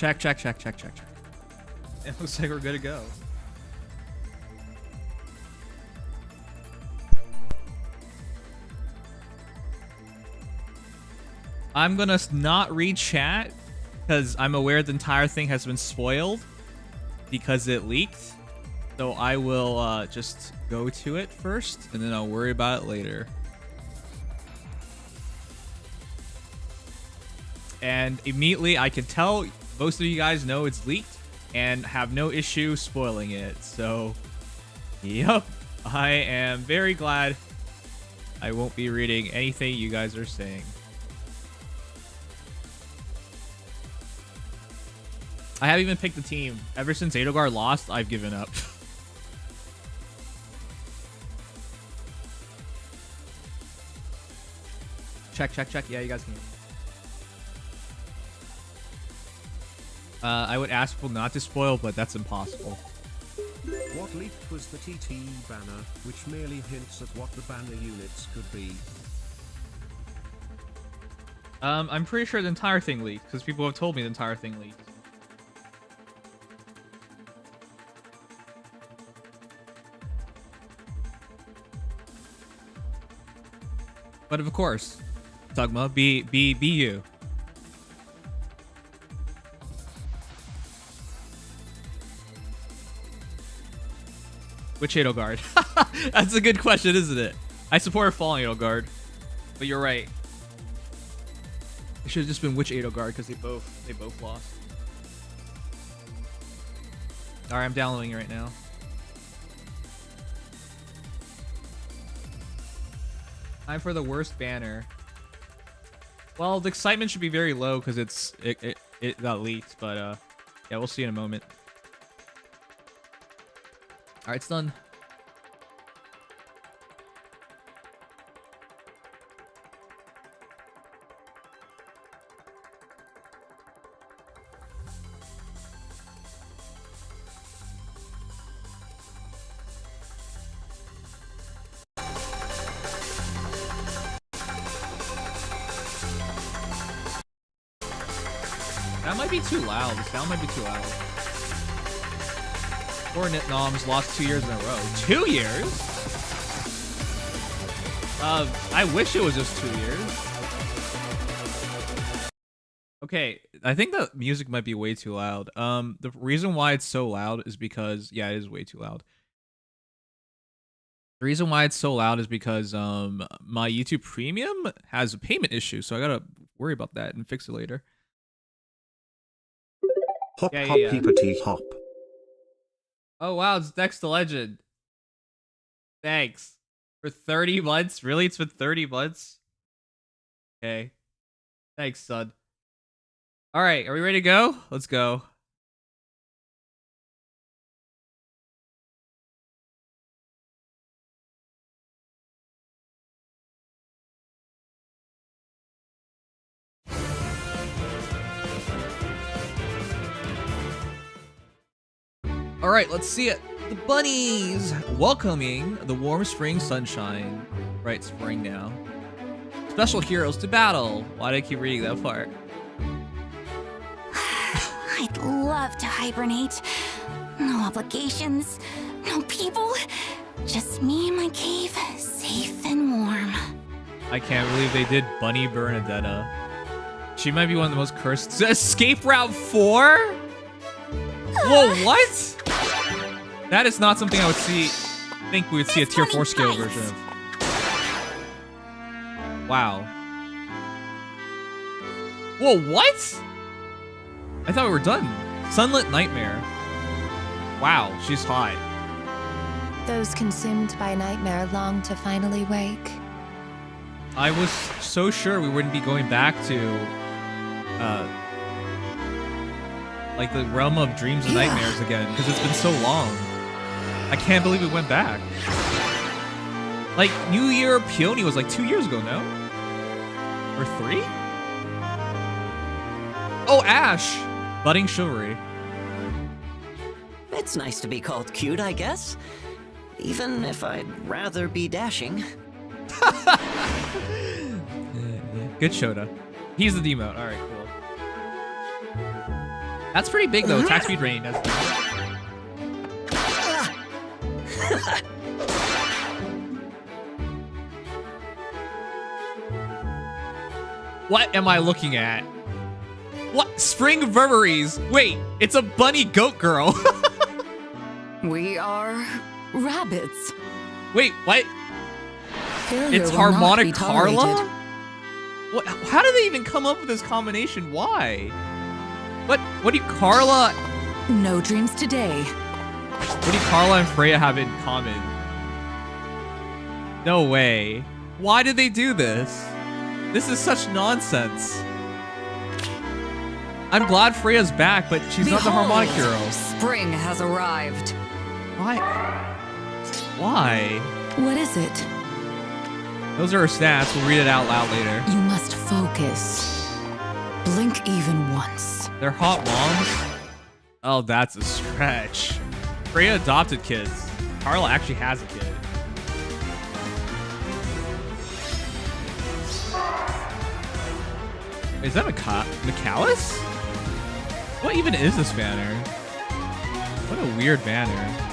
Check. It looks like we're good to go. I'm gonna not read chat because I'm aware the entire thing has been spoiled because it leaked. So I will just go to it first and then I'll worry about it later. And immediately I can tell most of you guys know it's leaked and have no issue spoiling it. So, yep, I am very glad I won't be reading anything you guys are saying. I haven't even picked the team. Ever since Edelgard lost, I've given up. Check. Yeah, you guys can. I would ask people not to spoil, but that's impossible. What leaked was the TT banner, which merely hints at what the banner units could be. I'm pretty sure the entire thing leaked, because people have told me the entire thing leaked. But of course, Tugma, be you. Which Edelgard? That's a good question, isn't it? I support Falling Edelgard, but you're right. It should have just been which Edelgard because they both lost. All right, I'm downloading it right now. Time for the worst banner. Well, the excitement should be very low because it got leaked, but yeah, we'll see in a moment. All right, it's done. That might be too loud. The sound might be too loud. Poor Nimdom's lost 2 years in a row. 2 years? I wish it was just 2 years. Okay, I think the music might be way too loud. The reason why it's so loud is because, yeah, it is way too loud. The reason why it's so loud is because my YouTube Premium has a payment issue, so I gotta worry about that and fix it later. Hop, hop, peepity, hop. Oh, wow, it's Dex the Legend. Thanks. For 30 months? Really? It's been 30 months? Okay. Thanks, son. All right, are we ready to go? Let's go. All right, let's see it. The bunnies welcoming the warm spring sunshine. Right, spring now. Special heroes to battle. Why do I keep reading that part? I'd love to hibernate. No obligations, no people. Just me in my cave, safe and warm. I can't believe they did Bunny Bernadetta. She might be one of the most cursed. Escape Route 4? Whoa, what? That is not something I would think we would see a tier 4 scale version of. Wow. Whoa, what? I thought we were done. Sunlit Nightmare. Wow, she's hot. Those consumed by nightmare long to finally wake. I was so sure we wouldn't be going back to like the realm of dreams and nightmares again because it's been so long. I can't believe we went back. Like New Year Peony was like 2 years ago, no? Or 3? Oh, Ash! Budding Chivalry. It's nice to be called cute, I guess. Even if I'd rather be dashing. Good Shota. He's the demote. Alright, cool. That's pretty big though. Attack speed rain. What am I looking at? What? Spring Reveries. Wait, it's a bunny goat girl. We are rabbits. Wait, what? Failure It's will not Harmonic be Carla? tolerated. What? How did they even come up with this combination? Why? What do you, Carla? No dreams today. What do Carla and Freya have in common? No way. Why did they do this? This is such nonsense. I'm glad Freya's back, but she's not the harmonic hero. Spring has arrived. Why? Why? What is it? Those are her stats. We'll read it out loud later. You must focus. Blink even once. They're hot moms? Oh, that's a stretch. Freya adopted kids. Carla actually has a kid. Is that McAllis? What even is this banner? What a weird banner.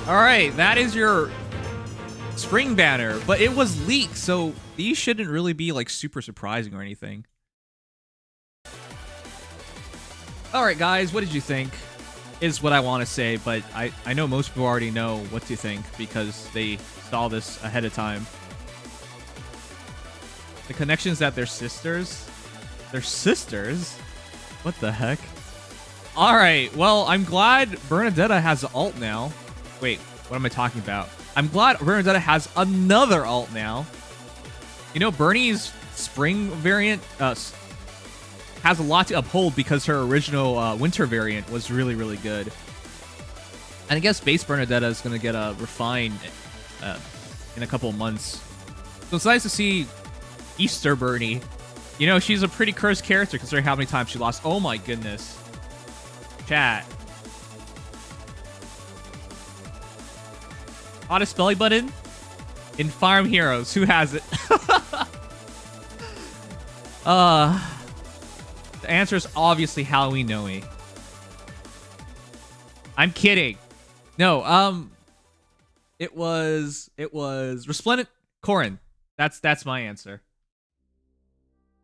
Alright, that is your spring banner, but it was leaked, so these shouldn't really be like super surprising or anything. Alright guys, what did you think? Is what I want to say, but I know most people already know what to think because they saw this ahead of time. The connections that they're sisters? They're sisters? What the heck? Alright, well, I'm glad Bernadetta has alt now. Wait, what am I talking about? I'm glad Bernadetta has another alt now. You know, Bernie's spring variant has a lot to uphold because her original winter variant was really, really good. And I guess base Bernadetta is going to get refined in a couple of months. So it's nice to see Easter Bernie. You know, she's a pretty cursed character considering how many times she lost. Oh my goodness. Chat. Hottest belly button? In Fire Emblem Heroes. Who has it? The answer is obviously Halloween Noe. I'm kidding. No, it was Resplendent Corrin. That's my answer.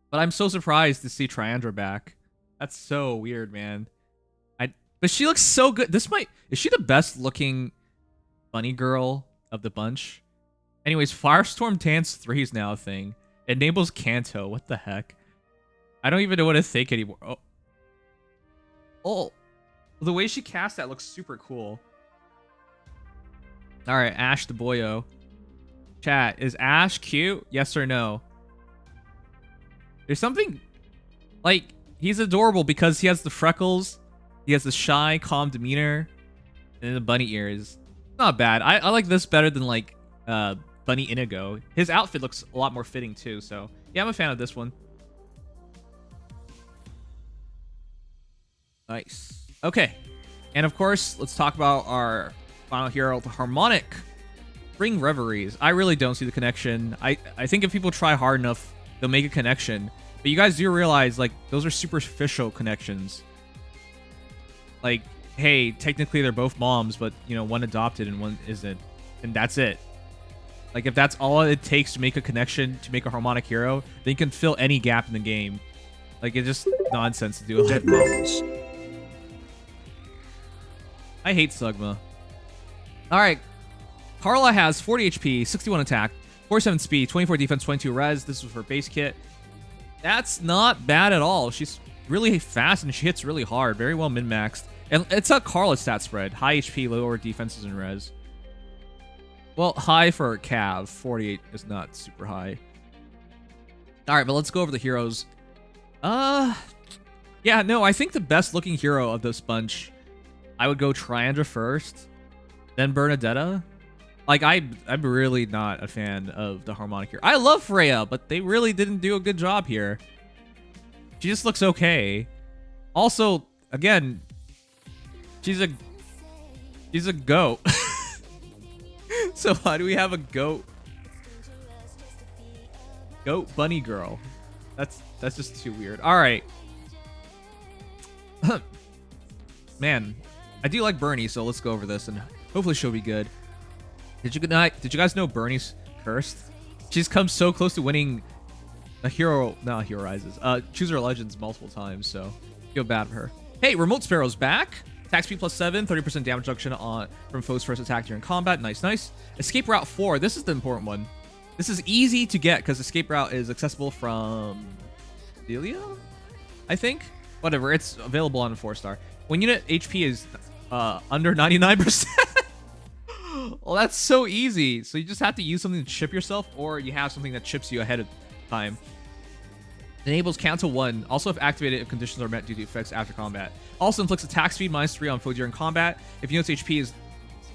But I'm so surprised to see Triandra back. That's so weird, man. But she looks so good. Is she the best looking bunny girl of the bunch? Anyways, Firestorm Dance 3 is now a thing. It enables Kanto. What the heck? I don't even know what to think anymore. Oh, the way she cast that looks super cool. All right, Ash the boyo. Chat, is Ash cute? Yes or no? There's something like he's adorable because he has the freckles, he has the shy, calm demeanor, and the bunny ears. Not bad. I like this better than like Bunny Inigo. His outfit looks a lot more fitting too. So yeah, I'm a fan of this one. Nice. Okay, and of course, let's talk about our final hero, the Harmonic Spring Reveries. I really don't see the connection. I think if people try hard enough, they'll make a connection. But you guys do realize, like, those are superficial connections. Like, hey, technically they're both moms, but, you know, one adopted and one isn't. And that's it. Like, if that's all it takes to make a connection, to make a harmonic hero, then you can fill any gap in the game. Like, it's just nonsense to do it like this. I hate Sugma. Alright. Carla has 40 HP, 61 attack, 47 speed, 24 defense, 22 res. This is her base kit. That's not bad at all. She's really fast and she hits really hard. Very well min-maxed. And it's a Carla stat spread. High HP, lower defenses and res. Well, high for Cav. 48 is not super high. Alright, but let's go over the heroes. Yeah, no, I think the best looking hero of this bunch, I would go Triandra first, then Bernadetta. Like, I'm really not a fan of the harmonic hero. I love Freya, but they really didn't do a good job here. She just looks okay. Also, again, she's a goat. So why do we have a goat bunny girl? That's just too weird. All right. Man, I do like Bernie, so let's go over this and hopefully she'll be good. Did you guys know Bernie's cursed? She's come so close to winning a hero rises. Choose her legends multiple times, so feel bad for her. Hey, Remote Sparrow's back. Attack speed +7, 30% damage reduction from foe's first attack during combat. Nice, nice. Escape route 4. This is the important one. This is easy to get because escape route is accessible from Delia, I think. Whatever, it's available on a 4-star. When unit HP is under 99%. Well, that's so easy. So you just have to use something to chip yourself, or you have something that chips you ahead of time. Enables cancel 1. Also, if activated, if conditions are met due to effects after combat. Also inflicts attack speed -3 on foe during combat. If unit's HP is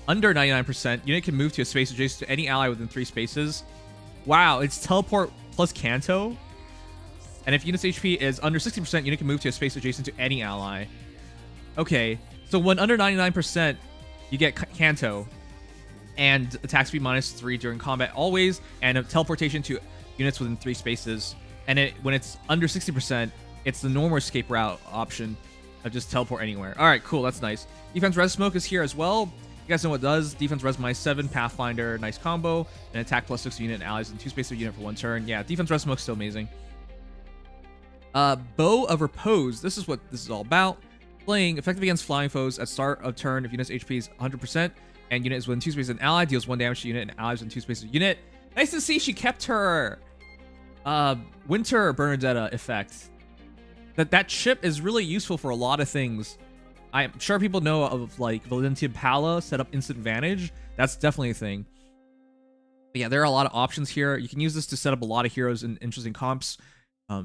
under 99%, unit can move to a space adjacent to any ally within 3 spaces. Wow, it's teleport plus Canto. And if unit's HP is under 60%, unit can move to a space adjacent to any ally. Okay, so when under 99%, you get Canto and attack speed -3 during combat always, and a teleportation to units within 3 spaces. And when it's under 60%, it's the normal escape route option of just teleport anywhere. All right, cool, that's nice. Defense Res Smoke is here as well. You guys know what it does. Defense Res -7, Pathfinder, nice combo, and attack +6 unit and allies in 2 spaces of unit for 1 turn. Yeah, Defense Res Smoke's still amazing. Bow of Repose. This is what this is all about. Playing effective against flying foes at start of turn if unit's HP is 100%, and unit is within 2 spaces of an ally, deals 1 damage to unit and allies in 2 spaces of unit. Nice to see she kept her Winter Bernadetta effect. That chip is really useful for a lot of things. I'm sure people know of like Valentia Pala set up instant advantage. That's definitely a thing. But yeah, there are a lot of options here. You can use this to set up a lot of heroes in interesting comps.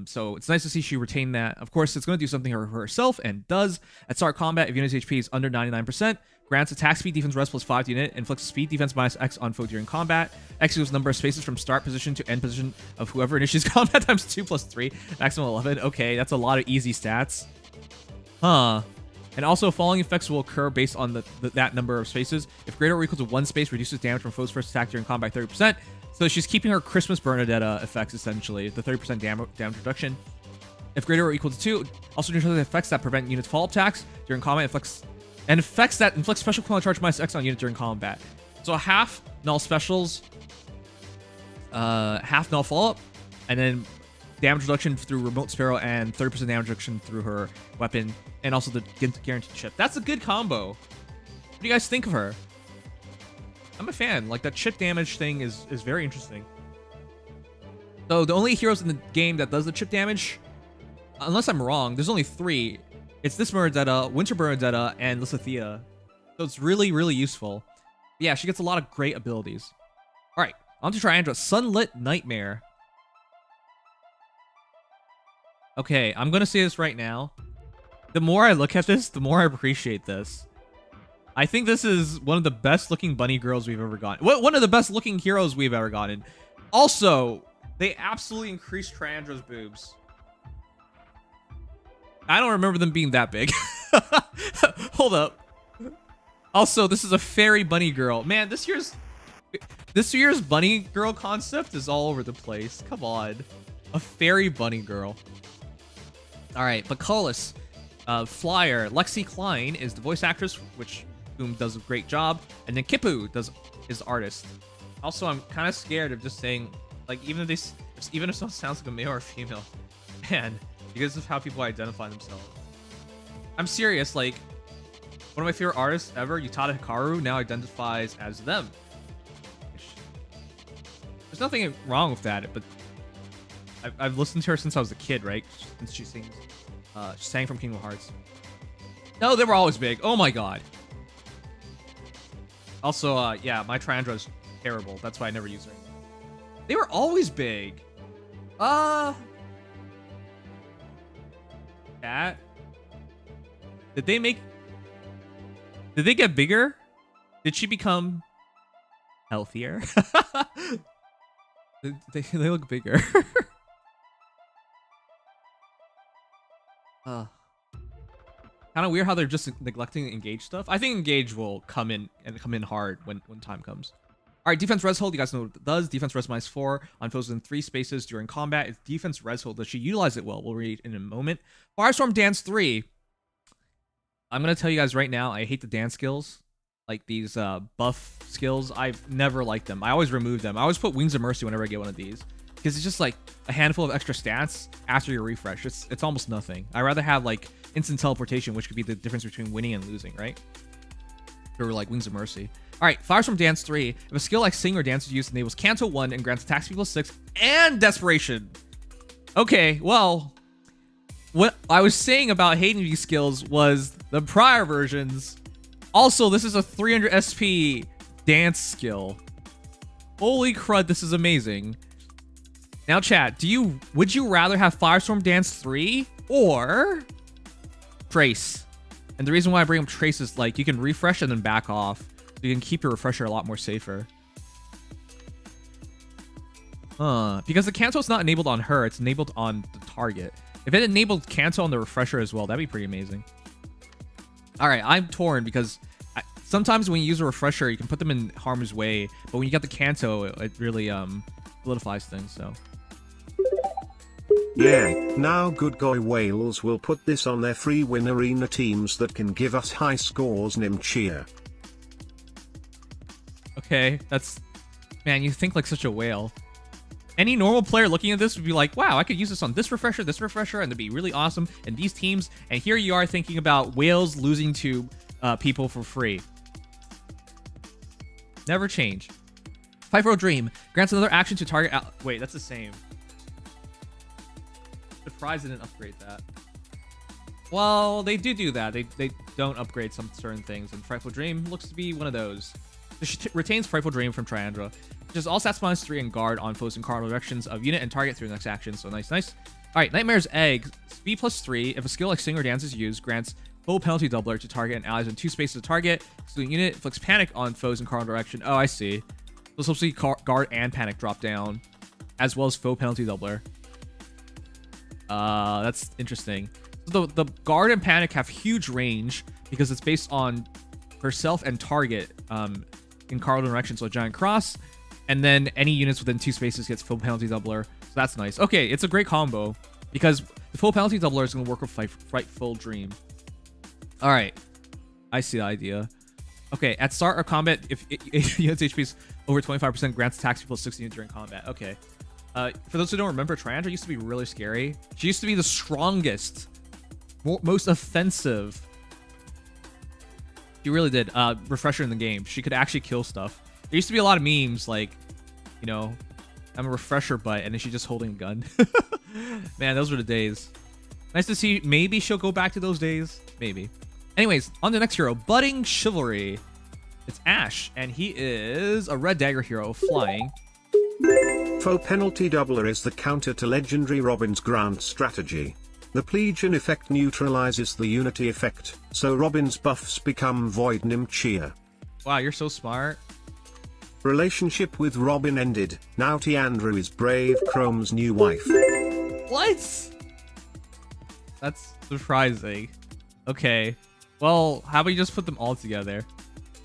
So it's nice to see she retained that. Of course, it's going to do something for herself, and does. At start combat, if unit's HP is under 99%, grants attack speed defense res +5 to unit, inflicts speed defense -X on foe during combat, executes number of spaces from start position to end position of whoever initiates combat times 2 + 3, maximum 11. Okay, that's a lot of easy stats. Huh. And also, following effects will occur based on that number of spaces. If greater or equal to 1 space, reduces damage from foe's first attack during combat 30%. So she's keeping her Christmas Bernadetta effects, essentially, the 30% damage reduction. If greater or equal to 2, also neutralizes effects that prevent units' follow-up attacks during combat, effects that inflict special cooldown charge -X on units during combat. So half null specials, half null follow-up, and then damage reduction through Remote Sparrow and 30% damage reduction through her weapon, and also the guaranteed chip. That's a good combo. What do you guys think of her? I'm a fan. Like, that chip damage thing is very interesting. So the only heroes in the game that does the chip damage, unless I'm wrong, there's only 3. It's this Bernadetta, Winter Bernadetta, and Lysithea. So it's really, really useful. Yeah, she gets a lot of great abilities. All right, on to Triandra. Sunlit Nightmare. Okay, I'm going to say this right now. The more I look at this, the more I appreciate this. I think this is one of the best looking bunny girls we've ever gotten. One of the best looking heroes we've ever gotten. Also, they absolutely increased Triandra's boobs. I don't remember them being that big. Hold up. Also, this is a fairy bunny girl. Man, this year's bunny girl concept is all over the place. Come on. A fairy bunny girl. All right, Bacalis, Flyer. Lexi Klein is the voice actress, whom does a great job, and then Kippu is the artist. Also, I'm kind of scared of just saying, like, even if someone sounds like a male or a female, man, because of how people identify themselves. I'm serious. Like, one of my favorite artists ever, Utada Hikaru, now identifies as them. There's nothing wrong with that, but I've listened to her since I was a kid, right? Since she sang from Kingdom Hearts. No, they were always big. Oh my god. Also, yeah, my Triandra is terrible. That's why I never use her. They were always big. Cat. Did they get bigger? Did she become healthier? they look bigger. Kind of weird how they're just neglecting Engage stuff. I think Engage will come in hard when time comes. All right, defense res hold. You guys know what it does. Defense res -4 on foes in 3 spaces during combat. It's defense res hold. Does she utilize it well? We'll read in a moment. Firestorm Dance 3. I'm gonna tell you guys right now, I hate the dance skills. Like these buff skills. I've never liked them. I always remove them. I always put Wings of Mercy whenever I get one of these. Because it's just like a handful of extra stats after your refresh. It's almost nothing. I'd rather have like instant teleportation, which could be the difference between winning and losing, right? Or like Wings of Mercy. Alright, Firestorm Dance 3. If a skill like Sing or Dance is used, enables Canto 1 and grants attack speed +6 and Desperation. Okay, well, what I was saying about hating these skills was the prior versions. Also, this is a 300 SP dance skill. Holy crud, this is amazing. Now, chat, would you rather have Firestorm Dance 3 or Trace? And the reason why I bring up Trace is like you can refresh and then back off. So you can keep your refresher a lot more safer. Because the Canto is not enabled on her, it's enabled on the target. If it enabled Canto on the refresher as well, that'd be pretty amazing. Alright, I'm torn because sometimes when you use a refresher, you can put them in harm's way. But when you got the Canto, it really solidifies things, so. Yeah, now Good Guy Whales will put this on their free win arena teams that can give us high scores. Nimchia. Okay, that's... Man, you think like such a whale. Any normal player looking at this would be like, wow, I could use this on this refresher, and it'd be really awesome. And these teams, and here you are thinking about whales losing to people for free. Never change. Fight for a Dream. Grants another action to target... Wait, that's the same. Surprised they didn't upgrade that. Well, they do that. They don't upgrade some certain things, and Frightful Dream looks to be one of those. She retains Frightful Dream from Triandra. Just all stats -3 and guard on foes in cardinal directions of unit and target through the next action. So nice. Alright, Nightmare's Egg. Speed +3. If a skill like Sing or Dance is used, grants full penalty doubler to target and allies in 2 spaces of target. Excluding unit, inflicts panic on foes in cardinal direction. Oh, I see. So supposed to be guard and panic drop down, as well as foe penalty doubler. That's interesting. So the guard and panic have huge range because it's based on herself and target in cardinal direction, so a giant cross. And then any units within 2 spaces gets full penalty doubler. So that's nice. Okay, it's a great combo because the full penalty doubler is going to work with Frightful Dream. All right, I see the idea. Okay, at start of combat, if unit's HP is over 25%, grants attack speed +16 during combat. Okay. For those who don't remember, Triandra used to be really scary. She used to be the strongest, most offensive. She really did. Refresher in the game. She could actually kill stuff. There used to be a lot of memes like, you know, I'm a refresher butt, and then she's just holding a gun. Man, those were the days. Nice to see. Maybe she'll go back to those days. Maybe. Anyways, on to the next hero, Budding Chivalry. It's Ash, and he is a red dagger hero, flying. Foe penalty doubler is the counter to legendary Robin's Grant strategy. The Plegian effect neutralizes the unity effect, so Robin's buffs become void. Nimchia. Wow, you're so smart. Relationship with Robin ended. Now Tiandru is Brave Chrome's new wife. What? That's surprising. Okay. Well, how about you just put them all together?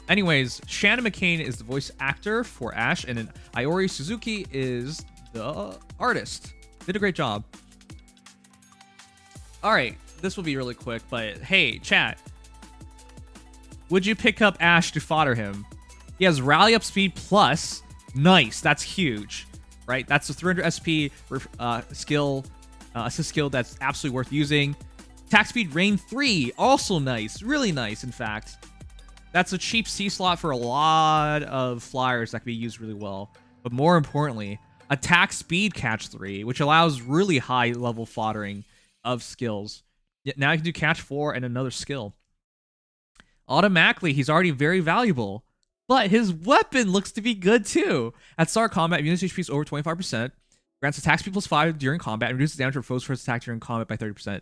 Anyways, Shannon McCain is the voice actor for Ash, and then Iori Suzuki is the artist. Did a great job. Alright, this will be really quick, but hey, chat. Would you pick up Ash to fodder him? He has Rally Up Speed Plus. Nice, that's huge. Right? That's a 300 SP skill, assist skill that's absolutely worth using. Attack Speed Rain 3, also nice. Really nice, in fact. That's a cheap C slot for a lot of flyers that can be used really well. But more importantly, Attack Speed Catch 3, which allows really high level foddering of skills. Yet now you can do Catch 4 and another skill. Automatically, he's already very valuable. But his weapon looks to be good too. At start combat, unit HP is over 25%. Grants attack speed +5 during combat and reduces damage for foes first attack during combat by 30%.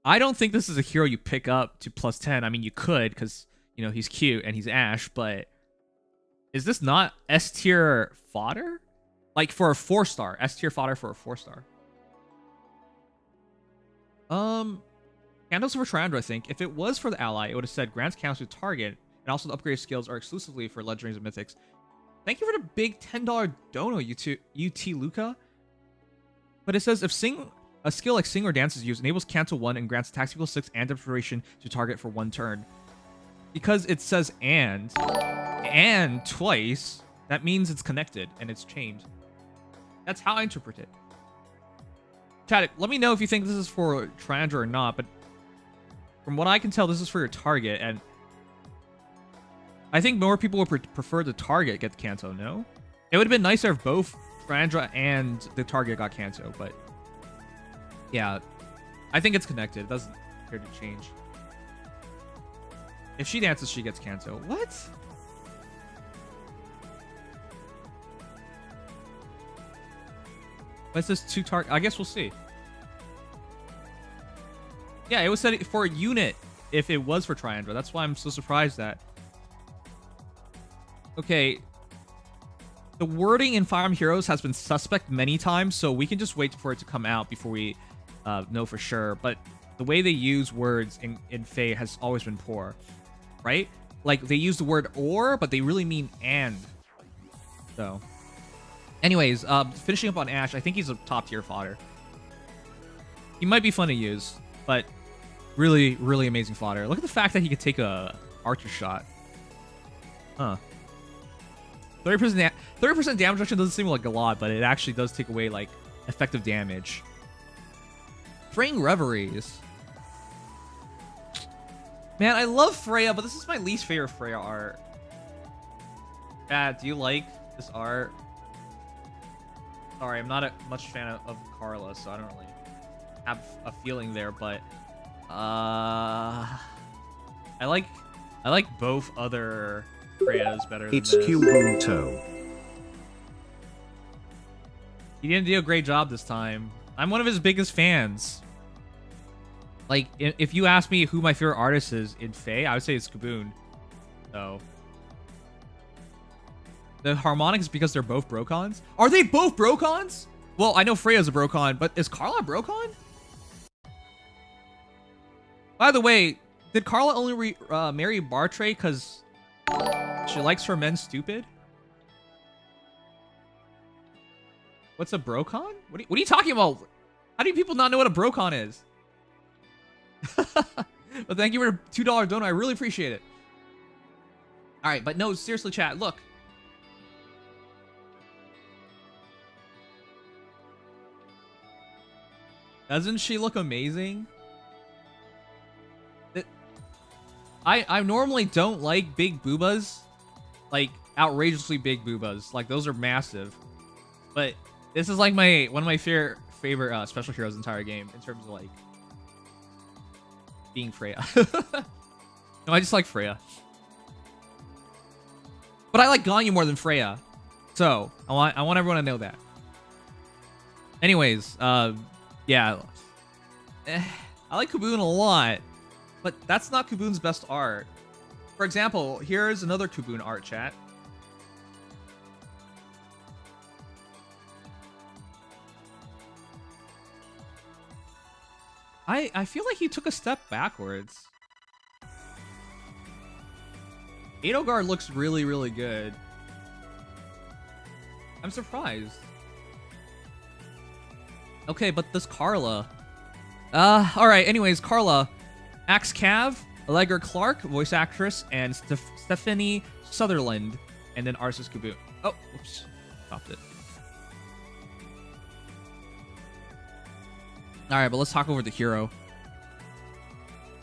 I don't think this is a hero you pick up to +10. I mean, you could because, you know, he's cute and he's Ash, but is this not S tier fodder? Like for a 4-star. S tier fodder for a 4-star. Candles for Triandra, I think. If it was for the ally, it would have said grants counts to target, and also the upgrade skills are exclusively for legendaries and mythics. Thank you for the big $10 dono, UT Luca. But it says if Sing A skill like Sing or Dance is used, enables cancel 1 and grants attacks equals 6 and duration to target for 1 turn. Because it says and twice, that means it's connected and it's chained. That's how I interpret it. Chat, let me know if you think this is for Triandra or not, but from what I can tell, this is for your target, and I think more people would prefer the target get Kanto, no? It would have been nicer if both Triandra and the target got Kanto, but yeah, I think it's connected. It doesn't appear to change. If she dances, she gets Kanto. What? What's this 2 target? I guess we'll see. Yeah, it was said for a unit if it was for Triandra. That's why I'm so surprised that. Okay. The wording in Fire Emblem Heroes has been suspect many times, so we can just wait for it to come out before we know for sure. But the way they use words in Fae has always been poor, right? Like, they use the word or, but they really mean and. So, anyways, finishing up on Ash, I think he's a top-tier fodder. He might be fun to use, but really, really amazing fodder. Look at the fact that he could take a archer shot. Huh. 30% damage reduction doesn't seem like a lot, but it actually does take away, like, effective damage. Fraying Reveries. Man, I love Freya, but this is my least favorite Freya art. Dad, do you like this art? Sorry, I'm not a much fan of Carla, so I don't really have a feeling there, but I like both other Freyas better than It's this. Kubunto. He didn't do a great job this time. I'm one of his biggest fans. Like, if you ask me who my favorite artist is in Fae, I would say it's Kaboon. So, the harmonics because they're both Brokons. Are they both Brokons? Well, I know Freya's a Brokon, but is Carla a Brokon? By the way, did Carla only marry Bartray because she likes her men stupid? What's a Brokon? What are you talking about? How do people not know what a Brokon is? But thank you for a $2 donut. I really appreciate it. All right, but no, seriously, chat. Look. Doesn't she look amazing? I normally don't like big boobas, like outrageously big boobas. Like those are massive. But this is like one of my favorite special heroes entire game in terms of like being Freya. No, I just like Freya. But I like Ganyu more than Freya. So, I want everyone to know that. Anyways, yeah. I like Kaboon a lot, but that's not Kaboon's best art. For example, here's another Kaboon art, chat. I feel like he took a step backwards. Edogar looks really, really good. I'm surprised. Okay, but this Carla. Alright, anyways, Carla. Axe Cav, Allegra Clark, voice actress, and Stephanie Sutherland. And then Arceus Kaboon. Oh, oops. Stopped it. Alright, but let's talk over the hero.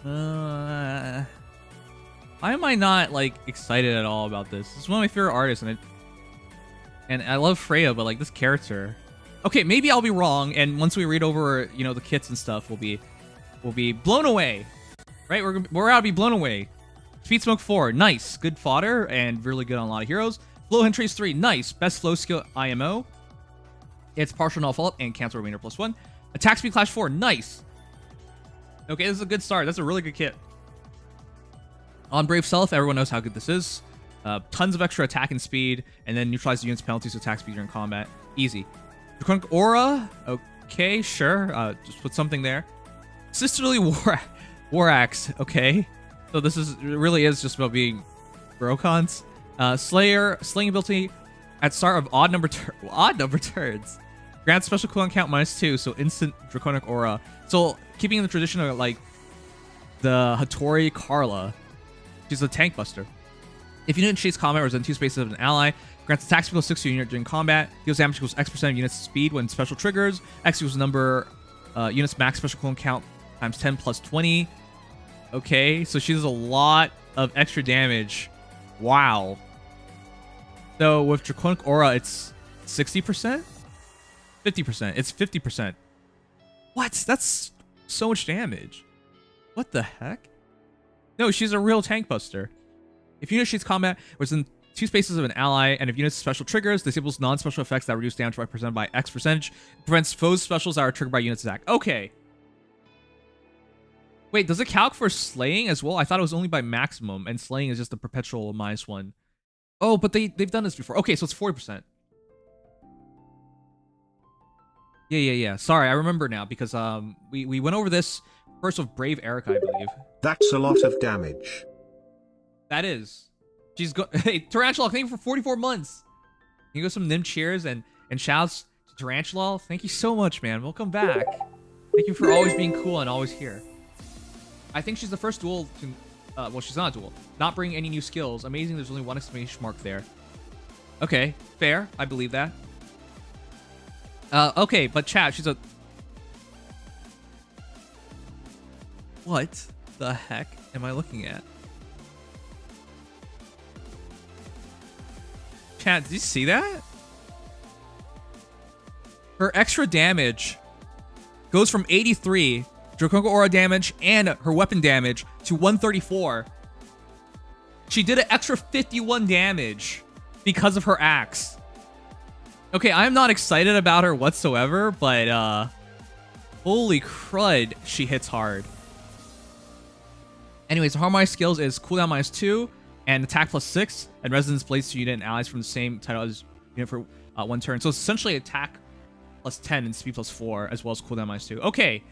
Why am I not, like, excited at all about this? This is one of my favorite artists, and I love Freya, but, like, this character... Okay, maybe I'll be wrong, and once we read over, you know, the kits and stuff, we'll be blown away. Right? We're out to be blown away. Speed Smoke 4, nice. Good fodder, and really good on a lot of heroes. Flow Trace 3, nice. Best flow skill IMO. It's partial null fault and cancel remainder +1. Attack Speed Clash 4, nice. Okay, this is a good start. That's a really good kit. On Brave Self, everyone knows how good this is. Tons of extra attack and speed, and then neutralize the unit's penalties to attack speed during combat. Easy. Draconic Aura, okay, sure. Just put something there. Sisterly War Axe, okay. So this really is just about being Brokons. Slaying ability at start of odd number turns. Grants special cooldown count -2, so instant draconic aura. So keeping in the tradition of like the Hattori Carla, she's a tank buster. If you didn't chase combat or within 2 spaces of an ally, grants attack speed equals 6 to a unit during combat. Deals damage equals X% of units speed when special triggers. X equals the number units max special cooldown count times 10 plus 20. Okay, so she does a lot of extra damage. Wow. So with Draconic Aura, it's 60%? 50%. It's 50%. What? That's so much damage. What the heck? No, she's a real tank buster. If unit shoots combat within 2 spaces of an ally, and if unit's special triggers, disables non-special effects that reduce damage by percent by X percentage, prevents foes' specials that are triggered by unit's attack. Okay. Wait, does it calc for slaying as well? I thought it was only by maximum, and slaying is just the perpetual -1. Oh, but they've done this before. Okay, so it's 40%. Yeah. Sorry, I remember now because we went over this first with Brave Erica, I believe. That's a lot of damage. That is. She's Hey, Tarantula, thank you for 44 months. Can you go some Nim cheers and shouts to Tarantula? Thank you so much, man. Welcome back. Thank you for always being cool and always here. I think she's the first duel to... well, she's not a duel. Not bring any new skills. Amazing, there's only 1 exclamation mark there. Okay, fair. I believe that. Okay, but chat, she's a... What the heck am I looking at? Chat, did you see that? Her extra damage goes from 83 Draconic Aura damage and her weapon damage to 134. She did an extra 51 damage because of her axe. Okay, I'm not excited about her whatsoever, but holy crud, she hits hard. Anyways, her harmonized skills is cooldown -2 and attack +6, and resonance blades to unit and allies from the same title as unit for 1 turn. So it's essentially attack +10 and speed +4, as well as cooldown -2. Okay.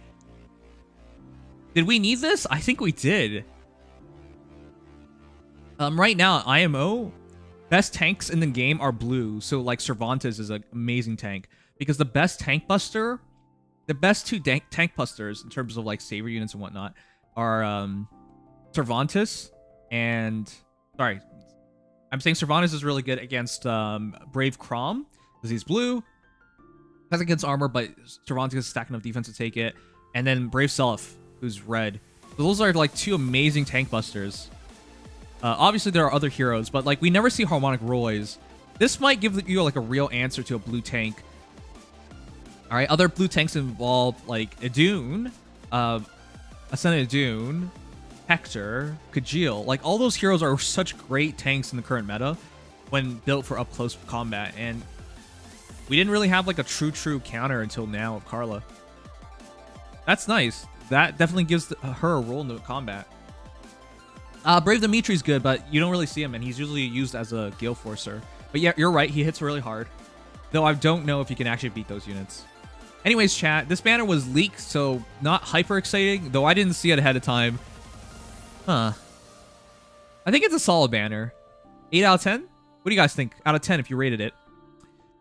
Did we need this? I think we did. Right now, IMO, best tanks in the game are blue. So like Cervantes is an amazing tank because the best tank buster, the best 2 tank busters in terms of like saver units and whatnot are Cervantes and... Sorry, I'm saying Cervantes is really good against Brave Crom because he's blue. Has against armor, but Cervantes is stacking enough defense to take it. And then Brave Self, who's red. So those are like 2 amazing tank busters. Obviously, there are other heroes, but like we never see Harmonic Roys. This might give you like a real answer to a blue tank. All right, other blue tanks involve like Idun, Ascended Idun, Hector, Kajil. Like all those heroes are such great tanks in the current meta when built for up close combat, and we didn't really have like a true counter until now of Carla. That's nice. That definitely gives her a role in the combat. Brave Dimitri's good, but you don't really see him, and he's usually used as a Gale Forcer. But yeah, you're right, he hits really hard. Though I don't know if he can actually beat those units. Anyways, chat, this banner was leaked, so not hyper exciting, though I didn't see it ahead of time. Huh. I think it's a solid banner. 8 out of 10? What do you guys think? Out of 10 if you rated it.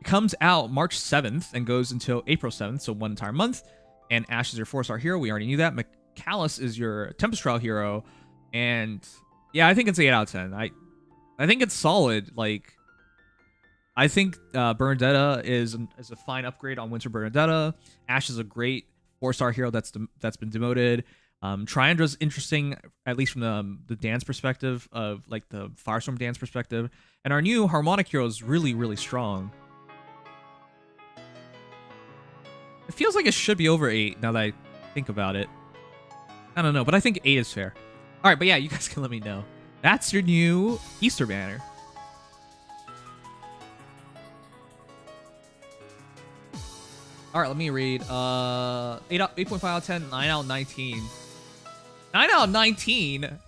It comes out March 7th and goes until April 7th, so 1 entire month. And Ash is your 4-star hero. We already knew that. Micallus is your Tempest Trial hero. And yeah, I think it's 8 out of 10. I think it's solid. Like, I think Bernadetta is a fine upgrade on Winter Bernadetta. Ash is a great 4-star hero that's been demoted. Triandra's interesting, at least from the dance perspective of like the Firestorm dance perspective. And our new Harmonic hero is really strong. It feels like it should be over 8 now that I think about it. I don't know, but I think 8 is fair. All right, but yeah, you guys can let me know. That's your new Easter banner. All right, let me read. 8.5 out of 10, 9 out of 19. 9 out of 19?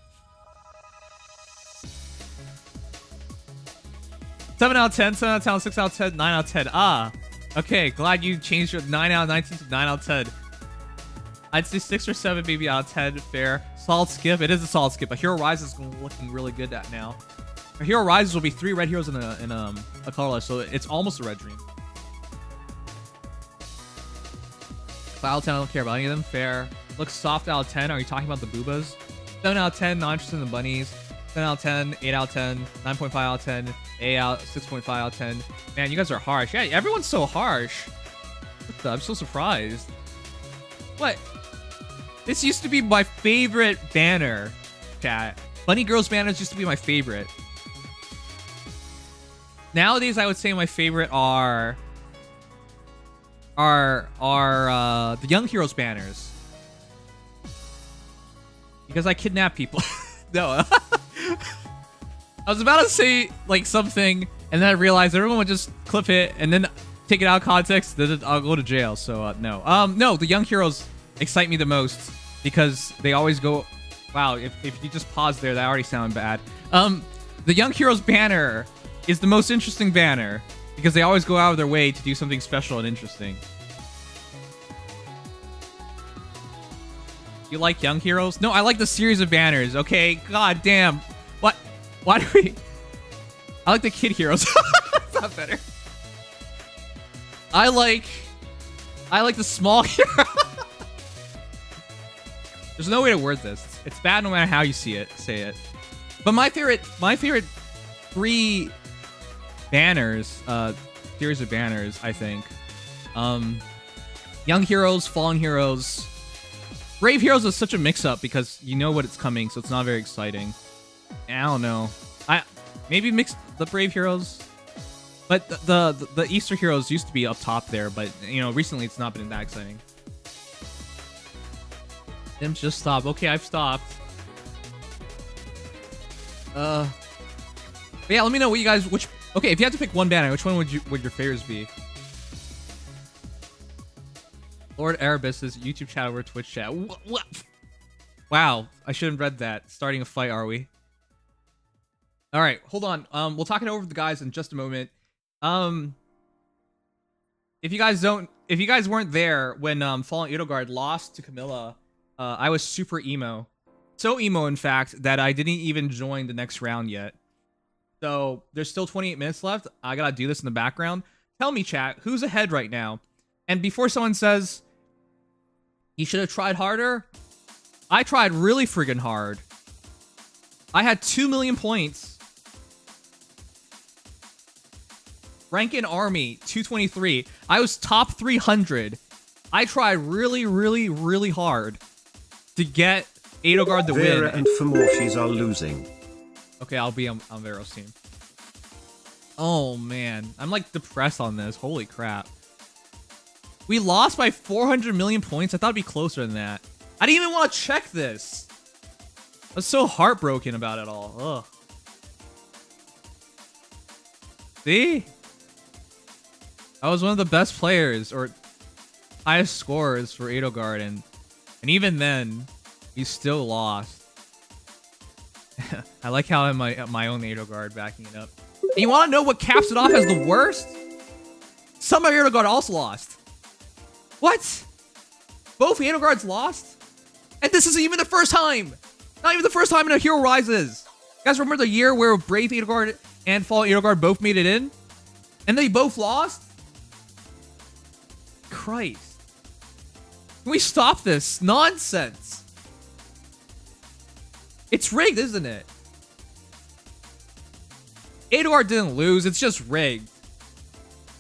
7 out of 10, 7 out of 10, 6 out of 10, 9 out of 10. Ah, okay, glad you changed your 9 out of 19 to 9 out of 10. I'd say 6 or 7 maybe out of 10, fair. Solid skip, it is a solid skip, but Hero Rise is looking really good at now. Hero Rise will be 3 red heroes in a colorless, so it's almost a red dream. out of 10, I don't care about any of them. Fair. Looks soft out of 10. Are you talking about the boobas? 7 out of 10, not interested in the bunnies. 10 out of 10, 8 out of 10, 9.5 out of 10, 6.5 out of 10. Man, you guys are harsh. Yeah, everyone's so harsh. What the? I'm so surprised. What? This used to be my favorite banner, chat. Bunny Girls banners used to be my favorite. Nowadays, I would say my favorite are the Young Heroes banners. Because I kidnap people. No. I was about to say like something, and then I realized everyone would just clip it and then take it out of context, then I'll go to jail. So no. No, the Young Heroes excite me the most because they always go. Wow, if you just pause there, that already sounded bad. The Young Heroes banner is the most interesting banner because they always go out of their way to do something special and interesting. You like Young Heroes? No, I like the series of banners. Okay, god damn. What? Why do we? I like the Kid Heroes. That's not better. I like the small hero. There's no way to word this. It's bad no matter how you say it. But my favorite 3 banners, series of banners, I think. Young Heroes, Fallen Heroes. Brave Heroes is such a mix-up because you know what it's coming, so it's not very exciting. I don't know. Maybe mix the Brave Heroes, but the Easter Heroes used to be up top there, but you know recently it's not been that exciting. Them just stop. Okay, I've stopped. But yeah, let me know what you guys. Okay, if you had to pick one banner, which one would your favorites be? Lord Erebus' YouTube chat over Twitch chat. What? Wow, I shouldn't have read that. Starting a fight, are we? All right, hold on. We'll talk it over with the guys in just a moment. If you guys weren't there when Fallen Edelgard lost to Camilla, I was super emo. So emo, in fact, that I didn't even join the next round yet. So there's still 28 minutes left. I gotta do this in the background. Tell me, chat, who's ahead right now? And before someone says, you should have tried harder, I tried really friggin' hard. I had 2 million points. Rank in Army, 223. I was top 300. I tried really, really, really hard to get Edelgard the win. Vera and Famortis are losing. Okay, I'll be on Vero's team. Oh, man. I'm, like, depressed on this. Holy crap. We lost by 400 million points. I thought it'd be closer than that. I didn't even want to check this. I was so heartbroken about it all. Ugh. See? I was one of the best players, or highest scorers for Edelgard, and even then, he still lost. I like how I have my own Edelgard backing it up. And you want to know what caps it off as the worst? Some of Edelgard also lost. What? Both Edelgards lost? And this isn't even the first time! Not even the first time in a Hero Rises! You guys remember the year where Brave Edelgard and Fallen Edelgard both made it in? And they both lost? Christ. Can we stop this nonsense? It's rigged, isn't it? Edelgard didn't lose, it's just rigged.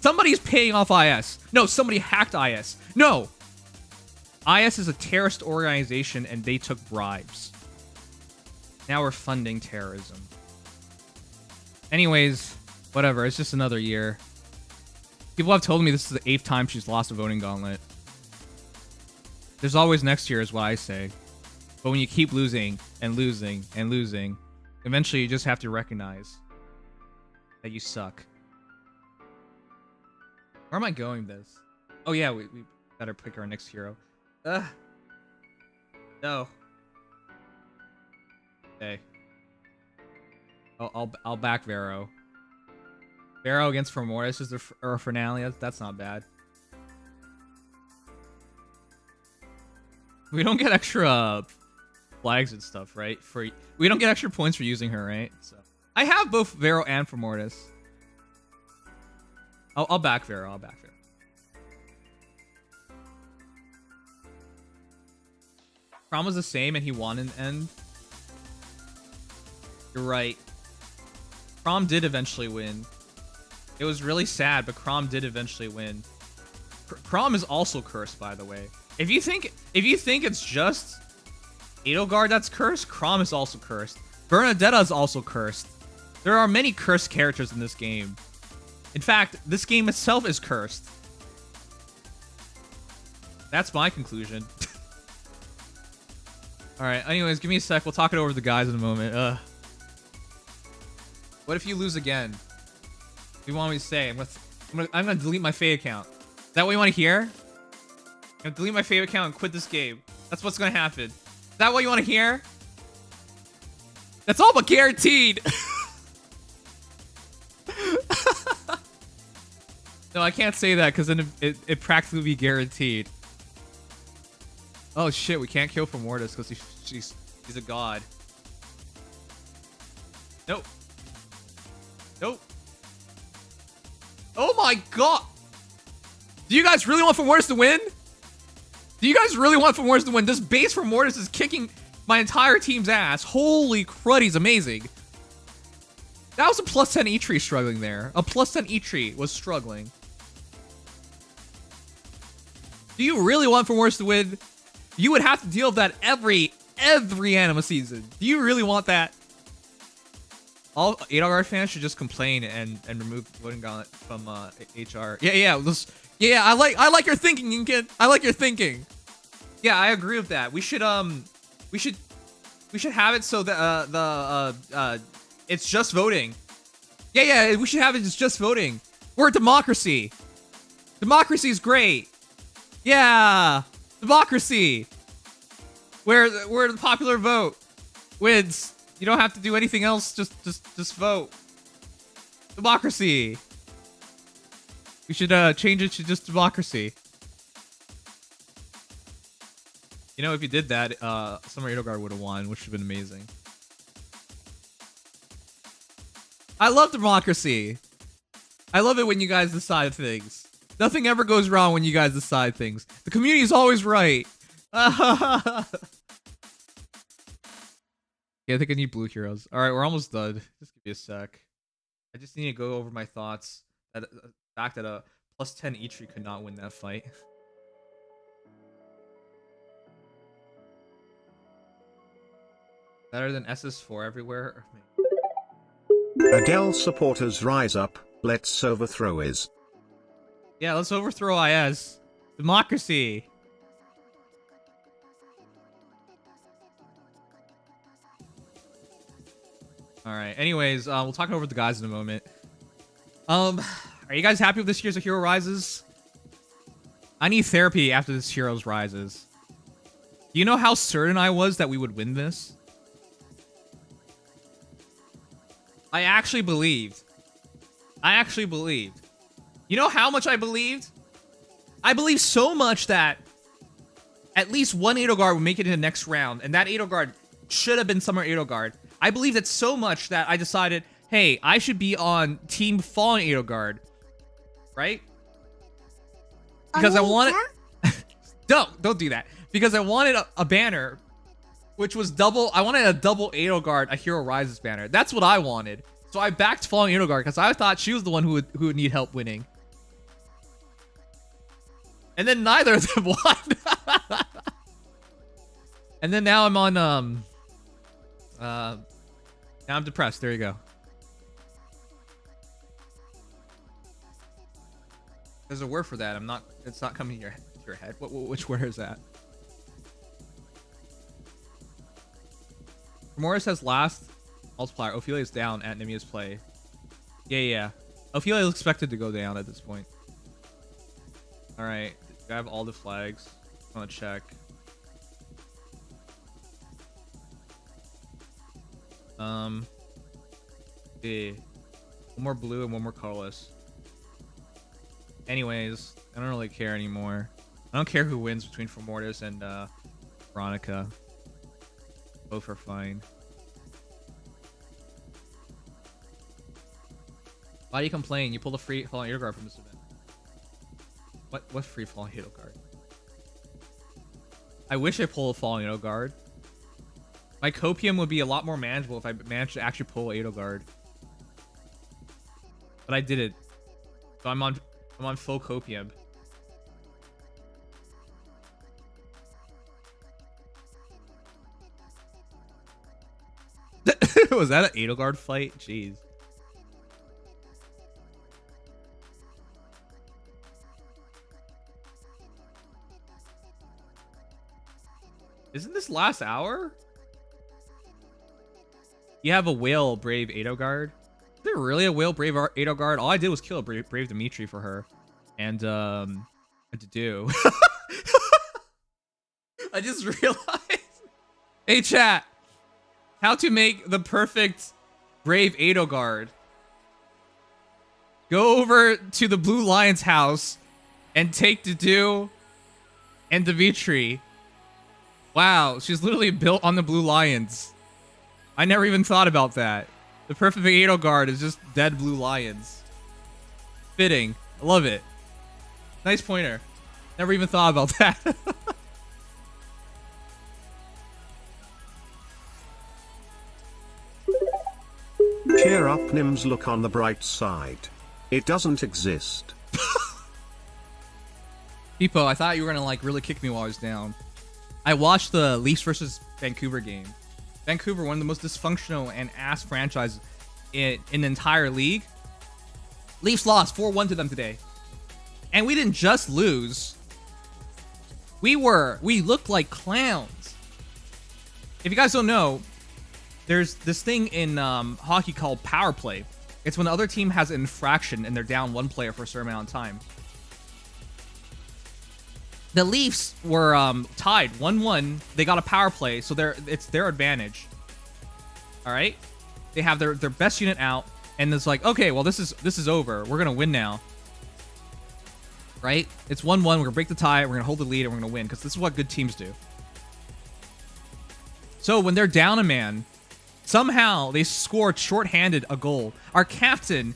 Somebody's paying off IS. No, somebody hacked IS. No! IS is a terrorist organization and they took bribes. Now we're funding terrorism. Anyways, whatever, it's just another year. People have told me this is the 8th time she's lost a voting gauntlet. There's always next year is what I say. But when you keep losing and losing and losing, eventually you just have to recognize that you suck. Where am I going this? Oh yeah, we better pick our next hero. No. Okay. I'll back Vero. Vero against Famortis is the finale. That's not bad. We don't get extra flags and stuff, right? We don't get extra points for using her, right? So I have both Vero and Famortis. I'll back Vero. I'll back Vero. Crom was the same and he won in the end. You're right. Crom did eventually win. It was really sad, but Crom did eventually win. Crom is also cursed, by the way. If you think it's just Edelgard that's cursed, Crom is also cursed. Bernadetta is also cursed. There are many cursed characters in this game. In fact, this game itself is cursed. That's my conclusion. Alright, anyways, give me a sec. We'll talk it over with the guys in a moment. What if you lose again? What do you want me to say? I'm gonna delete my Faye account. Is that what you want to hear? I'm gonna delete my Faye account and quit this game. That's what's gonna happen. Is that what you want to hear? That's all but guaranteed. No, I can't say that because then it practically be guaranteed. Oh shit, we can't kill Mortis because he's a god. Nope. Nope. Oh my god! Do you guys really want Mortis to win? Do you guys really want Mortis to win? This base Mortis is kicking my entire team's ass. Holy crud, he's amazing. That was a plus 10 E-Tree struggling there. A plus 10 E-Tree was struggling. Do you really want Mortis to win? You would have to deal with that every anima season. Do you really want that? All Edelgard fans should just complain and remove Voting Gauntlet from HR. Yeah. I like your thinking, Yinkin. I like your thinking. Yeah, I agree with that. We should have it so that it's just voting. Yeah, we should have it. It's just voting. We're a democracy. Democracy is great. Yeah, democracy. Where the popular vote wins. You don't have to do anything else. Just vote. Democracy. We should change it to just democracy. You know, if you did that, Summer Edelgard would have won, which would have been amazing. I love democracy. I love it when you guys decide things. Nothing ever goes wrong when you guys decide things. The community is always right. Yeah, I think I need blue heroes. All right, we're almost done. Just give me a sec. I just need to go over my thoughts. That the fact that a plus 10 E-Tree could not win that fight. Better than SS4 everywhere. Adele supporters rise up. Let's overthrow is. Yeah, let's overthrow IS. Democracy. All right. Anyways, we'll talk over the guys in a moment. Are you guys happy with this year's Hero Rises? I need therapy after this Heroes Rises. Do you know how certain I was that we would win this? I actually believed. You know how much I believed? I believed so much that at least one Edelgard would make it in the next round, and that Edelgard should have been Summer Edelgard. I believed it so much that I decided, hey, I should be on Team Fallen Edelgard. Right? Because I wanted... Don't do that. Because I wanted a banner, which was double... I wanted a double Edelgard, a Hero Rises banner. That's what I wanted. So I backed Fallen Edelgard because I thought she was the one who would need help winning. And then neither of them won. And then now I'm on... now I'm depressed. There you go. There's a word for that. It's not coming to your head. Which word is that? Morris has last multiplier. Ophelia is down at Nimious play. Yeah. Ophelia is expected to go down at this point. All right. I have all the flags. I'm gonna check. Yeah. One more blue and one more colorless. Anyways, I don't really care anymore. I don't care who wins between Mortis and Veronica. Both are fine. Why do you complain? You pulled a free Fallen Edelgard from this event. What free Fallen Edelgard? I wish I pulled a Falling Edelgard. My Copium would be a lot more manageable if I managed to actually pull Edelgard. But I did it. So I'm on full Copium. Was that an Edelgard fight? Jeez. Isn't this last hour? You have a Whale Brave Edelgard. Is there really a Whale Brave Edelgard? All I did was kill a Brave Dimitri for her. And, what to do? I just realized. Hey, chat. How to make the perfect Brave Edelgard. Go over to the Blue Lion's house and take Dudu and Dimitri. Wow, she's literally built on the Blue Lions. I never even thought about that. The perfect Edelgard is just dead Blue Lions. Fitting. I love it. Nice pointer. Never even thought about that. Cheer up, Nims, look on the bright side. It doesn't exist. Peepo, I thought you were gonna like really kick me while I was down. I watched the Leafs versus Vancouver game. Vancouver, one of the most dysfunctional and ass franchises in the entire league. Leafs lost 4-1 to them today. And we didn't just lose. We looked like clowns. If you guys don't know, there's this thing in hockey called power play. It's when the other team has an infraction and they're down one player for a certain amount of time. The Leafs were tied 1-1. They got a power play, so it's their advantage. All right, they have their best unit out, and it's like, okay, well this is over. We're gonna win now, right? It's 1-1. We're gonna break the tie. We're gonna hold the lead, and we're gonna win because this is what good teams do. So when they're down a man, somehow they scored shorthanded a goal. Our captain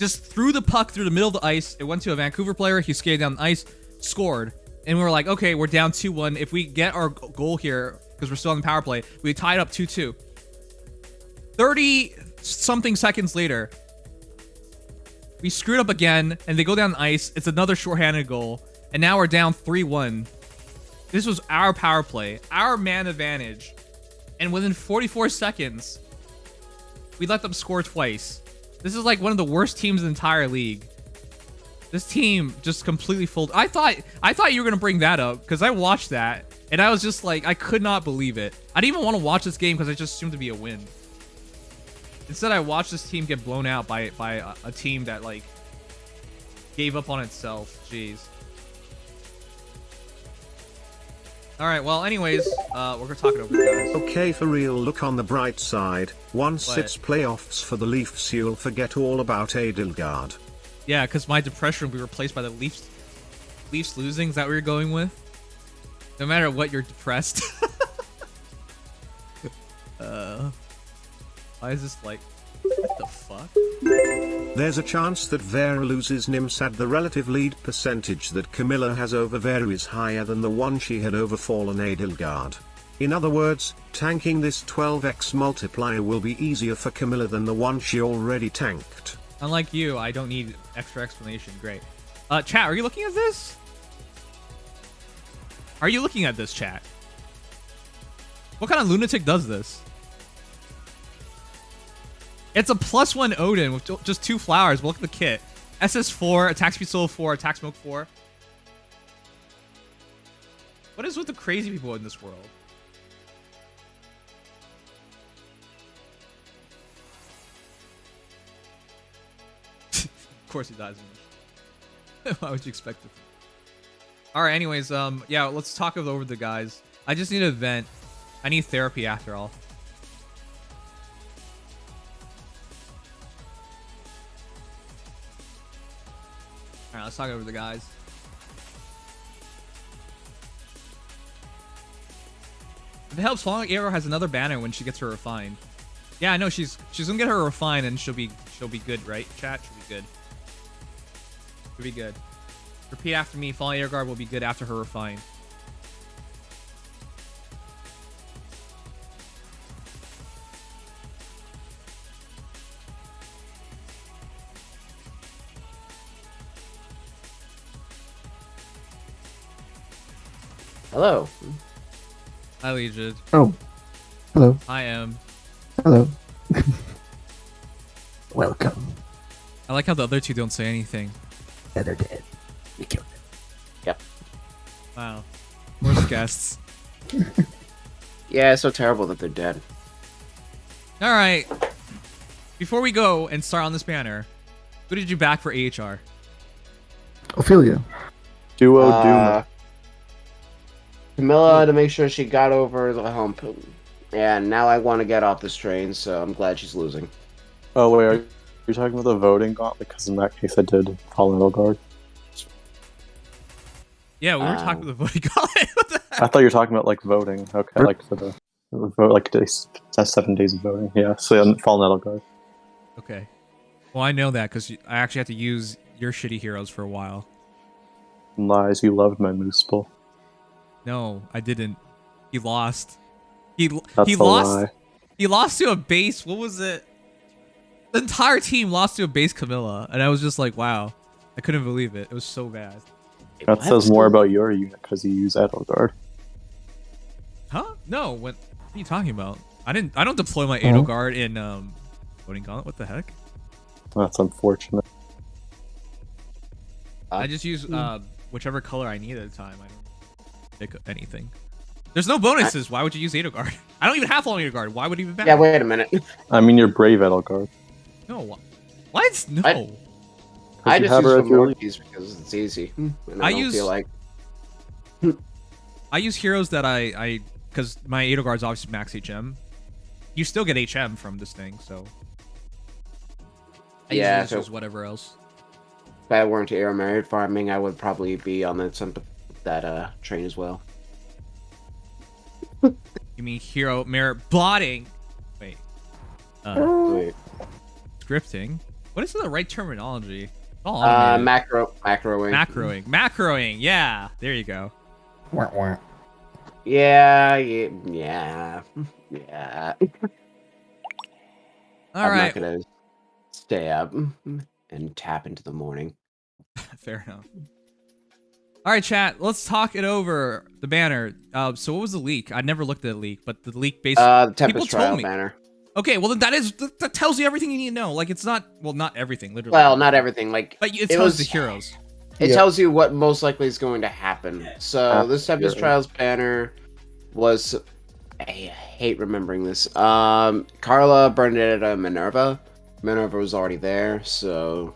just threw the puck through the middle of the ice. It went to a Vancouver player. He skated down the ice, scored. And we were like, okay, we're down 2-1. If we get our goal here, because we're still on the power play, we tied up 2-2. 30-something seconds later, we screwed up again, and they go down the ice. It's another shorthanded goal. And now we're down 3-1. This was our power play, our man advantage. And within 44 seconds, we let them score twice. This is like one of the worst teams in the entire league. This team just completely folded. I thought you were gonna bring that up because I watched that and I was just like, I could not believe it. I didn't even want to watch this game because it just assumed to be a win. Instead, I watched this team get blown out by a team that like gave up on itself. Jeez. All right. Well, anyways, we're gonna talk it over, guys. Okay, for real, look on the bright side. Once What? it's playoffs for the Leafs, you'll forget all about Edelgard. Yeah, because my depression will be replaced by the Leafs losing. Is that what you're going with? No matter what, you're depressed. Why is this like... What the fuck? There's a chance that Vera loses Nimsad. The relative lead percentage that Camilla has over Vera is higher than the one she had over Fallen Edelgard. In other words, tanking this 12x multiplier will be easier for Camilla than the one she already tanked. Unlike you, I don't need extra explanation. Great. Chat, are you looking at this? Are you looking at this, chat? What kind of lunatic does this? It's a +1 Odin with just 2 flowers. But look at the kit. SS4, attack speed solo 4, attack smoke 4. What is with the crazy people in this world? Of course he dies. Why would you expect it? All right. Anyways, yeah, let's talk over the guys. I just need a vent. I need therapy after all. All right, let's talk over the guys. If it helps, Falling Arrow has another banner when she gets her refined. Yeah, I know she's gonna get her refined and she'll be good, right? Chat, she'll be good. She'll be good. Repeat after me. Falling Air Guard will be good after her refined. Hello. Hi, Legion. Oh, hello, I am. hello. Welcome. I like how the other two don't say anything. Yeah, they're dead. We killed them. Yep. Wow. Worst guests. Yeah, it's so terrible that they're dead. All right. Before we go and start on this banner, who did you back for AHR? Ophelia. Duo Doom. Camilla to make sure she got over the hump. And now I want to get off this train, so I'm glad she's losing. Oh wait, are you talking about the voting gauntlet? Because in that case, I did Fallen Edelgard. Yeah, we were talking about the voting gauntlet. What the heck? I thought you were talking about like voting. Okay, like for the vote, like days, 7 days of voting. Yeah, so yeah, Fallen Edelgard. Okay. Well, I know that because I actually had to use your shitty heroes for a while. Lies, you loved my moose bull. No, I didn't. He lost. He That's a lost. lie. He lost to a base. What was it? The entire team lost to a base Camilla, and I was just like, wow. I couldn't believe it. It was so bad. That says more about your unit because you use Edelgard. Huh? No. What are you talking about? I don't deploy my Edelgard in voting gauntlet. What the heck? That's unfortunate. I just use whichever color I need at a time. I don't pick anything. There's no bonuses. Why would you use Edelgard? I don't even have Fallen Edelgard. Why would it even matter? Yeah, wait a minute. I mean, you're brave Edelgard. No. What? No. I you just have use her as your Emotes because it's easy. And I don't use- feel like... I use heroes that I because my Edelgard's obviously max HM. You still get HM from this thing, so. I Yeah, usually so- use whatever else. If I weren't air merit farming, I would probably be on that train as well. You mean hero merit botting? Wait. Wait. Scripting? What is the right terminology? Oh, Macroing. Macroing. Yeah, there you go. Yeah. All I'm right. not gonna stay up and tap into the morning. Fair enough. All right, chat. Let's talk it over. The banner. So what was the leak? I never looked at the leak, but the leak basically The people Tempest told Trial me. banner. Okay, well then that tells you everything you need to know. Like it's not not everything, literally. Well, not everything. Like But it tells the heroes. It tells you what most likely is going to happen. So this Tempest Trials banner was... I hate remembering this. Carla, Bernadetta, Minerva. Minerva was already there, so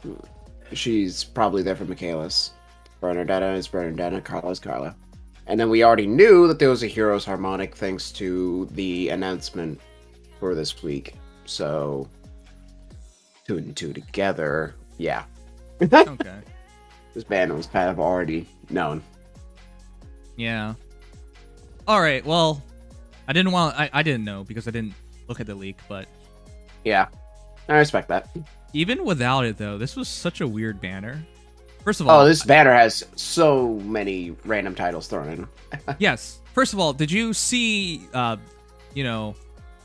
she's probably there for Michaelis. Bernadetta is Bernadetta, Carla is Carla. And then we already knew that there was a Heroes Harmonic thanks to the announcement for this week. So 2 and 2 together, yeah. Okay. This banner was kind of already known. Yeah. All right. Well, I didn't know because I didn't look at the leak, but Yeah, I respect that. even without it though, this was such a weird banner. First of all, this banner has so many random titles thrown in. yes. First of all, did you see the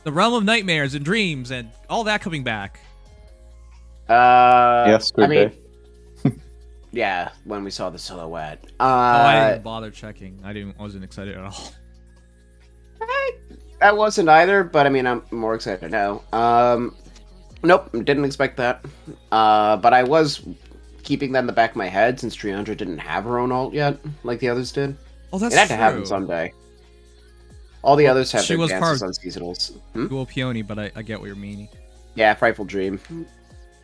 Realm of Nightmares and Dreams and all that coming back? Yes, I mean, yeah, when we saw the silhouette. I didn't even bother checking. I wasn't excited at all. I wasn't either, but I mean, I'm more excited now. Nope, didn't expect that. But I was keeping that in the back of my head since Triandra didn't have her own ult yet, like the others did. Oh, that's it had to happen true. someday. All the others have she their was chances part on seasonals. Dual Peony, but I get what you're meaning. Yeah, Frightful Dream.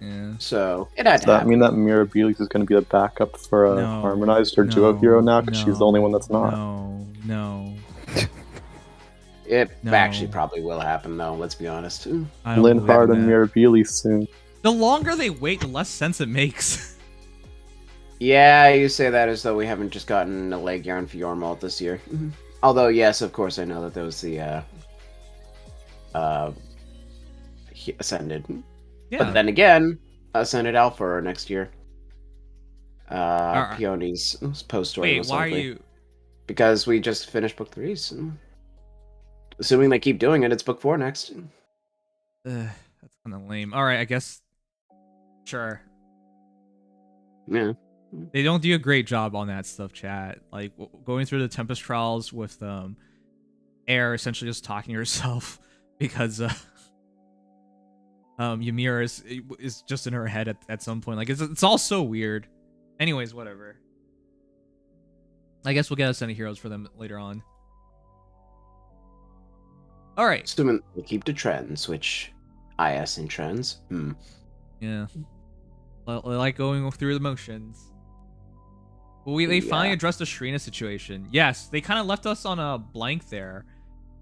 Yeah. So it had Does to that happen. mean that Mirabilis is going to be the backup for a No, harmonized or duo hero now? Because she's the only one that's not. No. It No. actually probably will happen, though. Let's be honest. I don't Linhardt believe and that. Mirabilis soon. The longer they wait, the less sense it makes. Yeah, you say that as though we haven't just gotten a leg yarn for Yormalt this year. Although, yes, of course, I know that there was the Ascended. Yeah. But then again, Ascended Alpha next year. Peony's post story. Wait, why are you? Because we just finished book 3. So assuming they keep doing it, it's book 4 next. That's kind of lame. All right, I guess. Sure. Yeah. They don't do a great job on that stuff, chat. Like going through the Tempest trials with Air essentially just talking to herself because Ymir is just in her head at some point. Like it's all so weird. Anyways, whatever. I guess we'll get us any heroes for them later on. All right. Assuming we keep the trends, which IS in trends. Yeah. I like going through the motions. Well, they finally addressed the Sharina situation. Yes, they kind of left us on a blank there.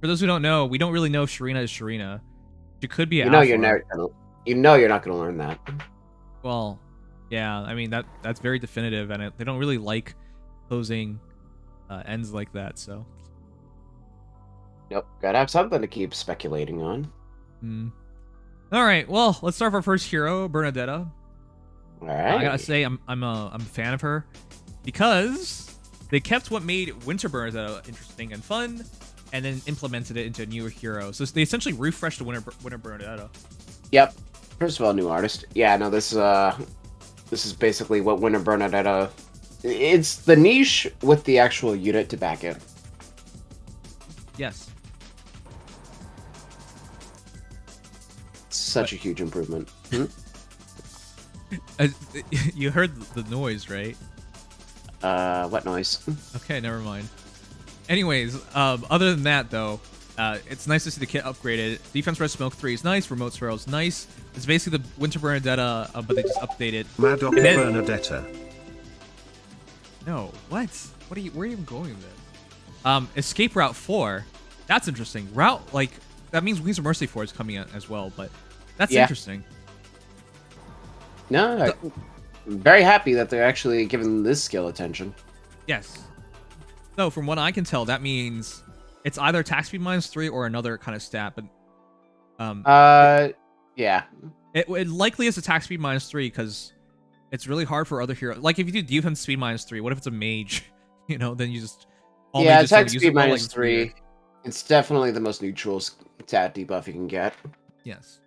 For those who don't know, we don't really know if Sharina is Sharina. She could be. You're not gonna learn that. Well, yeah. I mean that's very definitive, and they don't really like posing ends like that. So. Nope. Gotta have something to keep speculating on. All right. Well, let's start with our first hero, Bernadetta. All right. I gotta say, I'm a fan of her because they kept what made Winter Bernadetta interesting and fun, and then implemented it into a newer hero. So they essentially refreshed the Winter Bernadetta. Yep. First of all, new artist. Yeah. No. This is basically what Winter Bernadetta. It's the niche with the actual unit to back it. Yes. Such a huge improvement. You heard the noise, right? What noise? Okay, never mind. Anyways, other than that, though, it's nice to see the kit upgraded. Defense Red Smoke 3 is nice. Remote Sparrow is nice. It's basically the Winter Bernadetta, but they just updated. Madoc Bernadetta. No, what? Where are you even going with it? Escape Route 4. That's interesting. That means Wings of Mercy 4 is coming out as well, but that's interesting. No, I'm very happy that they're actually giving this skill attention. Yes. So from what I can tell, that means it's either attack speed -3 or another kind of stat, but yeah. It likely is attack speed -3 because it's really hard for other heroes. Like if you do defense speed -3, what if it's a mage? Then you just attack speed -3. It's definitely the most neutral stat debuff you can get. Yes.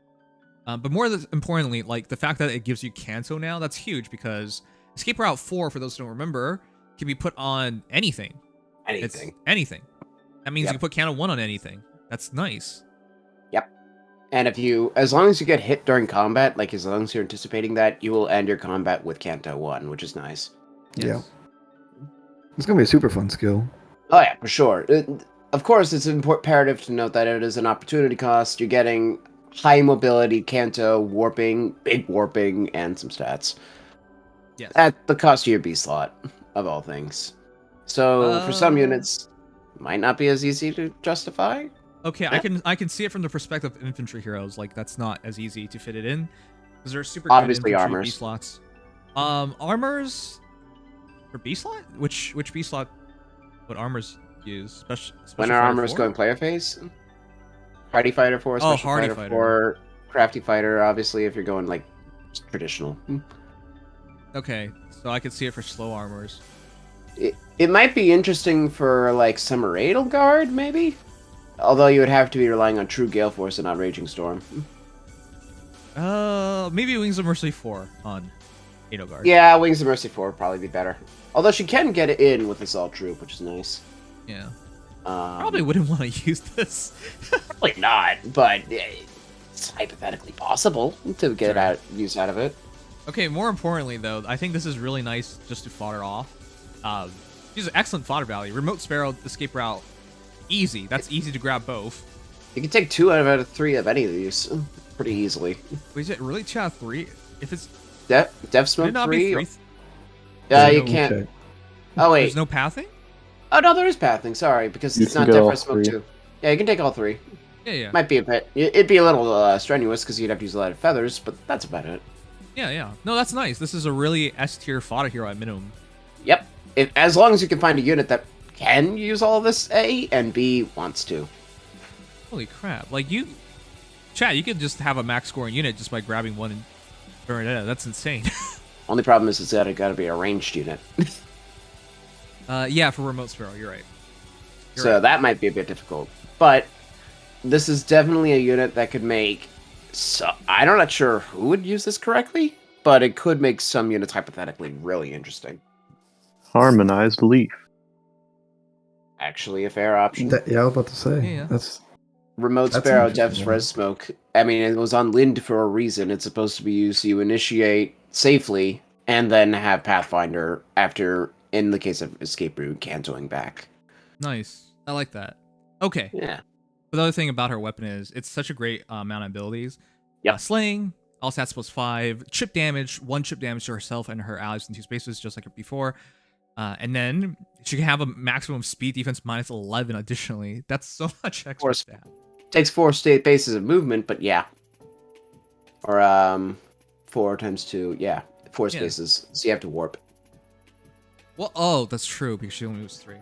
But more importantly, like the fact that it gives you Kanto now, that's huge because Escape Route 4, for those who don't remember, can be put on anything. Anything. That means you can put Kanto 1 on anything. That's nice. Yep. And as long as you get hit during combat, like as long as you're anticipating that, you will end your combat with Kanto 1, which is nice. Yes. Yeah. It's gonna be a super fun skill. Oh yeah, for sure. Of course, it's imperative to note that it is an opportunity cost. You're getting high mobility, Kanto, warping, big warping, and some stats. Yes. At the cost of your B slot, of all things. So for some units, might not be as easy to justify. Okay, I can see it from the perspective of infantry heroes. Like that's not as easy to fit it in because there's super obviously good armors. B slots. Armors for B slot? Which B slot would armors use? Special when our armors going player phase? Hardy Fighter 4, Special Hardy Fighter 4, Crafty Fighter, obviously, if you're going, like, traditional. Okay, so I could see it for slow armors. It might be interesting for, like, Summer Edelgard, maybe? Although you would have to be relying on True Gale Force and not Raging Storm. Maybe Wings of Mercy 4 on Edelgard. Yeah, Wings of Mercy 4 would probably be better. Although she can get it in with Assault Troop, which is nice. Yeah. Probably wouldn't want to use this. Probably not, but it's hypothetically possible to get use out of it. Okay, more importantly, though, I think this is really nice just to fodder off. These are excellent fodder value. Remote Sparrow, Escape Route, easy. That's easy to grab both. You can take 2 out of 3 of any of these pretty easily. Wait, is it really chat 3? If it's Dev Smoke 3? You can't. Okay. Oh wait, there's no pathing. Oh no, there is pathing. Sorry, because it's not Dev Smoke 2. Yeah, you can take all 3. Yeah. Might be a bit. It'd be a little strenuous because you'd have to use a lot of feathers, but that's about it. Yeah. No, that's nice. This is a really S tier fodder hero at minimum. Yep. As long as you can find a unit that can use all of this, A, and B wants to. Holy crap! Like chat, you could just have a max scoring unit just by grabbing one and throwing it out. That's insane. Only problem is it's gotta be a ranged unit. Yeah, for Remote Sparrow, you're right. So that might be a bit difficult. But this is definitely a unit that could make... So I'm not sure who would use this correctly, but it could make some units hypothetically really interesting. Harmonized leaf. Actually, a fair option. Yeah, I was about to say. Yeah. Remote That's Sparrow, interesting, Death's yeah. Res Smoke. I mean, it was on Lind for a reason. It's supposed to be used so you initiate safely, and then have Pathfinder after, in the case of Escape Route, canceling back. Nice. I like that. Okay. Yeah. But the other thing about her weapon is it's such a great amount of abilities. Yep. Slaying, all stats +5, chip damage, 1 chip damage to herself and her allies in 2 spaces, just like before. And then she can have a maximum speed defense -11 additionally. That's so much extra stat. Takes 4 state bases of movement, but yeah. Or 4 times 2, yeah. 4 spaces. So you have to warp. Well, oh, that's true because she only moves 3.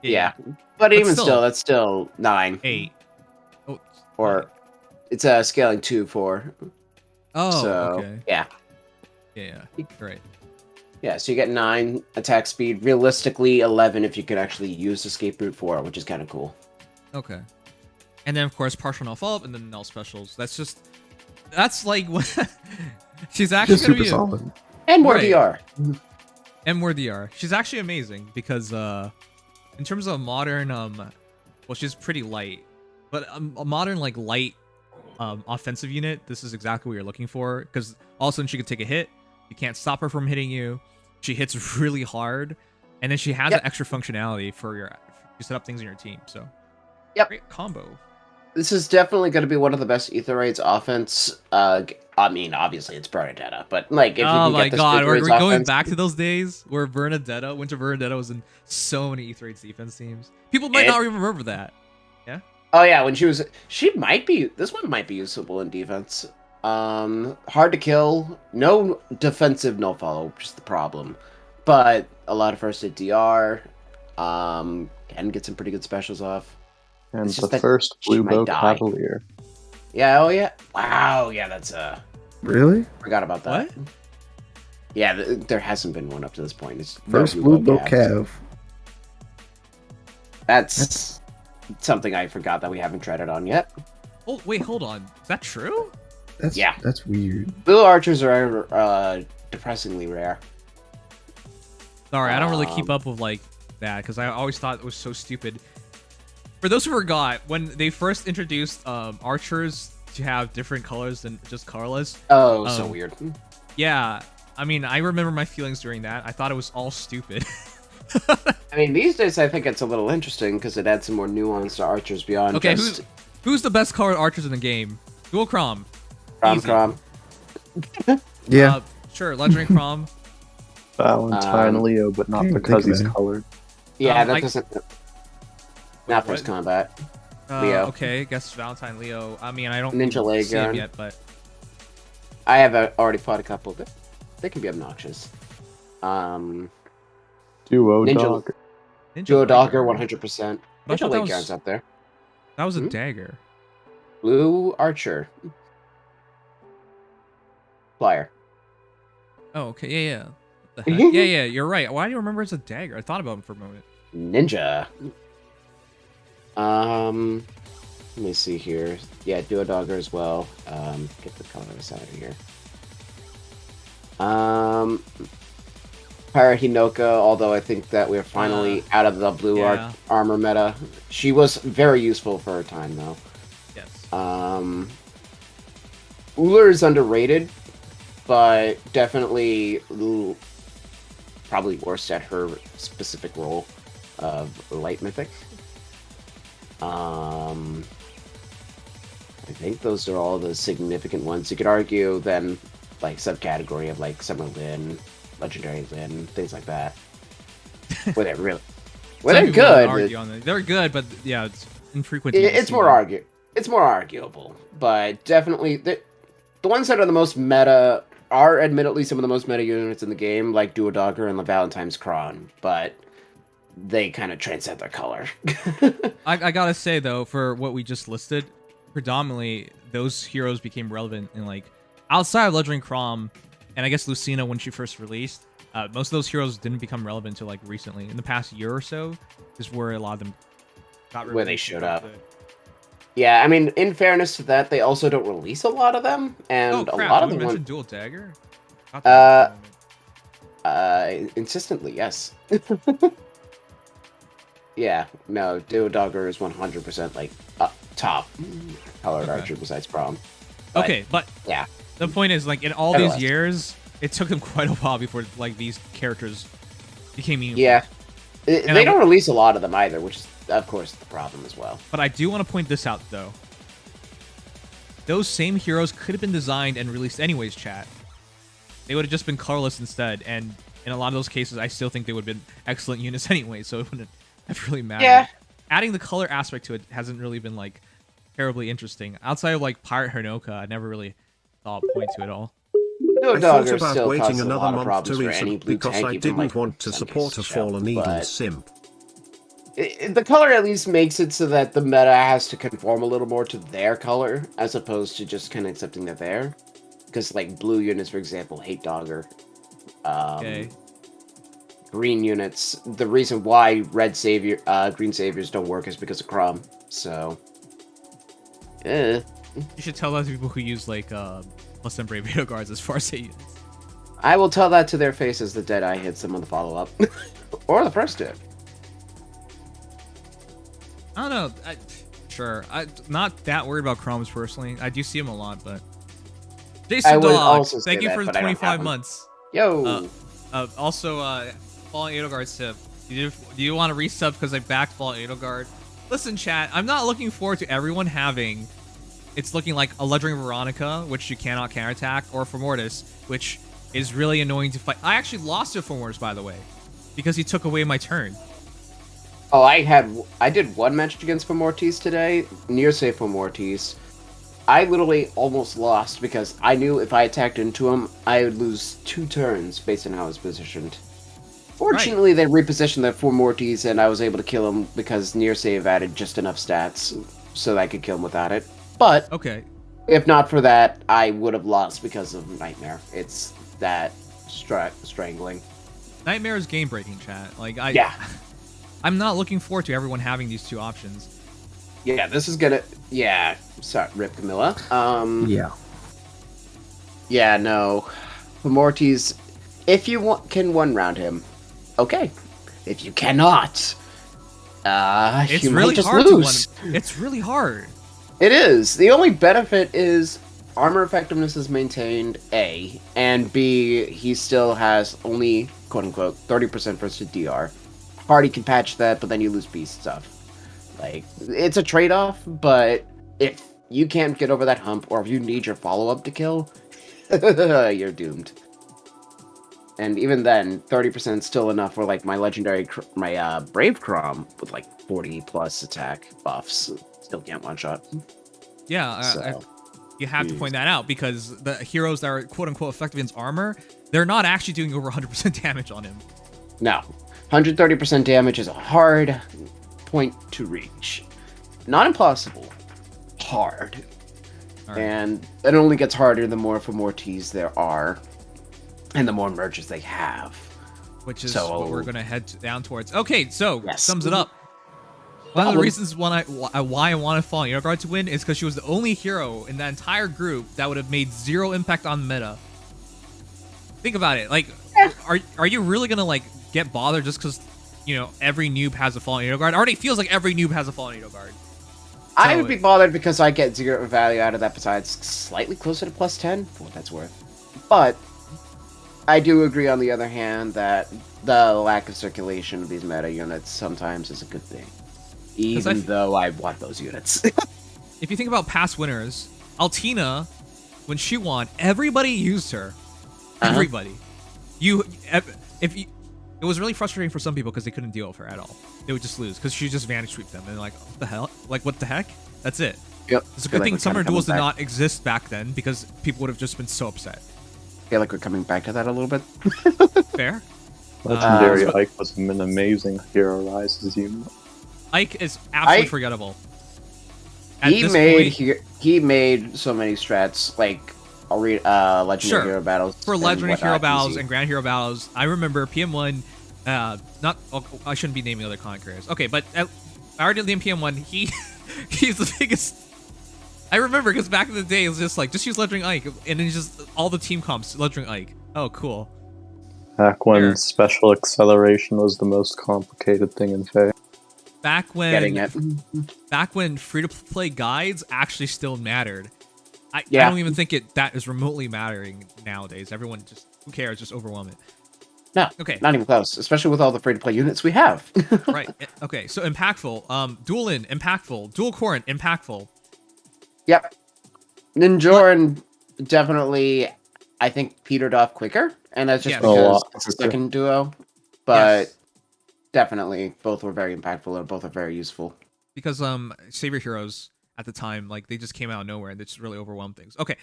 Yeah. But even still, that's still 9. 8. Oh, or it's a scaling 2 4. Oh, so, okay. Yeah. Yeah. Right. Yeah, so you get 9 attack speed. Realistically, 11 if you could actually use Escape Route 4, which is kind of cool. Okay. And then, of course, partial null follow-up and then null specials. That's like she's actually Just gonna super be solid. And more Right. DR. And more DR. She's actually amazing because in terms of modern well, she's pretty light, but a modern like light offensive unit, this is exactly what you're looking for because all of a sudden she can take a hit, you can't stop her from hitting you, she hits really hard, and then she has an extra functionality for you set up things in your team. So great combo. This is definitely going to be one of the best Ether Raids offense. I mean, obviously it's Bernadetta, but like, if you Oh can my get this god, Ether we're Raids going offense, back to those days where Winter Bernadetta was in so many Ether Raids defense teams. People might not even remember that. Yeah. Oh yeah, when she might be. This one might be usable in defense. Hard to kill, no defensive, no follow, which is the problem. But a lot of first hit DR. Can get some pretty good specials off. And the first Blue Bow Cavalier. Yeah, oh yeah. Wow, yeah, that's Really? forgot about that. What? Yeah, there hasn't been one up to this point. It's First no Blue Bow Cav. Cav. That's something I forgot that we haven't treaded on yet. Oh wait, hold on. Is that true? That's weird. Blue archers are depressingly rare. Sorry, I don't really keep up with like that because I always thought it was so stupid. For those who forgot, when they first introduced archers to have different colors than just colorless. Oh, so weird. Yeah, I mean, I remember my feelings during that. I thought it was all stupid. I mean, these days I think it's a little interesting because it adds some more nuance to archers beyond Okay, just... who's the best colored archers in the game? Dual Crom. Crom. Yeah. Sure, Legendary Crom. Valentine Leo, but not because he's colored. Yeah, that doesn't... Not first combat. Leo. Okay, guess Valentine Leo. I mean, I don't Ninja Leg see him Gun. yet, but I have already fought a couple, but they can be obnoxious. Duo Ninja- Dogger. Duo Dogger, 100%. But I Ninja thought that Leg Gun's was, up there. that was a dagger. Blue Archer. Flyer. Oh, okay, yeah. What the heck? Yeah, you're right. Why do you remember it's a dagger? I thought about him for a moment. Ninja. Let me see here. Yeah, Duo Dogger as well. Get the colors out of here. Pirate Hinoka, although I think that we're finally out of the blue armor meta. She was very useful for her time, though. Yes. Uller is underrated, but definitely probably worse at her specific role of light mythic. I think those are all the significant ones. You could argue then, like, subcategory of, like, Summer Lin, Legendary Lin, things like that. Were they really... Well, they're good. They're good, but yeah, it's infrequent. It's more arguable, but definitely the ones that are the most meta are admittedly some of the most meta units in the game, like Duo Dogger and the Valentine's Cron, but they kind of transcend their color. I gotta say though, for what we just listed, predominantly those heroes became relevant in like outside of Legendary Crom, and I guess Lucina when she first released. Most of those heroes didn't become relevant until like recently. In the past year or so, is where a lot of them got where they showed up. Yeah, I mean, in fairness to that, they also don't release a lot of them, and a lot of them mentioned Dual Dagger. Insistently, yes. Yeah, no, Duodogger is 100% like top colored archer besides Prom. Okay, but yeah, the point is, like, in all these years, it took them quite a while before like these characters became meaningful. Yeah, they don't release a lot of them either, which is of course the problem as well. But I do want to point this out though. Those same heroes could have been designed and released anyways, chat. They would have just been colorless instead, and in a lot of those cases, I still think they would have been excellent units anyway, so it wouldn't have really mattered. Yeah. Adding the color aspect to it hasn't really been, like, terribly interesting. Outside of, like, Pirate Hinoka, I never really saw a point to it all. I thought about waiting another month to resub because I didn't want to support a fallen Eden simp. The color at least makes it so that the meta has to conform a little more to their color, as opposed to just kind of accepting that they're. Because, like, blue units, for example, hate Dogger. Okay. Green units, the reason why green saviors don't work is because of Crom. So, You should tell that to people who use, like, less than Brave Vito guards as far as units. I will tell that to their faces the Deadeye hits them on the follow-up. Or the first hit. I don't know. Sure. I'm not that worried about Chromes personally. I do see him a lot, but... Jason Dog, thank you for the 25 months. Yo! Also, Fallen Edelgard's tip. Do you want to resub because I backed Fallen Edelgard? Listen, chat, I'm not looking forward to everyone having... It's looking like a Legendary Veronica, which you cannot counterattack, or Formortis, which is really annoying to fight. I actually lost to Formortis, by the way, because he took away my turn. Oh, I did one match against Formortis today, near safe Formortis. I literally almost lost because I knew if I attacked into him, I would lose 2 turns based on how I was positioned. Fortunately, they repositioned the Formortis and I was able to kill him because near save added just enough stats so that I could kill him without it. But okay, if not for that, I would have lost because of Nightmare. It's that strangling. Nightmare is game-breaking, chat. Like, yeah. I'm not looking forward to everyone having these 2 options. Yeah, this is gonna... Yeah, sorry, Rip Camilla. Yeah. Yeah, no. Formortis, if you can one-round him, okay. If you cannot, it's you really might just hard lose. It's really hard. It is. The only benefit is armor effectiveness is maintained, A, and B, he still has only, quote-unquote, 30% versus DR. Hardy can patch that, but then you lose beast stuff. Like, it's a trade-off, but if you can't get over that hump, or if you need your follow-up to kill, you're doomed. And even then, 30% is still enough for, like, my legendary, Brave Crom with, like, 40-plus attack buffs. Still can't one-shot. Yeah, you have to point that out, because the heroes that are quote-unquote effective against armor, they're not actually doing over 100% damage on him. No. 130% damage is a hard point to reach. Not impossible. Hard. Right. And it only gets harder the more Formortis there are, and the more merges they have. Which is what we're going to head down towards. Okay, so, yes. Sums it up. One of the reasons why I wanted Fallen Edelgard to win is because she was the only hero in that entire group that would have made 0 impact on meta. Think about it. Like, are you really going to, like, get bothered just because, you know, every noob has a Fallen Edelgard? It already feels like every noob has a Fallen Edelgard. So, I would be bothered because I get 0 value out of that besides slightly closer to plus 10, for what that's worth. But I do agree, on the other hand, that the lack of circulation of these meta units sometimes is a good thing. Even though I want those units. If you think about past winners, Altina, when she won, everybody used her. Everybody. It was really frustrating for some people because they couldn't deal with her at all. They would just lose because she just vanish sweep them and like, what the hell? Like, what the heck? That's it. Yep. It's a good thing summoner duels did not exist back then because people would have just been so upset. I feel like we're coming back to that a little bit. Fair. Legendary Ike was an amazing hero rises unit. Ike is absolutely forgettable. He made so many strats, like legendary hero battles. For legendary hero battles and grand hero battles, I remember PM1. I shouldn't be naming other conquerors. Okay, but I already did the PM1. He's the biggest. I remember because back in the day it was just like just use legendary Ike, and then just all the team comps legendary Ike. Oh, cool. Back when Here. special acceleration was the most complicated thing in Fae. Back Getting when free-to-play guides actually still mattered. I Yeah. don't even think that is remotely mattering nowadays. Everyone just, who cares? Just overwhelm it. No, Okay. not even close. Especially with all the free-to-play units we have. Right. Okay. So impactful. Dual in, impactful. Dual current, impactful. Yep. Ninjoran definitely, I think, petered off quicker, and that's just Yes. because it's a second duo. But Yes. definitely, both were very impactful, and both are very useful. Because savior heroes at the time, like, they just came out of nowhere and they just really overwhelmed things. Okay.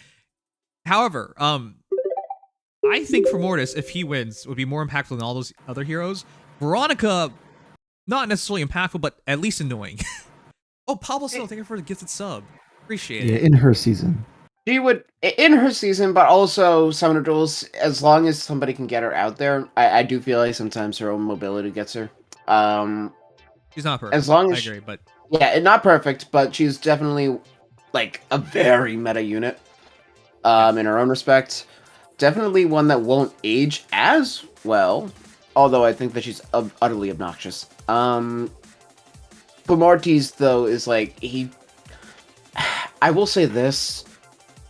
However, I think for Mortis, if he wins, would be more impactful than all those other heroes. Veronica, not necessarily impactful, but at least annoying. Oh, Pablo Snow, thank you for the gifted sub. Appreciate Yeah, it. in her season. She would, in her season, but also Summoner Duels, as long as somebody can get her out there, I do feel like sometimes her own mobility gets her. She's not perfect. As long as I agree, but yeah, not perfect, but she's definitely like a very meta unit in her own respect. Definitely one that won't age as well, although I think that she's utterly obnoxious. Mortis, though, is like, I will say this,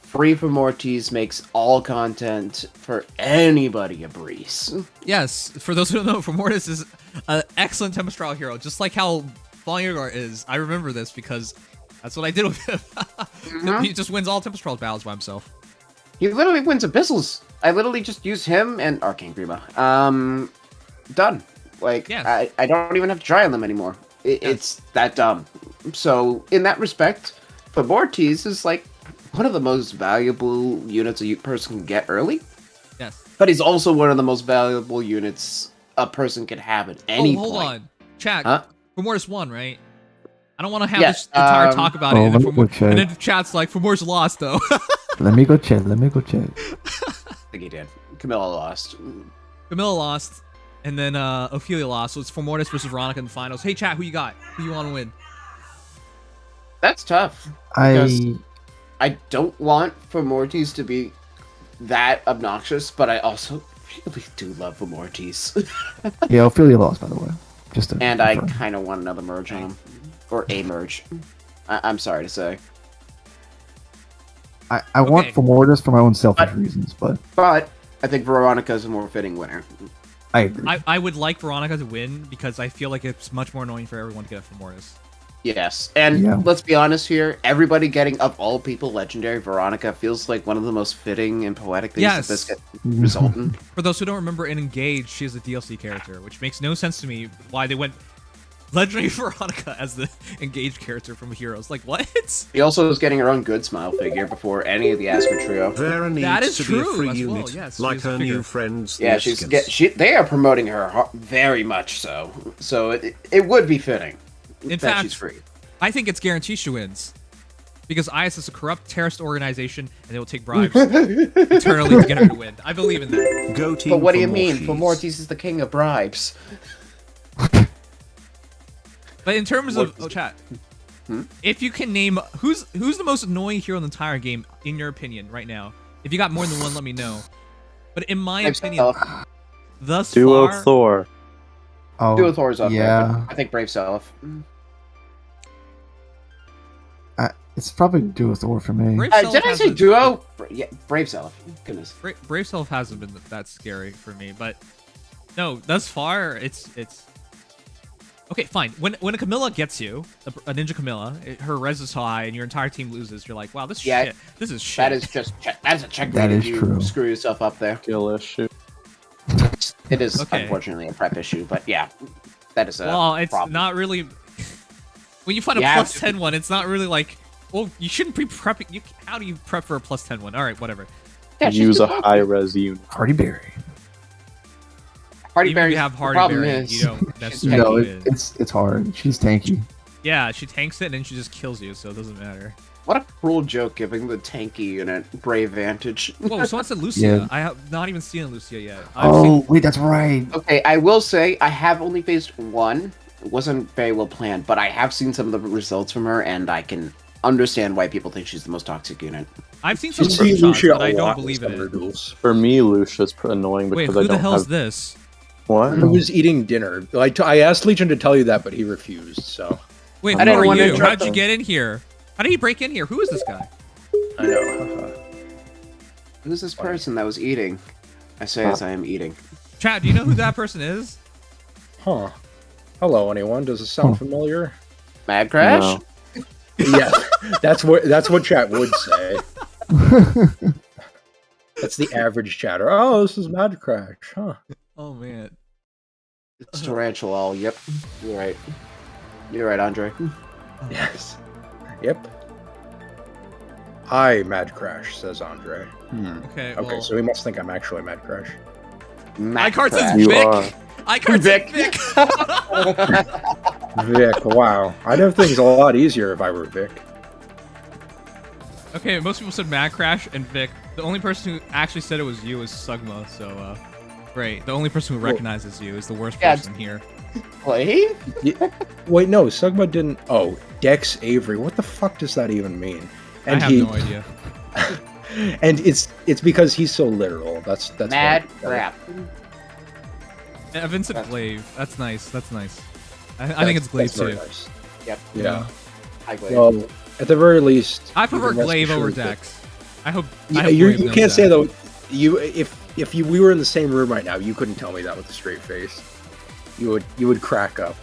free for Mortis makes all content for anybody a breeze. yes, for those who don't know, Mortis is an excellent Tempest Trial hero, just like how Falligar is. I remember this because that's what I did with him. He just wins all Tempest Trial battles by himself. He literally wins Abyssals. I literally just use him and Arcane Grima. Done. Like, yes. I don't even have to try on them anymore. It's that dumb. So, in that respect, Mortis is like one of the most valuable units a person can get early. Yes. But he's also one of the most valuable units a person can have at any point. Hold on. Chat, Huh? Mortis won, right? I don't want to have Yes, this entire talk about it. let And me then, go check. and then chat's like, Mortis lost, though. Let me go check. I think he did. Camilla lost. Camilla lost, and then Ophelia lost. So it's Mortis versus Veronica in the finals. Hey, chat, who you got? Who you want to win? That's tough. Because I don't want Mortis to be that obnoxious, but I also really do love Mortis. Yeah, Ophelia lost, by the way. Just to and confirm. I kind of want another merge on him. Or a merge. I'm sorry to say. I want for Mortis for my own selfish reasons, but I think Veronica is a more fitting winner. I agree. I would like Veronica to win because I feel like it's much more annoying for everyone to get it Mortis. Yes, and let's be honest here. Everybody getting, of all people, Legendary Veronica feels like one of the most fitting and poetic things that this could result in. For those who don't remember, in Engage, she is a DLC character, which makes no sense to me why they went Legendary Veronica as the Engage character from Heroes. Like, what? She also is getting her own Good Smile figure before any of the Asker trio. Vera needs That is to true be a free as well, unit, yes, like she's a her figure. new friends. Yeah, the they are promoting her very much so. So it would be fitting In that fact, she's free. I think it's guaranteed she wins. Because IS is a corrupt terrorist organization, and they will take bribes eternally to get her to win. I believe in that. Go team. But what do you Mortis. mean? Mortis is the king of bribes. But in terms of chat, if you can name who's the most annoying hero in the entire game, in your opinion, right now. If you got more than one, let me know. But in my opinion, thus Duo far, Thor. Oh, Duo Thor's up there. yeah. But I think Brave Self. It's probably Duo Thor for me. Brave Self Did I say hasn't- Duo? Yeah, Brave Self. Goodness. Brave Self hasn't been that scary for me, but no, thus far it's okay. Fine. When a Camilla gets you, a Ninja Camilla, her res is high, and your entire team loses, you're like, wow, this is shit. This is shit. That is just that is a checkmate. That is if you true. Screw yourself up there. Skill issue. It is Okay. unfortunately a prep issue, but yeah, that is a well, it's problem. not really. When you find a Yeah, plus 10 one, it's not really like, well, you shouldn't be prepping. How do you prep for a plus 10 one? All right, whatever. Yeah, she's Use a good. high res unit. Hardy Berry. Hardy Even if Berry. you have the Hardy problem Berry, is- you don't she's necessarily No, win. it's hard. She's tanky. Yeah, she tanks it and then she just kills you, so it doesn't matter. What a cruel joke giving the tanky unit Brave Vantage. Whoa, someone said Lucia. Yeah. I have not even seen Lucia yet. I've seen Oh, wait, that's right. Okay, I will say I have only faced one. It wasn't very well planned, but I have seen some of the results from her, and I can understand why people think she's the most toxic unit. I've seen some You see screenshots, Lucia but I a don't lot believe in in summer it. duels. For me, Lucia's annoying Wait, because who I the don't hell's have this? what. I was eating dinner. I asked Legion to tell you that, but he refused. So Wait, I who didn't are want to you? interrupt How'd you him. get in here? How did he break in here? Who is this guy? I know. Who's this person that was eating? I say as I am eating. Chat, do you know who that person is? Huh. Hello, anyone? Does it sound familiar? Mad Crash? No. Yeah, that's what chat would say. That's the average chatter. Oh, this is Mad Crash, huh? Oh man. It's Tarantula. Yep. You're right. You're right, Andre. Yes. Yep. Hi, Mad Crash, says Andre. Okay, Okay, well, so he must think I'm actually Mad Crash. Mad iCard says Crash. You Vic. are. iCard says Vic. Vic. Vic, wow. I'd have things a lot easier if I were Vic. Okay, most people said Mad Crash and Vic. The only person who actually said it was you is Sugma, so great. The only person who recognizes you is the worst Yeah, person here. Play? Wait, no, Sugma didn't. Oh, Dex Avery. What the fuck does that even mean? I have no idea. And it's because he's so literal. That's Mad why- crap. Evan said Glaive. That's nice. That's nice. I think it's Glaive that's very too. nice. Yep. Yeah. Hi, Glaive. Well, at the very least, I prefer you can rest Glaive over assured that- Dex. I hope. Yeah, I hope you Glaive knows can't say that. though. We were in the same room right now, you couldn't tell me that with a straight face. You would crack up.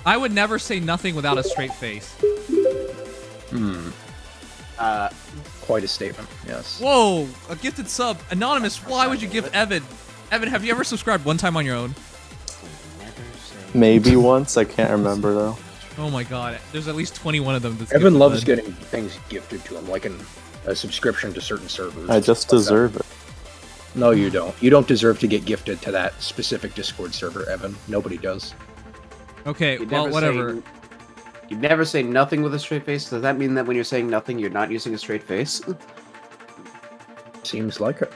I would never say nothing without a straight face. Quite a statement. Yes. Whoa! A gifted sub. Anonymous, why would you give Evan? Evan, have you ever subscribed one time on your own? Maybe once. I can't remember though. Oh my god. There's at least 21 of them. That's Evan gifted, loves bud. getting things gifted to him, like a subscription to certain servers. I just deserve it. No, you don't. You don't deserve to get gifted to that specific Discord server, Evan. Nobody does. Okay, You'd well, never whatever. say- You'd never say nothing with a straight face. Does that mean that when you're saying nothing, you're not using a straight face? Seems like it.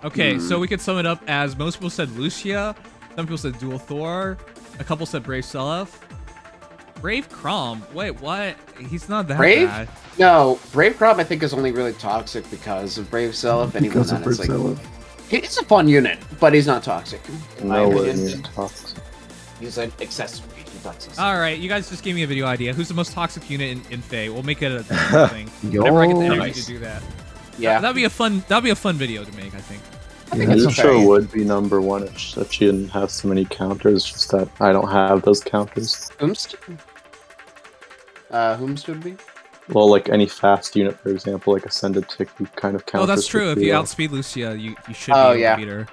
Okay, so we could sum it up as most people said Lucia, some people said Dual Thor, a couple said Brave Self. Brave Crom. Wait, what? He's not that Brave? bad. No, Brave Crop I think is only really toxic because of Brave Self, and even Because then of it's like Brazil. it's a fun unit, but he's not toxic. In my Nowhere opinion, near toxic. he's an accessory. He flexes. Alright, you guys just gave me a video idea. Who's the most toxic unit in Fae? We'll make it a thing. Yo, Whenever I get the energy nice. to do that. Yeah, That'd be a fun video to make, I think. yeah, that's that's fair. Lucia would be number one if she didn't have so many counters. Just that I don't have those counters. Whomst? Whomst would be? Well, like any fast unit, for example, like Ascended Tick, you kind of counters. Oh, that's true. with If you the, outspeed Lucia, you should Oh, be able yeah. to beat her.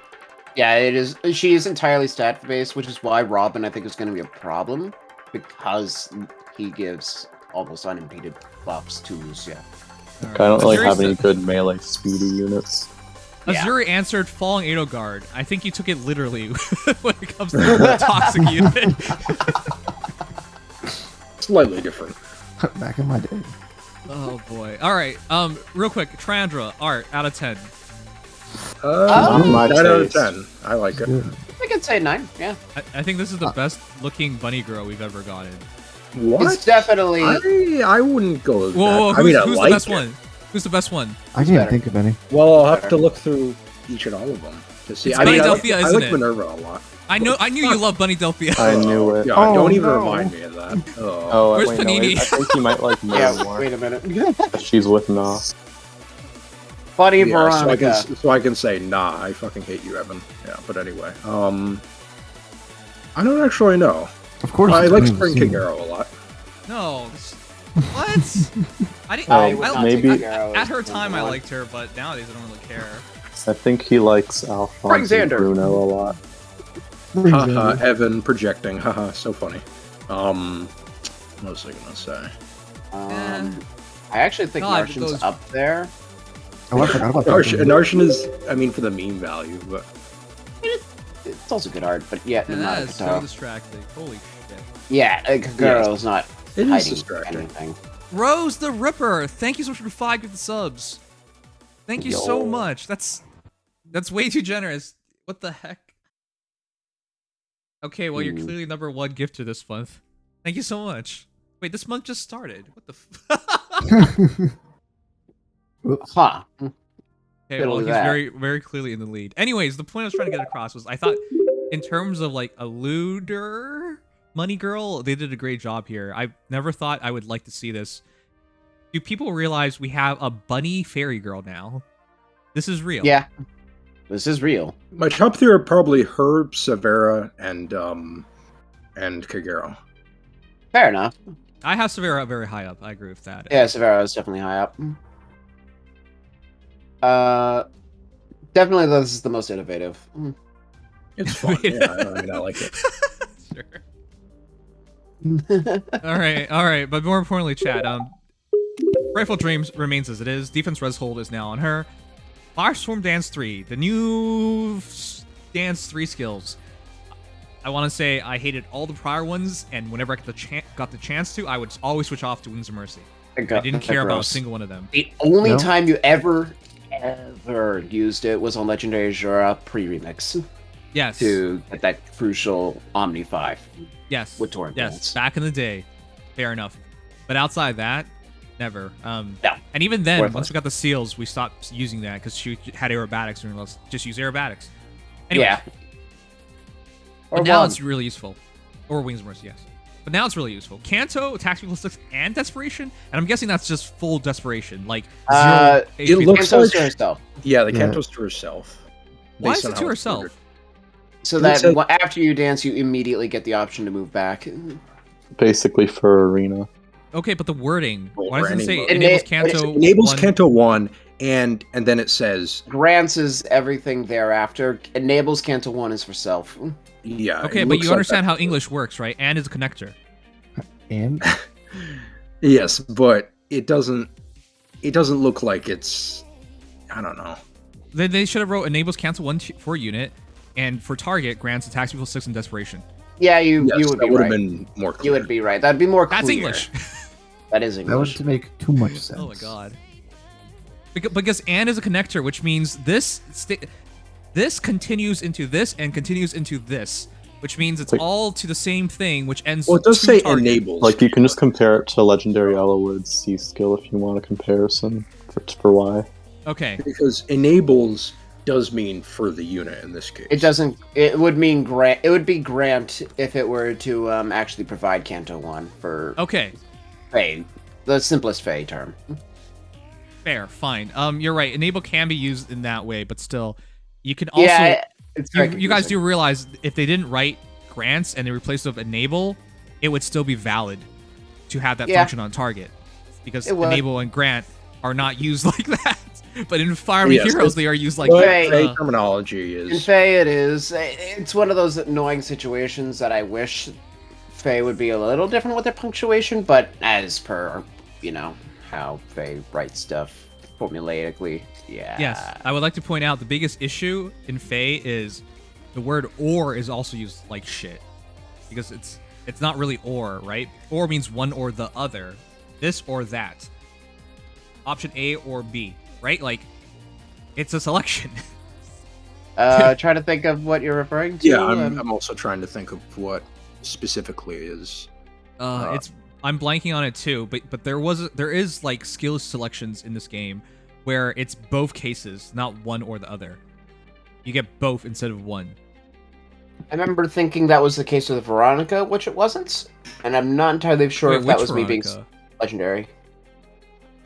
Yeah, it is. She is entirely stat based, which is why Robin I think is going to be a problem because he gives almost unimpeded buffs to Lucia. I don't really Azuri have any said- good melee speedy units. Yeah. Azuri answered Falling Edo Guard. I think you took it literally when it comes to the toxic unit. Slightly different. back in my day. Oh boy. Alright, real quick, Trandra, art, out of 10. Not my 9 out of taste. 10. I like it. Good. I could say 9. Yeah, I think this is the best looking bunny girl we've ever gotten. What? it's definitely. I wouldn't go with Whoa, that. whoa, I mean, I who's like the best it. one? Who's the best one? I can't better? think of any. Well, I'll have to look through each and all of them to see. It's I mean, I like, Philadelphia, I isn't like it? Minerva a lot. I knew you love Bunny Delphia. I knew it. Yeah, Oh, don't even no. remind me of that. Oh. Oh, Where's wait, no, Panini? I think he might like Mo Yeah, more. wait a minute. She's with Na. Buddy Yeah, Veronica. so I can say, nah, I fucking hate you, Evan. Yeah, but anyway. I don't actually know. Of course. I it's like Queen Spring Lucia. King Arrow a lot. No. What? I didn't. Oh, I, maybe- at her time I liked her, but nowadays I don't really care. I think he likes Alphonse and Xander. Bruno a lot. Haha, Evan projecting. Haha, so funny. What was I gonna say? I actually think God, Martian's those- up there. Oh, I forgot about that. Narshan is, I mean, for the meme value, but It's also good art, but yeah, And not that is so Kagero. distracting. Holy shit. Yeah, Kagero's not it is hiding distracting. anything. Rose the Ripper, thank you so much for 5 gifted subs. Thank you so Yo. much. That's way too generous. What the heck? Okay, well, you're clearly number 1 gifter this month. Thank you so much. Wait, this month just started. What the Whoops. Huh. Okay, Fiddle well, with he's that. very, very clearly in the lead. Anyways, the point I was trying to get across was I thought, in terms of like a looter money girl, they did a great job here. I never thought I would like to see this. Do people realize we have a bunny fairy girl now? This is real. Yeah. This is real. My top 3 are probably Herb, Severa, and Kagero. Fair enough. I have Severa very high up. I agree with that. Yeah, Severa is definitely high up. Definitely this is the most innovative. It's fun. Yeah, I mean, I like it. Sure. All right. But more importantly, chat. Rifle Dreams remains as it is. Defense Res Hold is now on her. Firestorm Dance 3, the new Dance 3 skills. I want to say I hated all the prior ones, and whenever I got the chance to, I would always switch off to Wings of Mercy. I didn't care about a single one of them. The only time you ever used it was on Legendary Azura pre-remix. Yes. To get that crucial Omni 5. Yes. With Torrent Yes. Dance. Back in the day. Fair enough. But outside that, never. No. And even then, Worthless. once we got the seals, we stopped using that because she had aerobatics, and let's just use aerobatics. Anyway. Yeah. But now it's really useful. Or Wings of Mercy, yes. But now it's really useful. Kanto attacks people with 6 and Desperation, and I'm guessing that's just full Desperation. Like, zero it HP. looks Kanto's like to herself. Yeah, the Kanto's to herself. Why based is on it how to it's herself? ordered. So It that looks like- after you dance, you immediately get the option to move back. Basically for arena. Okay, but the wording. Why Or doesn't it say anyone. enables It Kanto Enables 1? Kanto 1, and then it says, Grants is everything thereafter. Enables Canto 1 is for self. yeah. Okay, it but looks you like understand that. how English works, right? And is a connector. And Yes, but it doesn't look like it's, I don't know. Then they should have wrote enables Kanto 1 for unit, and for target, grants attacks equals 6 in Desperation. Yeah, you Yes, would that be would right. have been more clear. You would be right. That'd be more clear. That's English. That is that would English. make too much sense. Oh my god. Because and is a connector, which means this continues into this and continues into this, which means it's Like- all to the same thing, which ends. Well, it does to say target. enables. Like you can just compare it to Legendary Yellowwood's C skill if you want a comparison for why. Okay. Because enables does mean for the unit in this case. It doesn't. It would mean grant. It would be grant if it were to actually provide Canto 1 for Okay. Fae, the simplest Fae term. Fair. Fine. You're right. Enable can be used in that way, but still, you can also. Yeah, it's very You guys do confusing. realize if they didn't write grants and they replaced it with enable, it would still be valid to have that Yeah. function on target, because It would. enable and grant are not used like that. But in Fire Emblem Yes, Heroes, they are used like But that. Fae terminology In is. Fae, it is. It's one of those annoying situations that I wish Fae would be a little different with their punctuation, but as per, how Fae write stuff formulaically, yeah. Yes, I would like to point out the biggest issue in Fae is the word "or" is also used like shit, because it's not really "or," right? "Or" means one or the other, this or that, option A or B, right? Like, it's a selection. Try to think of what you're referring to. Yeah, I'm also trying to think of what specifically is. I'm blanking on it too, but there is like skill selections in this game where it's both cases, not one or the other. You get both instead of one. I remember thinking that was the case with Veronica, which it wasn't, and I'm not entirely sure Wait, if that which was me being Veronica? legendary.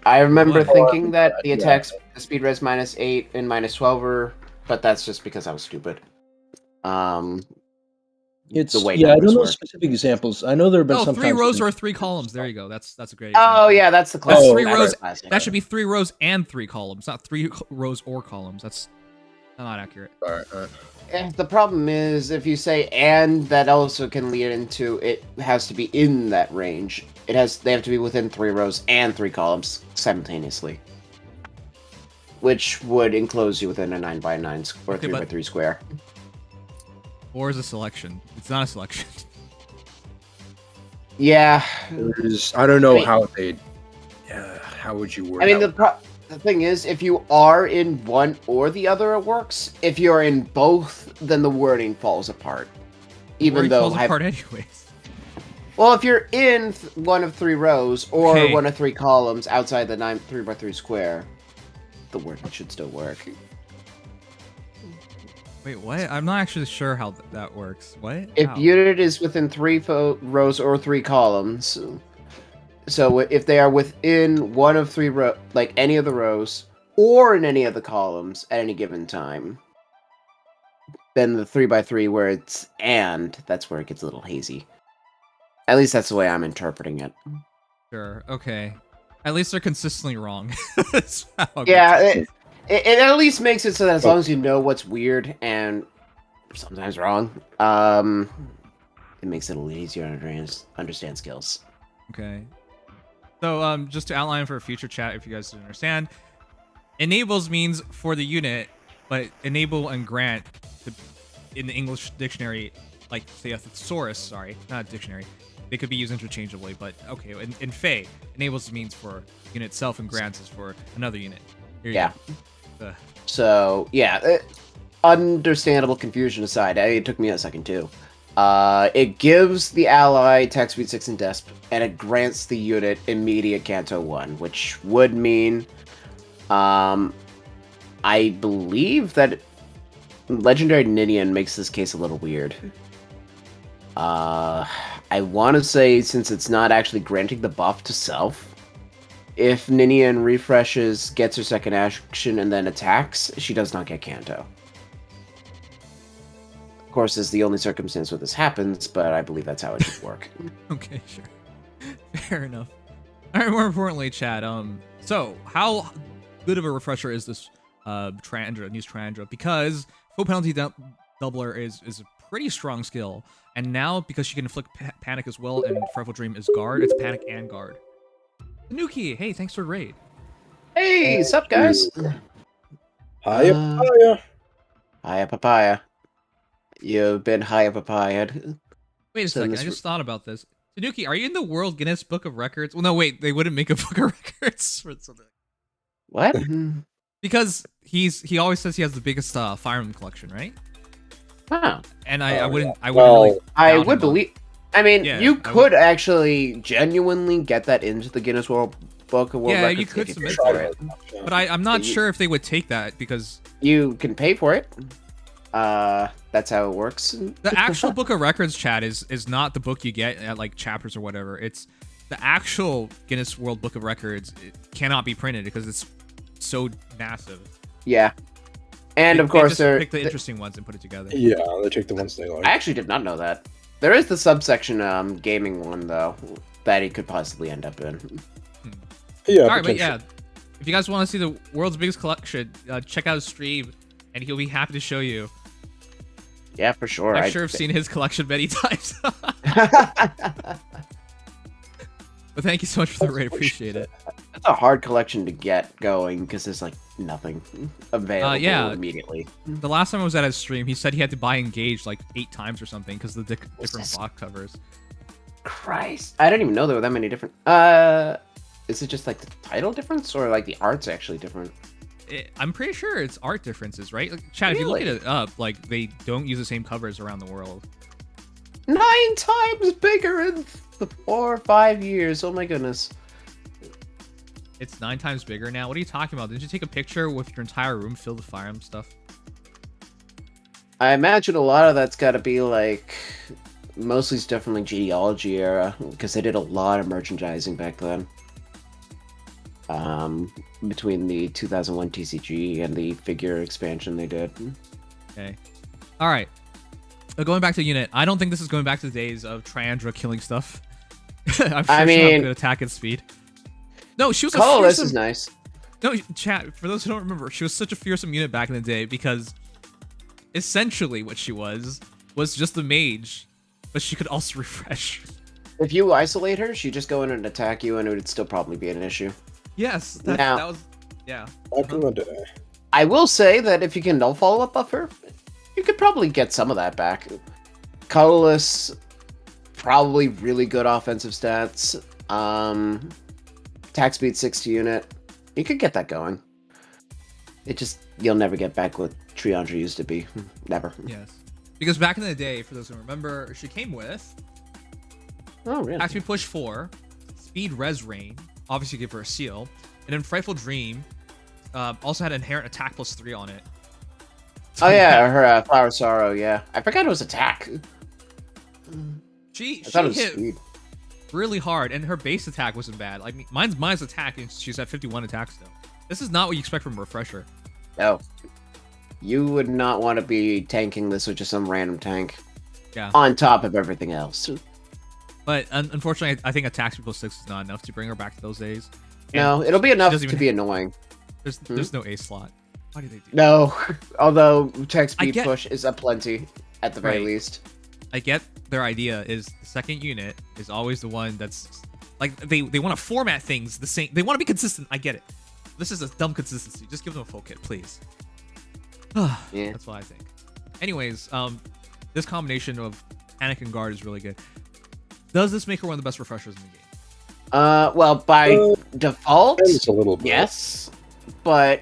I remember What? thinking that the Yeah. attacks, the speed res -8 and -12 were, but that's just because I was stupid. It's the way I don't numbers know work. specific examples. I know there have been Oh, sometimes 3 rows when- or 3 columns. There you go. That's a great. Oh example. yeah, that's the That's classic. 3 rows. classic. That should be 3 rows and 3 columns, not 3 rows or columns. That's not accurate. All right, all right. The problem is if you say "and," that also can lead into it has to be in that range. They have to be within 3 rows and 3 columns simultaneously, which would enclose you within a 9x9 or Okay, 3x3 square. Or is a selection. It's not a selection. Yeah, I don't know I mean- how they. How would you word? I mean that? the thing is, if you are in one or the other, it works. If you're in both, then the wording falls apart. Even Or it though falls apart anyways. Well, if you're in one of 3 rows or Okay. one of 3 columns outside the 3x3 square, the word should still work. Wait, what? I'm not actually sure how that works. What? If How? unit is within 3 rows or 3 columns, so if they are within one of 3 like any of the rows or in any of the columns at any given time, then the 3x3 where it's that's where it gets a little hazy. At least that's the way I'm interpreting it. Sure. Okay. At least they're consistently wrong. That's how it Yeah, gets- it at least makes it so that as long as you know what's weird and sometimes wrong, it makes it a little easier to understand skills. Okay. So, just to outline for a future chat, if you guys didn't understand, enables means for the unit, but enable and grant in the English dictionary, like say a thesaurus, sorry, not a dictionary, they could be used interchangeably, but okay, in Fae, enables means for unit itself and grants is for another unit. Here you go. So, yeah, understandable confusion aside, it took me a second too. It gives the ally attack speed 6 and Desp, and it grants the unit immediate Canto 1, which would mean, I believe that Legendary Ninian makes this case a little weird. I want to say, since it's not actually granting the buff to self, if Ninian refreshes, gets her second action, and then attacks, she does not get Canto. Of course, this is the only circumstance where this happens, but I believe that's how it should work. Okay, sure. Fair enough. All right, more importantly, Chad, so how good of a refresher is this Triandra, news Triandra? Because full penalty doubler is a pretty strong skill, and now because she can inflict panic as well, and Frightful Dream is guard, it's panic and guard. Nuki, hey, thanks for the raid. Hey, sup, guys? Hiya, papaya. Hiya, papaya. You've been hiya, papaya. Wait a second, I just thought about this. Tanuki, are you in the World Guinness Book of Records? Well, no, wait, they wouldn't make a Book of Records for something. What? Because he always says he has the biggest Fire Emblem collection, right? Oh. And I wouldn't Well, really I doubt would him on- believe. I mean, Yeah, you I could actually genuinely get that into the Guinness World Book of World Yeah, Records. you could if submit paid for for it. But I'm not You- sure if they would take that because You can pay for it. That's how it works. the actual Book of Records, Chat, is not the book you get at like chapters or whatever. It's the actual Guinness World Book of Records. It cannot be printed because it's so massive. Yeah. And They of course, just there. pick the interesting ones and put it together. Yeah, they take the ones they like. I actually did not know that. There is the subsection gaming one though that he could possibly end up in. Yeah. All right, but potentially. yeah, if you guys want to see the world's biggest collection, check out his stream, and he'll be happy to show you. Yeah, for sure. I'm sure I've seen his collection many times. But thank you so much for the raid. Appreciate it. That's a hard collection to get going because there's like nothing available yeah. immediately. The last time I was at his stream, he said he had to buy Engage like 8 times or something because of the different box covers. Christ, I didn't even know there were that many different. Is it just like the title difference or like the art's actually different? I'm pretty sure it's art differences, right? Like, Chad, if you look Really? it up, like they don't use the same covers around the world. 9 times bigger in 4 or 5 years. Oh my goodness. It's 9 times bigger now. What are you talking about? Did you take a picture with your entire room filled with Fire Emblem stuff? I imagine a lot of that's got to be like mostly stuff from like genealogy era because they did a lot of merchandising back then. Between the 2001 TCG and the figure expansion they did. Okay. All right. Going back to unit, I don't think this is going back to the days of Triandra killing stuff. I'm sure I she'll have mean- good attack and speed. No, she was a Oh, this fearsome... is nice. No, chat, for those who don't remember, she was such a fearsome unit back in the day because essentially what she was just a mage, but she could also refresh. If you isolate her, she'd just go in and attack you, and it would still probably be an issue. Yes, Now- that was... Yeah. Back in the day. I will say that if you can null follow-up buff her, you could probably get some of that back. Colorless, probably really good offensive stats. Attack speed 6 to unit. You could get that going. It just, you'll never get back what Triandra used to be. Never. Yes. Because back in the day, for those who remember, she came with Oh, really? Attack speed push 4, speed res rain, obviously give her a seal, and then Frightful Dream also had inherent attack plus 3 on it. Oh yeah, her Flower Sorrow. Yeah, I forgot it was attack. She I thought it was hit speed. really hard, and her base attack wasn't bad. Like mine's attack, and she's at 51 attack still. This is not what you expect from a refresher. No, you would not want to be tanking this with just some random tank. Yeah. On top of everything else. But unfortunately, I think attack speed plus 6 is not enough to bring her back to those days. No, And it'll be she enough doesn't to even- be annoying. There's no ace slot. Why do they do that? No, although tech I speed get- push is aplenty at the very Right. least. I get their idea is the second unit is always the one that's like they want to format things the same. They want to be consistent. I get it. This is a dumb consistency. Just give them a full kit, please. Yeah. That's what I think. Anyways, this combination of Panic and Guard is really good. Does this make her one of the best refreshers in the game? Well, by default, Depends a little bit. yes, but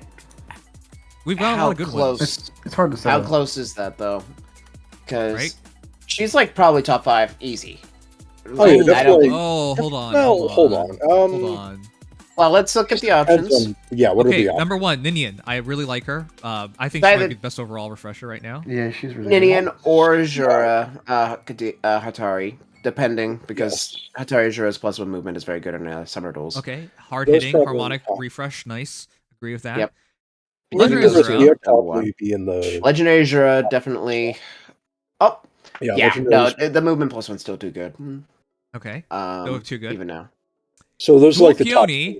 We've got a how lot of good close? ones. It's hard to say. How close is that though? Because Right? she's like probably top 5 easy. Oh, yeah, I don't definitely. think. Oh, hold on. Well, hold on. Hold on. Well, let's look at the Depends options. on- yeah, what are Okay, the options? number 1, Ninian. I really like her. I think By she might the- be the best overall refresher right now. Yeah, she's really Ninian or Jura Hatari, depending, because Hatari Jura's +1 movement is very good in summer duels. Okay, hard Those hitting, probably harmonic top. refresh, nice. Agree with that. Yep. Legendary Legendary Azur. Azur. Would probably be in the Legendary Jura definitely. Oh, yeah. No, Legendary- the movement +1 still too good. Okay. Still too good. even now. So those are like the top. Peony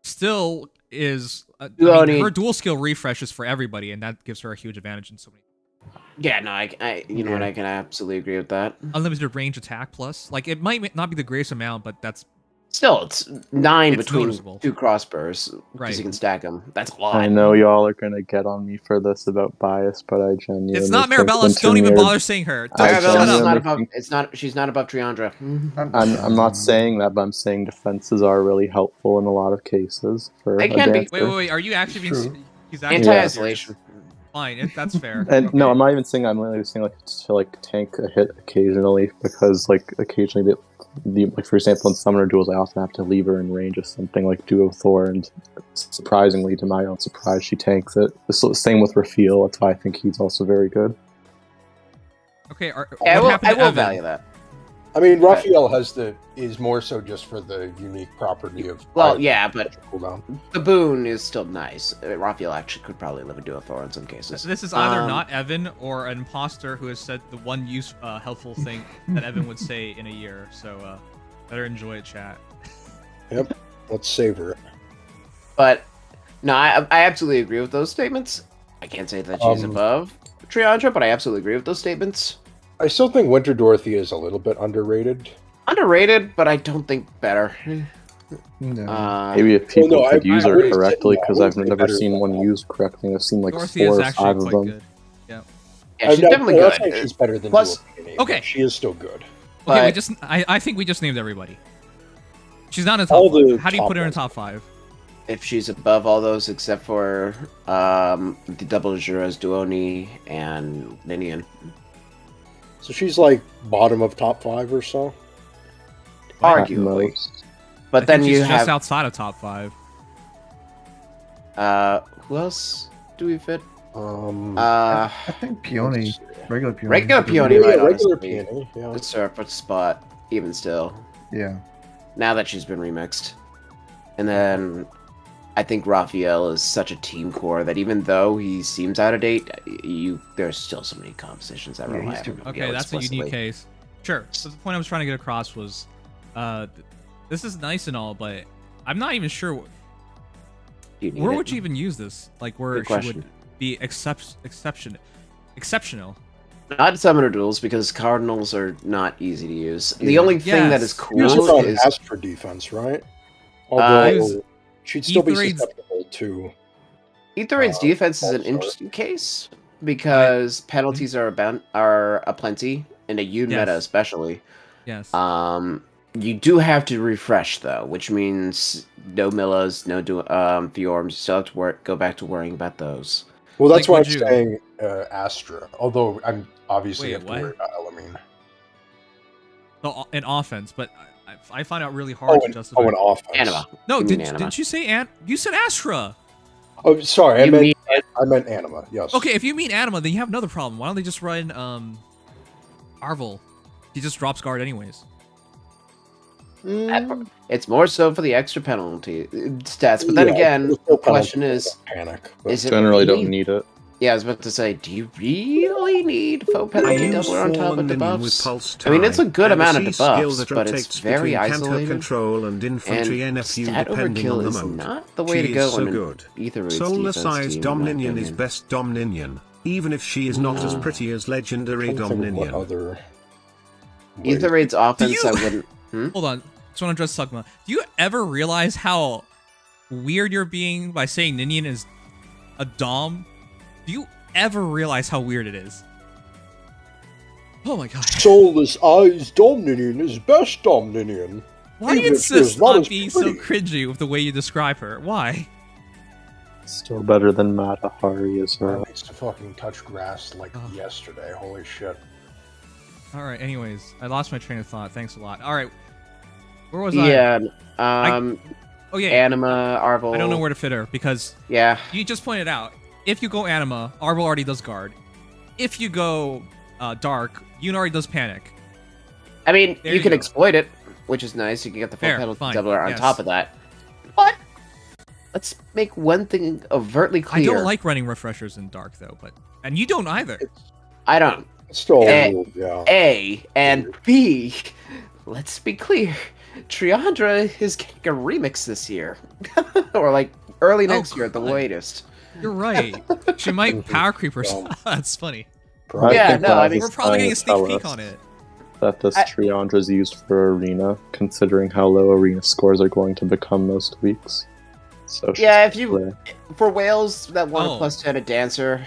still is Peony. her dual skill refresh is for everybody, and that gives her a huge advantage in so many. Yeah, no, you know what? I can absolutely agree with that. Unlimited range attack plus, like it might not be the greatest amount, but that's Still, it's 9 It's between noticeable. 2 crossbows because Right. you can stack them. That's a lot. I know y'all are gonna get on me for this about bias, but I genuinely it's not think Marabella. Don't even Wintermere- bother saying her. I Don't shut Arabella's genuinely up. not above. think- It's not. She's not above Triandra. I'm not saying that, but I'm saying defenses are really helpful in a lot of cases for They a can be. dancer. Wait. Are you actually being? True. He's actually Anti-isolation. Fine, that's fair. And Okay. no, I'm not even saying I'm literally saying like to like tank a hit occasionally because like occasionally like for example in summoner duels I often have to leave her in range of something like Duo Thor, and surprisingly to my own surprise she tanks it. The same with Raphael. That's why I think he's also very good. Okay. Yeah, what happened I to will Evan? value that. I mean, Raphael is more so just for the unique property of. Well, yeah, but Cooldown. the boon is still nice. Raphael actually could probably live a Duo Thor in some cases. This is either not Evan or an imposter who has said the one helpful thing that Evan would say in a year. So better enjoy it, chat. Yep. Let's savor it. But no, I absolutely agree with those statements. I can't say that she's above Triandra, but I absolutely agree with those statements. I still think Winter Dorothy is a little bit underrated. Underrated, but I don't think better. No. Maybe if people no, could I use her wouldn't say- correctly, yeah, I because I've wouldn't say never better seen than one that. used correctly. I've seen like Dorothy 4 is or actually 5 of quite them. good. Yeah. Yeah, she's definitely I'm good. not saying she's better than Plus- Duo Peony, but okay. she is still good. Okay, But- I think we just named everybody. She's not in top All the 5. How do you top put her in ones. top 5? If she's above all those except for the double Juras, Duoni, and Ninian. So she's like bottom of top 5 or so. At Arguably. most. But I then think you she's just have outside of top 5. who else do we fit? I think Peony, regular Peony. Regular Peony, yeah, right? regular Honestly, Peony. Yeah. it's her first spot, even still. Yeah. Now that she's been remixed, and then I think Raphael is such a team core that even though he seems out of date, there's still so many compositions that Yeah, rely he's on too- Raphael Okay, that's a unique explicitly. case. Sure. So the point I was trying to get across was, this is nice and all, but I'm not even sure You need where it. would you even use this. Like where Good she would question. be exceptional. Not summoner duels because cardinals are not easy to use. The only thing that is Yes. cool Use her on is Astra defense, right? Although use she'd still be Aetheraids- susceptible to. Etherraid's defense is an also- interesting case because penalties are aplenty in a Yoon Yes. meta especially. Yes. You do have to refresh though, which means no Millas, no Fiorms. You still have to go back to worrying about those. Well, that's Like, why would I'm you- saying Astra. Although I'm obviously Wait, have to worry what? about Elamine. in offense, but I find it really hard to justify. Oh, an offense. Anima. No, You mean Anima. didn't you say You said Astra. Oh, sorry. You mean- I meant Anima. Yes. Okay, if you mean Anima, then you have another problem. Why don't they just run Arvel? He just drops guard anyways. It's more so for the extra penalty stats, but then again, the question is, panic. is it Generally really? don't need it. Yeah, I was about to say, do you really need faux penalty I use doubler on top Fallen of Minion with debuffs? Pulse I mean, it's a Tie, good and amount of a C skill debuffs, that but it's rotates very between Canto isolated. Control and Infantry And NFU stat depending overkill on the is mode. not the way to She go is so on an good. Ether Raid's Soulless defense Eyes team, in my Dominion is opinion. best Dominion, even if she is not as pretty as Legendary Dominion. Other... Ether Raid's offense, you- I wouldn't... Hold on. Just want to address Sugma. Do you ever realize how weird you're being by saying Ninian is a Dom? Do you ever realize how weird it is? Oh my god. Soulless Eyes Dominion is best Dominion. Why do you Even if she's insist not on as being so pretty. cringy with the way you describe her? Why? Still better than Matahari is I her. used to fucking touch grass like yesterday. Holy shit. Alright, anyways. I lost my train of thought. Thanks a lot. Alright. Where was I? Yeah, Oh yeah. Anima, Arvel... I don't know where to fit her because Yeah. you just pointed out, if you go Anima, Arvel already does guard. If you go Dark, Yoon already does panic. I mean, There you you can go. exploit it, which is nice. You can get the full Fair, penalty fine, doubler on yes. top of that. But let's make one thing overtly I clear. don't like running refreshers in Dark though, and you don't either. I don't. It's still A- weird, yeah. A and B. Let's be clear. Triandra is getting a remix this year, or like early next year at the God. latest. You're right. She might power creep herself. That's funny. Yeah, think no, I Raz mean- is We're probably getting a trying to sneak tell peek us on it. that this Triandra is used for arena, considering how low arena scores are going to become most weeks. So Yeah, she's if you play. for whales that want Oh. a +10 a dancer,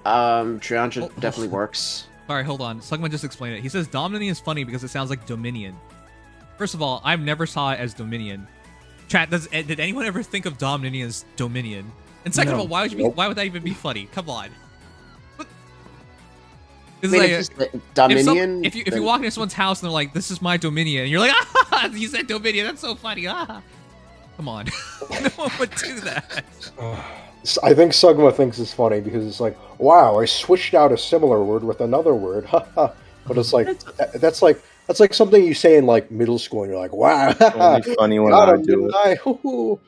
Triandra definitely works. Alright, hold on. Slugman just explained it. He says Dominion is funny because it sounds like Dominion. First of all, I've never saw it as Dominion. Chat, did anyone ever think of Dominion as Dominion? And second of all, why would that even be funny? Come on. It's I mean, like, if it's Dominion. if you then- walk into someone's house and they're like, "This is my Dominion," and you're like, "Ah, you said Dominion. That's so funny." Ah, come on, no one would do that. I think Sugma thinks it's funny because it's like, wow, I switched out a similar word with another word. Haha. But it's like that's like something you say in like middle school and you're like, wow. Only funny when got I him, do didn't it. I? Hoo-hoo.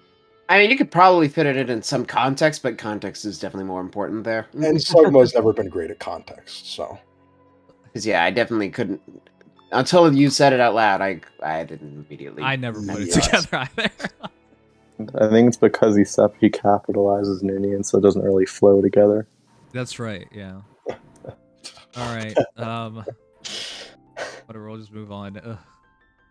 I mean, you could probably fit it in some context, but context is definitely more important there. And Sugma's never been great at context, so. Because yeah, I definitely couldn't until you said it out loud. I didn't immediately. I never put it Yes. together either. I think it's because he capitalizes Ninian, so it doesn't really flow together. That's right. Yeah. All right. Whatever. We'll just move on. Ugh.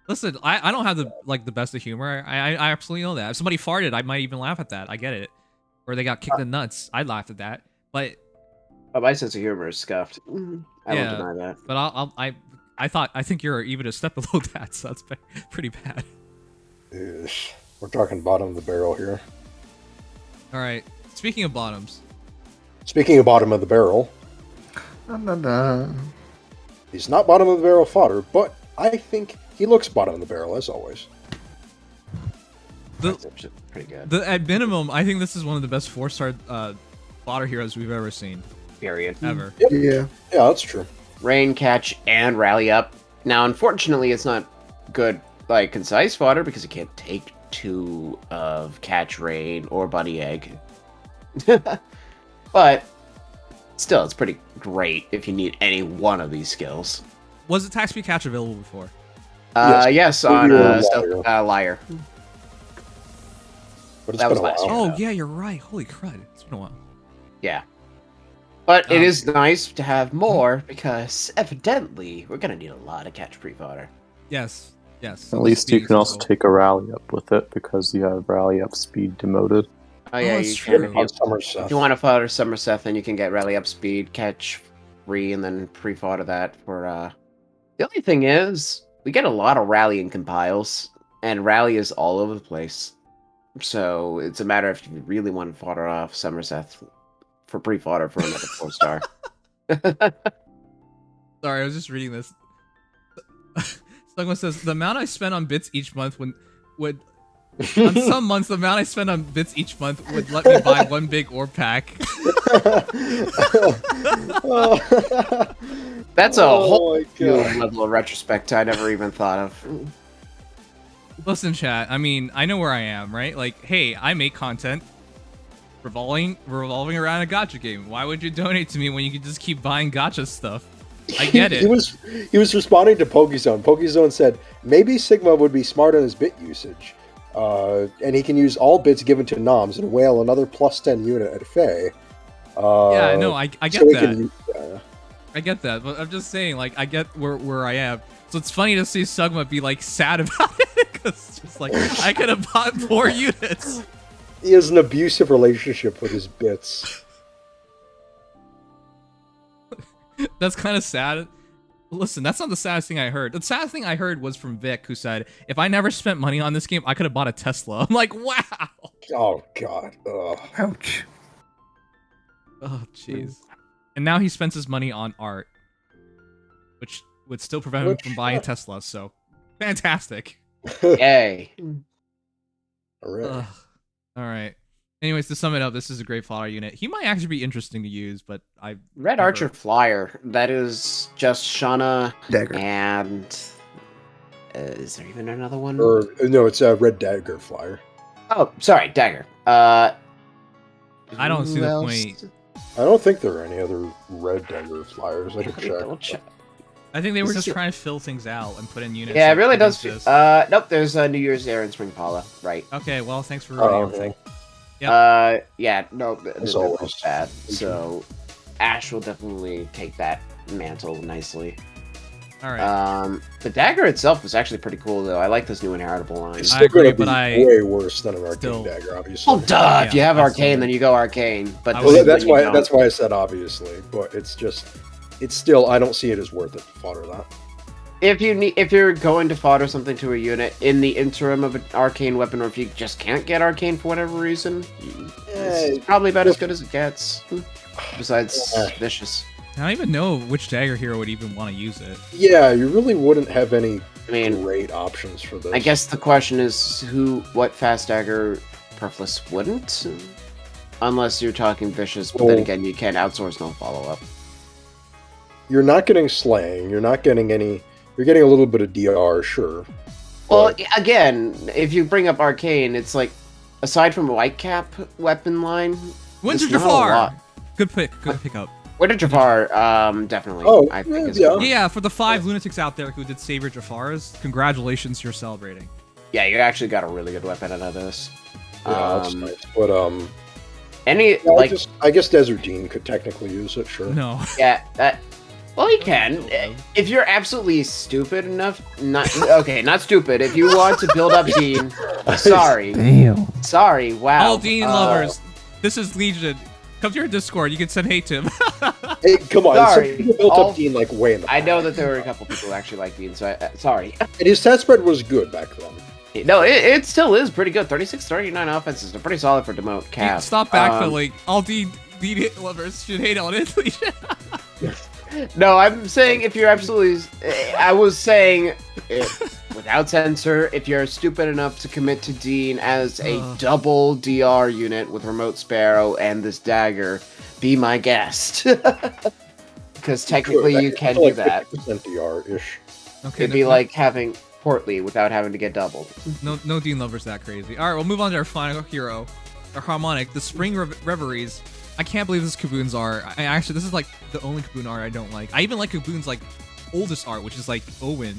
Listen, I don't have the best of humor. I absolutely know that. If somebody farted, I might even laugh at that. I get it. Or they got kicked in the nuts. I'd laugh at that. But my sense of humor is scuffed. I Yeah. won't deny that. but I think you're even a step below that. So that's pretty bad. Ish. We're talking bottom of the barrel here. All right. Speaking of bottoms. Speaking of bottom of the barrel, he's not bottom of the barrel fodder, but I think he looks bottom of the barrel as always. The, That's actually pretty good. at minimum, I think this is one of the best 4-star fodder heroes we've ever seen. Period. Ever. Yeah. Yeah, that's true. Rain, catch, and rally up. Now, unfortunately, it's not good, like, concise fodder because you can't take 2 of catch, rain, or buddy egg. But still, it's pretty great if you need any one of these skills. Was it tax free catch available before? Yes, on Liar. Liar. But it's That been was a last while. year. Oh yeah, you're right. Holy crud! It's been a while. Yeah. But it Um, is nice to have more because evidently we're gonna need a lot of catch pre-fodder. Yes. Yes. At least you Speed can also is take a rally up with it because you have rally up speed demoted. Oh yeah, that's you can. true. If Somerset. you want to fodder Somerset, then you can get rally up speed, catch free, and then pre-fodder that for The only thing is, we get a lot of rally in compiles, and rally is all over the place. So it's a matter if you really want to fodder off Somerset for pre-fodder for another 4-star. Sorry, I was just reading this. Someone says the amount I spend on bits each month would on some months the amount I spend on bits each month would let me buy one big orb pack. That's a whole my new God. level of retrospect I never even thought of. Listen, chat. I mean, I know where I am, right? Like, hey, I make content revolving around a gacha game. Why would you donate to me when you can just keep buying gacha stuff? I get it. He was responding to Pokezone. Pokezone said maybe Sigma would be smart on his bit usage, and he can use all bits given to noms and whale another +10 unit at Fae. Yeah, no, I get so he that. can- I get that, but I'm just saying, like, I get where I am. So it's funny to see Sugma be like sad about it because it's just like I could have bought 4 units. He has an abusive relationship with his bits. That's kind of sad. Listen, that's not the saddest thing I heard. The saddest thing I heard was from Vic, who said, if I never spent money on this game, I could have bought a Tesla. I'm like, wow. Oh God. Ugh. Ouch. Oh, jeez. And now he spends his money on art, which would still prevent him from buying a Tesla, so fantastic. Yay. All right. Ugh. All right. Anyways, to sum it up, this is a great fodder unit. He might actually be interesting to use, but I Red never- Archer Flyer. That is just Shauna Dagger. and is there even another one? Or no, it's a Red Dagger Flyer. Oh, sorry, Dagger. I don't see who the else? point. I don't think there are any other Red Dagger Flyers. I should Let me double check. check. I think they were This just is- trying to fill things out and put in units. Yeah, it that really didn't does. exist. Nope, there's New Year's Air and Spring Paula. Right. Okay, well, thanks for Oh, ruining everything. Yeah, no, As they're always. both bad. So Ash will definitely take that mantle nicely. All right. The dagger itself was actually pretty cool, though. I like this new inheritable line. It's I still agree, gonna be but I way worse than an Arcane still- Dagger, obviously. Oh, duh! If you Yeah, have absolutely. arcane, then you go arcane. But I this was- Well, is that's when you why. don't. That's why I said obviously, but it's just, it's still. I don't see it as worth it to fodder that. If you're going to fodder something to a unit in the interim of an arcane weapon, or if you just can't get arcane for whatever reason, it's probably about as good as it gets. Besides vicious. I don't even know which dagger hero would even want to use it. Yeah, you really wouldn't have any I mean, great options for this. I guess the question is what fast dagger Perfless wouldn't? Unless you're talking vicious, but then Well- again, you can't outsource no follow-up. you're not getting slaying. You're not getting any. You're getting a little bit of DR, sure. Well, But- again, if you bring up arcane, it's like, aside from Whitecap weapon line, Winter there's not a Jafar! lot. Good pick. Good pickup. Winter Jafar, definitely. Oh, I think is yeah. good. Yeah, for the 5 lunatics out there who did Savior Jafars, congratulations, you're celebrating. Yeah, you actually got a really good weapon out of this. Yeah, that's nice. But Any yeah, like, I guess Desert Dean could technically use it, sure. No. yeah, that. Well, you can if you're absolutely stupid enough. Not okay, not stupid. If you want to build up Dean, sorry, Damn. sorry. Wow. All Dean lovers, this is Legion. Come to your Discord, you can send hate to him. Hey, come on. Sorry, Some people built all- up Dean like way in the I know back. that there were a couple people who actually like Dean, so sorry. And his stat spread was good back then. No, it still is pretty good. 36, 39 offenses are pretty solid for Demote Cap. Stop backfilling. All Dean lovers should hate on it, Legion. No, I'm saying if you're absolutely... I was saying, without censor, if you're stupid enough to commit to Dean as a double DR unit with Remote Sparrow and this dagger, be my guest. Because technically you can do that. 50% DR-ish. Okay, It'd be like having Portly without having to get doubled. no Dean lovers that crazy. All right, we'll move on to our final hero, our harmonic, the Spring Reveries. I can't believe this Kaboon's art. This is like the only Kaboon art I don't like. I even like Kaboon's like oldest art, which is like Owen.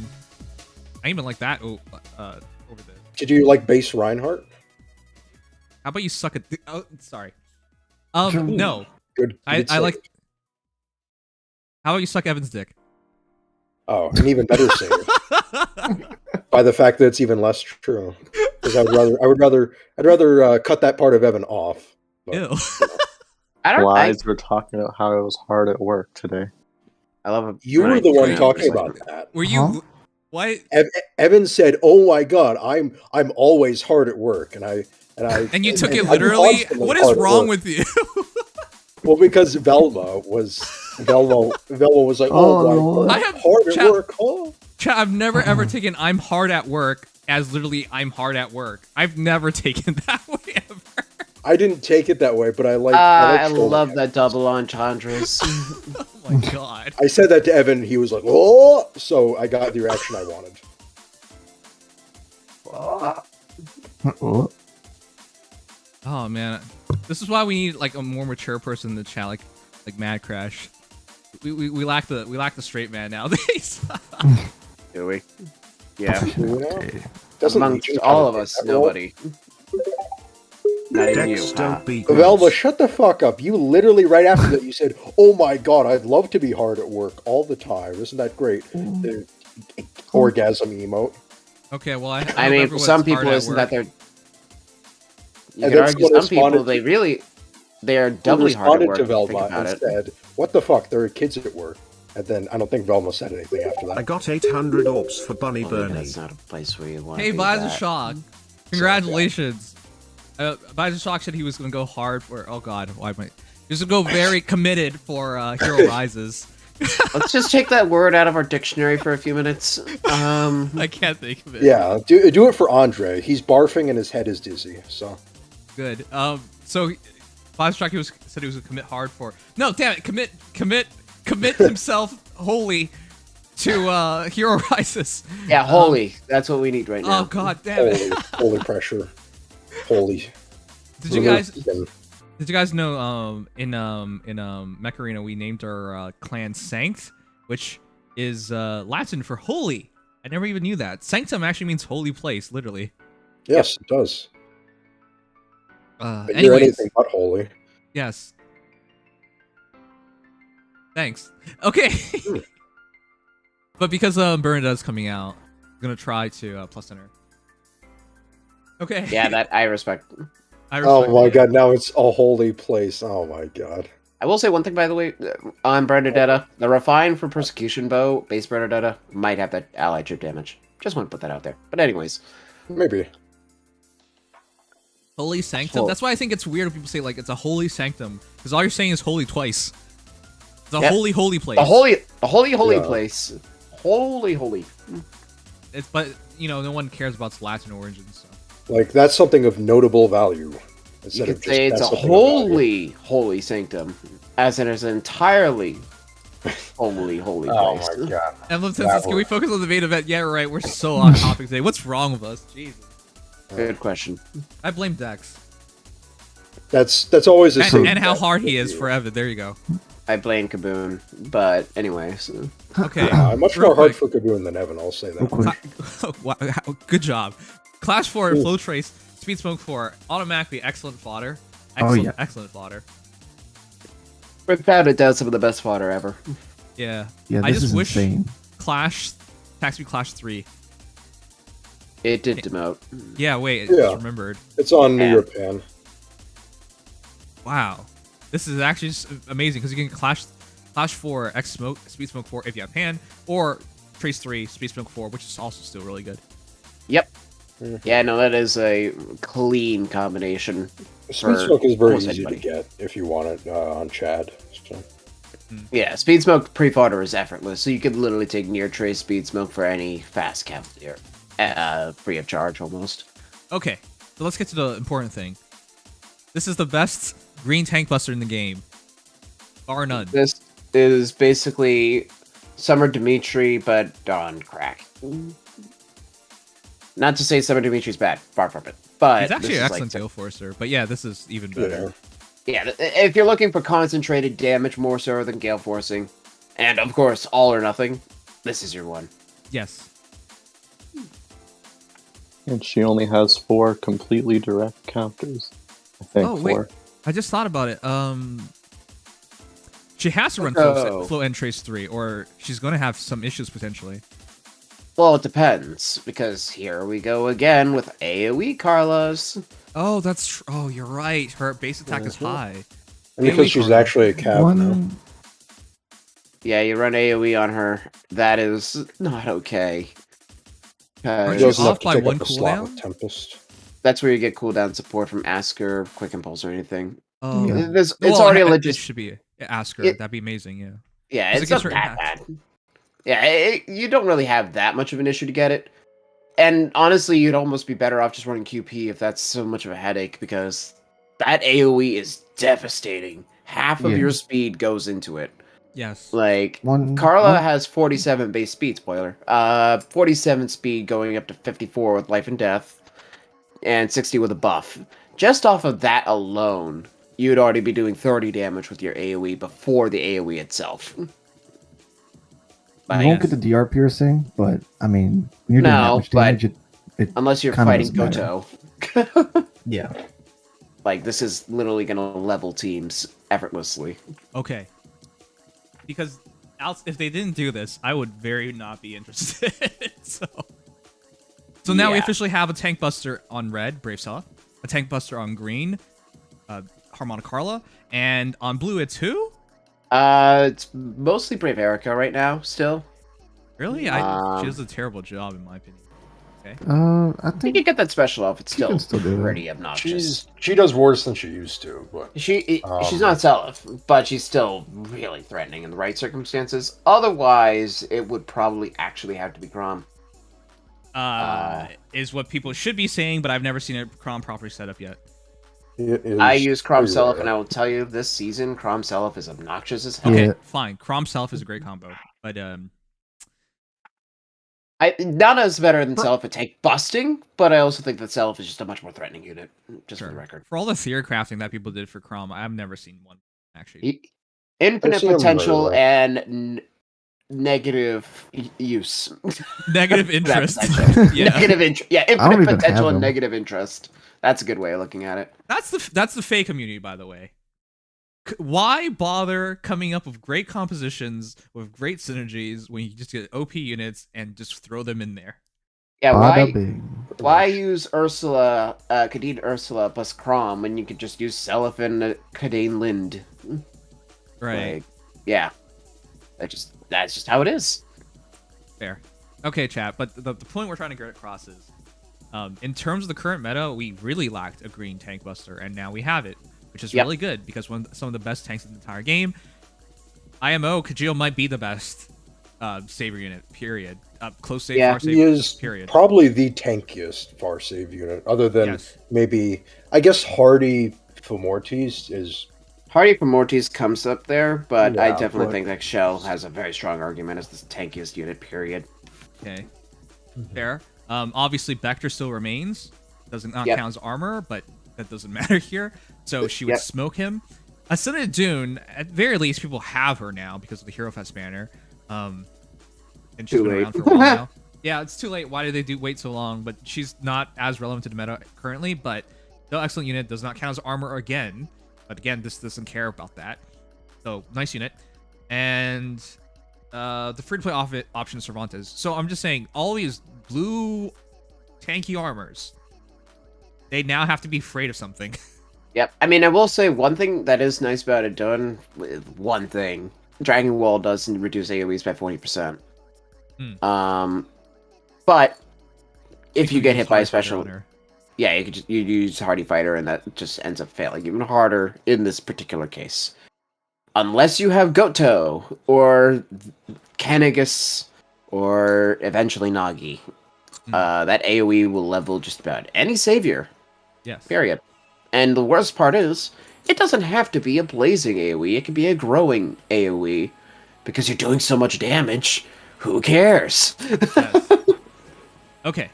I even like that over there. Did you like base Reinhardt? How about you suck at? Oh, sorry. No. Good. I save. like. How about you suck Evan's dick? Oh, an even better save. By the fact that it's even less true. Because I'd rather cut that part of Evan off. But, Ew. I don't... Lies were talking about how I was hard at work today. I love it. you were the one talking about that. Were you? What? Evan said, "Oh my God, I'm always hard at work," and you took it I'm literally. constantly What hard is at wrong work. with you? Well, because Velma was Velma was like, "Oh, my I God, have hard at chat- work, huh?" Chat, I've never ever taken "I'm hard at work" as literally "I'm hard at work." I've never taken that way ever. I didn't take it that way, but I like. I trolling love him. that double entendres. Oh my god. I said that to Evan. He was like, "Oh!" So I got the reaction I wanted. Oh man, this is why we need like a more mature person in the chat, like Mad Crash. We lack the straight man nowadays. Do we? Yeah. Doesn't Amongst Legion all count of as us, that role? nobody. Not even Dex you. don't be Velma, shut the fuck up. You literally, right after that, you said, "Oh my god, I'd love to be hard at work all the time. Isn't that great?" The orgasm emote. Okay, well I I hope mean, for everyone's some hard people, at isn't that work. their... And You can then argue someone some people, responded- they are He doubly hard responded at work to if you think Velma about and it. said, "What the fuck? There are kids at work." And then I don't think Velma said anything after I that. got 800 orbs for Bunny Well, Bernie. that's not a place where you want to Hey, be Biza that. Shock, congratulations. Biza Shock said he was gonna go hard for. Oh god, why am I? He was gonna go very committed for Hero Rises. Let's just take that word out of our dictionary for a few minutes. I can't think of it. Yeah, do it for Andre. He's barfing and his head is dizzy. So Good. So Biza Shock said he was gonna commit hard for. No, damn it, commit himself wholly to Hero Rises. Yeah, holy. That's what we need right now. Oh god, damn it. holy pressure, holy. Did you guys know in Mech Arena we named our clan Sanct, which is Latin for holy. I never even knew that. Sanctum actually means holy place, literally. Yes, it does. But you're Anyways, anything but holy. yes. Thanks. Okay. But because Bernadetta's coming out, I'm gonna try to plus enter. Okay. Yeah, that I respect. Oh my god, now it's a holy place. Oh my god. I will say one thing, by the way, on Bernadetta. The Refine for Persecution Bow, base Bernadetta, might have that ally chip damage. Just want to put that out there. But anyways. Maybe. Holy Sanctum? That's why I think it's weird when people say, like, it's a holy sanctum. Because all you're saying is holy twice. It's a holy place. A holy Yeah. place. Holy. But, you know, no one cares about its Latin origins, so. Like, that's something of notable value. You Instead could of say it's that's a something of value. holy sanctum. As it is entirely holy Oh place. my god. Emblem says, can we focus on the main event? Yeah, right, we're so on topic today. What's wrong with us? Jesus. Good question. I blame Dex. That's always the same. And how hard he is for Evan. There you go. I blame Kaboon, but anyways. Okay. I'm much real more hard quick. for Kaboon than Evan, I'll say that. Wow, good job. Clash 4, Flow Trace, Speed Smoke 4, automatically excellent fodder. Excellent fodder. Without a doubt, some of the best fodder ever. Yeah. Yeah, I this just is wish insane. Clash, Taxi Clash 3. It did demote. Yeah, wait, I Yeah. just remembered. It's on New Yeah. York Pan. Wow. This is actually just amazing because you can Clash 4, X Smoke, Speed Smoke 4 if you have Pan, or Trace 3, Speed Smoke 4, which is also still really good. Yep. Yeah, no, that is a clean combination. Speed for Smoke is very almost easy anybody. to get if you want it on Chad. So. Yeah, Speed Smoke pre-fodder is effortless, so you could literally take near trace Speed Smoke for any fast Cavalier. Free of charge, almost. Okay, so let's get to the important thing. This is the best green tank buster in the game. Bar none. This is basically Summer Dimitri, but on crack. Not to say Summer Dimitri's bad, far from it. But He's actually this an is excellent Gale Forcer, but yeah, this is even better. Yeah, if you're looking for concentrated damage more so than Gale Forcing, and of course, all or nothing, this is your one. Yes. And she only has 4 completely direct counters. I think Oh, wait. 4. I just thought about it. She has to run Flow and Trace 3, or she's going to have some issues potentially. Well, it depends, because here we go again with AoE Carlos. Oh, that's true. Oh, you're right. Her base attack is high. And because she's actually a cav now. Yeah, you run AoE on her. That is not okay. Aren't She you doesn't have off to by take one up a slot cooldown? with Tempest. That's where you get cooldown support from Asker, Quick Impulse, or anything. Oh, It's well, already a it legit. should be Asker. It- That'd be amazing. Yeah. Yeah, 'Cause it it's gives not her that impact. bad. Yeah, you don't really have that much of an issue to get it. And honestly, you'd almost be better off just running QP if that's so much of a headache, because that AoE is devastating. Half of Yeah. your speed goes into it. Yes. Like, One Carla has 47 base speed, spoiler. 47 speed going up to 54 with life and death, and 60 with a buff. Just off of that alone, you'd already be doing 30 damage with your AoE before the AoE itself. You won't get the DR piercing, but I mean, when you're doing that No, much but damage, it unless you're kinda fighting doesn't matter. Goto. Yeah. Like, this is literally gonna level teams effortlessly. Okay. Because if they didn't do this, I would very not be interested. So now we Yeah. officially have a tank buster on red, Brave Self, a tank buster on green, Harmonic Carla, and on blue it's who? It's mostly Brave Erica right now, still. Really? She does a terrible job, in my opinion. Okay. I You think can get that special off. It's you can still still do it. pretty obnoxious. She does worse than she used to, but She's not Seliph, but she's still really threatening in the right circumstances. Otherwise, it would probably actually have to be Grom. Is what people should be saying, but I've never seen a Crom properly set up yet. I use Crom pretty Seliph, rare. and I will tell you, this season, Crom Seliph is obnoxious as hell. Okay, Yeah. fine. Crom Self is a great combo, but Nana's better than Seliph at tank busting, but I also think that Seliph is just a much more threatening unit, just for the record. for all the theory crafting that people did for Crom, I've never seen one actually. Infinite I've seen him potential murder. and negative use. Negative interest. Yeah. Negative interest. Yeah, don't infinite even potential have and them. negative interest. That's a good way of looking at it. That's the Fae community, by the way. Why bother coming up with great compositions with great synergies when you just get OP units and just throw them in there? Yeah, Bada bing. why use Ursula, Kadeen Ursula plus Crom when you could just use Seliph and Kadeen Lind? Right. Like, yeah. That's just how it is. Fair. Okay, chat. But the point we're trying to get across is, in terms of the current meta, we really lacked a green tank buster, and now we have it, which is really good because some of the best tanks in the entire game. IMO Kajil might be the best savior unit. Period. Close save, far save. He is period. probably the tankiest far save unit, other than maybe, I guess, Hardy Fomortes is. Hardy for Mortis comes up there, but I Yeah, definitely but- think that Shell has a very strong argument as the tankiest unit, period. Okay. Fair. Obviously, Vector still remains. Doesn't not count as armor, but that doesn't matter here. So she would smoke him. Ascended Dune, at very least, people have her now because of the Hero Fest banner. And she's been around for a while now. Yeah, it's too late. Why did they wait so long? But she's not as relevant to the meta currently, but the excellent unit does not count as armor again. But again, this doesn't care about that. So, nice unit. And the free-to-play option is Cervantes. So I'm just saying, all these blue tanky armors, they now have to be afraid of something. Yep. I mean, I will say one thing that is nice about it done with one thing. Dragon Wall does reduce AoEs by 40%. But if you get hit by a special... Yeah, you use Hardy Fighter, and that just ends up failing even harder in this particular case. Unless you have Goto, or Kanagas, or eventually Nagi. That AoE will level just about any savior. Yes. Period. And the worst part is, it doesn't have to be a blazing AoE, it can be a growing AoE. Because you're doing so much damage, who cares? Yes. Okay.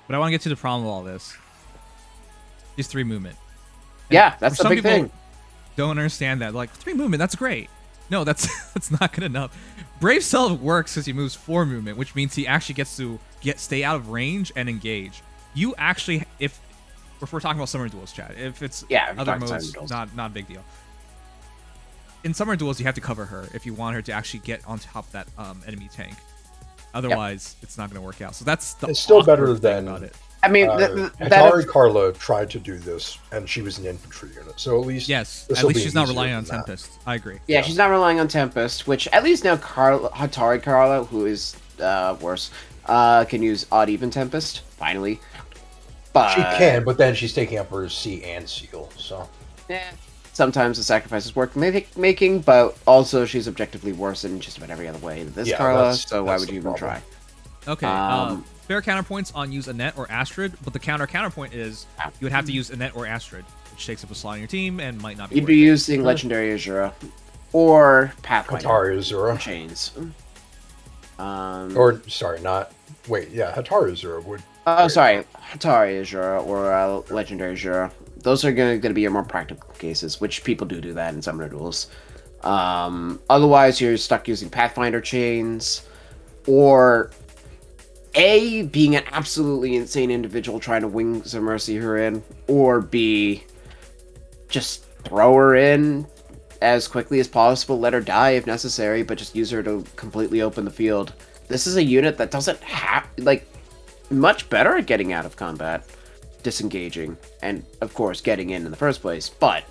But I want to get to the problem of all this. Is 3 movement. And yeah, that's the some big people thing. Don't understand that. Like, 3 movement, that's great. No, that's not good enough. Brave Self works because he moves 4 movement, which means he actually gets to stay out of range and engage. You actually, if we're talking about summer duels, chat, if it's other modes, not a big deal. In summer duels, you have to cover her if you want her to actually get on top of that enemy tank. Otherwise, it's not going to work out. So that's the It's still better awkward thing than. about it. I mean, Atari Carla tried to do this, and she was an infantry unit, so at least at least she's not relying on Tempest. I agree. Yeah, she's not relying on Tempest, which at least now Atari Carla, who is worse, can use odd even Tempest. Finally, but she can, but then she's taking up her Sea and Seal. So yeah, sometimes the sacrifice is worth making, but also she's objectively worse in just about every other way than this Carla, so why would you even try? Okay, fair counterpoints on use Annette or Astrid, but the counterpoint is you would have to use Annette or Astrid, which takes up a slot on your team and might not be. You'd be using Legendary Azura or Pathfinder. Hatari Azura. Chains. Or, sorry, not... Wait, yeah, Hatari Azura would... Oh, sorry. Hatari Azura or Legendary Azura. Those are going to be your more practical cases, which people do that in Summoner Duels. Otherwise, you're stuck using Pathfinder Chains, or A, being an absolutely insane individual trying to Wings of Mercy her in, or B, just throw her in as quickly as possible, let her die if necessary, but just use her to completely open the field. This is a unit that doesn't have, like, much better at getting out of combat, disengaging, and, of course, getting in the first place, but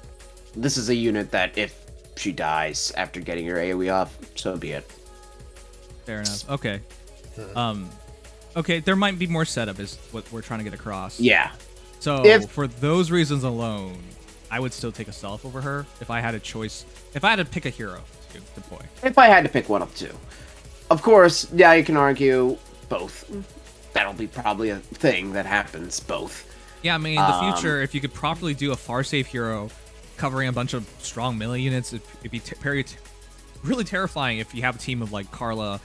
this is a unit that if she dies after getting her AoE off, so be it. Fair enough. Okay. Okay, there might be more setup is what we're trying to get across. Yeah. So, for those reasons alone, I would still take a Stealth over her if I had a choice. If I had to pick a hero to deploy. If I had to pick one of the two. Of course, yeah, you can argue both. That'll be probably a thing that happens, both. Yeah, I mean, in the future, if you could properly do a far-safe hero covering a bunch of strong melee units, it'd be really terrifying if you have a team of, like, Carla,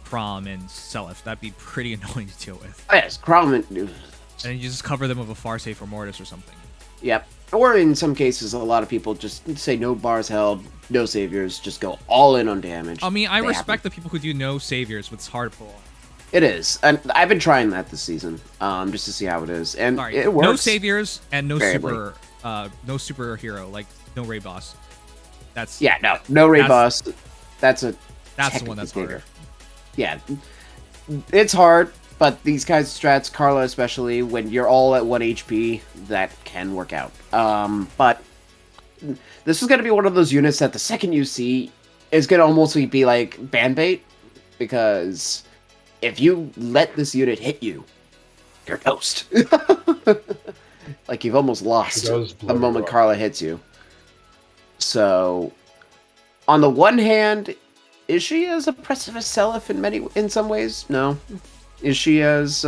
Crom, and Seliph. That'd be pretty annoying to deal with. Yes, Crom and you just cover them with a far-safe or Mortis or something. Yep. Or in some cases, a lot of people just say no bars held, no saviors, just go all in on damage. I mean, I respect the people who do no saviors, but it's hard to pull off. It is, and I've been trying that this season, just to see how it is, and it works. No saviors and no variably. no superhero, like no raid boss. That's no raid boss. That's the one that's harder. Yeah, it's hard, but these kinds of strats, Carla especially, when you're all at 1 HP, that can work out. But this is going to be one of those units that the second you see is going to almost be like ban bait, because if you let this unit hit you, you're toast. Like you've almost lost the moment Carla hits you. So, on the one hand, is she as oppressive as Seliph in some ways? No. Is she as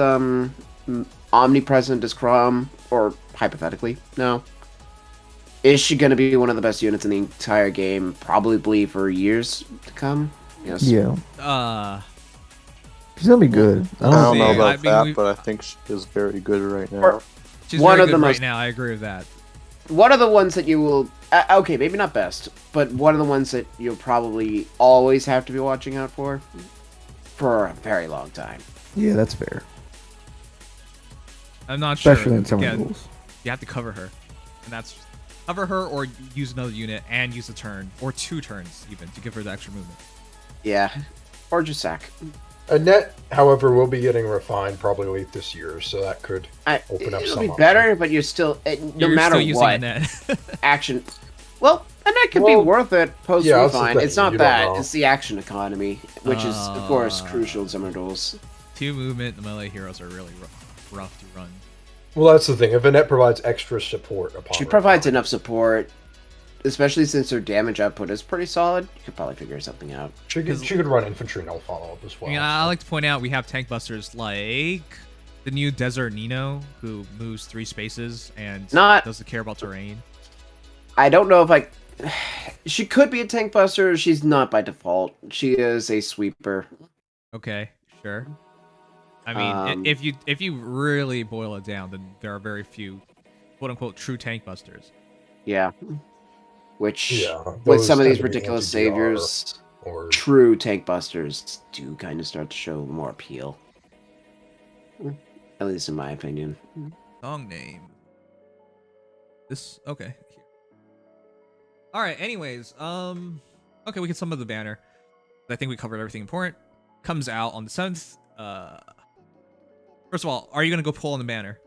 omnipresent as Crom, or hypothetically? No. Is she going to be one of the best units in the entire game, probably for years to come? Yes. Yeah. She's gonna be good. I don't know about that, but I think she is very good right now. She's very good right now. I agree with that. One of the ones that you will... okay, maybe not best, but one of the ones that you'll probably always have to be watching out for a very long time. Yeah, that's fair. I'm not sure. Especially in some rules. You have to cover her. And that's... Cover her or use another unit and use a turn. Or 2 turns, even, to give her the extra movement. Yeah. Or just sack. Annette, however, will be getting refined probably late this year, so that could open up some. It'll be better, but you're still no matter what action. Well, Annette can be worth it post refine. It's not that; it's the action economy, which is of course crucial in Summoner Duels. 2 movement, the melee heroes are really rough to run. Well, that's the thing. If Annette provides extra support, she provides enough support. Especially since her damage output is pretty solid, you could probably figure something out. She could run infantry no follow-up as well. Yeah, I like to point out we have tank busters like the new Desert Nino, who moves 3 spaces and doesn't care about terrain. I don't know if she could be a tank buster. She's not by default. She is a sweeper. Okay, sure. I mean, if you really boil it down, then there are very few quote-unquote true tank busters. Yeah. Which, with some of these ridiculous saviors, true tank busters do kind of start to show more appeal. At least in my opinion. Song name. Okay. Alright, anyways, okay, we can sum up the banner. I think we covered everything important. Comes out on the 7th. First of all, are you going to go pull on the banner?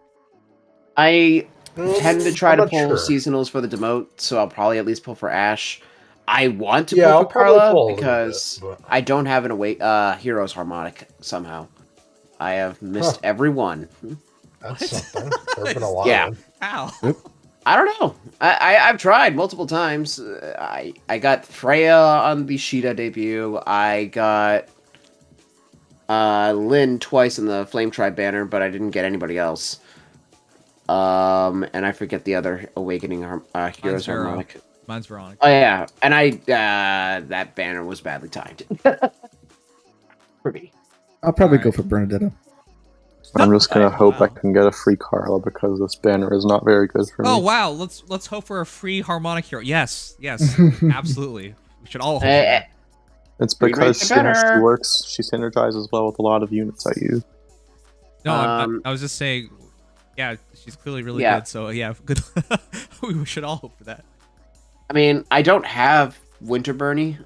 I tend to try to pull seasonals for the demote, so I'll probably at least pull for Ashe. I want to pull for Carla because I don't have an Heroes Harmonic somehow. I have missed every one. That's something. There's been a lot. Yeah. Ow. I don't know. I've tried multiple times. I got Freya on the Sheeta debut. I got Lynn twice in the Flame Tribe banner, but I didn't get anybody else. And I forget the other Awakening Heroes Harmonic. Mine's Veronica. Oh yeah, and I that banner was badly timed. For me. I'll probably go for Bernadetta. I'm just gonna hope I can get a free Carla because this banner is not very good for me. Oh wow, let's hope for a free harmonic hero. Yes, absolutely. We should all hope for that. It's because she works. She synergizes well with a lot of units I use. No, I was just saying. Yeah, she's clearly really good. So yeah, good. We should all hope for that. I mean, I don't have Winter Bernie,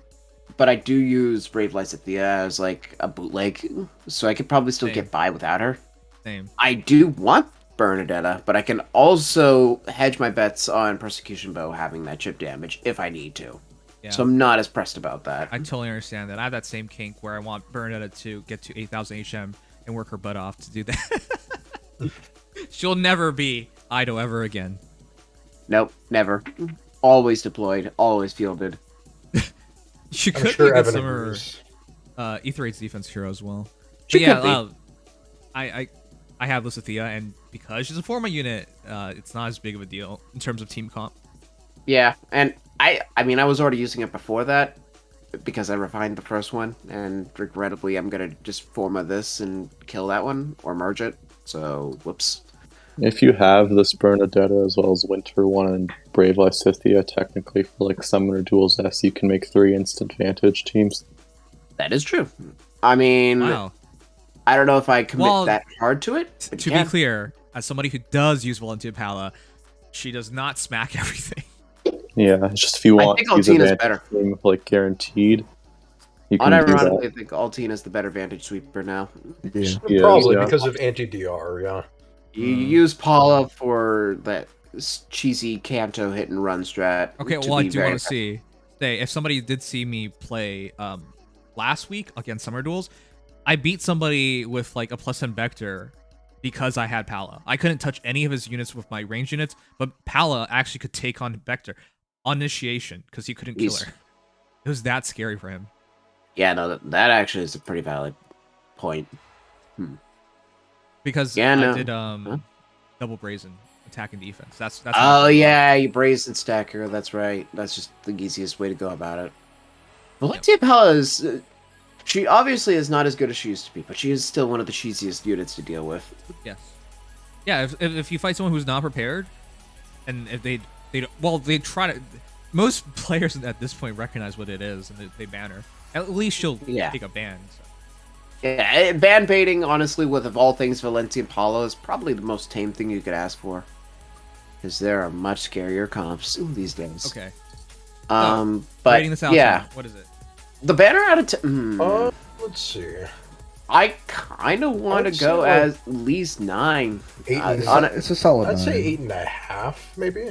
but I do use Brave Lysithea as like a bootleg, so I could probably still get by without her. Same. I do want Bernadetta, but I can also hedge my bets on Persecution Bow having that chip damage if I need to. Yeah. So I'm not as pressed about that. I totally understand that. I have that same kink where I want Bernadetta to get to 8,000 HM and work her butt off to do that. She'll never be idle ever again. Nope, never. Always deployed, always fielded. She could be good summer Ether 8's defense hero as well. But yeah, I have Lysithea, and because she's a Forma unit, it's not as big of a deal in terms of team comp. Yeah, and I mean, I was already using it before that because I refined the first one, and regrettably, I'm gonna just Forma this and kill that one or merge it. So, whoops. If you have this Bernadetta as well as Winter one and Brave Lysithea, technically for like Summoner Duels S, you can make 3 instant vantage teams. That is true. I mean, wow. I don't know if I commit that hard to it. To be clear, as somebody who does use Valentia Pala, she does not smack everything. Yeah, it's just if you want to use a vantage team like guaranteed. You can unironically, I think Altina is the better vantage sweeper now. Yeah. Probably because of anti-DR, yeah. You use Paula for that cheesy Kanto hit and run strat. Okay, well, I do want to see. Say, if somebody did see me play last week against Summer Duels, I beat somebody with like a +10 Vector because I had Pala. I couldn't touch any of his units with my range units, but Pala actually could take on Vector on initiation because he couldn't kill her. It was that scary for him. Yeah, no, that actually is a pretty valid point. Because I did double brazen attack and defense. That's oh yeah, you brazen stacker. That's right. That's just the easiest way to go about it. Valentia Pala is she obviously is not as good as she used to be, but she is still one of the cheesiest units to deal with. Yes. Yeah, if you fight someone who's not prepared, and if they try to. Most players at this point recognize what it is and they ban her. At least she'll take a ban. So. Yeah, ban baiting, honestly, with of all things Valentia Pala is probably the most tame thing you could ask for. Because there are much scarier comps these days. Okay. But rating this out, what is it? The banner out of 10. Let's see. I kind of want to go at least 9. It's a solid 9. I'd say 8.5, maybe.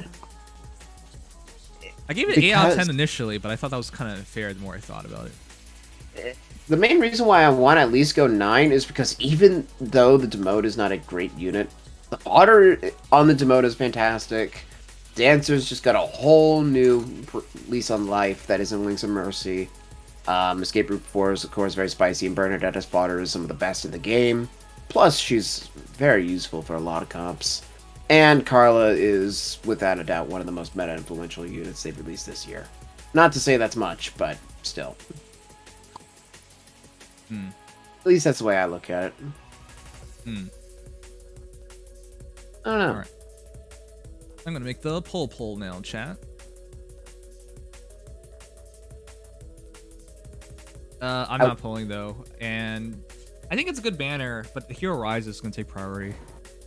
I gave it 8 out of 10 initially, but I thought that was kind of unfair the more I thought about it. The main reason why I want to at least go 9 is because even though the Demote is not a great unit, the fodder on the Demote is fantastic. Dancer's just got a whole new lease on life that is in Wings of Mercy. Escape Route 4 is, of course, very spicy, and Bernadetta's fodder is some of the best in the game. Plus, she's very useful for a lot of comps. And Carla is, without a doubt, one of the most meta-influential units they've released this year. Not to say that's much, but still. At least that's the way I look at it. I don't know. Alright. I'm going to make the poll now, chat. I'm not polling, though. And I think it's a good banner, but the Hero Rise is going to take priority.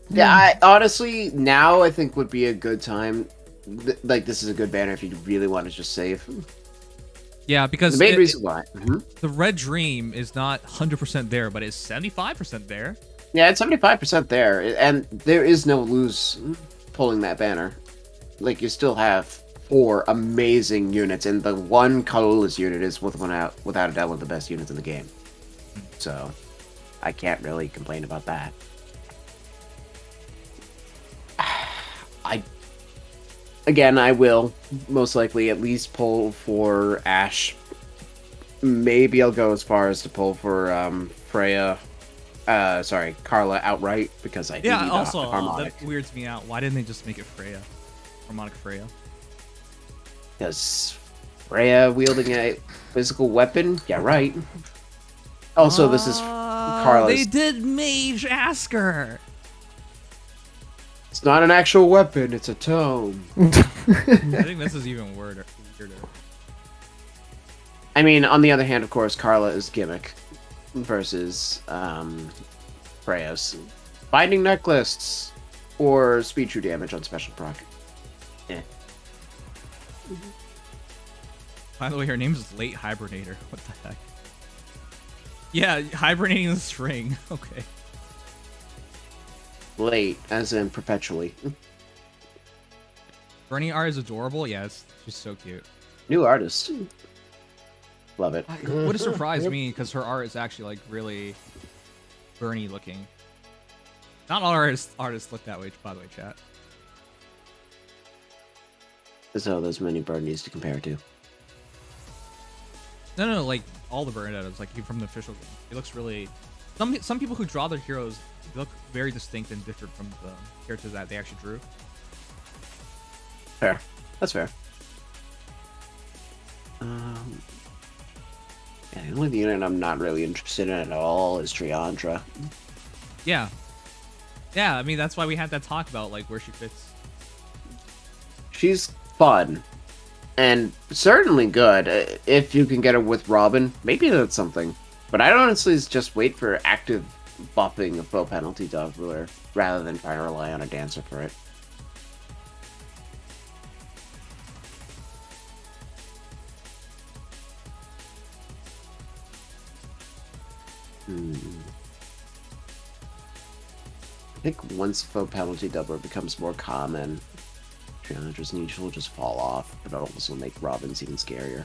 Yeah, honestly, now I think would be a good time. Like, this is a good banner if you really want to just save. Yeah, because the main reason why the Red Dream is not 100% there, but it's 75% there. Yeah, it's 75% there, and there is no lose pulling that banner. Like, you still have 4 amazing units, and the one colorless unit is without a doubt one of the best units in the game. So, I can't really complain about again, I will most likely at least pull for Ash. Maybe I'll go as far as to pull for Freya. Sorry, Carla outright because I Yeah, need also, a harmonic. that weirds me out. Why didn't they just make it Freya? Harmonic Freya. Because Freya wielding a physical weapon? Yeah, right. Also, this is Carla's. They did Mage Asker. It's not an actual weapon, it's a tome. I think this is even weirder. I mean, on the other hand, of course, Carla is gimmick versus Freya's binding necklace or speed true damage on special proc. Eh. By the way, her name is Late Hibernator. What the heck? Yeah, hibernating the string. Okay. Late, as in perpetually. Bernie art is adorable. Yes, she's so cute. New artist. Love it. Would have surprised me because her art is actually like really Bernie looking. Not all artists look that way, by the way, chat. So there's many Bernies to compare to. No, like all the Bernadettas, like even from the official game. It looks really. Some people who draw their heroes look very distinct and different from the characters that they actually drew. Fair. That's fair. Yeah, the only unit I'm not really interested in at all is Triandra. Yeah. Yeah, I mean that's why we had that talk about like where she fits. She's fun. And certainly good. If you can get her with Robin, maybe that's something. But I'd honestly just wait for active buffing of low penalty Doubler rather than trying to rely on a dancer for it. I think once faux penalty doubler becomes more common, Triandra's niche will just fall off, but it'll also make Robins even scarier.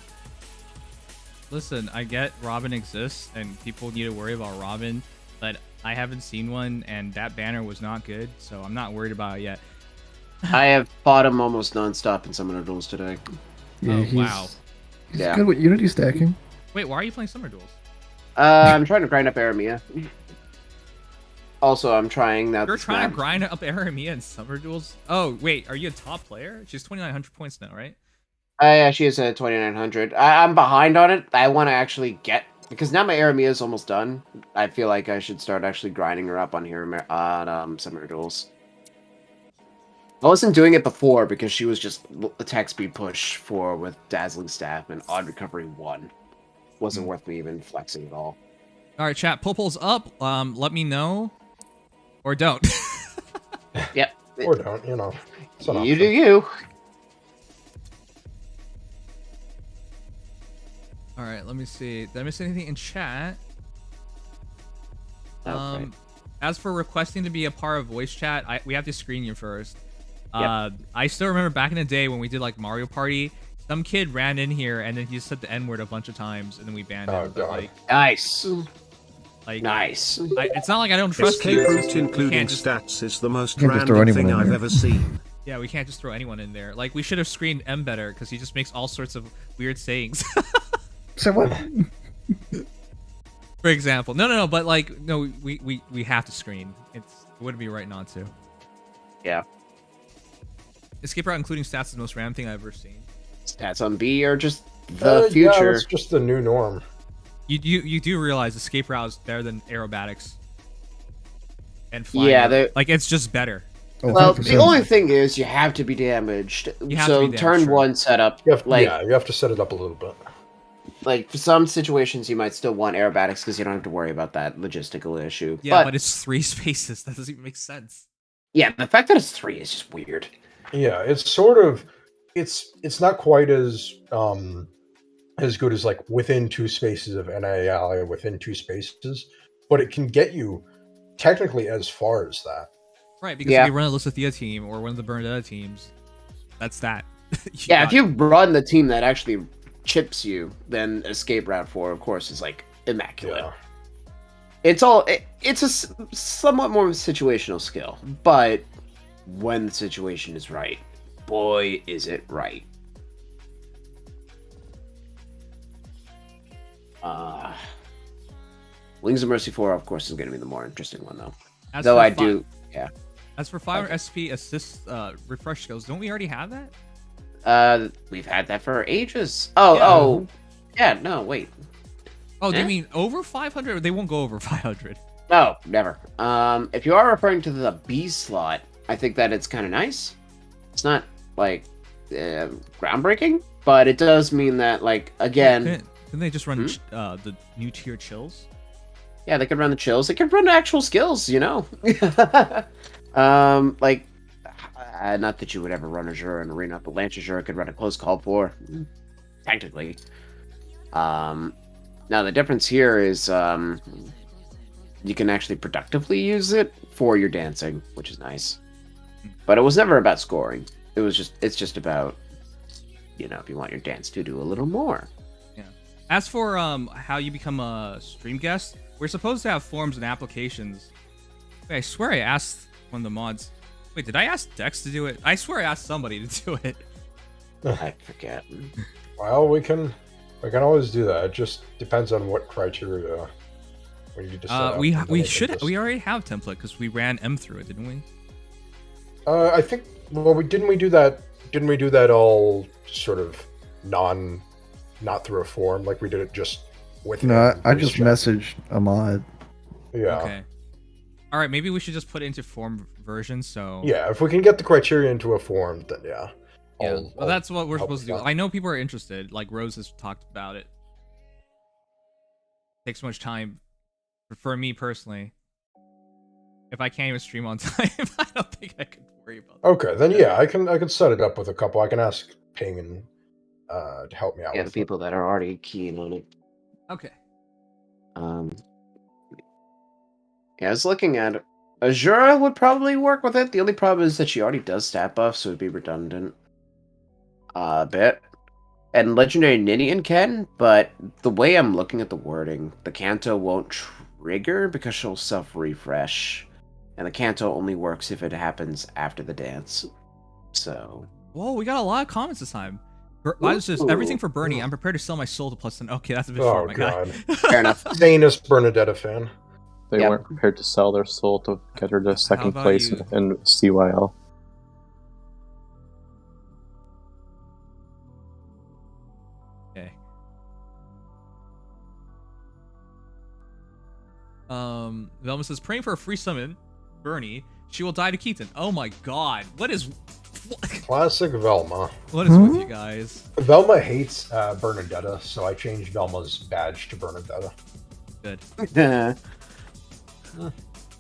Listen, I get Robin exists and people need to worry about Robin, but I haven't seen one and that banner was not good, so I'm not worried about it yet. I have fought him almost non-stop in Summoner Duels today. Yeah, oh, wow. He's good with Unity stacking. Wait, why are you playing Summer Duels? I'm trying to grind up Aramia. Also, I'm trying that. You're trying to grind up Aramia in Summer Duels? Oh, wait, are you a top player? She's 2,900 points now, right? Yeah, she is at 2,900. I'm behind on it. I want to actually get... Because now my Aramia is almost done. I feel like I should start actually grinding her up on here on Summer Duels. I wasn't doing it before because she was just attack speed push 4 with Dazzling Staff and Odd Recovery 1. Wasn't worth me even flexing at all. Alright, chat, pull-pulls up. Let me know. Or don't. Yep. Or don't, you know. You do you. Alright, let me see. Did I miss anything in chat? Okay. As for requesting to be a part of voice chat, we have to screen you first. Yep. I still remember back in the day when we did like Mario Party, some kid ran in here and then he just said the N-word a bunch of times and then we banned him. But, like, nice. Like, nice. It's not like I don't trust Escape you. route including stats is the most Can't just throw random anyone thing in I've there. ever seen. Yeah, we can't just throw anyone in there. Like, we should have screened M better because he just makes all sorts of weird sayings. Say what? For example. No, but like, no, we have to screen. It wouldn't be right not to. Yeah. Escape route including stats is the most random thing I've ever seen. Stats on B are just the future. Yeah, it's just the new norm. You do realize escape route is better than aerobatics and flying. Yeah, like it's just better. Oh, well, 100%. the only thing is you have to be damaged. You have so to be damaged, turn sure. 1 setup, You have, like yeah, you have to set it up a little bit. like for some situations you might still want aerobatics because you don't have to worry about that logistical issue. Yeah, but it's 3 spaces. That doesn't even make sense. Yeah, the fact that it's 3 is just weird. Yeah, it's sort of it's not quite as good as like within 2 spaces of NAI within 2 spaces, but it can get you technically as far as that. Right, because if you run a Lucia team or one of the Bernadetta teams, that's that. Yeah, if you run the team that actually chips you, then escape route 4, of course, is like immaculate. Yeah. It's a somewhat more situational skill, but when the situation is right, boy, is it right. Wings of Mercy 4, of course, is going to be the more interesting one, though. As Though for I do, yeah. As for 500 SP assist refresh skills, don't we already have that? We've had that for ages. Yeah, no, wait. Oh, do you mean over 500? They won't go over 500. No, never. If you are referring to the B slot, I think that it's kind of nice. It's not, like, groundbreaking, but it does mean that, like, again... Couldn't they just run the new tier chills? Yeah, they could run the chills. They could run actual skills, you know? Like, not that you would ever run Azur in Arena, but Lance Azur could run a close call for, technically. Now, the difference here is you can actually productively use it for your dancing, which is nice. But it was never about scoring. It's just about, you know, if you want your dance to do a little more. Yeah. As for how you become a stream guest, we're supposed to have forms and applications. Wait, I swear I asked one of the mods. Wait, did I ask Dex to do it? I swear I asked somebody to do it. I forget. Well, we can always do that. It just depends on what criteria we need to set up. We already have template because we ran M through it, didn't we? I think. Well, didn't we do that all sort of not through a form, like we did it just with. No, I just messaged a mod. Yeah. Okay. All right, maybe we should just put it into form version. So. Yeah, if we can get the criteria into a form, then yeah. Well, that's what we're supposed to do. I know people are interested. Like Rose has talked about it. Takes so much time for me personally. If I can't even stream on time, I don't think I can worry about that. Okay, then yeah, I can set it up with a couple. I can ask Ping to help me out. Yeah, the people that are already keen on it. Okay. Yeah, I was looking at it. Azura would probably work with it. The only problem is that she already does stat buff, so it'd be redundant. A bit. And Legendary Ninian can, but the way I'm looking at the wording, the Kanto won't trigger because she'll self-refresh. And the Kanto only works if it happens after the dance. So... Whoa, we got a lot of comments this time. Everything for Bernie. I'm prepared to sell my soul to +10. Okay, that's a bit far, my guy. Fair enough. Zanus Bernadetta fan. They weren't prepared to sell their soul to get her to second place in CYL. Okay. Velma says, praying for a free summon, Bernie. She will die to Keaton. Oh my god. What is... Classic Velma. What is with you guys? Velma hates Bernadetta, so I changed Velma's badge to Bernadetta. Good.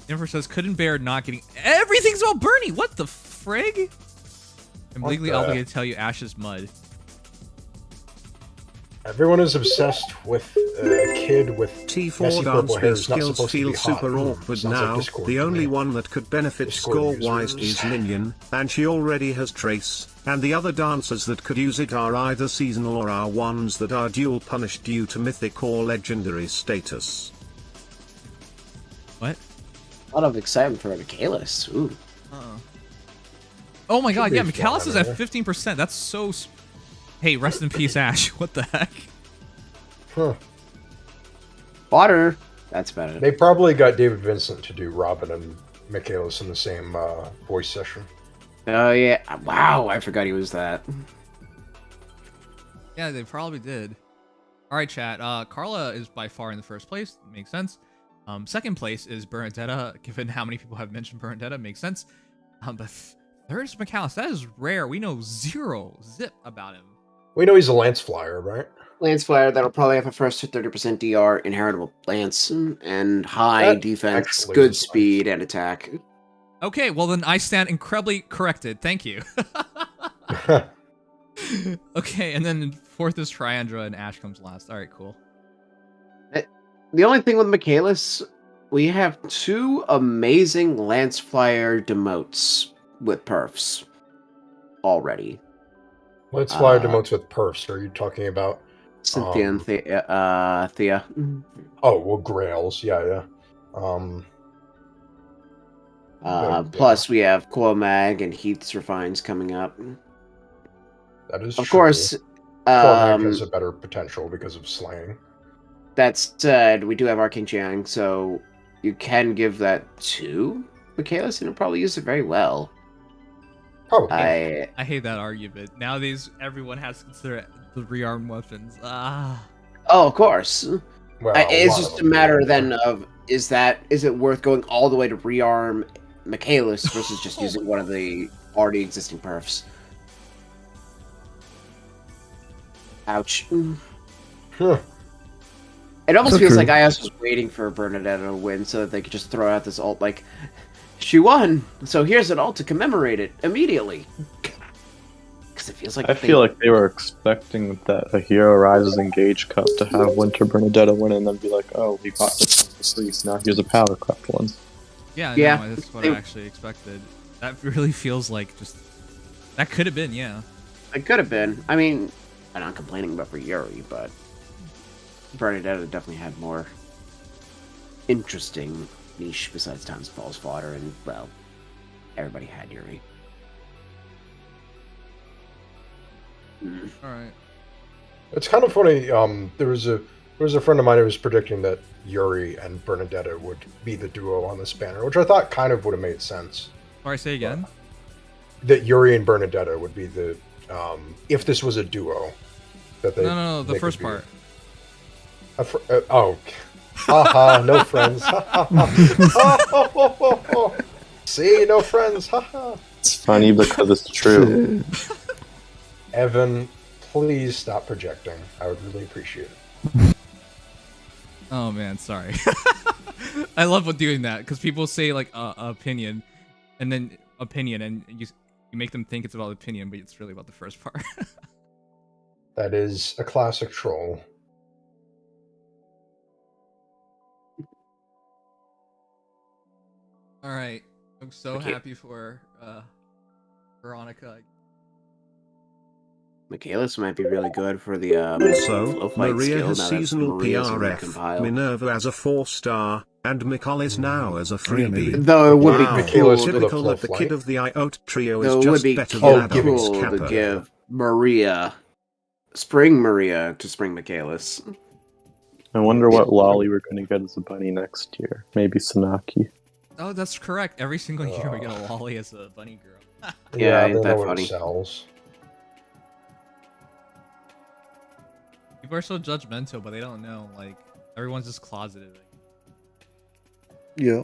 Jennifer says, couldn't bear not getting... Everything's about Bernie! What the frig? I'm legally obligated to tell you Ash's mud. Everyone is obsessed with a kid with T4 dance skills feel super awkward now. The only one that could benefit score-wise is Minion, and she already has Trace, and the other dancers that could use it are either seasonal or are ones that are dual punished due to mythic or legendary status. What? A lot of excitement for Michaelis. Ooh. Oh my god, yeah, Michaelis is at 15%. That's so... Hey, rest in peace, Ash. What the heck? Huh. Water. That's about it. They probably got David Vincent to do Robin and Michaelis in the same voice session. Oh, yeah. Wow, I forgot he was that. Yeah, they probably did. Alright, chat. Carla is by far in the first place. Makes sense. Second place is Bernadetta, given how many people have mentioned Bernadetta. Makes sense. But third is Michaelis. That is rare. We know zero zip about him. We know he's a Lance Flyer, right? Lance Flyer, that'll probably have a first to 30% DR, inheritable Lance, and high defense, good speed, and attack. Okay, well then I stand incredibly corrected. Thank you. Okay, and then fourth is Triandra, and Ash comes last. Alright, cool. The only thing with Michaelis, we have two amazing Lance Flyer demotes with perfs already. Lance Flyer demotes with perfs. Are you talking about Cynthia and Thea? Oh, well, Grails. Yeah. Plus, we have Quomag and Heath's Refines coming up. That is Of true. course, Arknight has a better potential because of slaying. That said, we do have Arcane Chiang, so you can give that to Michaelis, and he'll probably use it very well. Probably. I hate that argument. Nowadays, everyone has to consider the rearm weapons. Oh, of course. Well, It's just a matter then of is it worth going all the way to rearm Michaelis versus just using one of the already existing perfs? Ouch. Huh. It almost So feels true. like IS was waiting for Bernadette to win so that they could just throw out this ult like, she won, so here's an ult to commemorate it immediately. Because it feels like I feel like they were expecting that a Hero Rises Engage Cup to have Winter Bernadetta win and then be like, oh, we got this one for free, so now here's a Power Cup one. Yeah, Yeah. no, that's what I actually expected. That really feels like just... That could have been, yeah. It could have been. I mean, I'm not complaining about for Yuri, but Bernadette definitely had more interesting niche besides Times Falls fodder, and well, everybody had Yuri. Alright. It's kind of funny. There was a friend of mine who was predicting that Yuri and Bernadetta would be the duo on this banner, which I thought kind of would have made sense. Sorry, say again? That Yuri and Bernadetta would be the if this was a duo. That they No, the they first could be. part. Oh, haha, no friends. See, no friends. Haha. It's funny because it's true. Evan, please stop projecting. I would really appreciate it. Oh man, sorry. I love doing that because people say like opinion, and then you make them think it's about opinion, but it's really about the first part. That is a classic troll. All right, I'm so happy for Veronica. Michaelis might be really good for the Also, flow fight Maria skill, has now that seasonal Maria's been PRF, recompiled. Minerva as a 4-star, and Mikal now as a maybe. freebie. Though it would be Wow. Michaelis with a Typical flow that the flight. kid of the IOT trio Though is it would just be better than giving Adolf's cool to Kappa. give Maria, Spring Maria to Spring Michaelis. I wonder what lolly we're going to get as a bunny next year. Maybe Sanaki. Oh, that's correct. Every single year we get a lolly as a bunny girl. Yeah, they ain't that know what funny? it sells. People are so judgmental, but they don't know. Like everyone's just closeted. Yeah.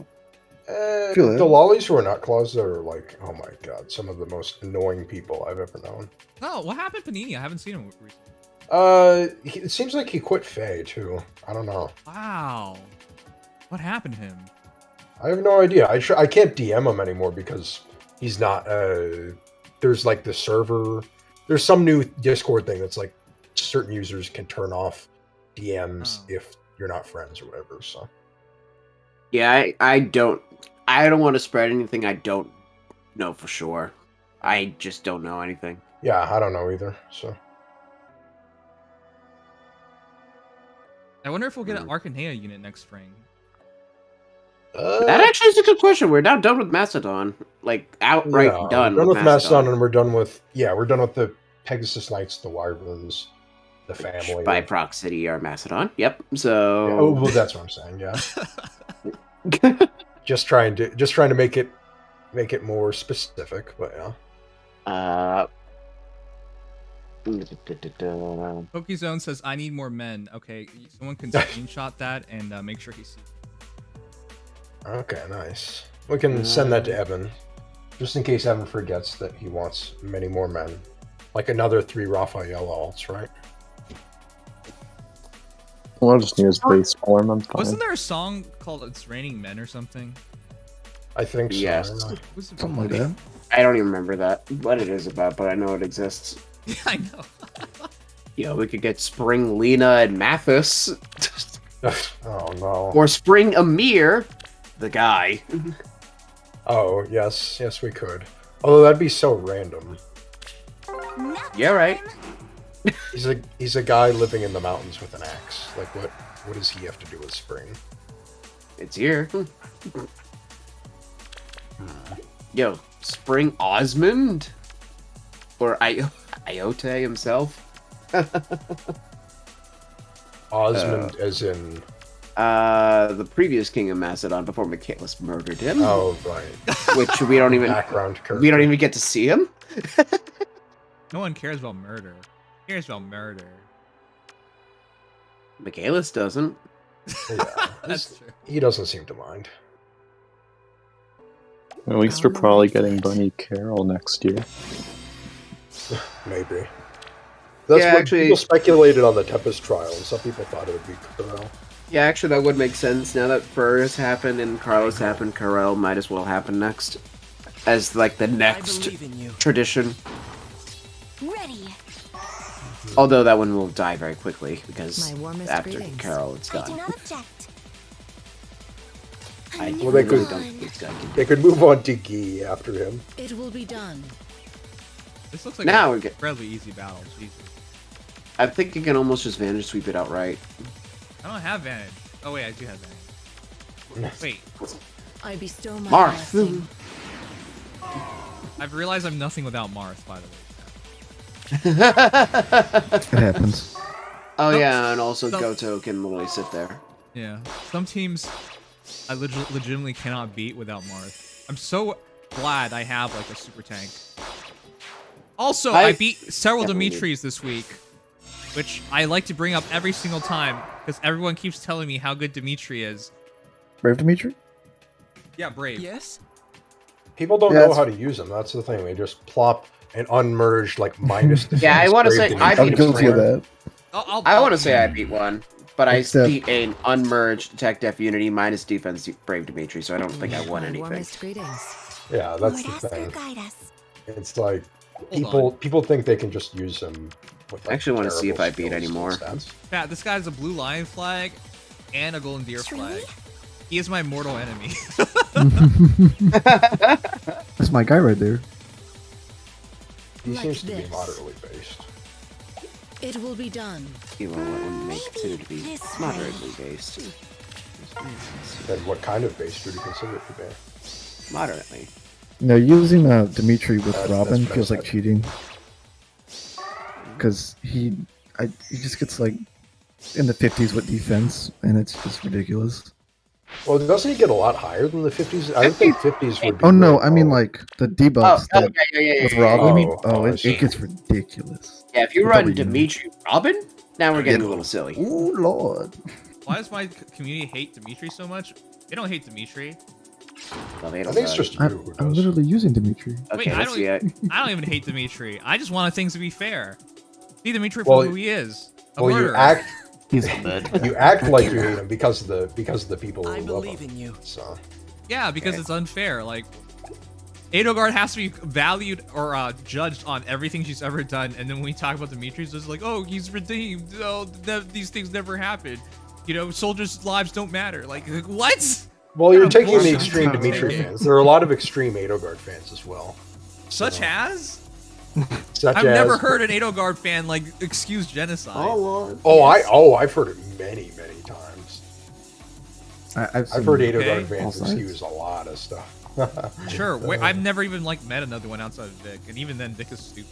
The Feel that. lollies who are not closeted are like, oh my god, some of the most annoying people I've ever known. No, what happened to Panini? I haven't seen him recently. It seems like he quit Faye too. I don't know. Wow. What happened to him? I have no idea. I can't DM him anymore because he's not. There's like the server. There's some new Discord thing that's like certain users can turn off DMs if you're not friends or whatever. So Yeah, I don't want to spread anything I don't know for sure. I just don't know anything. yeah, I don't know either. So I wonder if we'll get an Arcanea unit next spring. That actually is a good question. We're now done with Macedon, like outright yeah, done. we're done with Macedon. Macedon, and we're done with the Pegasus Knights, the Wyverns, the family. By proxy are Macedon. Yep. Yeah, So oh, well, that's what I'm saying. Yeah. just trying to make it more specific, but yeah. Pokezone says, I need more men. Okay, someone can screenshot that and make sure he sees. Okay, nice. We can send that to Evan, just in case Evan forgets that he wants many more men, like another 3 Raphael alts, right? Well, I'll just need his base form. I'm fine. Wasn't there a song called "It's Raining Men" or something? I think so. Yes. yeah. Something like that. I don't even remember what it is about, but I know it exists. Yeah, I know. Yeah, we could get Spring Lena and Mathis, Oh no. or Spring Amir, the guy. Oh yes, we could. Although that'd be so random. Yeah, right. He's a guy living in the mountains with an axe. Like what does he have to do with spring? It's here. Yo, Spring Osmond? Or Iote himself. Osmond, as in the previous king of Macedon before Michaelis murdered him. Oh, right. Which we don't even background character. we don't even get to see him. No one cares about murder. Who cares about murder? Michaelis doesn't. Yeah, That's true. he doesn't seem to mind. At least we're probably getting Bunny Carroll next year. Maybe. That's Yeah, what actually- people speculated on the Tempest trial, and some people thought it would be Corel. Yeah, actually, that would make sense. Now that Fur has happened and Carlos happened, Carell might as well happen next, as like the next tradition. Ready. Although that one will die very quickly because My warmest after greetings. Carol, it's I do done. not object. I Well, they really could- don't think this guy can do They could move on to Guy after him. It will be done. This looks like Now a we get- incredibly easy battle. Jesus. I think you can almost just Vantage Sweep it outright. I don't have Vantage. Oh wait, I do have Vantage. Wait, I bestow my Marth. blessing. I've realized I'm nothing without Marth, by the way. It happens. Oh No, yeah, and also no. Goto can literally sit there. Yeah, some teams I legitimately cannot beat without Marth. I'm so glad I have like a super tank. Also, I beat several definitely Dimitris this week, which I like to bring up every single time because everyone keeps telling me how good Dimitri is. Brave Dimitri? Yeah, Brave. Yes? People don't Yeah, know it's- how to use them. That's the thing. They just plop an unmerged, like, minus defense. Yeah, I wanna Brave say I Dimitri. I'm beat guilty of Brave. that. I want to say I beat one, but I Except- beat an unmerged Tech Def Unity minus defense Brave Dimitri, so I don't think I won My anything. warmest greetings. Yeah, that's Lord the Aster, thing. guide us. It's like Hold people think they can just use them. With, like, I actually wanna see if I terrible beat skills anymore. and stats. Yeah, this guy has a blue lion flag and a golden deer flag. He is my mortal enemy. That's my guy right there. He Like seems to be this. moderately based. It will be done. You know what would make considered to be This way. moderately based. Then what kind of base do you consider it to be? Moderately. No, using Dimitri with That's Robin better feels like side. cheating. Because he just gets like in the 50s with defense, and it's just ridiculous. Well, doesn't he get a lot higher than the 50s? I would think 50s would be. Oh no, way I mean lower. like the debuffs Oh, that yeah, with yeah, Robin. Oh, I it see. gets ridiculous. Yeah, if you With run W. Dimitri Robin, now we're getting a little silly. Oh lord. Why does my community hate Dimitri so much? They don't hate Dimitri. Well, they I don't think it's know. just you I'm, who I'm does. literally using Dimitri. Okay, Wait, let's see it. I don't even hate Dimitri. I just wanted things to be fair. See Dimitri for Well, who he is. A Well, murderer. He's you act like you hate him because of the people who I love believe him. in you. So Yeah, because Okay. it's unfair. Like, Edelgard has to be valued or judged on everything she's ever done, and then when we talk about Dimitri, it's just like, oh, he's redeemed. Oh, these things never happened. You know, soldiers' lives don't matter. Like what? well, you're What kind of taking the bullshit extreme is that? Dimitri fans. There are a lot of extreme Edelgard fans as well. Such as? Such I've as, never heard an Edelgard fan like excuse genocide. I've heard it many times. I've I've heard seen Edelgard Okay. fans All sides. excuse a lot of stuff. Sure, I've never even like met another one outside of Vic, and even then, Vic is stupid.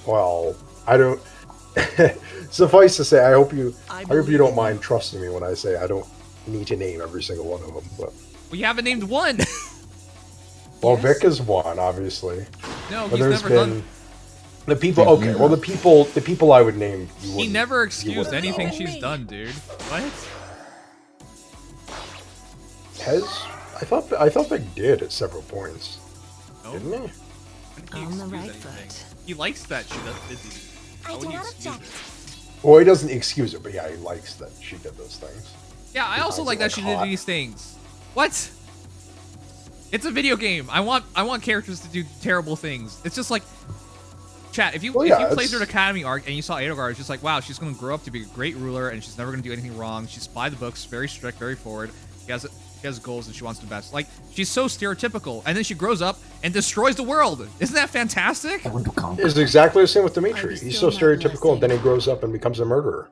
Well, I don't. Suffice to say, I hope you believe don't in mind trusting me when I say I don't need to name every single one of them. But We haven't named one. well, Yes. Vic is one, obviously. No, But he's there's never been done. the people. Okay, well, the people I would name. You He wouldn't- never you excused wouldn't anything know. she's done, dude. What? I thought Vic did at several points, No. didn't he? When did he On the excuse right anything? foot. He likes that she did these. I How do would he not excuse object. it? Well, he doesn't excuse it, but yeah, he likes that she did those things. Yeah, I also finds like it, that like, she hot. did these things. What? It's a video game. I want characters to do terrible things. It's just like, chat. If you Well, if yeah, you played it's- through an Academy arc and you saw Edelgard, it's just like, wow, she's gonna grow up to be a great ruler and she's never gonna do anything wrong. She's by the books, very strict, very forward. She has goals and she wants to do best. Like, she's so stereotypical, and then she grows up and destroys the world. Isn't that fantastic? It's exactly the same with Dimitri. I He's so bestow my stereotypical, and then he grows up and becomes a murderer.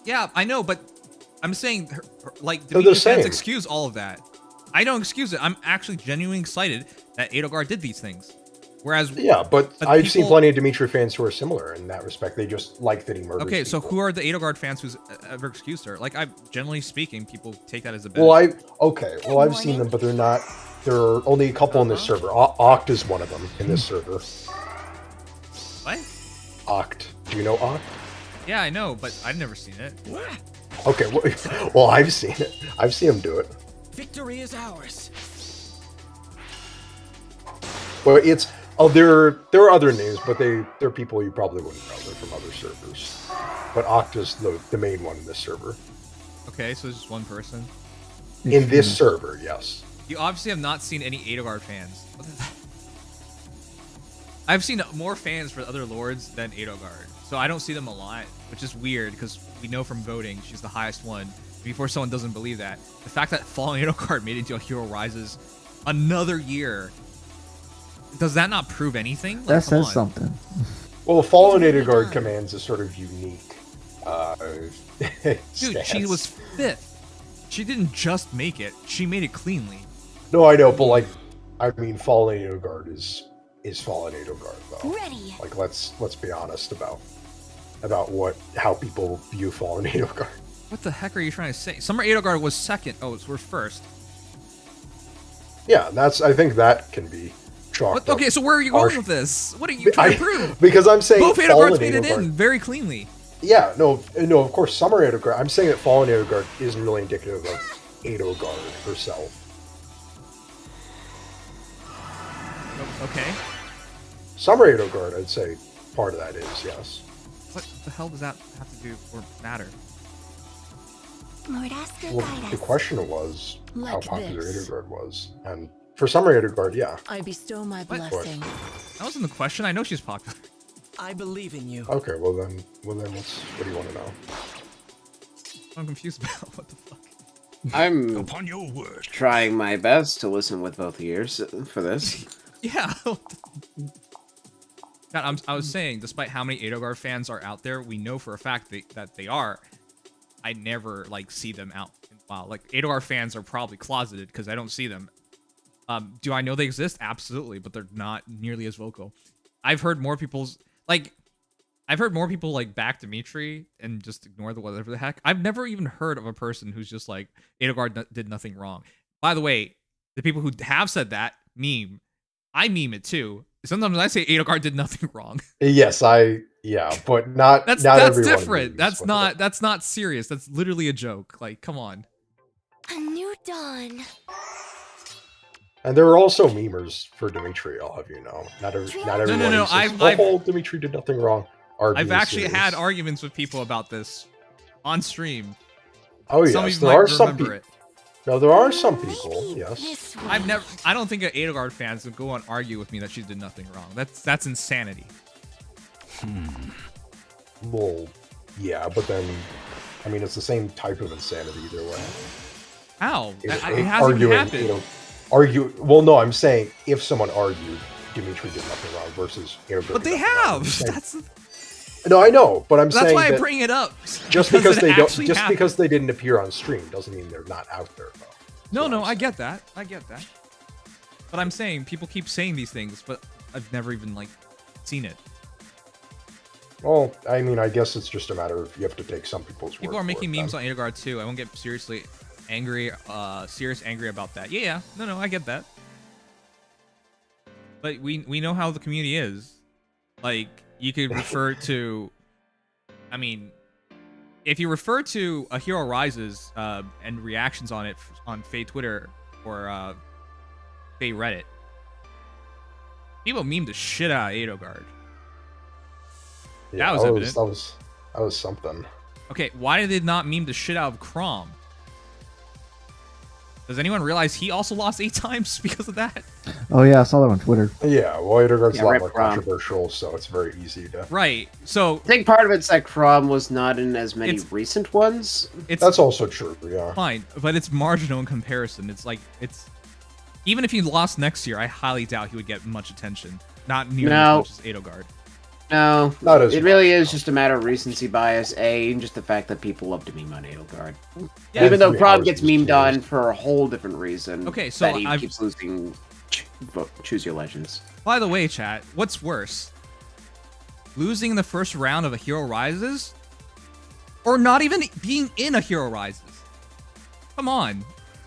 Yeah, I know, but I'm saying, like, They're the Dimitri fans same. excuse all of that. I don't excuse it. I'm actually genuinely excited that Edelgard did these things. Whereas yeah, but I've people... seen plenty of Dimitri fans who are similar in that respect. They just like that he murders. Okay, so people. who are the Edelgard fans who's ever excused her? Like, generally speaking, people take that as a benefit. Well, I've seen them, but they're not. There are only a couple in this server. Oct is one of them in this server. What? Oct. Do you know Oct? Yeah, I know, but I've never seen it. Okay, well, I've seen it. I've seen him do it. Victory is ours. Well, it's there are other names, but they're people you probably wouldn't know. They're from other servers. But Oct is the main one in this server. Okay, so it's just one person. In this server, yes. You obviously have not seen any Edelgard fans. I've seen more fans for other lords than Edelgard, so I don't see them a lot, which is weird because we know from voting she's the highest one. Before someone doesn't believe that, the fact that Fallen Edelgard made it into a Hero Rises another year, does that not prove anything? Like, that says something. Well, the Fallen Edelgard commands a sort of unique. Dude, she was 5th. She didn't just make it; she made it cleanly. No, I know, but I mean, Fallen Edelgard is Fallen Edelgard, though. Ready. Like, let's be honest about how people view Fallen Edelgard. What the heck are you trying to say? Summer Edelgard was 2nd. Oh, we're 1st. Yeah, I think that can be chalked. Okay, so where are you going with this? What are you trying to prove? Because I'm saying both Edelgards made it in very cleanly. Yeah, no, of course, Summer Edelgard. I'm saying that Fallen Edelgard isn't really indicative of Edelgard herself. Okay. Summer Edelgard, I'd say part of that is, yes. What the hell does that have to do or matter? Lord Asker, Well, the question was Like how popular this. Edelgard was, and for Summer Edelgard, yeah. I bestow my What? blessing. That wasn't the question. I know she's popular. I believe in you. Okay, well then, what do you want to know? I'm confused about what the fuck. I'm Upon your word. trying my best to listen with both ears for this. Yeah. God, I was saying, despite how many Edelgard fans are out there, we know for a fact that they are. I never see them out in wild. Like, Edelgard fans are probably closeted because I don't see them. Do I know they exist? Absolutely, but they're not nearly as vocal. I've heard more people's back Dimitri and just ignore the whatever the heck. I've never even heard of a person who's just like, Edelgard did nothing wrong. By the way, the people who have said that I meme it too. Sometimes I say Edelgard did nothing wrong. Yes, but not. That's everyone different. agrees with it. That's not serious. That's literally a joke. Like, come on. A new dawn. And there are also memers for Dimitri. I'll have you know. Not everyone. No. Dimitri did nothing wrong. I've actually had arguments with people about this on stream. Oh yes, Some of you there might are some remember people. No, there are some people. Yes. I don't think an Edelgard fans would go and argue with me that she did nothing wrong. That's insanity. Well, yeah, but then, I mean, it's the same type of insanity either way. How? It hasn't even happened. Well, no, I'm saying if someone argued Dimitri did nothing wrong versus Edelgard. But they have. No, I know, but I'm saying that's why I that bring it up. Just because they don't, because they didn't appear on stream doesn't mean they're not out there, though. No, I get that. But I'm saying people keep saying these things, but I've never even seen it. Well, I mean, I guess it's just a matter of you have to take some people's word. People are making memes on Edelgard too. I won't get seriously angry about that. Yeah. No, I get that. But we know how the community is. Like, you could refer to, I mean, if you refer to a Hero Rises and reactions on it on Faye Twitter or Faye Reddit, people meme the shit out of Edelgard. Yeah, that was evident. That was something. Okay, why did they not meme the shit out of Crom? Does anyone realize he also lost 8 times because of that? Oh yeah, I saw that on Twitter. Yeah, well, Edelgard's a lot more Crom. controversial, so it's very easy to... Right, so... I think part of it's that Crom was not in as many recent ones. That's also true, yeah. Fine, but it's marginal in comparison. It's... Even if he lost next year, I highly doubt he would get much attention. Not nearly as much as Edelgard. No, not as it really is just a matter of recency bias, and just the fact that people love to meme on Edelgard. Yeah, even though Crom gets memed on for a whole different reason. Okay, so that he keeps losing vote, choose your legends. By the way, chat, what's worse? Losing in the first round of a Hero Rises? Or not even being in a Hero Rises? Come on.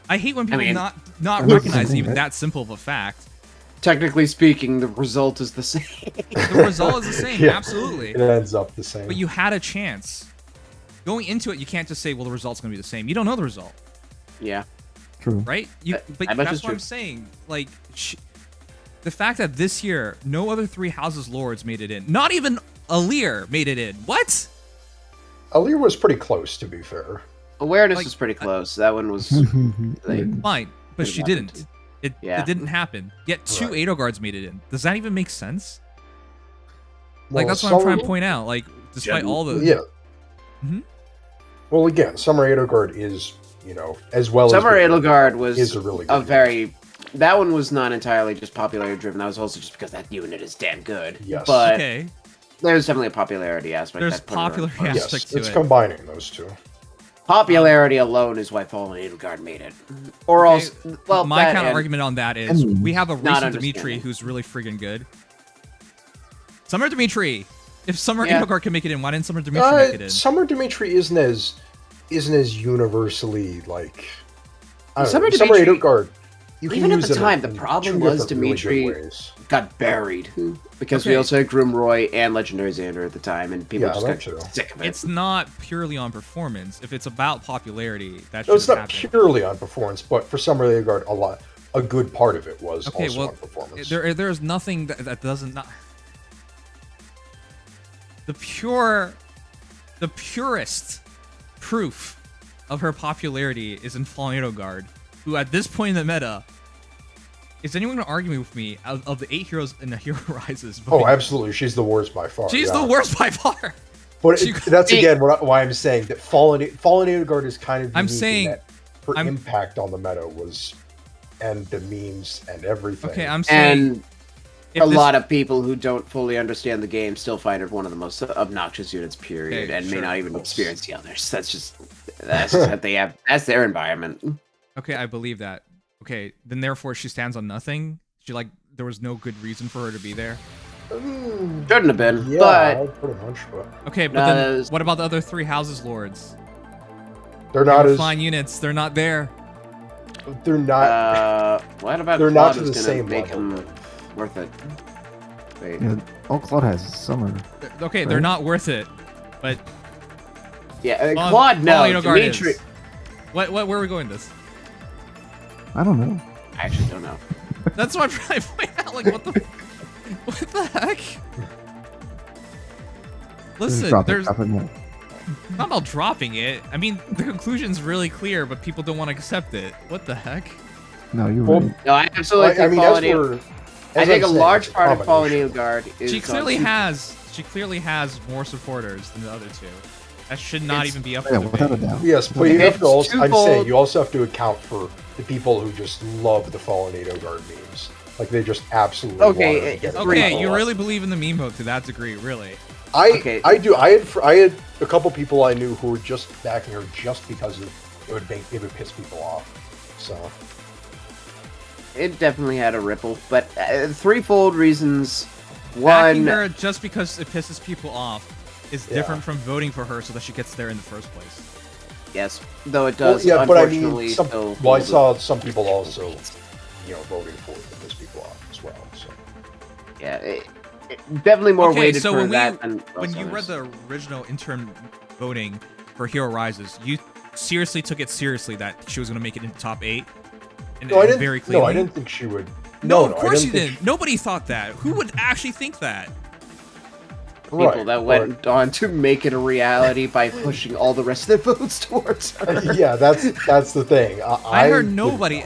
I hate when people not recognize even that simple of a fact. Technically speaking, the result is the same. The result is the same, absolutely. It ends up the same. But you had a chance. Going into it, you can't just say, well, the result's going to be the same. You don't know the result. Yeah. True. Right? But that's what I'm saying. Like, the fact that this year, no other Three Houses Lords made it in. Not even Alir made it in. What? Alir was pretty close, to be fair. Awareness was pretty close. That one was fine, but she didn't. It didn't happen. Yet two Edelgards made it in. Does that even make sense? Like, that's what I'm trying to point out. Like, despite all the... Yeah. Well, again, Summer Edelgard is, as well Summer as... Edelgard was a really good good very... That one was not entirely just popularity driven. That was also just because that unit is damn good. Yes. But there's definitely a popularity aspect. There's popularity aspect to it. It's combining those two. Popularity alone is why Fallen Edelgard made it. Or else, well, my counter argument on that is we have a recent Dimitri who's really friggin' good. Summer Dimitri. If Summer Edelgard can make it in, why didn't Summer Dimitri make it in? Summer Dimitri isn't as universally like. Summer Edelgard. You can even use at the time, the problem was Dimitri got buried because we also had Grimroy and Legendary Xander at the time, and people just got sick of it. It's not purely on performance. If it's about popularity, that no, it's not happen. purely on performance, but for Summer Edelgard, a good part of it was also on performance. There's nothing that doesn't not. The purest proof of her popularity is in Fallen Edelgard, who at this point in the meta, is anyone going to argue with me, of the 8 heroes in the Hero Rises? Oh, absolutely. She's the worst by far. She's the worst by far. But that's again why I'm saying that Fallen Edelgard is kind of I'm saying that her impact on the meta was, and the memes and everything. Okay, I'm saying... And a lot of people who don't fully understand the game still find it one of the most obnoxious units, period, and may not even experience the others. That's what they have. That's their environment. Okay, I believe that. Okay, then therefore she stands on nothing. There was no good reason for her to be there. Shouldn't have been. Yeah, but pretty much. Okay, but then what about the other Three Houses Lords? They're not as fine units. They're not there. They're not. What about? They're Claude not to the same level. Worth it. Wait. Yeah, all Claude has is Summer. Okay, they're not worth it, but Claude, no. Dimitri. Where are we going with this? I don't know. I actually don't know. That's what I'm trying to point out. Like, what the heck? Listen, there's not about dropping it. I mean, the conclusion's really clear, but people don't want to accept it. What the heck? No, you're right. No, I absolutely think I think a large part of Fallen Edelgard is she clearly has more supporters than the other two. That should not even be up for debate. Yes, but you have to also, I'm saying you also have to account for the people who just love the Fallen Edelgard memes. Like, they just absolutely Okay, you really believe in the meme mode to that degree, really? I do. I had a couple people I knew who were just backing her just because it would piss people off. So it definitely had a ripple, but threefold reasons. Backing her just because it pisses people off is different from voting for her so that she gets there in the first place. Yes, though it does. Well, yeah, but I mean, I saw some people also, voting for it to piss people off as well. So yeah, definitely more weighted so for when that. When you read the original interim voting for Hero Rises, you seriously took it seriously that she was going to make it into top 8. No, I didn't. Very clearly. No, I didn't think she would. No, of course you didn't. Nobody thought that. Who would actually think that? People that went on to make it a reality by pushing all the rest of their votes towards her. Yeah, that's the thing. I heard nobody.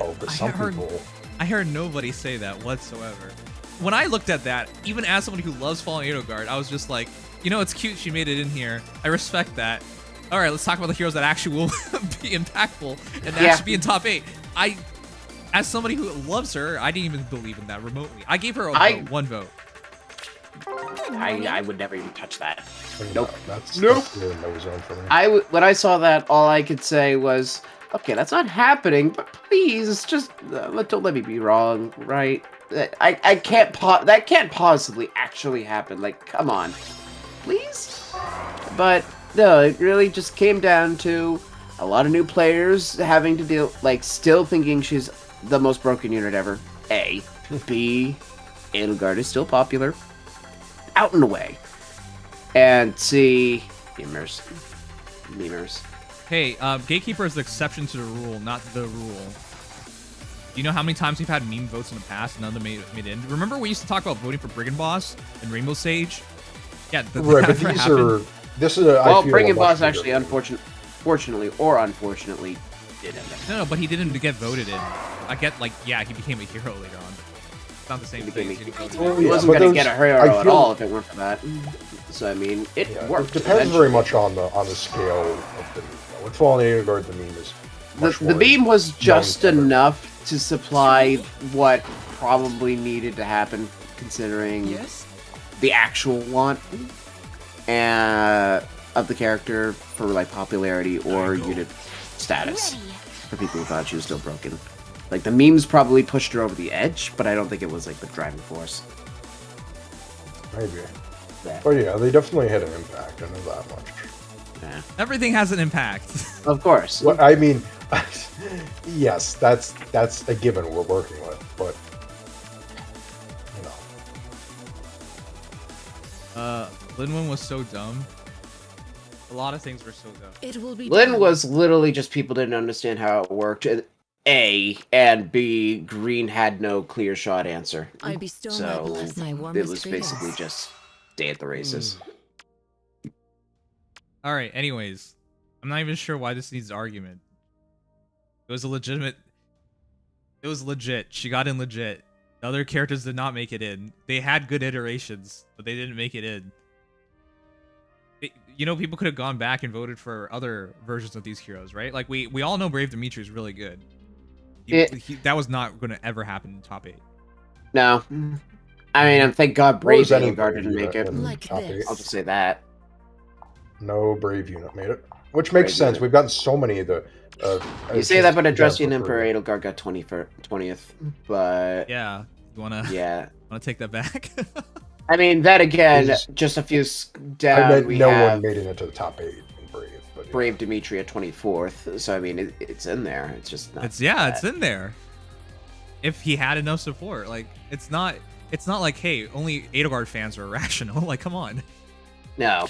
I heard nobody say that whatsoever. When I looked at that, even as somebody who loves Fallen Edelgard, I was just like, it's cute she made it in here. I respect that. All right, let's talk about the heroes that actually will be impactful and actually be in top 8. As somebody who loves her, I didn't even believe in that remotely. I gave her one vote. I would never even touch that. Nope. That's really no zone for me. When I saw that, all I could say was, okay, that's not happening, but please, just don't let me be wrong, right? I can't that can't possibly actually happen. Like, come on, please. But no, it really just came down to a lot of new players having to deal, like, still thinking she's the most broken unit ever. A, B, Edelgard is still popular, out and away, and C, Nimers. Hey, Gatekeeper is the exception to the rule, not the rule. Do you know how many times we've had meme votes in the past and none of them made in? Remember we used to talk about voting for Brigand Boss and Rainbow Sage? Yeah, right, but these are... This is a... Well, Brigand Boss actually, fortunately or unfortunately, did end up. No, but he didn't get voted in. I get, like, yeah, he became a hero later on. It's not the same thing. He wasn't going to get a hero at all if it weren't for that. So, I mean, it worked. It depends very much on the scale of the meme. With Fallen Edelgard, the meme is the meme was just enough to supply what probably needed to happen, considering the actual want of the character for, like, popularity or unit status for people who thought she was still broken. Like, the memes probably pushed her over the edge, but I don't think it was, like, the driving force. Maybe. Yeah. But yeah, they definitely had an impact. I know that much. Yeah. Everything has an impact. Of course. Well, I mean, yes, that's a given we're working with, but you know. Linwin was so dumb. A lot of things were so dumb. It will be Lin was literally just people didn't understand how it worked. A, and B, Green had no clear shot answer. I bestow so my it was basically just stay at the races. All right, anyways, I'm not even sure why this needs argument. It was legit. She got in legit. The other characters did not make it in. They had good iterations, but they didn't make it in. You know, people could have gone back and voted for other versions of these heroes, right? Like, we all know Brave Dimitri is really good. That was not going to ever happen in top 8. No. I mean, thank God Brave Edelgard didn't make it. I'll just say that. No Brave unit made it. Which makes sense. We've gotten so many of the... you say that, but Adressian Emperor Edelgard got 20th. But... Yeah. You wanna take that back? I mean, that again, just a few down. I meant no one made it into the top 8 in Brave. But, yeah. Brave Dimitri at 24th. So I mean, it's in there. It's just not. It's in there. If he had enough support, like it's not like, hey, only Edelgard fans are irrational. Like, come on. No,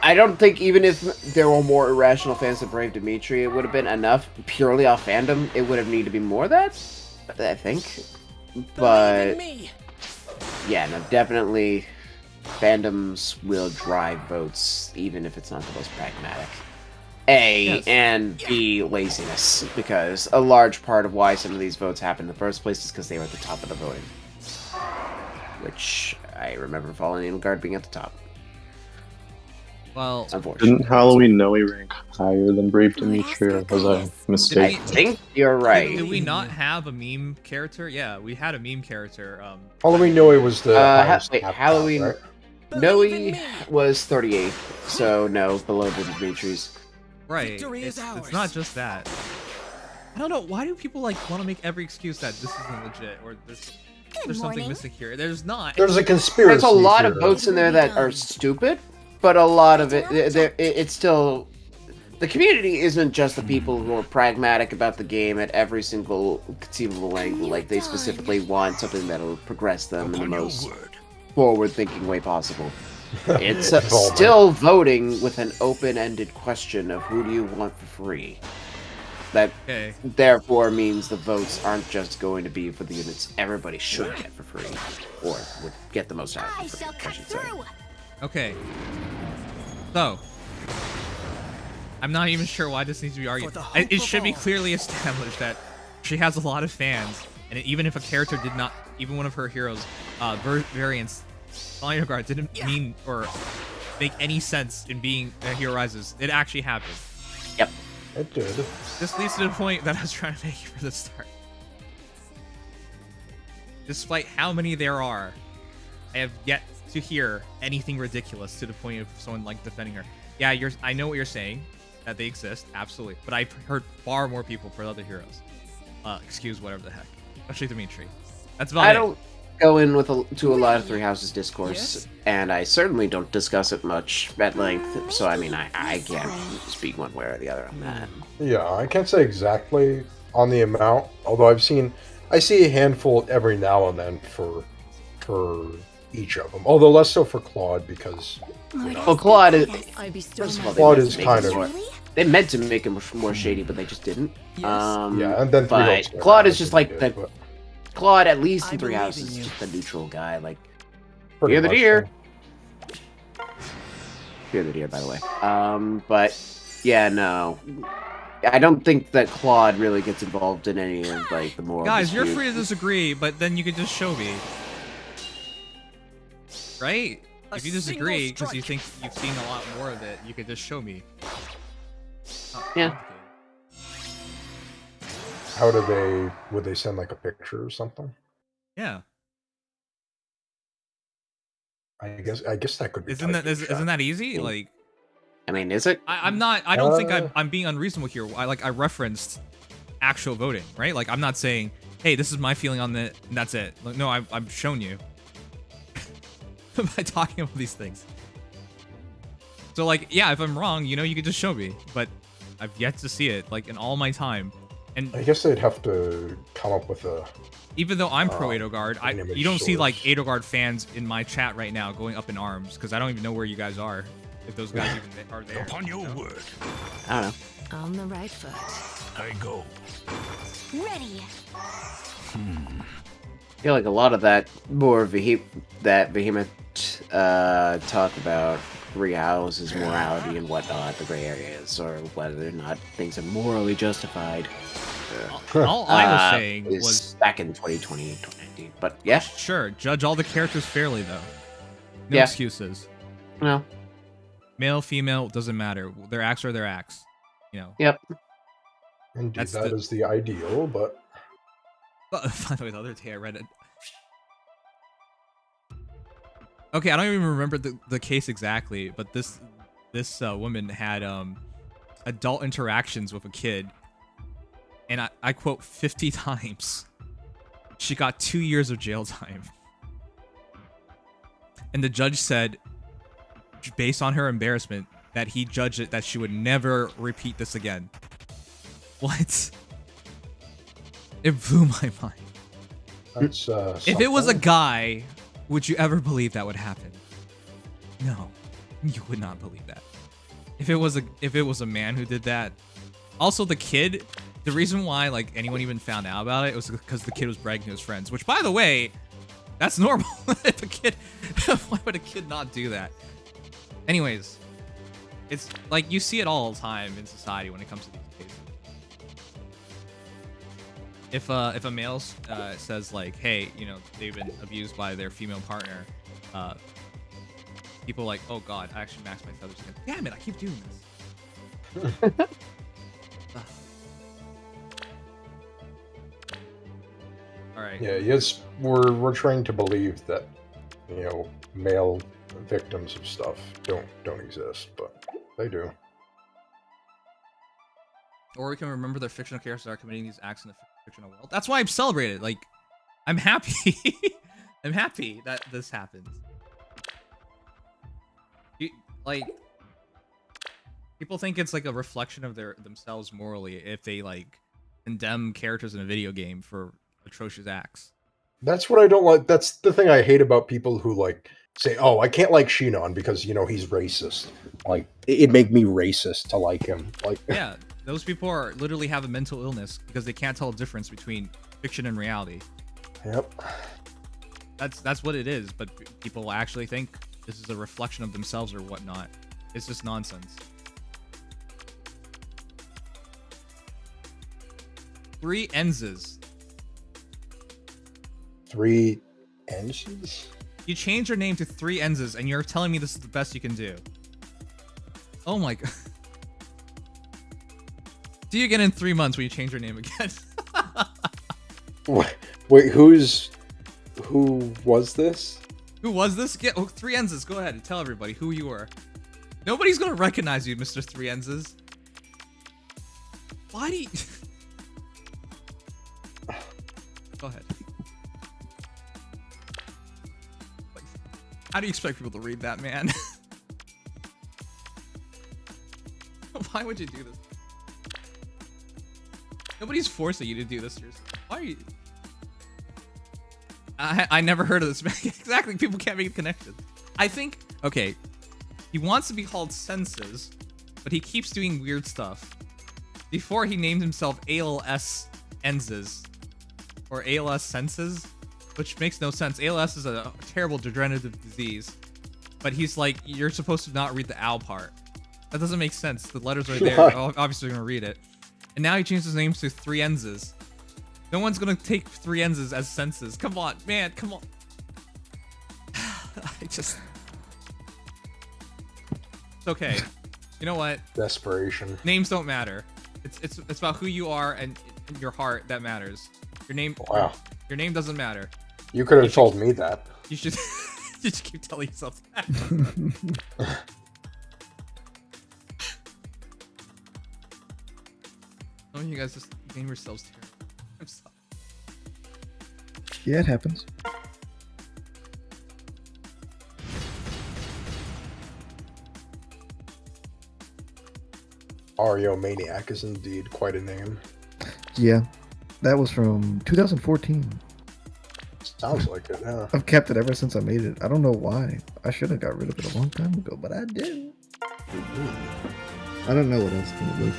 I don't think even if there were more irrational fans of Brave Dimitri, it would have been enough purely off fandom. It would have needed to be more of that, I think. But yeah, no, definitely fandoms will drive votes, even if it's not the most pragmatic. And B, laziness, because a large part of why some of these votes happened in the first place is because they were at the top of the voting. Which I remember Fallen Edelgard being at the top. Well, didn't Halloween Noe rank higher than Brave Dimitri, or was I mistaken? I think you're right. Did we not have a meme character? Yeah, we had a meme character. Halloween Noe was the Halloween right? Noe was 38th, so no, below the Dimitri's. Right. It's not just that. I don't know. Why do people like want to make every excuse that this isn't legit or there's something missing here? There's not. There's a conspiracy. There's a lot of votes in there that are stupid. But a lot of it's still... The community isn't just the people who are pragmatic about the game at every single conceivable angle. Like, they specifically want something that'll progress them in the most forward-thinking way possible. It's still voting with an open-ended question of who do you want for free. That therefore means the votes aren't just going to be for the units everybody should get for free. Or would get the most out of for free, I should say. Okay. So, I'm not even sure why this needs to be argued. It should be clearly established that she has a lot of fans, and even if a character did not, even one of her heroes' variants, Fallen Edelgard didn't mean or make any sense in being Hero Rises. It actually happened. Yep. It did. This leads to the point that I was trying to make for the start. Despite how many there are, I have yet to hear anything ridiculous to the point of someone like defending her. Yeah, I know what you're saying, that they exist, absolutely. But I've heard far more people for other heroes. Excuse whatever the heck. especially Dimitri. That's about I it. don't go in to a lot of Three Houses discourse, and I certainly don't discuss it much at length. So I mean, I can't speak one way or the other on that. Yeah, I can't say exactly on the amount, although I see a handful every now and then for each of them. Although less so for Claude because Well, Claude is first of all, Claude is kind of they meant to make him more shady, but they just didn't. yeah, and then but Claude is just like the Claude, at least in Three Houses, is just a neutral guy. Like, fear the deer. Fear the deer, by the way. But yeah, no. I don't think that Claude really gets involved in any of like the moral. Guys, dispute. you're free to disagree, but then you could just show me. Right? If you disagree because you think you've seen a lot more of it, you could just show me. Yeah. How would they send like a picture or something? Yeah. I guess that could be. Isn't that easy? Like, I mean, is it? I'm not. I don't think I'm being unreasonable here. I referenced actual voting, right? Like, I'm not saying, hey, this is my feeling on it, and that's it. Like, no, I've shown you by talking about these things. So, like, yeah, if I'm wrong, you could just show me. But I've yet to see it, like, in all my time. And I guess they'd have to come up with a. Even though I'm pro Edelgard, you don't see source. like Edelgard fans in my chat right now going up in arms because I don't even know where you guys are. If those guys even are there. Upon your word. I don't know. On the right foot. I go. Ready. I feel like a lot of that more vehement talk about Three Houses morality and whatnot, the gray areas, or whether or not things are morally justified. All I was saying is was back in 2020, 2019. But yeah, sure, judge all the characters fairly though. No Yeah. excuses. No. Male, female, doesn't matter. Their acts are their acts. Yep. Indeed, that is the ideal, but. By the way, the other day I read it. Okay, I don't even remember the case exactly, but this woman had adult interactions with a kid, and I quote 50 times. She got 2 years of jail time, and the judge said, based on her embarrassment, that he judged it that she would never repeat this again. What? It blew my mind. That's, if it was a guy, would you ever believe that would happen? No, you would not believe that. If it was a man who did that, also the kid, the reason why like anyone even found out about it was because the kid was bragging to his friends. Which, by the way, that's normal. If a kid, why would a kid not do that? Anyways, it's like you see it all the time in society when it comes to these cases. If a male says like, hey, they've been abused by their female partner, people are like, oh god, I actually maxed my feathers again. Damn it, I keep doing this. All right. Yeah, yes, we're trained to believe that male victims of stuff don't exist, but they do. Or we can remember the fictional characters are committing these acts in the fictional world. That's why I'm celebrated. Like, I'm happy. I'm happy that this happens. People think it's like a reflection of themselves morally if they like condemn characters in a video game for atrocious acts. That's what I don't like. That's the thing I hate about people who like say, "Oh, I can't like Shinon because he's racist." Like, it'd make me racist to like him. Like, yeah, those people literally have a mental illness because they can't tell the difference between fiction and reality. Yep. That's what it is. But people actually think this is a reflection of themselves or whatnot. It's just nonsense. 3 Enzes. 3 Enzes? You change your name to 3 Enzes, and you're telling me this is the best you can do. Oh my god. See you again in 3 months when you change your name again. Wait, who was this? Who was this? Get 3 Enzes. Go ahead and tell everybody who you were. Nobody's gonna recognize you, Mr. 3 Enzes. Why do you... Go ahead. How do you expect people to read that, man? Why would you do this? Nobody's forcing you to do this. Why are you? I never heard of this. Exactly, people can't make connections. I think, okay, he wants to be called Senses, but he keeps doing weird stuff. Before he named himself ALS Enzes, or ALS Senses, which makes no sense. ALS is a terrible degenerative disease, but he's like, you're supposed to not read the owl part. That doesn't make sense. The letters are there. Obviously, you're gonna read it. And now he changed his name to 3 Enzes. No one's gonna take 3 Enzes as senses. Come on, man, come on. It's okay. You know what? Desperation. Names don't matter. It's about who you are and your heart that matters. Your name. Wow. Your name doesn't matter. You could have told me that. You should. You should keep telling yourself that. Oh, you guys just name yourselves terrible. I'm sorry. Yeah, it happens. Ario Maniac is indeed quite a name. Yeah, that was from 2014. Sounds like it, yeah. I've kept it ever since I made it. I don't know why. I should have got rid of it a long time ago, but I didn't. I don't know what else can look.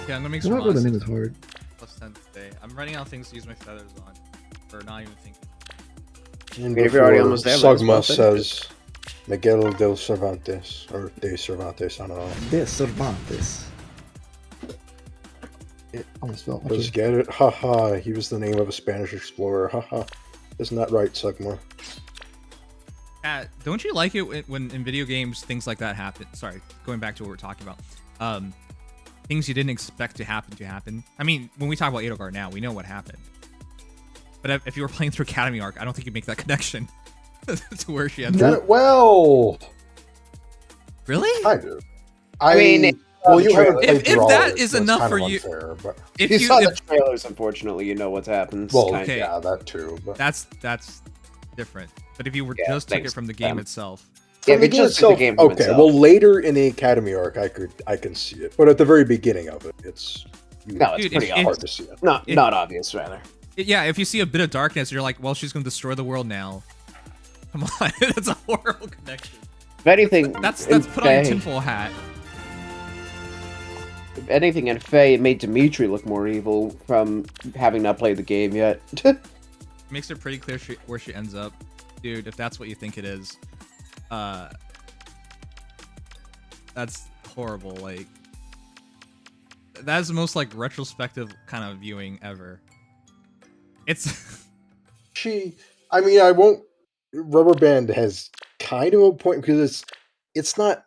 Yeah, I'm gonna make some the name is hard. Plus 10 today. I'm running out of things to use my feathers on, or not even thinking. And before Sugma says Miguel del Cervantes, or de Cervantes, I don't know. De Cervantes. It almost felt like Just get it? Haha, he was the name of a Spanish explorer. Haha. Isn't that right, Sugma? Don't you like it when in video games things like that happen? Sorry, going back to what we're talking about. Things you didn't expect to happen. I mean, when we talk about Edelgard now, we know what happened. But if you were playing through Academy Arc, I don't think you'd make that connection to where she ends up. Well, really? I do. I mean, well, you haven't played if that is enough for you, unfair, but if you saw the trailers, unfortunately, you know what's happened. Well, okay, yeah, that too. But that's different. But if you were just took it from the game itself. Yeah, if just took the game from itself. Well, later in the Academy Arc, I can see it, but at the very beginning of it, it's pretty hard to see it. Not obvious, rather. Yeah, if you see a bit of darkness, you're like, well, she's going to destroy the world now. Come on, that's a horrible connection. If anything, that's put on your tinfoil hat. If anything, in Faye, it made Dimitri look more evil from having not played the game yet. Makes it pretty clear where she ends up. Dude, if that's what you think it is, that's horrible. Like, that is the most, like, retrospective kind of viewing ever. It's... I mean, I won't... Rubber Band has kind of a point, because it's not...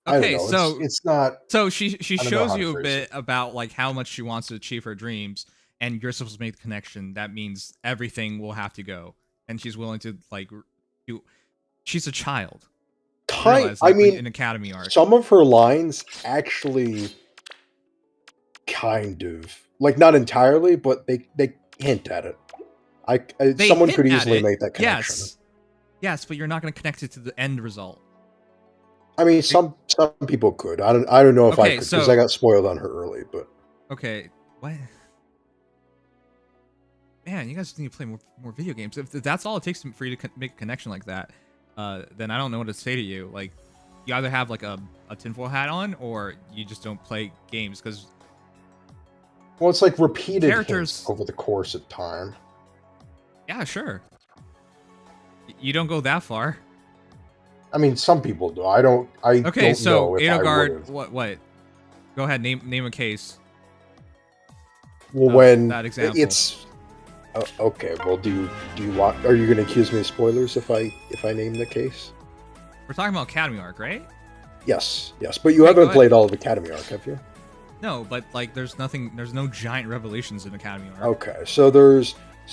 Okay, I don't know, so it's not. So she shows you a bit about like how much she wants to achieve her dreams, and you're supposed to make the connection. That means everything will have to go, and she's willing to like do. She's a child. I mean, in Academy Arc, some of her lines actually kind of like not entirely, but they hint at it. Someone could easily make that connection. Yes, but you're not going to connect it to the end result. I mean, some people could. I don't know if I could, because I got spoiled on her early. But okay, what? Man, you guys need to play more video games. If that's all it takes for you to make a connection like that, then I don't know what to say to you. Like, you either have like a tinfoil hat on, or you just don't play games. Because well, it's like repeated characters over the course of time. Yeah, sure. You don't go that far. I mean, some people do. I don't. Okay, so Edelgard, what? Go ahead, name a case. Well, when that example. It's okay. Well, do you want? Are you going to accuse me of spoilers if I name the case? We're talking about Academy Arc, right? Yes. But you haven't played all of Academy Arc, have you? No, but like, there's no giant revelations in Academy Arc. Okay, so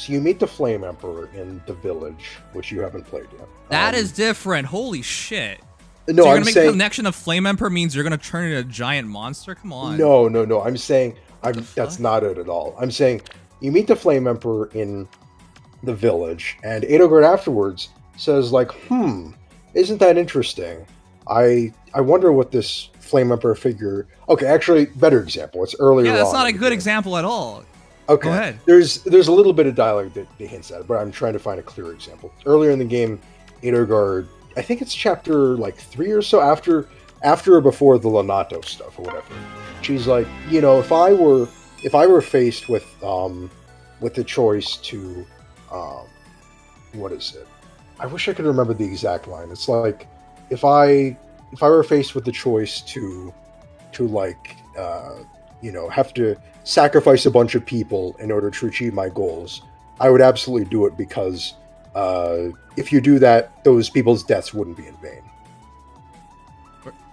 you meet the Flame Emperor in the village, which you haven't played yet. That is different. Holy shit. No, so you're gonna make a connection of Flame Emperor means you're gonna turn into a giant monster? Come on. No. I'm saying that's not it at all. I'm saying You meet the Flame Emperor in the village, and Edelgard afterwards says, like, isn't that interesting? I wonder what this Flame Emperor figure... Okay, actually, better example. It's earlier on. Yeah, that's not a good example at all. Okay. Go ahead. There's a little bit of dialogue that hints at it, but I'm trying to find a clear example. Earlier in the game, Edelgard, I think it's chapter like 3 or so, after or before the Lonato stuff or whatever. She's like, you know, if I were faced with the choice to what is it? I wish I could remember the exact line. It's like, if I were faced with the choice to like you know, have to sacrifice a bunch of people in order to achieve my goals, I would absolutely do it, because if you do that, those people's deaths wouldn't be in vain.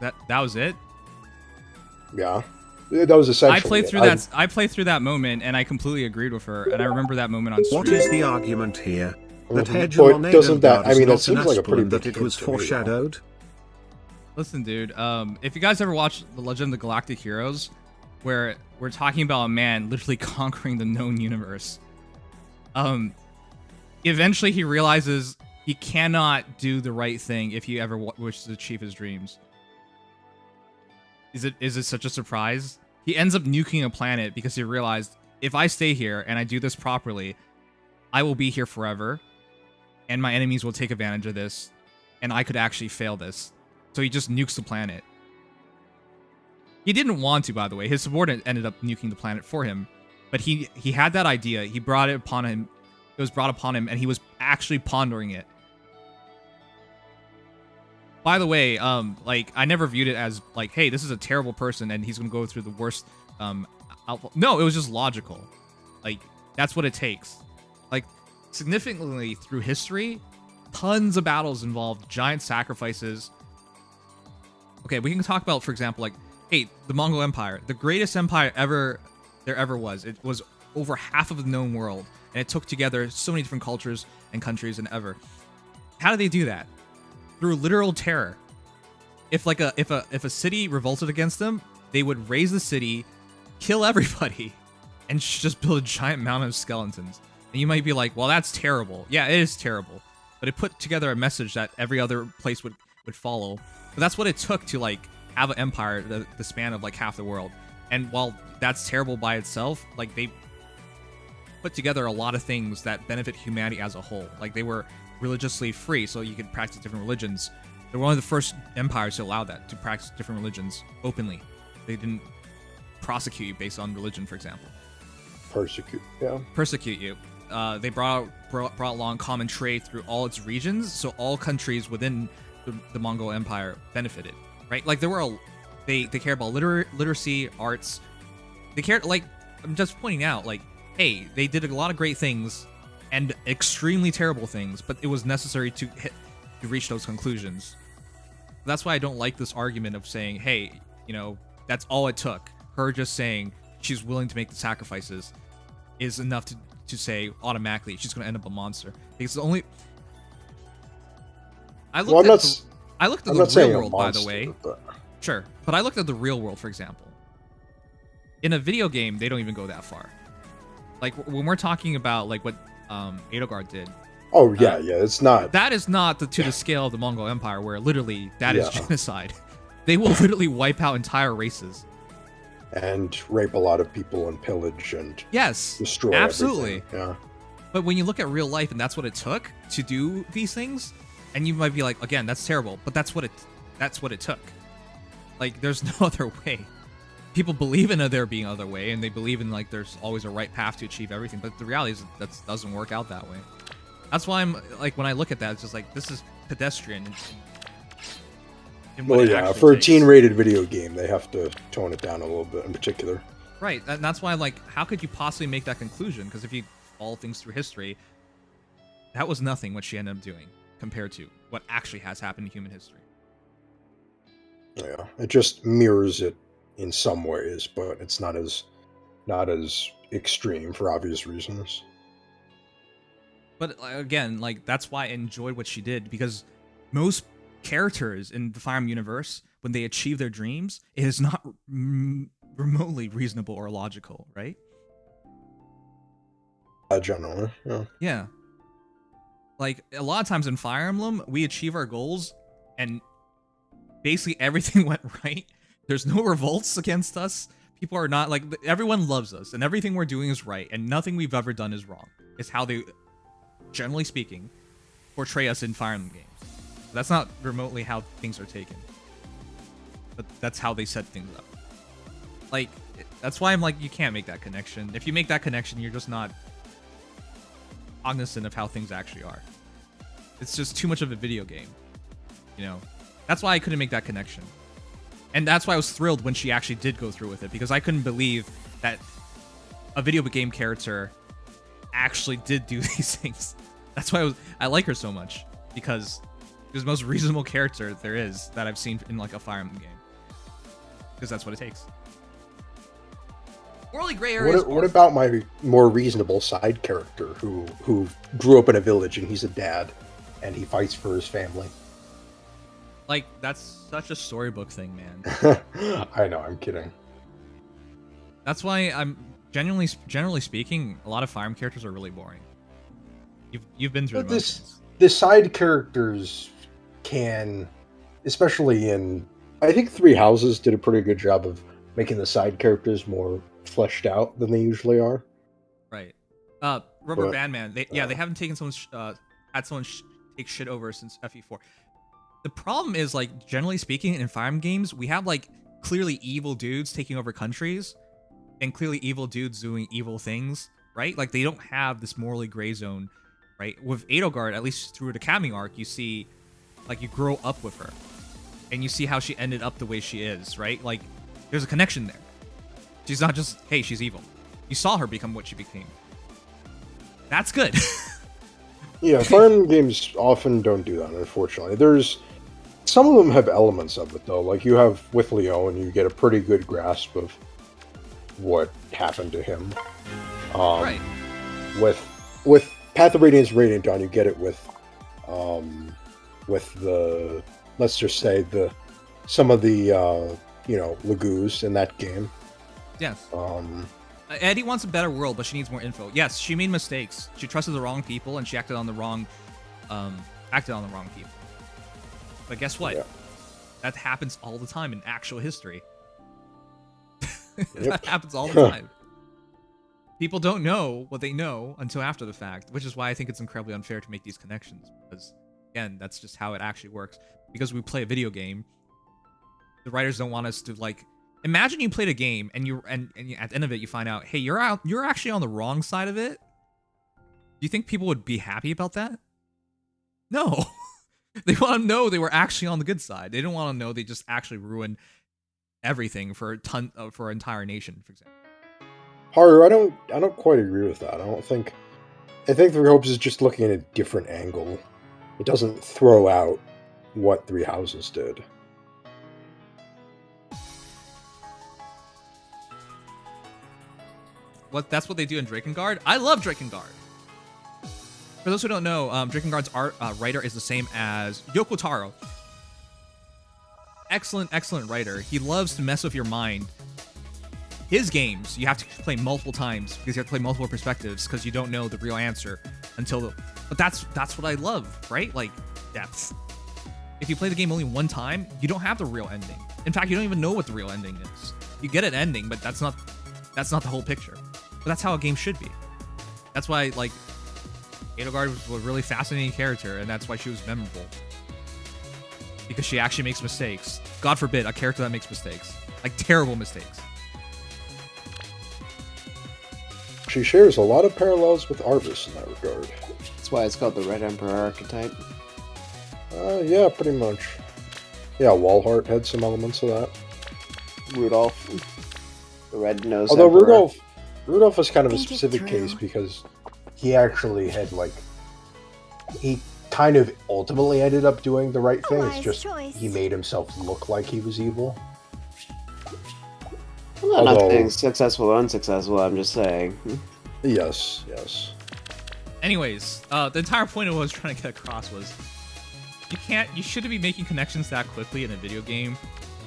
That was it? Yeah. That was essentially I played through that moment, and I completely agreed with her, and I remember that moment on stream. What is the argument here? That But doesn't that, I mean, that seems like a pretty big that it was foreshadowed? Listen, dude, if you guys ever watched The Legend of the Galactic Heroes, where we're talking about a man literally conquering the known universe, eventually he realizes he cannot do the right thing if he ever wishes to achieve his dreams. Is it such a surprise? He ends up nuking a planet because he realized, if I stay here and I do this properly, I will be here forever, and my enemies will take advantage of this, and I could actually fail this. So he just nukes the planet. He didn't want to, by the way. His subordinate ended up nuking the planet for him, but he had that idea. He brought it upon him. It was brought upon him, and he was actually pondering it. By the way, like, I never viewed it as like, hey, this is a terrible person and he's gonna go through the worst. No, it was just logical. Like, that's what it takes. Like, significantly through history, tons of battles involved giant sacrifices. Okay, we can talk about, for example, like, hey, the Mongol Empire, the greatest empire there ever was. It was over half of the known world, and it took together so many different cultures and countries than ever. How did they do that? Through literal terror. If a city revolted against them, they would raise the city, kill everybody, and just build a giant mountain of skeletons. And you might be like, well, that's terrible. Yeah, it is terrible. But it put together a message that every other place would follow. But that's what it took to, like, have an empire the span of, like, half the world. And while that's terrible by itself, like, they put together a lot of things that benefit humanity as a whole. Like, they were religiously free, so you could practice different religions. They were one of the first empires to allow that, to practice different religions openly. They didn't prosecute you based on religion, for example. Persecute you. They brought along common trade through all its regions, so all countries within the Mongol Empire benefited, right? Like, they cared about literacy, arts. They cared, like, I'm just pointing out, like, hey, they did a lot of great things and extremely terrible things, but it was necessary to reach those conclusions. That's why I don't like this argument of saying, hey, you know, that's all it took. Her just saying she's willing to make the sacrifices is enough to say automatically she's going to end up a monster. Because the only... I looked at the real world, by the way. But... Sure, but I looked at the real world, for example. In a video game, they don't even go that far. Like, when we're talking about, like, what Edelgard did. Oh, yeah, it's not... That is not to the scale of the Mongol Empire, where literally that is genocide. They will literally wipe out entire races. And rape a lot of people and pillage and destroy absolutely. Everything. Yeah. But when you look at real life and that's what it took to do these things, and you might be like, again, that's terrible, but that's what it took. Like, there's no other way. People believe in there being other way, and they believe in, like, there's always a right path to achieve everything, but the reality is that doesn't work out that way. That's why I'm, like, when I look at that, it's just like, this is pedestrian. Well, yeah, for a teen-rated video game, they have to tone it down a little bit in particular. Right, and that's why I'm like, how could you possibly make that conclusion? Because if you follow things through history, that was nothing what she ended up doing compared to what actually has happened in human history. Yeah, it just mirrors it in some ways, but it's not as extreme for obvious reasons. But again, like, that's why I enjoyed what she did, because most characters in the Fire Emblem universe, when they achieve their dreams, it is not remotely reasonable or logical, right? generally. Yeah. Yeah. Like, a lot of times in Fire Emblem, we achieve our goals, and basically everything went right. There's no revolts against us. People are not, like, everyone loves us, and everything we're doing is right, and nothing we've ever done is wrong. It's how they, generally speaking, portray us in Fire Emblem games. That's not remotely how things are taken. But that's how they set things up. Like, that's why I'm like, you can't make that connection. If you make that connection, you're just not cognizant of how things actually are. It's just too much of a video game, you know? That's why I couldn't make that connection. And that's why I was thrilled when she actually did go through with it, because I couldn't believe that a video game character actually did do these things. That's why I like her so much, because she's the most reasonable character there is that I've seen in like a Fire Emblem game. Because that's what it takes. Morally gray areas. What about my more reasonable side character who grew up in a village and he's a dad and he fights for his family? Like, that's such a storybook thing, man. I know, I'm kidding. That's why I'm generally speaking, a lot of Fire Emblem characters are really boring. You've been through the motions. The side characters can, especially in, I think Three Houses did a pretty good job of making the side characters more fleshed out than they usually are. Right. Rubber Band Man. They haven't taken someone's had someone take shit over since FE4. The problem is, like, generally speaking, in Fire Emblem games, we have like clearly evil dudes taking over countries, and clearly evil dudes doing evil things, right? Like, they don't have this morally gray zone, right? With Edelgard, at least through the Academy arc, you see, like, you grow up with her, and you see how she ended up the way she is, right? Like, there's a connection there. She's not just, hey, she's evil. You saw her become what she became. That's good. Yeah, Fire Emblem games often don't do that, unfortunately. Some of them have elements of it, though. Like, you have with Leon, you get a pretty good grasp of what happened to him. Right. With Path of Radiance Radiant Dawn, you get it with the, let's just say, some of the Lagoos in that game. Yes. Eddie wants a better world, but she needs more info. Yes, she made mistakes. She trusted the wrong people, and she acted on the wrong people. But guess what? Yeah. That happens all the time in actual history. Yep. That happens all the time. People don't know what they know until after the fact, which is why I think it's incredibly unfair to make these connections. Because, again, that's just how it actually works. Because we play a video game, the writers don't want us to, like... Imagine you played a game, and at the end of it, you find out, hey, you're actually on the wrong side of it. Do you think people would be happy about that? No. They want to know they were actually on the good side. They don't want to know they just actually ruined everything for an entire nation, for example. Haru, I don't quite agree with that. I think Three Hopes is just looking at a different angle. It doesn't throw out what Three Houses did. That's what they do in Drakengard? I love Drakengard. For those who don't know, Drakengard's writer is the same as Yoko Taro. Excellent Writer. He loves to mess with your mind. His games, you have to play multiple times because you have to play multiple perspectives because you don't know the real answer but that's what I love, right? Like, depth. If you play the game only one time, you don't have the real ending. In fact, you don't even know what the real ending is. You get an ending, but that's not the whole picture. But that's how a game should be. That's why, like, Edelgard was a really fascinating character, and that's why she was memorable. Because she actually makes mistakes. God forbid, a character that makes mistakes. Like, terrible mistakes. She shares a lot of parallels with Arvis in that regard. That's why it's called the Red Emperor archetype. Yeah, pretty much. Yeah, Walhart had some elements of that. Rudolph. The red nose. Although Emperor. Rudolph was kind of a specific case because he actually had, like, he kind of ultimately ended up doing the right thing. It's just he made himself look like he was evil. I'm not saying successful or unsuccessful, I'm just saying. Yes. Anyways, the entire point of what I was trying to get across was you shouldn't be making connections that quickly in a video game.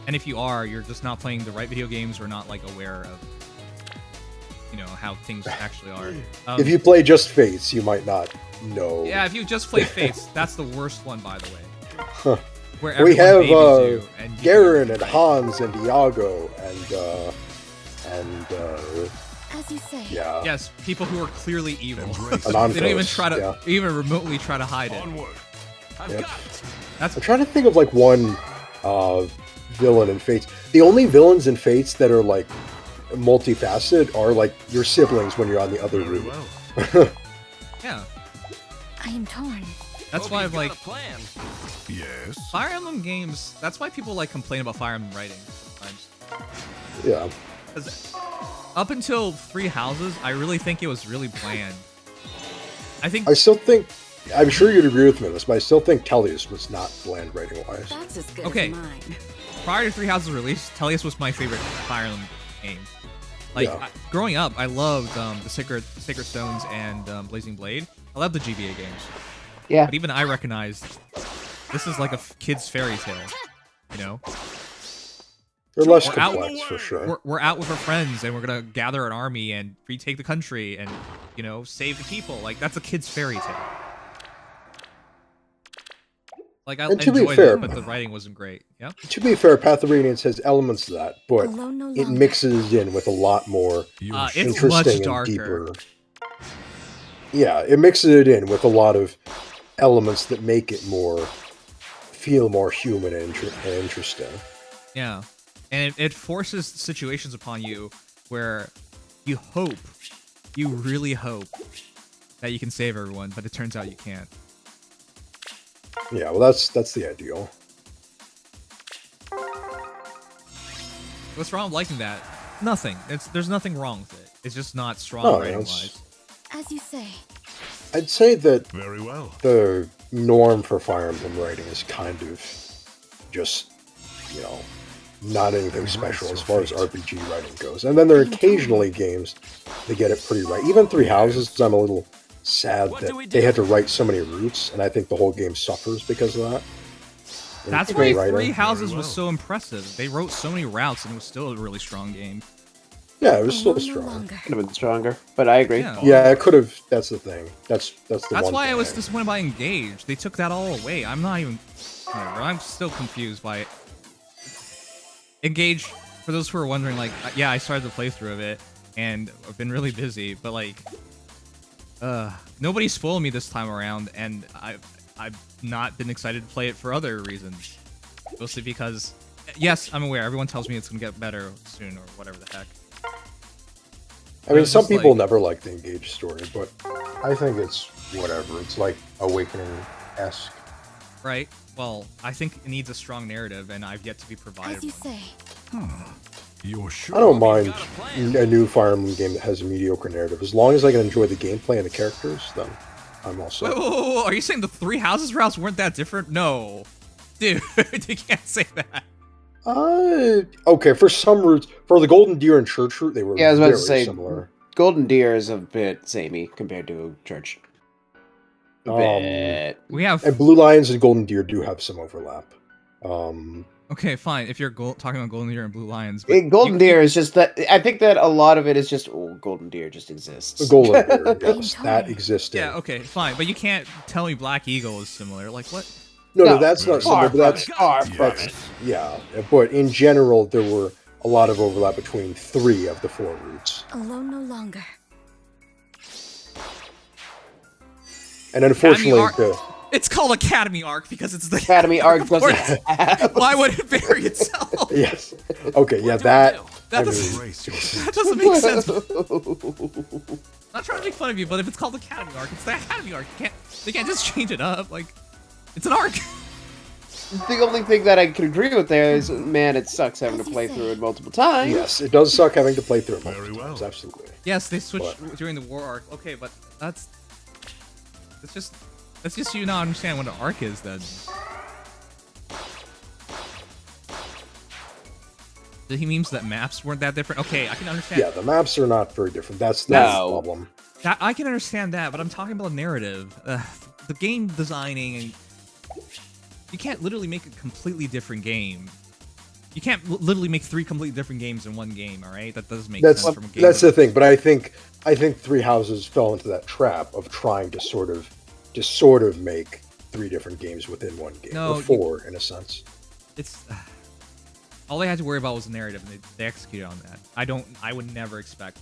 And if you are, you're just not playing the right video games or not, like, aware of, you know, how things actually are. If you play just Fates, you might not know. Yeah, if you just play Fates, that's the worst one, by the way. Huh. Where We have babies you, and Garen and Hans and Iago and As you say. yeah. Yes, people who are clearly evil. They Anonymous, don't even try to, yeah. even remotely try to hide it. Yep. That's I'm trying to think of like one villain in Fates. The only villains in Fates that are like multifaceted are like your siblings when you're on the other route. yeah. I am torn. That's why I'm like, Yes. Fire Emblem games. That's why people like complain about Fire Emblem writing sometimes. Yeah. Because up until Three Houses, I really think it was really bland. I still think, I'm sure you'd agree with me on this, but I still think Tellius was not bland writing wise. That's as good Okay. as mine. Prior to Three Houses release, Tellius was my favorite Fire Emblem game. Like Yeah. growing up, I loved the Sacred Stones and Blazing Blade. I loved the GBA games. Yeah. But even I recognized this is like a kid's fairy tale. You know. They're less We're out- complex for sure. We're out with our friends and we're gonna gather an army and retake the country and, you know, save the people. Like that's a kid's fairy tale. Like I And to be enjoyed fair- it, but the writing wasn't great. Yeah. To be fair, Path of Radiance has elements of that, but Alone no it longer. mixes in with a lot more It's interesting much and darker. deeper. Yeah, it mixes it in with a lot of elements that make it feel more human and interesting. Yeah. And it forces situations upon you where you really hope that you can save everyone, but it turns out you can't. Yeah, well, that's the ideal. What's wrong with liking that? Nothing. There's nothing wrong with it. It's just not strong No, writing it's- wise. As you say. I'd say that Very well. the norm for Fire Emblem writing is kind of just, you know, not anything special as far as RPG writing goes. And then there are occasionally games that get it pretty right. Even Three Houses, I'm a little sad What that do we they do? had to write so many routes, and I think the whole game suffers because of that. In That's why writing. Three Houses was well. so impressive. They wrote so many routes and it was still a really strong game. Yeah, it was still Alone no strong. longer. Could have been stronger, but I agree. Yeah. Yeah, it could have. That's the thing. That's the That's one why I was thing. disappointed by Engage. They took that all away. I'm not even... Whatever. I'm still confused by it. Engage, for those who are wondering, like, yeah, I started the playthrough of it, and I've been really busy, but, like, nobody spoiled me this time around, and I've not been excited to play it for other reasons. Mostly because, yes, I'm aware, everyone tells me it's going to get better soon, or whatever the heck. I mean, It's some just people like- never like the Engage story, but I think it's whatever. It's like Awakening-esque. Right? Well, I think it needs a strong narrative, and I've yet to be provided As you one. say. You're sure? I don't mind Got a plan. a new Fire Emblem game that has a mediocre narrative. As long as I can enjoy the gameplay and the characters, then I'm all set. Whoa, are you saying the Three Houses routes weren't that different? No. Dude, you can't say that. Okay, for some routes, for the Golden Deer and Church route, they were Yeah, I was about very to say, similar. Golden Deer is a bit samey compared to Church. A bit. We have... And Blue Lions and Golden Deer do have some overlap. Okay, fine, if you're talking about Golden Deer and Blue Lions. But Golden Deer is just that. I think that a lot of it is just Golden Deer just exists. The Golden Deer, yes, that existed. Yeah, okay, fine, but you can't tell me Black Eagle is similar. Like, what? No, that's not far similar, but from it, far from it. yeah. But in general, there were a lot of overlap between 3 of the 4 routes. Alone no longer. And unfortunately, Academy It's called Academy Arc because it's the Academy Arc doesn't Of course. have- Why would it bury itself? yes. Okay, yeah, that. That I doesn't, mean, that doesn't make sense. Not trying to make fun of you, but if it's called Academy Arc, it's the Academy Arc. They can't just change it up. Like, it's an arc. The only thing that I can agree with there is, man, it sucks having to play through it multiple times. yes, it does suck having to play through it multiple times, absolutely. Yes, they switched during the war arc. Okay, but that's just you not understand what an arc is then. He means that maps weren't that different. Okay, I can understand. Yeah, the maps are not very different. That's the problem. That, I can understand that, but I'm talking about narrative. The game designing, and you can't literally make a completely different game You can't literally make 3 completely different games in one game, all right? That doesn't make sense from a game. That's the thing, but I think Three Houses fell into that trap of trying to sort of make 3 different games within one game, or 4 in a sense. It's all they had to worry about was the narrative, and they executed on that. I would never expect.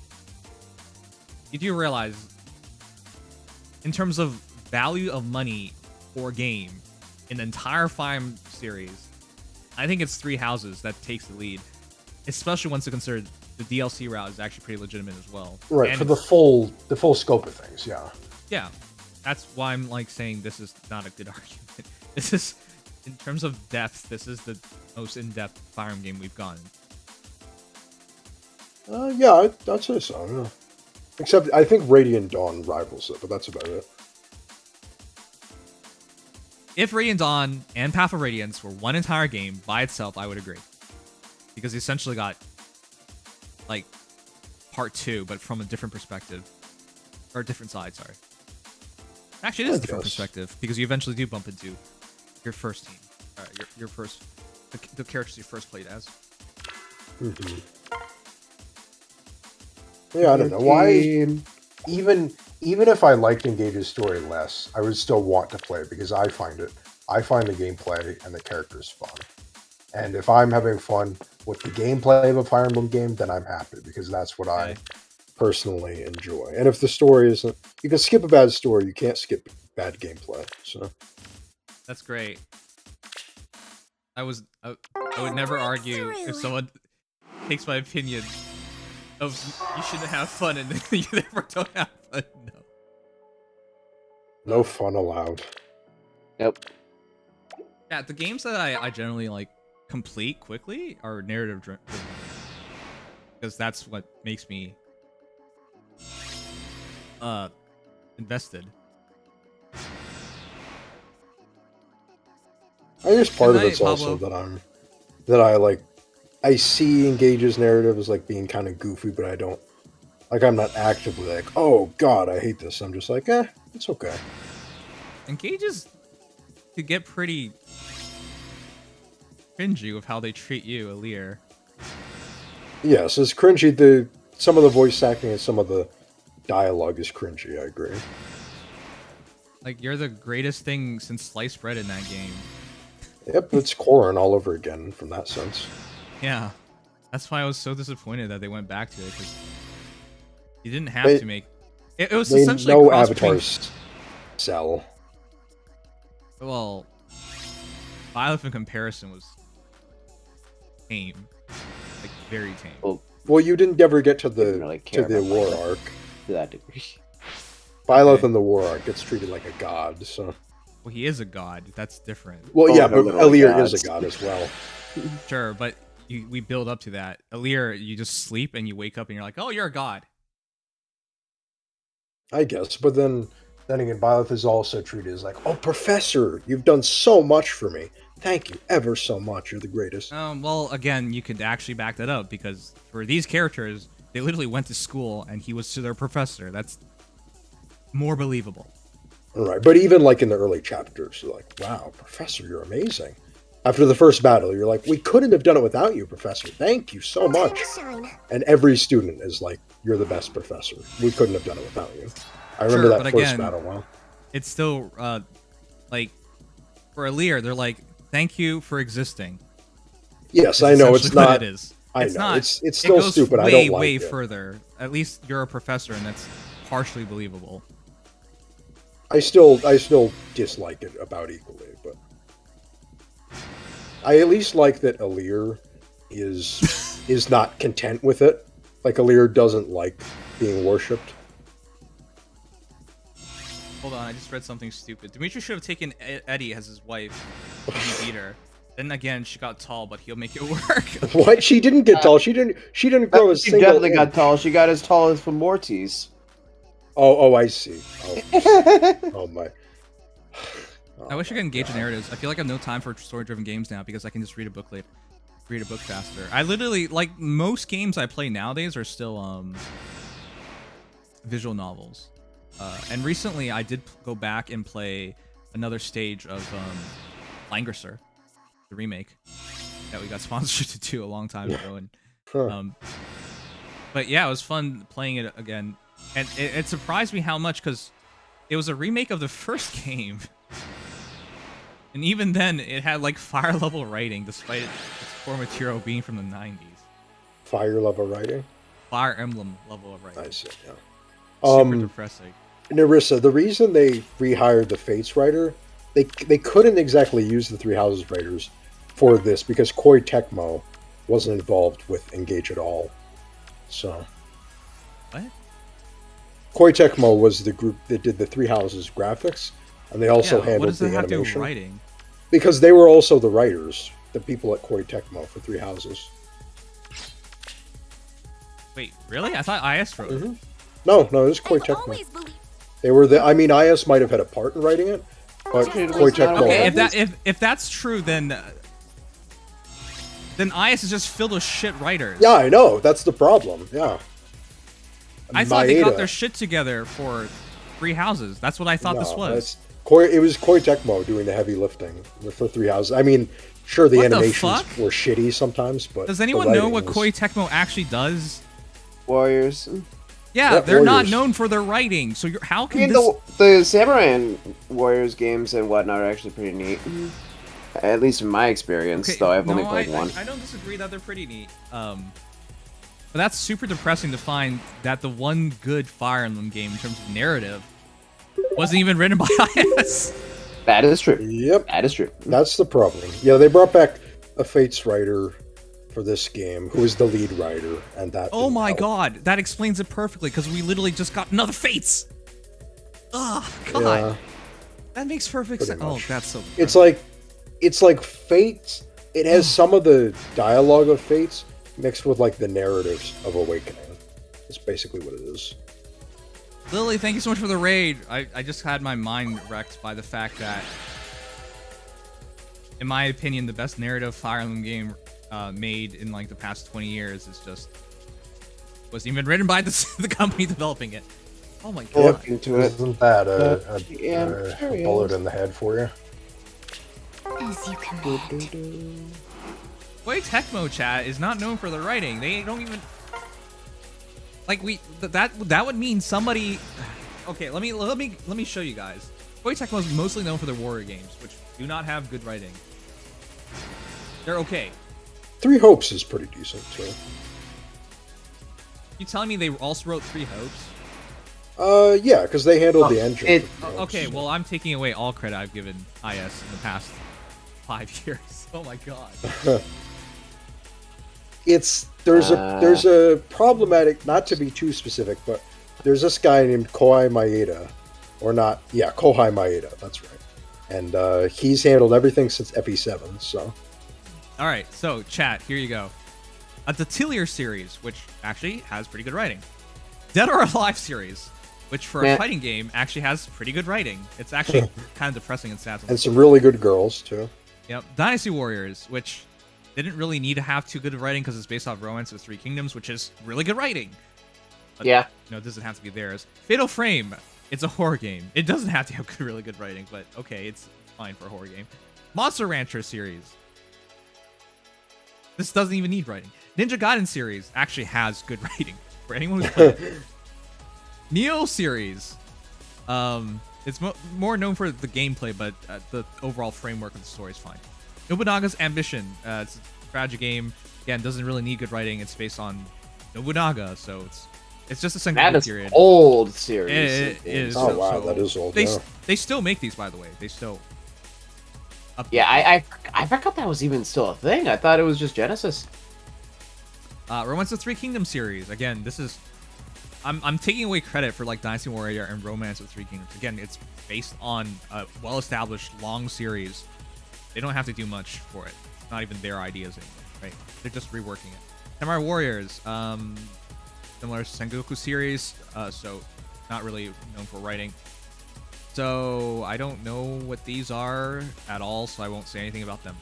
You do realize, in terms of value of money for a game in the entire Fire Emblem series, I think it's Three Houses that takes the lead, especially once you consider the DLC route is actually pretty legitimate as well. Right, and for the full scope of things, yeah. Yeah, that's why I'm like saying this is not a good argument. This is, in terms of depth, this is the most in-depth Fire Emblem game we've gotten. Yeah, I'd say so, yeah. Except I think Radiant Dawn rivals it, but that's about it. If Radiant Dawn and Path of Radiance were one entire game by itself, I would agree. Because you essentially got, like, part 2, but from a different perspective. Or a different side, sorry. Actually, it is a different perspective, because you eventually do bump into your first team. Your first... The characters you first played as. Mm-hmm. Yeah, I don't know. Why... Even if I liked Engage's story less, I would still want to play because I find the gameplay and the characters fun. And if I'm having fun with the gameplay of a Fire Emblem game, then I'm happy because that's what I personally enjoy. And if the story isn't, you can skip a bad story, you can't skip bad gameplay. So that's great. I would never argue if someone takes my opinion of you shouldn't have fun and you therefore don't have fun. No fun allowed. Nope. Yeah, the games that I generally like complete quickly are narrative driven, because that's what makes me invested. I guess part of it's also that I see Engage's narrative as like being kind of goofy, but I don't I'm not actively like, oh god, I hate this. I'm just like, it's okay. Engages could get pretty cringy with how they treat you, Alir. Yes, it's cringy. Some of the voice acting and some of the dialogue is cringy, I agree. Like, you're the greatest thing since sliced bread in that game. Yep, it's Corrin all over again from that sense. Yeah, that's why I was so disappointed that they went back to it, because you didn't have to make... It was essentially no avatars sell. Well, Violet in comparison was tame. Like, very tame. Well, you didn't ever get to the war arc. To that degree. Violet in the war arc gets treated like a god, so... Well, he is a god. That's different. Well, yeah, but Alir is a god as well. Sure, but we build up to that. Alir, you just sleep and you wake up and you're like, oh, you're a god. I guess, but then again, Violet is also treated as like, oh, Professor, you've done so much for me. Thank you ever so much. You're the greatest. Well, again, you could actually back that up, because for these characters, they literally went to school and he was to their professor. That's more believable. Right, but even like in the early chapters, you're like, wow, Professor, you're amazing. After the first battle, you're like, we couldn't have done it without you, Professor. Thank you so much. And every student is like, you're the best professor. We couldn't have done it without you. I remember that first battle. Wow. It's still, like, for Alir, they're like, thank you for existing. Yes, I know, it's not... It is. It's not. It's still stupid. I don't like way it. Further. At least you're a professor, and that's partially believable. I still dislike it about equally, but I at least like that Alir is not content with it. Like, Alir doesn't like being worshipped. Hold on, I just read something stupid. Dimitri should have taken Eddie as his wife when he beat her. Then again, she got tall, but he'll make it work. What? She didn't get tall. She didn't grow a single. She definitely got tall. She got as tall as Morty's. Oh, I see. Oh my. I wish I could engage in narratives. I feel like I have no time for story-driven games now because I can just read a book faster. I literally, like, most games I play nowadays are still visual novels. And recently I did go back and play another stage of Langrisser, the remake. that we got sponsored to do a long time ago, and Huh. but yeah, it was fun playing it again, and it surprised me how much because it was a remake of the first game, and even then it had like fire level writing despite its core material being from the 90s. Fire level writing. Fire Emblem level of writing. I see. Yeah. Super depressing. Narissa, the reason they rehired the Fates writer, they couldn't exactly use the Three Houses writers for this because Koei Tecmo wasn't involved with Engage at all. So. What? Koei Tecmo was the group that did the Three Houses graphics, and they also What handled does the that have to do with animation. writing? Because they were also the writers, the people at Koei Tecmo for Three Houses. Wait, really? I thought IS wrote it. No, it was Koei Tecmo. They were the. I mean, IS might have had a part in writing it, but Koei Tecmo. Okay, if that's true, then IS is just filled with shit writers. Yeah, I know. That's the problem. Yeah. I thought they got Maeda. their shit together for Three Houses. That's what I thought this was. It was Koei Tecmo doing the heavy lifting for Three Houses. I mean, sure, the What the animations fuck? were shitty sometimes, but Does the anyone know writing what was- Koei Tecmo actually does? Warriors. Yeah, Yeah, they're not Warriors. known for their writing. So how I can mean, this? the Samurai and Warriors games and whatnot are actually pretty neat. At least in my experience, Okay, though I've no, only played one. I don't disagree that they're pretty neat. But that's super depressing to find that the one good Fire Emblem game in terms of narrative wasn't even written by IS. That is true. Yep. That is true. That's the problem. Yeah, they brought back a Fates writer for this game, who is the lead writer, and that. Oh my god, that explains it perfectly because we literally just got another Fates. Oh god, Yeah. that makes perfect sense. Oh, that's so. It's like Fates. It has some of the dialogue of Fates mixed with like the narratives of Awakening. It's basically what it is. Lily, thank you so much for the raid. I just had my mind wrecked by the fact that, in my opinion, the best narrative Fire Emblem game made in like the past 20 years is just wasn't even written by the company developing it. Oh my god. Look into it. Isn't that a sure bullet in the head for you? As you command. Koei Tecmo chat is not known for their writing. They don't even like that would mean somebody. Okay, let me show you guys. Koei Tecmo is mostly known for their warrior games, which do not have good writing. They're okay. Three Hopes is pretty decent too. You telling me they also wrote Three Hopes? Yeah, because they handled the engine. for Three Hopes. Okay, well I'm taking away all credit I've given IS in the past 5 years. Oh my god. There's a problematic, not to be too specific, but there's this guy named Kohai Maeda, or not? Yeah, Kohai Maeda. That's right. And he's handled everything since FE7. So. All right, so chat, here you go. A Tatilier series, which actually has pretty good writing. Dead or Alive series, which for a fighting game actually has pretty good writing. It's actually kind of depressing and sad. And some really good girls too. Yep. Dynasty Warriors, which didn't really need to have too good of writing because it's based off Romance of Three Kingdoms, which is really good writing. But, Yeah. it doesn't have to be theirs. Fatal Frame, it's a horror game. It doesn't have to have really good writing, but okay, it's fine for a horror game. Monster Rancher series. This doesn't even need writing. Ninja Gaiden series actually has good writing for anyone who's played it. Neo series. It's more known for the gameplay, but the overall framework of the story is fine. Nobunaga's Ambition. It's a strategy game. Again, doesn't really need good writing. It's based on Nobunaga, so it's just a single That is period. old series. It is. Oh wow, that is old. They still make these, by the way. They still. Yeah, I forgot that was even still a thing. I thought it was just Genesis. Romance of Three Kingdoms series. Again, this is. I'm taking away credit for like Dynasty Warrior and Romance of Three Kingdoms. Again, it's based on a well-established long series. They don't have to do much for it. It's not even their ideas anymore, right? They're just reworking it. Samurai Warriors, similar to Sengoku series, so not really known for writing. So I don't know what these are at all, so I won't say anything about them.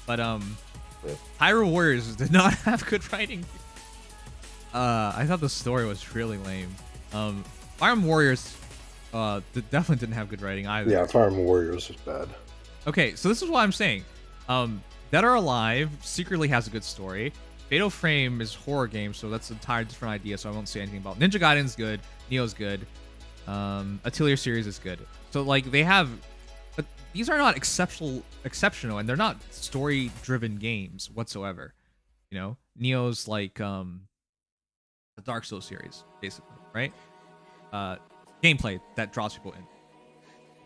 But Hyrule Warriors did not have good writing. I thought the story was really lame. Fire Emblem Warriors definitely didn't have good writing either. Yeah, Fire Emblem Warriors was bad. Okay, so this is what I'm saying. Dead or Alive secretly has a good story. Fatal Frame is horror game, so that's an entirely different idea, so I won't say anything about. Ninja Gaiden's good. Neo's good. Atelier series is good. So like they have, but these are not exceptional, and they're not story-driven games whatsoever. You know, Neo's like the Dark Souls series, basically, right? Gameplay that draws people in.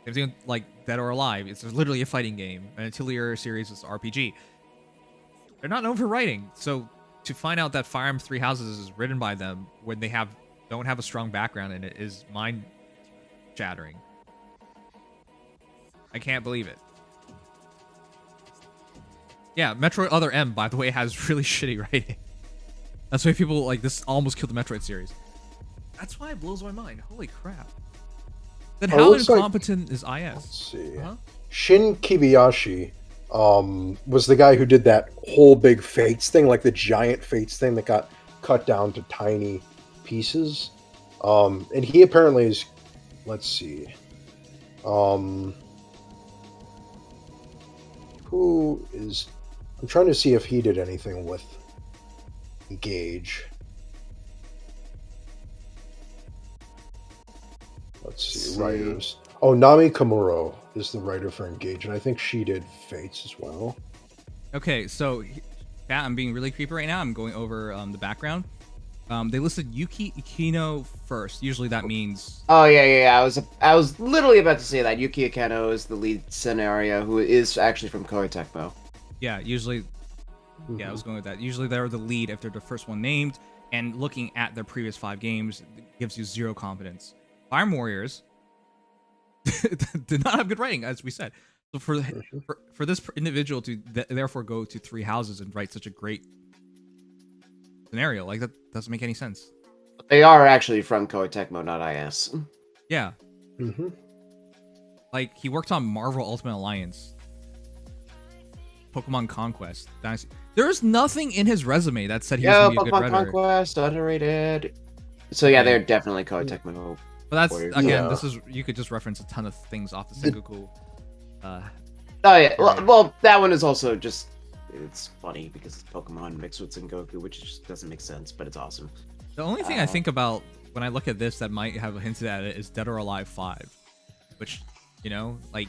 Same thing with, like Dead or Alive. It's literally a fighting game. An Atelier series is RPG. They're not known for writing, so to find out that Fire Emblem Three Houses is written by them when they don't have a strong background in it is mind-shattering. I can't believe it. Yeah, Metroid Other M, by the way, has really shitty writing. That's why people like this almost killed the Metroid series. That's why it blows my mind. Holy crap. Then how incompetent is IS? Let's see. Huh? Shin Kibayashi was the guy who did that whole big Fates thing, like the giant Fates thing that got cut down to tiny pieces. And he apparently is, let's see. Who is... I'm trying to see if he did anything with Engage. Let's see, writers. Oh, Nami Komuro is the writer for Engage, and I think she did Fates as well. Okay, so I'm being really creepy right now. I'm going over the background. They listed Yuki Ikino first. Usually that means... Oh, yeah. I was literally about to say that. Yuki Ikino is the lead scenario, who is actually from Koei Tecmo. Yeah, usually... Yeah, I was going with that. Usually they're the lead if they're the first one named, and looking at their previous 5 games gives you 0 confidence. Fire Emblem Warriors did not have good writing, as we said. So for this individual to therefore go to Three Houses and write such a great scenario, like that doesn't make any sense. They are actually from Koei Tecmo, not IS. Yeah. Like he worked on Marvel Ultimate Alliance, Pokemon Conquest, Dynasty. There's nothing in his resume that said he was going to be a good writer. Pokemon Conquest, underrated. So yeah, they're definitely Koei Tecmo. But that's again, this is you could just reference a ton of things off the Sengoku. Oh yeah, well that one is also just it's funny because it's Pokemon mixed with Sengoku, which just doesn't make sense, but it's awesome. The only thing I think about when I look at this that might have hinted at it is Dead or Alive 5, which you know, like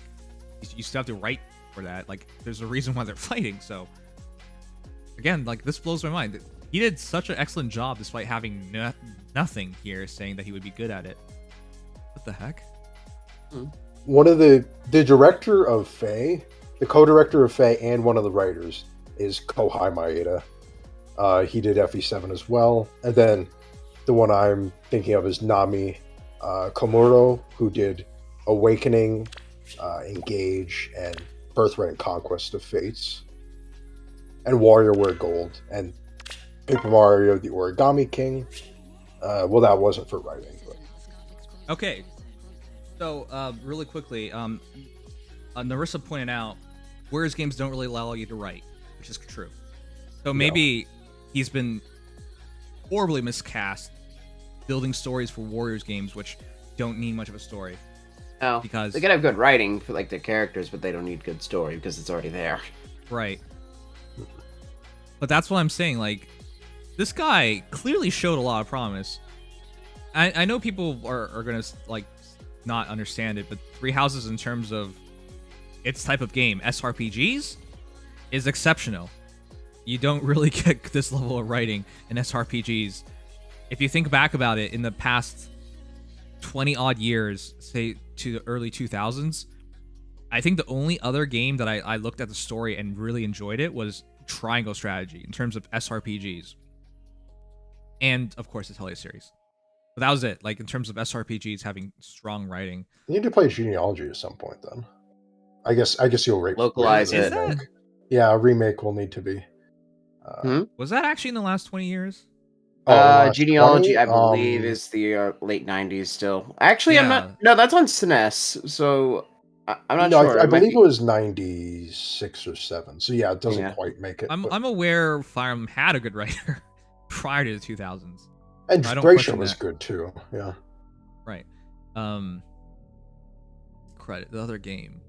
you still have to write for that. Like there's a reason why they're fighting. So again, like this blows my mind. He did such an excellent job despite having nothing here, saying that he would be good at it. What the heck? One of the director of Faye, the co-director of Faye, and one of the writers is Kohai Maeda. He did FE7 as well. And then the one I'm thinking of is Nami Komuro, who did Awakening, Engage, and Birthright and Conquest of Fates. And WarioWare Gold, and Paper Mario, the Origami King. Well, that wasn't for writing. But... Okay. So, really quickly, Narissa pointed out, Warriors games don't really allow you to write, which is true. So maybe he's been horribly miscast building stories for Warriors games, which don't need much of a story. No, because they can have good writing for like their characters, but they don't need good story because it's already there. Right. But that's what I'm saying. Like, this guy clearly showed a lot of promise. I know people are gonna like not understand it, but Three Houses in terms of its type of game, SRPGs, is exceptional. You don't really get this level of writing in SRPGs. If you think back about it, in the past 20 odd years, say to the early 2000s, I think the only other game that I looked at the story and really enjoyed it was Triangle Strategy in terms of SRPGs. And of course the Atelier series. But that was it. Like in terms of SRPGs having strong writing. You need to play Genealogy at some point then. I guess you'll localize it. Yeah, a remake will need to be. Was that actually in the last 20 years? Genealogy, 20? I believe, is the late 90s still. Actually, I'm not... No, that's on SNES, so I'm not sure. I believe it was 96 or 7. So yeah, it doesn't quite make it. I'm aware Fire Emblem had a good writer prior to the 2000s. And Vibration was good too, yeah. Right. Credit, the other game.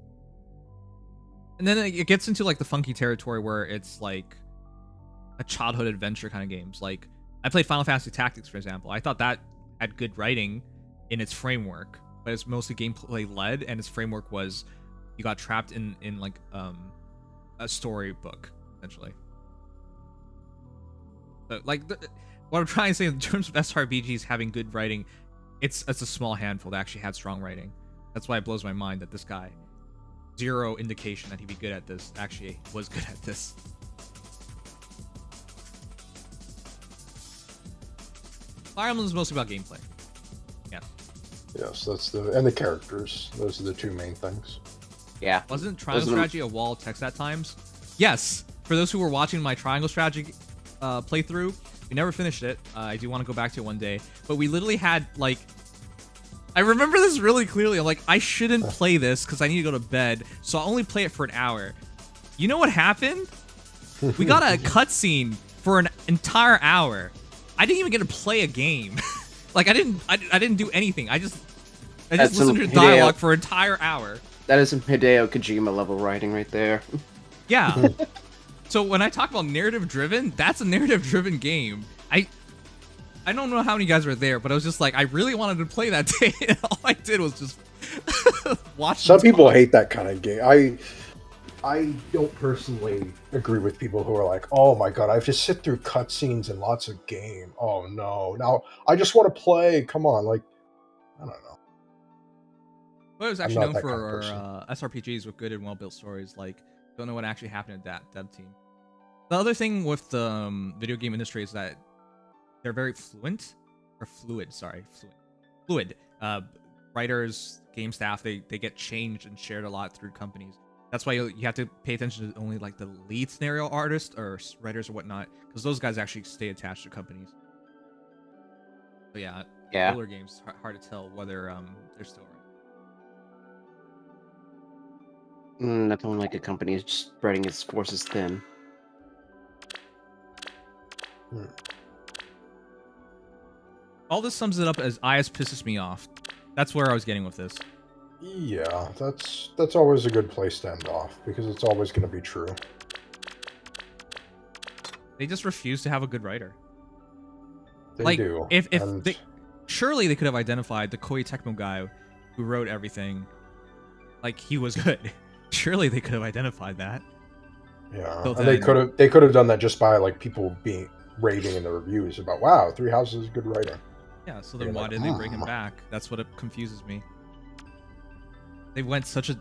And then it gets into like the funky territory where it's like a childhood adventure kind of games. Like I played Final Fantasy Tactics, for example. I thought that had good writing in its framework, but it's mostly gameplay led, and its framework was you got trapped in like a storybook essentially. But like what I'm trying to say in terms of SRPGs having good writing, it's a small handful that actually had strong writing. That's why it blows my mind that this guy, zero indication that he'd be good at this, actually was good at this. Fire Emblem is mostly about gameplay. Yeah. Yes, that's the characters. Those are the two main things. Yeah. Wasn't Triangle Strategy a wall of text at times? Yes. For those who were watching my Triangle Strategy playthrough, we never finished it. I do want to go back to it one day. But we literally had, like... I remember this really clearly. I'm like, I shouldn't play this because I need to go to bed, so I'll only play it for an hour. You know what happened? We got a cutscene for an entire hour. I didn't even get to play a game. Like, I didn't do anything. I just listened to dialogue for an entire hour. That is some Hideo Kojima level writing right there. Yeah. So when I talk about narrative driven, that's a narrative driven game. I don't know how many guys were there, but I was just like, I really wanted to play that day. And all I did was just watch. Some people hate that kind of game. I don't personally agree with people who are like, oh my god, I have to sit through cutscenes and lots of game. Oh no. Now I just want to play. Come on, like, I don't know. Well, it was actually known for SRPGs with good and well-built stories. Like, don't know what actually happened at that dev team. The other thing with the video game industry is that they're very fluid. Writers, game staff, they get changed and shared a lot through companies. That's why you have to pay attention to only like the lead scenario artists or writers or whatnot, because those guys actually stay attached to companies. So yeah, older games, hard to tell whether they're still right. Nothing like a company is just spreading its forces thin. All this sums it up as IS pisses me off. That's where I was getting with this. Yeah, that's always a good place to end off, because it's always going to be true. They just refuse to have a good writer. They do. If they, surely they could have identified the Koei Tecmo guy who wrote everything. Like, he was good. Surely they could have identified that. Yeah, So and they could have done that just by like people being raving in the reviews about, wow, Three Houses is good writing. Yeah, so then why didn't they bring him back? That's what it confuses me. They went such a...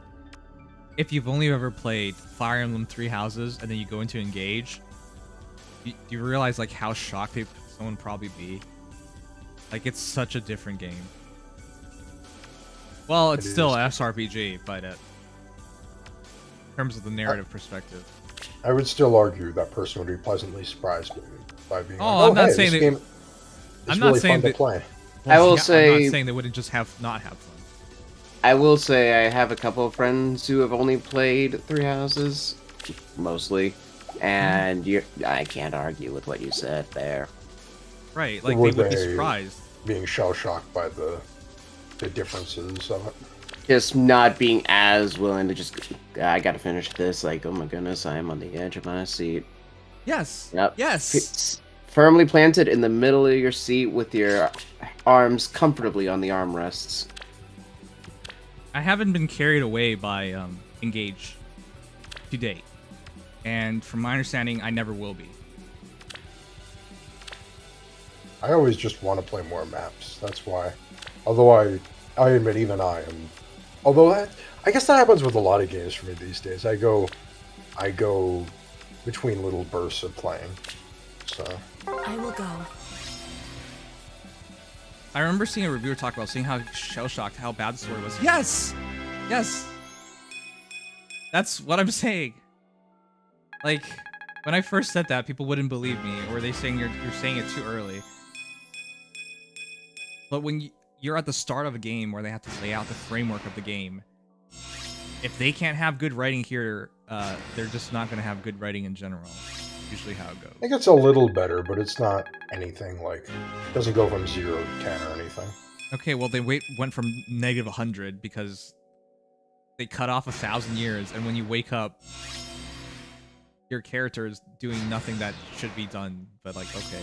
If you've only ever played Fire Emblem Three Houses and then you go into Engage, you realize like how shocked someone would probably be. Like, it's such a different game. Well, it's still an SRPG, but in terms of the narrative perspective. I would still argue that person would be pleasantly surprised by being I'm not saying that... I'm not saying that... play. I will say... I'm not saying they wouldn't just not have fun. I will say I have a couple of friends who have only played Three Houses, mostly, and I can't argue with what you said there. Right, like, they would be surprised. Being shell-shocked by the differences of it. Just not being as willing to just, I gotta finish this, like, oh my goodness, I am on the edge of my seat. Yes, yep. yes. Firmly planted in the middle of your seat with your arms comfortably on the armrests. I haven't been carried away by Engage to date, and from my understanding, I never will be. I always just want to play more maps. That's why. Although I admit even I am. Although I guess that happens with a lot of games for me these days. I go between little bursts of playing. So I will go. I remember seeing a reviewer talk about seeing how shell-shocked, how bad the story was. Yes! Yes! That's what I'm saying. Like, when I first said that, people wouldn't believe me, or they saying you're saying it too early. But when you're at the start of a game where they have to lay out the framework of the game, if they can't have good writing here, they're just not going to have good writing in general. Usually how it goes. I think it's a little better, but it's not anything like, it doesn't go from 0 to 10 or anything. Okay, well they went from -100 because they cut off 1,000 years, and when you wake up, your character is doing nothing that should be done. But like, okay.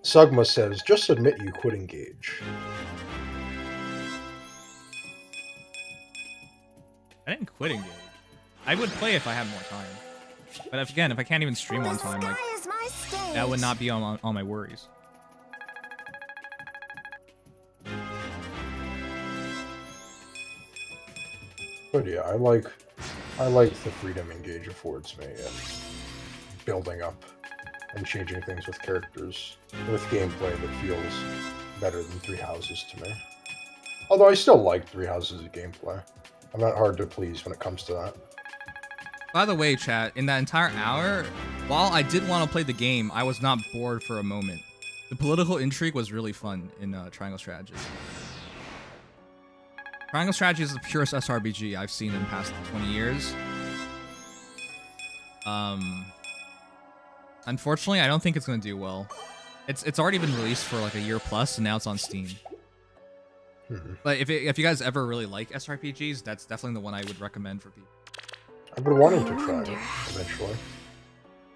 Sugma says, just admit you quit Engage. I didn't quit Engage. I would play if I had more time. But if I can't even stream on time, like, that would not be on my worries. But yeah, I like the freedom Engage affords me and building up and changing things with characters, with gameplay that feels better than Three Houses to me. Although I still like Three Houses' gameplay. I'm not hard to please when it comes to that. By the way, chat, in that entire hour, while I did want to play the game, I was not bored for a moment. The political intrigue was really fun in Triangle Strategy. Triangle Strategy is the purest SRPG I've seen in the past 20 years. Unfortunately, I don't think it's going to do well. It's already been released for like a year plus, and now it's on Steam. But if you guys ever really like SRPGs, that's definitely the one I would recommend for people. I've been wanting to try it eventually.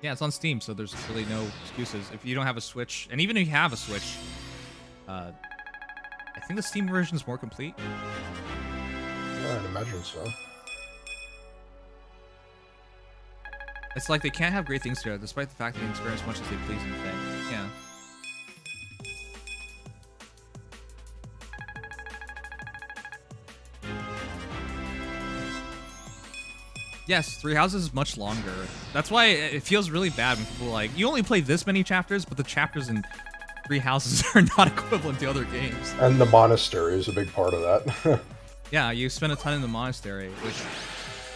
Yeah, it's on Steam, so there's really no excuses. If you don't have a Switch, and even if you have a Switch, I think the Steam version is more complete. Yeah, I'd imagine so. It's like they can't have great things together, despite the fact they can experience as much as they please in the thing. Yeah. Yes, Three Houses is much longer. That's why it feels really bad when people are like, you only play this many chapters, but the chapters in Three Houses are not equivalent to other games. And the monastery is a big part of that. Yeah, you spend a ton in the monastery, which,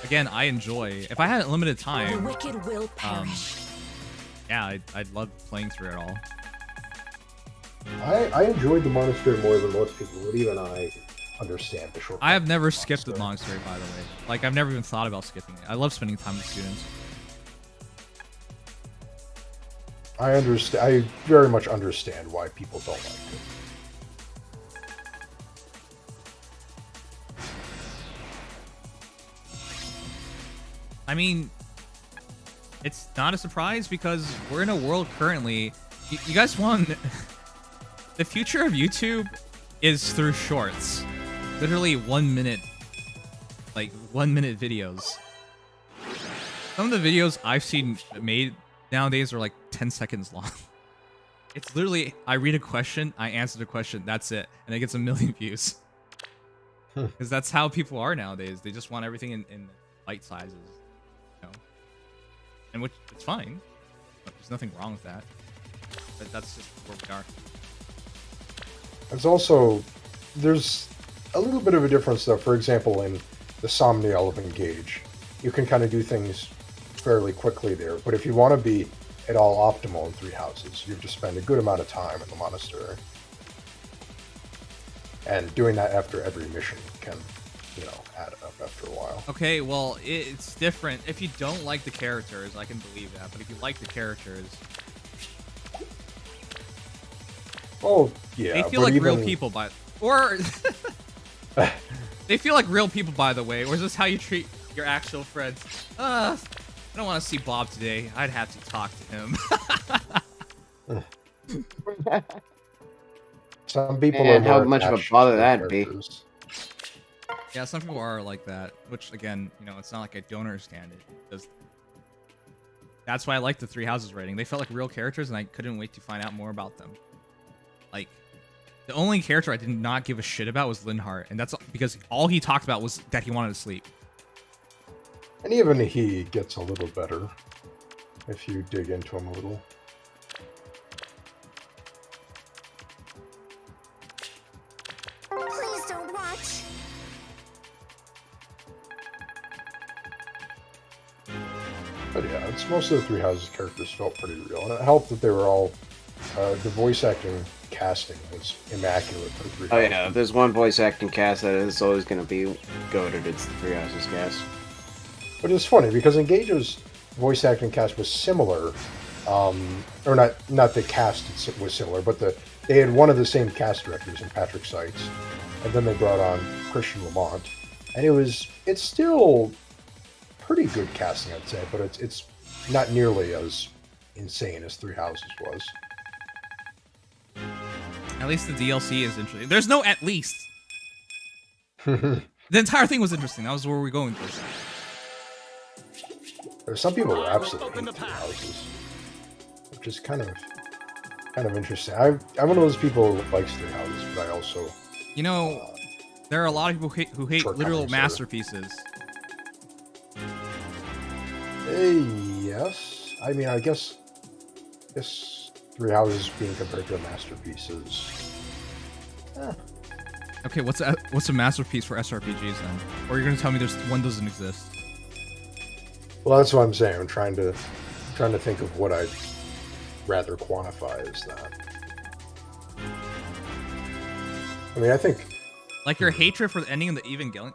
again, I enjoy. If I had unlimited time, The wicked will perish. yeah, I'd love playing through it all. I enjoyed the monastery more than most people would. Even I understand the short. I have never skipped the monastery, by the way. Like, I've never even thought about skipping it. I love spending time with students. I understand. I very much understand why people don't like it. I mean, it's not a surprise because we're in a world currently. You guys want the future of YouTube is through shorts, literally 1 minute, like 1 minute videos. Some of the videos I've seen made nowadays are like 10 seconds long. It's literally, I read a question, I answer the question, that's it, and it gets 1 million views. Because that's how people are nowadays. They just want everything in bite sizes. And which it's fine. There's nothing wrong with that. But that's just where we are. There's a little bit of a difference though. For example, in the Somniel of Engage, you can kind of do things fairly quickly there. But if you want to be at all optimal in Three Houses, you have to spend a good amount of time in the monastery. And doing that after every mission can, add up after a while. Okay, well, it's different. If you don't like the characters, I can believe that. But if you like the characters... Oh, yeah. They feel like real people, or... They feel like real people, by the way. Or is this how you treat your actual friends? I don't want to see Bob today. I'd have to talk to him. Some people are how much of a bother that'd be. Yeah, some people are like that, which again, it's not like I don't understand it. That's why I like the Three Houses rating. They felt like real characters, and I couldn't wait to find out more about them. Like, the only character I did not give a shit about was Linhardt, and that's because all he talked about was that he wanted to sleep. And even he gets a little better if you dig into him a little. Please don't watch. But yeah, most of the Three Houses characters felt pretty real, and it helped that they were all the voice acting casting was immaculate for the Three Houses. Oh yeah, if there's one voice acting cast that is always going to be goated, it's the Three Houses cast. But it's funny because Engage's voice acting cast was similar, or not the cast was similar, but they had one of the same cast directors in Patrick Seitz, and then they brought on Christian Lamont, and it's still pretty good casting, I'd say, but it's not nearly as insane as Three Houses was. At least the DLC is interesting. There's no at least. The entire thing was interesting. That was where we're going with this. There's some people who absolutely hate Three Houses, which is kind of interesting. I'm one of those people who likes Three Houses, but I also, you know, there are a lot of people who hate literal masterpieces. Yes. I mean, I guess Three Houses being compared to a masterpiece is. Okay, what's a masterpiece for SRPGs then? Or you're gonna tell me there's one doesn't exist? Well, that's what I'm saying. I'm trying to think of what I'd rather quantify as that. I mean, I think like your hatred for the ending of the Evangelion.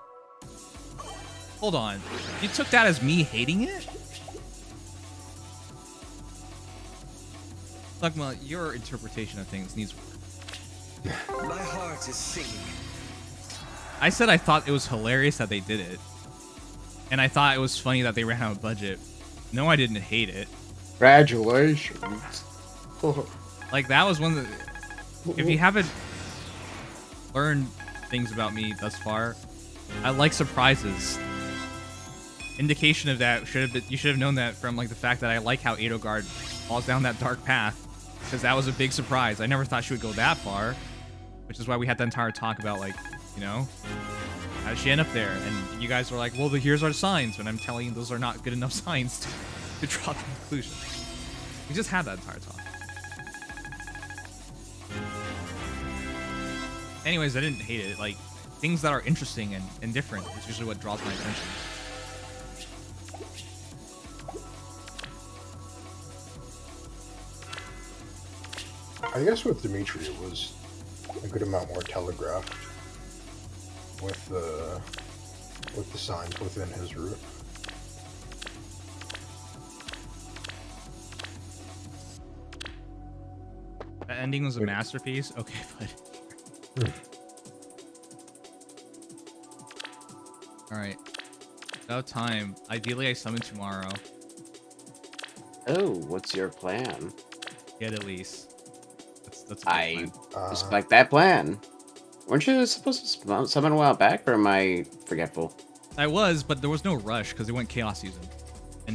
Hold on, you took that as me hating it? Lugma, your interpretation of things needs work. My heart is singing. I said I thought it was hilarious that they did it. And I thought it was funny that they ran out of budget. No, I didn't hate it. Congratulations. Like, that was one of the... If you haven't learned things about me thus far, I like surprises. Indication of that you should have known that from like the fact that I like how Edelgard falls down that dark path. Because that was a big surprise. I never thought she would go that far. Which is why we had the entire talk about, like, you know, how did she end up there? And you guys were like, well, here's our signs. And I'm telling you, those are not good enough signs to draw the conclusion. We just had that entire talk. Anyways, I didn't hate it. Like, things that are interesting and different is usually what draws my attention. I guess with Dimitri it was a good amount more telegraphed with the signs within his route. The ending was a masterpiece? Okay, but... Alright. About time. Ideally, I summon tomorrow. Oh, what's your plan? Get at least. That's I respect that plan. Weren't you supposed to summon a while back, or am I forgetful? I was, but there was no rush because it went Chaos Season.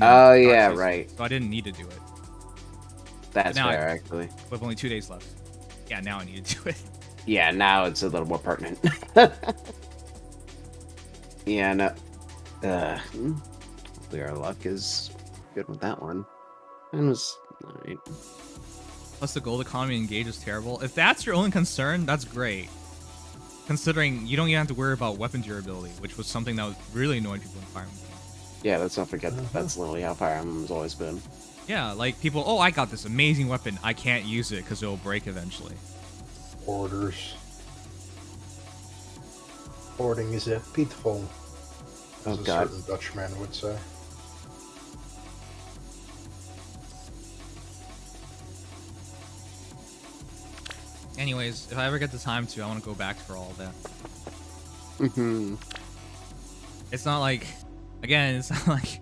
Oh, yeah, right. So I didn't need to do it. That's fair, actually. With only 2 days left. Yeah, now I need to do it. Yeah, now it's a little more pertinent. Yeah, no. Hopefully our luck is good with that one. And was alright. Plus the gold economy engage is terrible. If that's your only concern, that's great. Considering you don't even have to worry about weapon durability, which was something that was really annoying people in Fire Emblem. Yeah, let's not forget that's literally how Fire Emblem's always been. Yeah, like people, oh, I got this amazing weapon. I can't use it because it will break eventually. Orders. Hoarding is a pitfall, as a certain Dutchman would say. Anyways, if I ever get the time to, I want to go back for all of that. It's not like, again, it's not like,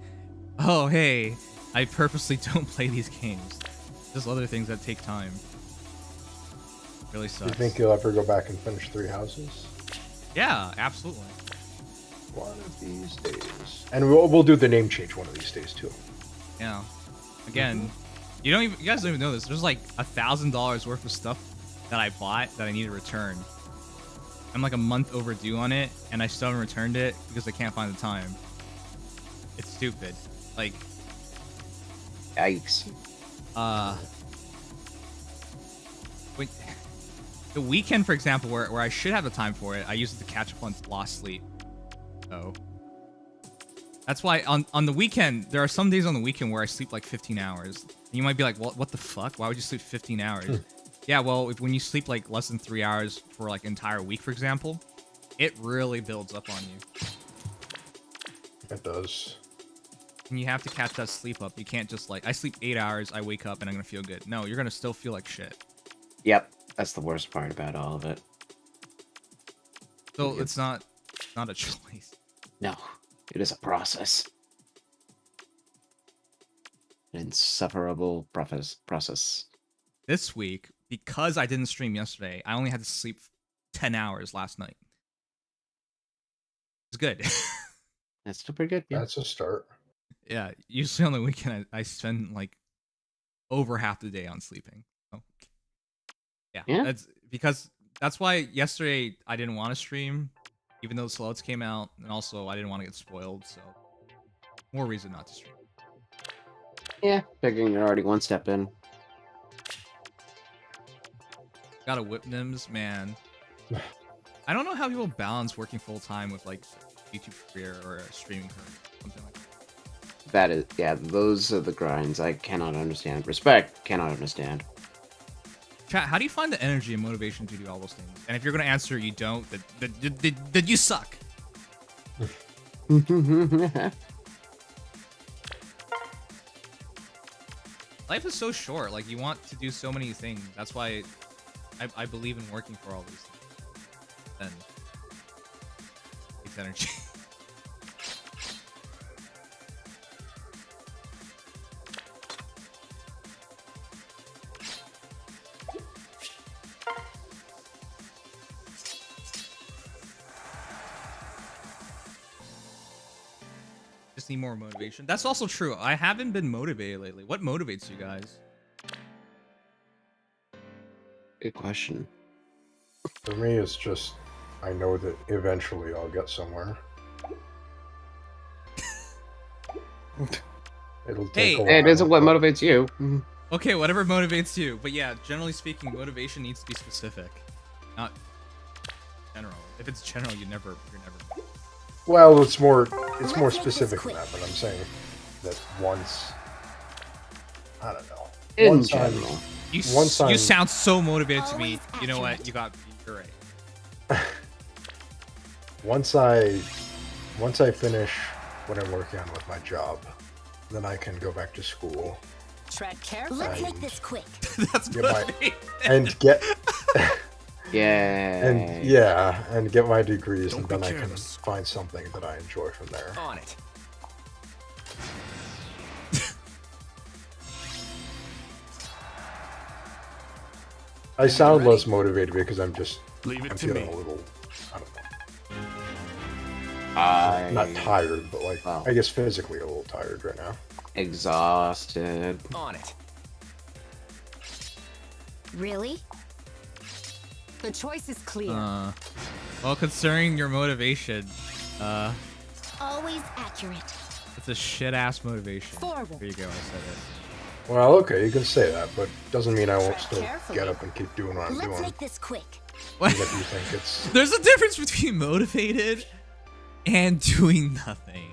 oh, hey, I purposely don't play these games. Just other things that take time. Really sucks. Do you think you'll ever go back and finish Three Houses? Yeah, absolutely. One of these days. And we'll do the name change one of these days, too. Yeah. Again, you guys don't even know this. There's like $1,000 worth of stuff that I bought that I need to return. I'm like a month overdue on it, and I still haven't returned it because I can't find the time. It's stupid. Like, yikes. Wait, the weekend, for example, where I should have the time for it, I use it to catch up on lost sleep. So that's why on the weekend, there are some days on the weekend where I sleep like 15 hours. And you might be like, what the fuck? Why would you sleep 15 hours? Yeah, well, when you sleep like less than 3 hours for like an entire week, for example, it really builds up on you. It does. And you have to catch that sleep up. You can't just like, I sleep 8 hours, I wake up and I'm gonna feel good. No, you're gonna still feel like shit. Yep, that's the worst part about all of it. So it's not a choice. No, it is a process. An insufferable process. This week, because I didn't stream yesterday, I only had to sleep 10 hours last night. It's good. That's still pretty good. Yeah. That's a start. Yeah, usually on the weekend I spend like over half the day on sleeping. So, yeah, that's why yesterday I didn't want to stream, even though the slots came out, and also I didn't want to get spoiled. So, more reason not to stream. Yeah, figuring you're already one step in. Gotta whip Nims, man. I don't know how people balance working full time with like a YouTube career or a streaming career, something like that. That is, yeah, those are the grinds I cannot understand. Respect, cannot understand. Chat, how do you find the energy and motivation to do all those things? And if you're gonna answer you don't, then you suck. Life is so short. Like, you want to do so many things. That's why I believe in working for all these things. And it's energy. Just need more motivation. That's also true. I haven't been motivated lately. What motivates you guys? Good question. For me, it's just I know that eventually I'll get somewhere. It'll take a while. It isn't what motivates you. Okay, whatever motivates you. But yeah, generally speaking, motivation needs to be specific, not general. If it's general, you're never. Well, it's more specific than that. But I'm saying that once, I don't know. In general, you sound so motivated to me. You know what? You're right. Once I finish what I'm working on with my job, then I can go back to school. Tread carefully. Let's make this quick. That's and get yeah, and get my degrees, and then I can find something that I enjoy from there. On it. I sound less motivated because I'm feeling me. a little, I don't know. Not tired, but like, I guess physically a little tired right now. Exhausted. On it. Really? The choice is clear. Well, concerning your motivation, Always accurate. it's a shit-ass motivation. Forward. There you go, I said it. Well, okay, you can say that, but doesn't mean I won't still get up and keep doing what I'm Let's doing. make this quick. What? Even if you think it's... There's a difference between motivated and doing nothing.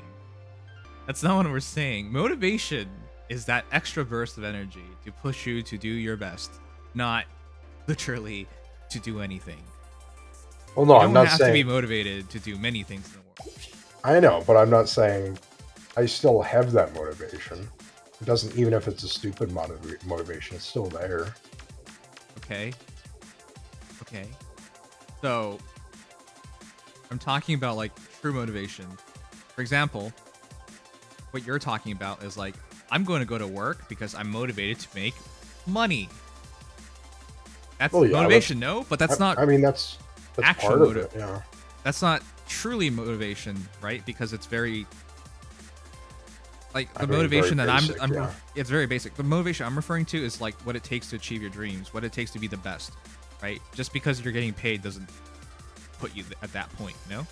That's not what we're saying. Motivation is that extra burst of energy to push you to do your best, not literally to do anything. Well, no, I'm not You don't have to saying... be motivated to do many things in the world. I know, but I'm not saying I still have that motivation. It doesn't, even if it's a stupid motivation, it's still there. Okay. So, I'm talking about like true motivation. For example, what you're talking about is like, I'm going to go to work because I'm motivated to make money. That's motivation, no? But that's not. I mean, that's actual part of it. Yeah. That's not truly motivation, right? Because it's very like the motivation that basic, I'm yeah. it's very basic. The motivation I'm referring to is like what it takes to achieve your dreams, what it takes to be the best, right? Just because you're getting paid doesn't put you at that point, no?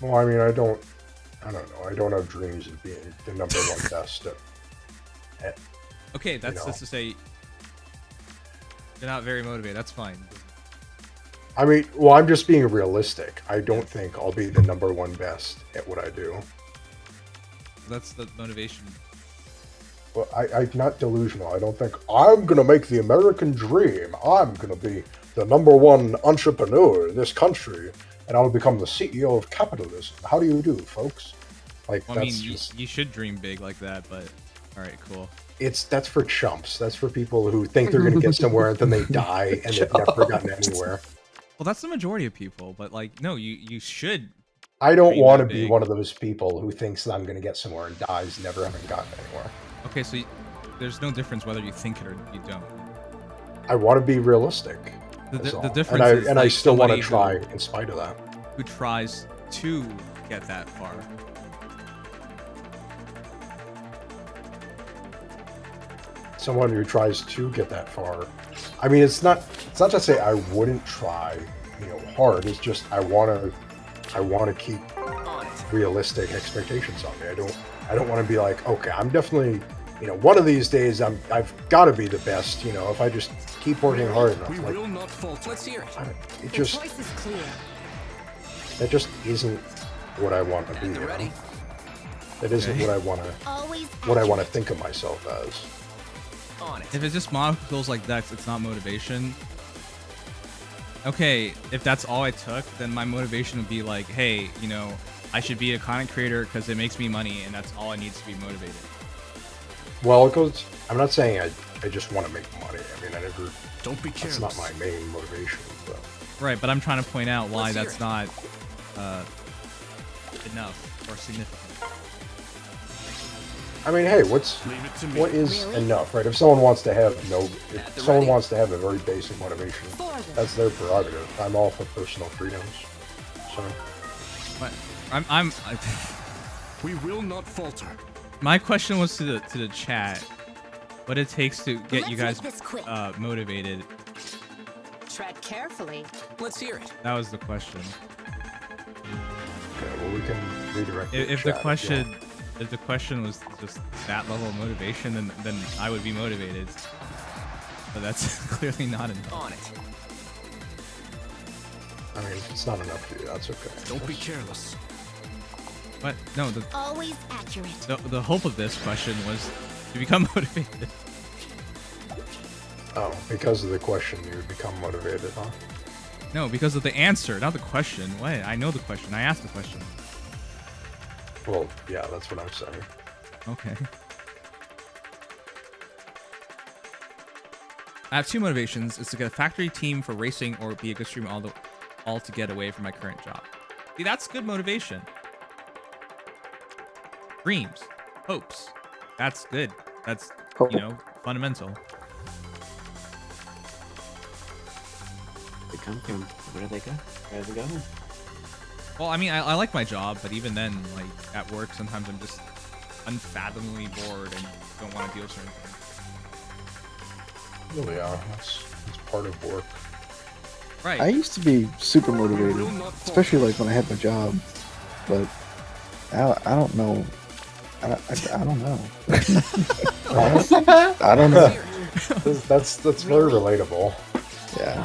Well, I mean, I don't know. I don't have dreams of being the number one best at Okay, that's to say you're not very motivated. That's fine. I mean, well, I'm just being realistic. I don't think I'll be the number one best at what I do. That's the motivation. Well, I'm not delusional. I don't think I'm going to make the American dream. I'm going to be the number one entrepreneur in this country, and I'll become the CEO of capitalism. How do you do, folks? Like, Well, I mean, that's just... you should dream big like that, but all right, cool. That's for chumps. That's for people who think they're going to get somewhere and then they die and they've never gotten anywhere. Well, that's the majority of people, but like, no, you should I don't dream want to that be big. one of those people who thinks that I'm going to get somewhere and dies never having gotten anywhere. Okay, so there's no difference whether you think it or you don't. I want to be realistic. The and difference I, is and I like still want to somebody try in spite of that. who tries to get that far. Someone who tries to get that far. I mean, it's not to say I wouldn't try, hard. It's just I want to keep realistic expectations on me. I don't want to be like, okay, I'm definitely, one of these days I've got to be the best. If I just keep working hard enough. We will not falter. Let's hear it. It just that just isn't what I want to be. That isn't what I want to think of myself as. If it's just molecules like Dex, it's not motivation. Okay, if that's all I took, then my motivation would be like, hey, I should be a content creator because it makes me money, and that's all I need to be motivated. Well, it goes. I'm not saying I just want to make money. I mean, I never. Don't be careless. That's not my main motivation. But. Right, but I'm trying to point out why that's not enough or significant. I mean, hey, what is enough, right? If someone wants to have wants to have a very basic motivation, that's their prerogative. I'm all for personal freedoms. So. But we will not falter. My question was to the chat, what it takes to get you guys motivated. Tread carefully. Let's hear it. That was the question. Okay, well we can redirect. If the question was just that level of motivation, then I would be motivated. But that's clearly not enough. On it. I mean, if it's not enough for you, that's okay. Don't be careless. But no, always accurate. The hope of this question was to become motivated. Oh, because of the question, you would become motivated, huh? No, because of the answer, not the question. What? I know the question. I asked the question. Well, yeah, that's what I'm saying. Okay. I have two motivations: is to get a factory team for racing, or be a good streamer all to get away from my current job. See, that's good motivation. Dreams, hopes. That's good. That's fundamental. They come from where do they go? Where do they go? Well, I mean, I like my job, but even then, like at work, sometimes I'm just unfathomably bored and don't want to deal with certain things. Really are. That's part of work. Right. I used to be super motivated, especially like when I had my job, but I don't know. I don't know. Honestly, I don't know. That's very relatable. Yeah.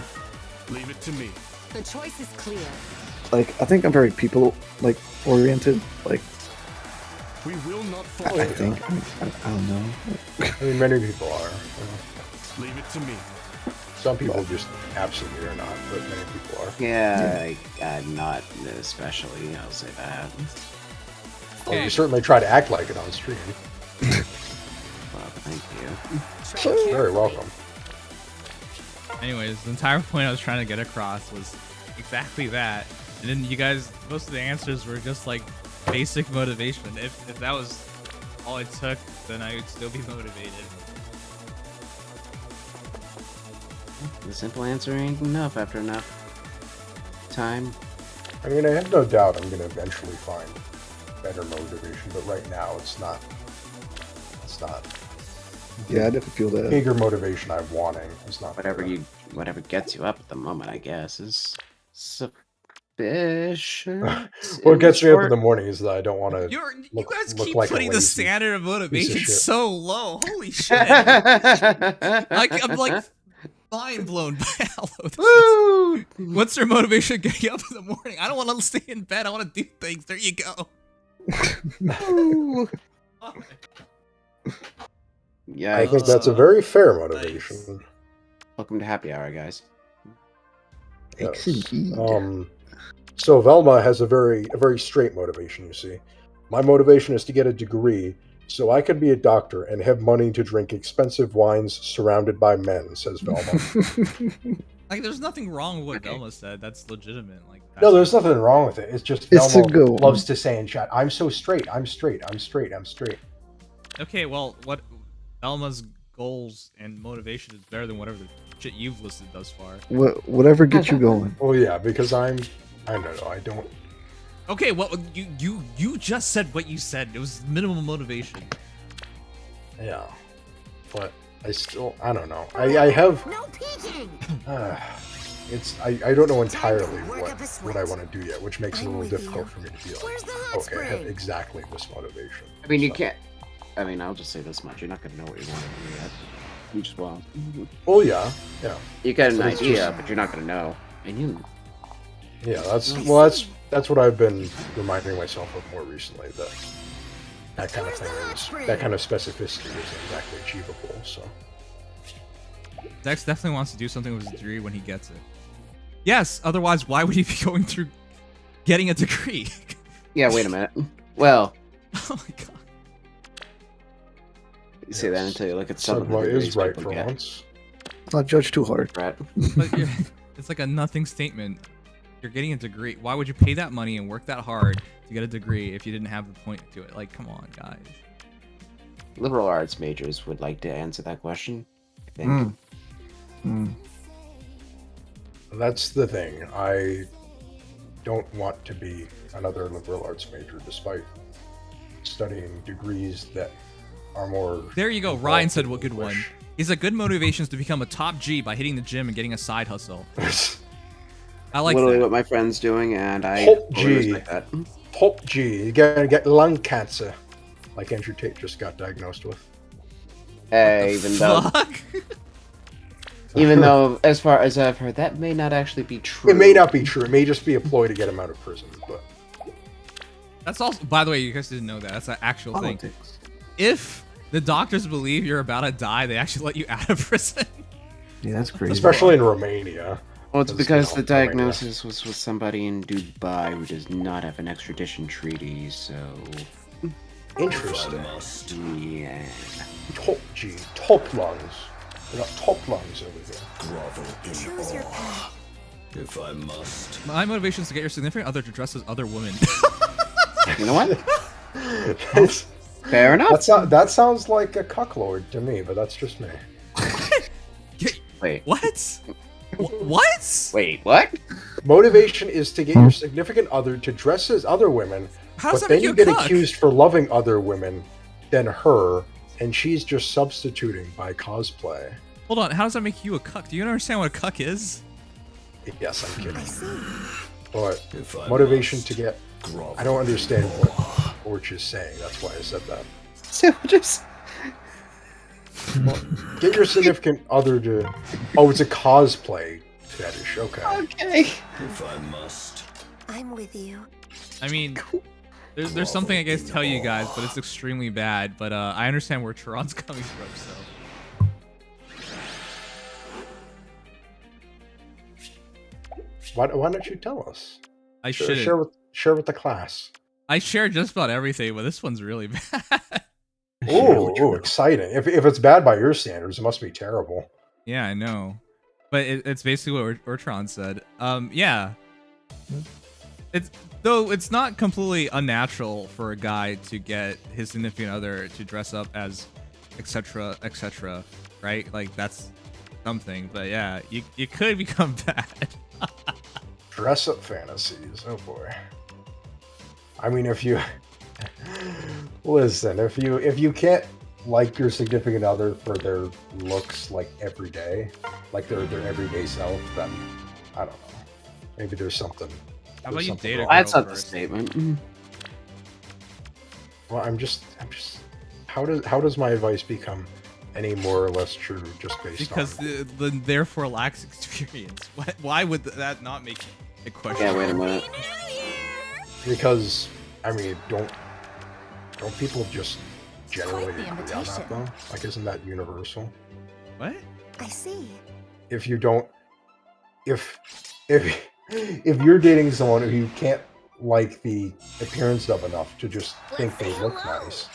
Leave it to me. The choice is clear. Like, I think I'm very people oriented. Like, we will not fall. I think I don't know. I mean, many people are. Leave it to me. Some people just absolutely are not, but many people are. Yeah, not especially. I'll say that. Well, you certainly try to act like it on stream. Well, thank you. You're very welcome. Anyways, the entire point I was trying to get across was exactly that. And then you guys, most of the answers were just like basic motivation. If that was all it took, then I would still be motivated. The simple answer ain't enough after enough time. I mean, I have no doubt I'm going to eventually find better motivation, but right now it's not. Yeah, I definitely feel that. Bigger motivation I'm wanting is not whatever gets you up at the moment, I guess, is sufficient. What gets me up in the morning is that I don't want to. You guys keep like putting the standard of motivation so low. Holy shit! I'm like mind blown by all of this. What's their motivation to get you up in the morning? I don't want to stay in bed. I want to do things. There you go. Yeah, I think that's a very fair motivation. Nice. Welcome to happy hour, guys. Yes. So Velma has a very straight motivation. You see, my motivation is to get a degree so I can be a doctor and have money to drink expensive wines surrounded by men. Says Velma. Like, there's nothing wrong with what Velma said. That's legitimate. Like, No, there's nothing wrong with it. It's just It's Velma a good one. loves to say in chat, "I'm so straight. I'm straight. I'm straight. I'm straight." Okay, well, what Velma's goals and motivation is better than whatever the shit you've listed thus far. Whatever gets you going. Well, yeah, because I don't know. I don't. Okay, well, you just said what you said. It was minimum motivation. Yeah, but I don't know. I have. No peeking. I don't know entirely what I want to do yet, which makes it a little difficult for me to be like, okay, I have exactly this motivation. I mean, you can't. I mean, I'll just say this much: you're not gonna know what you want to do yet. You just will. Oh yeah. You get an But it's idea, just- but you're not gonna know. And you. Yeah, that's what I've been reminding myself of more recently. That kind of thing that kind of specificity isn't exactly achievable. So. Dex definitely wants to do something with his degree when he gets it. Yes, otherwise, why would he be going through getting a degree? Yeah, wait a minute. Well. Oh my god. You say that until you look at some of the Sudwell is degrees right people for get. once. Not judge too hard. Right. But it's like a nothing statement. You're getting a degree. Why would you pay that money and work that hard to get a degree if you didn't have the point to it? Like, come on, guys. Liberal arts majors would like to answer that question, I think. That's the thing. I don't want to be another liberal arts major, despite studying degrees that are more. There you go. Ryan said what good one. He's a good motivations to become a top G by hitting the gym and getting a side hustle. I like Literally that. what my friend's doing, and I Top totally G. respect that. Top G. You're gonna get lung cancer, like Andrew Tate just got diagnosed with. Hey, even though, as far as I've heard, that may not actually be true. It may not be true. It may just be a ploy to get him out of prison. But That's also, by the way, you guys didn't know that. That's an actual thing. Politics. If the doctors believe you're about to die, they actually let you out of prison. Yeah, that's crazy. especially in Romania. Well, it's because the Romania. diagnosis was with somebody in Dubai who does not have an extradition treaty, so... Interesting. Yeah. Top G. Top lungs. We got top lungs over here. Grovel in awe. If I must. My motivation is to get your significant other to dress as other women. You know what? Fair enough. That sounds like a cucklord to me, but that's just me. Wait. What? What? Wait, what? Motivation is to get your significant other to dress as other women, How does but that then make you you a get cuck? accused for loving other women than her, and she's just substituting by cosplay. Hold on, how does that make you a cuck? Do you understand what a cuck is? Yes, I'm kidding. But motivation to get... I don't understand what Orch is saying. That's why I said that. So just... Well, get your significant other to... Oh, it's a cosplay fetish. Okay. Okay. If I must. I'm with you. I mean, there's something I guess tell you guys, but it's extremely bad. But I understand where Tron's coming from, so. Why don't you tell us? I should. Share with the class. I share just about everything, but this one's really bad. Oh, exciting! If it's bad by your standards, it must be terrible. Yeah, I know. But it's basically what Urtron said. Yeah. It's not completely unnatural for a guy to get his significant other to dress up as etc. etc. Right? Like that's something. But yeah, you could become bad. Dress up fantasies. Oh boy. I mean, if you listen, if you can't like your significant other for their looks like every day, like their everyday self, then I don't know. Maybe there's something. How about you date a girl That's not the first? statement. Well, I'm just. How does my advice become any more or less true just based Because on? the therefore lacks experience. Why would that not make a question? Yeah, wait a minute. Because I mean, don't people just generally the agree on that invitation. though? Like, isn't that universal? What? I see. If you don't, if you're dating someone who you can't like the appearance of enough to just think they look nice,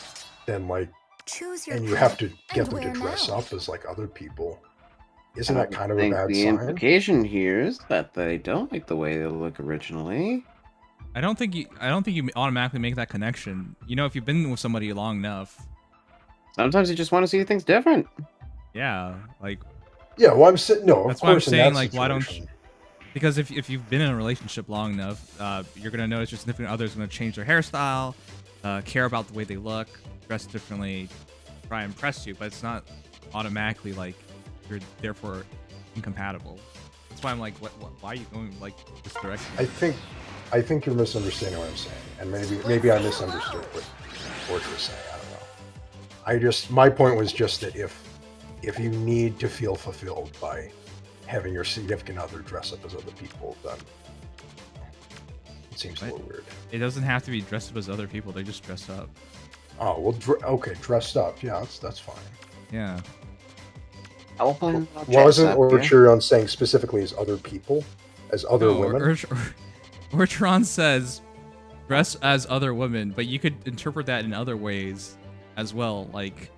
then like, Choose your and you have to path get and them to wear dress now. up as like other people, Isn't that kind of a think bad the sign? implication here is that they don't like the way they look originally. I don't think you automatically make that connection. You know, if you've been with somebody long enough. Sometimes you just want to see things different. Yeah, like. Yeah, well, I'm saying no. That's of why I'm course, in saying that like, why don't? situation. Because if you've been in a relationship long enough, you're gonna notice your significant other's gonna change their hairstyle, care about the way they look, dress differently, try and impress you. But it's not automatically like you're therefore incompatible. That's why I'm like, why are you going like this direction? I think you're misunderstanding what I'm saying, and maybe I misunderstood what you're saying. I don't know. My point was just that if you need to feel fulfilled by having your significant other dress up as other people, then it seems a little weird. It doesn't have to be dressed up as other people. They just dress up. Oh well, okay, dressed up. Yeah, that's fine. Yeah. Wasn't Orchurion saying specifically as other people, as other women? Orchurion says dress as other women, but you could interpret that in other ways as well. Like,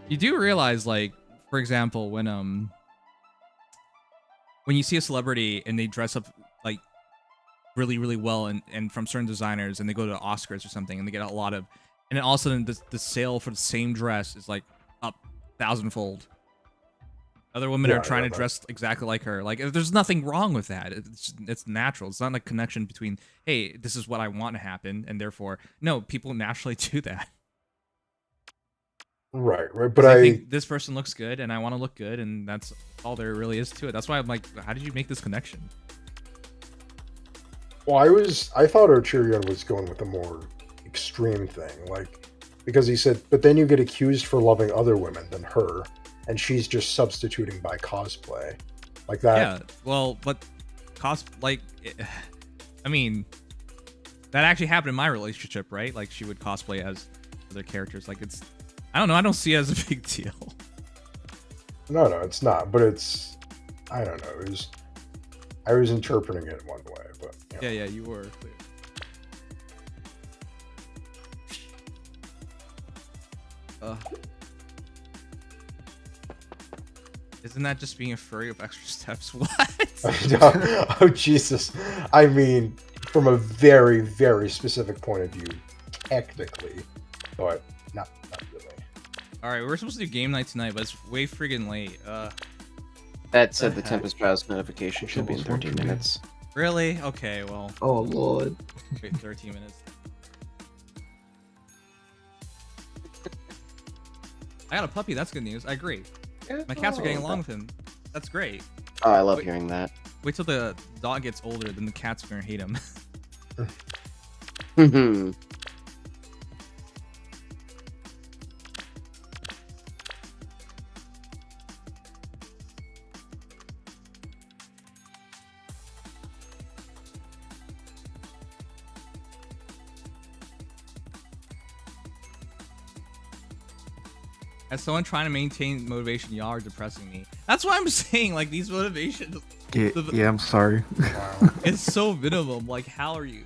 you do realize, like, for example, when you see a celebrity and they dress up like really, really well and from certain designers, and they go to Oscars or something and they get a lot of, and then all of a sudden the sale for the same dress is like up 1,000-fold. Other women are trying to dress exactly like her. Like, there's nothing wrong with that. It's natural. It's not a connection between, hey, this is what I want to happen, and therefore, no, people naturally do that. Right. But I think this person looks good, and I want to look good, and that's all there really is to it. That's why I'm like, how did you make this connection? Well, I thought Archurion was going with a more extreme thing, like, because he said, but then you get accused for loving other women than her, and she's just substituting by cosplay, like that. Yeah. Well, but I mean, that actually happened in my relationship, right? Like, she would cosplay as other characters. Like, I don't know. I don't see it as a big deal. No, it's not. But I don't know. I was interpreting it one way, but yeah, you were clear. Isn't that just being a furry with extra steps? What? Oh Jesus! I mean, from a very, very specific point of view, technically, but not really. All right, we're supposed to do game night tonight, but it's way friggin' late. That said, the Tempest Browse notification should be in 13 minutes. Really? Okay, well. Oh Lord. Wait, 13 minutes. I got a puppy. That's good news. I agree. My cats are getting along with him. That's great. Oh, I love hearing that. Wait till the dog gets older, then the cat's gonna hate him. As someone trying to maintain motivation, y'all are depressing me. That's why I'm saying, like, these motivations. Yeah, I'm sorry. It's so minimum. Like, how are you?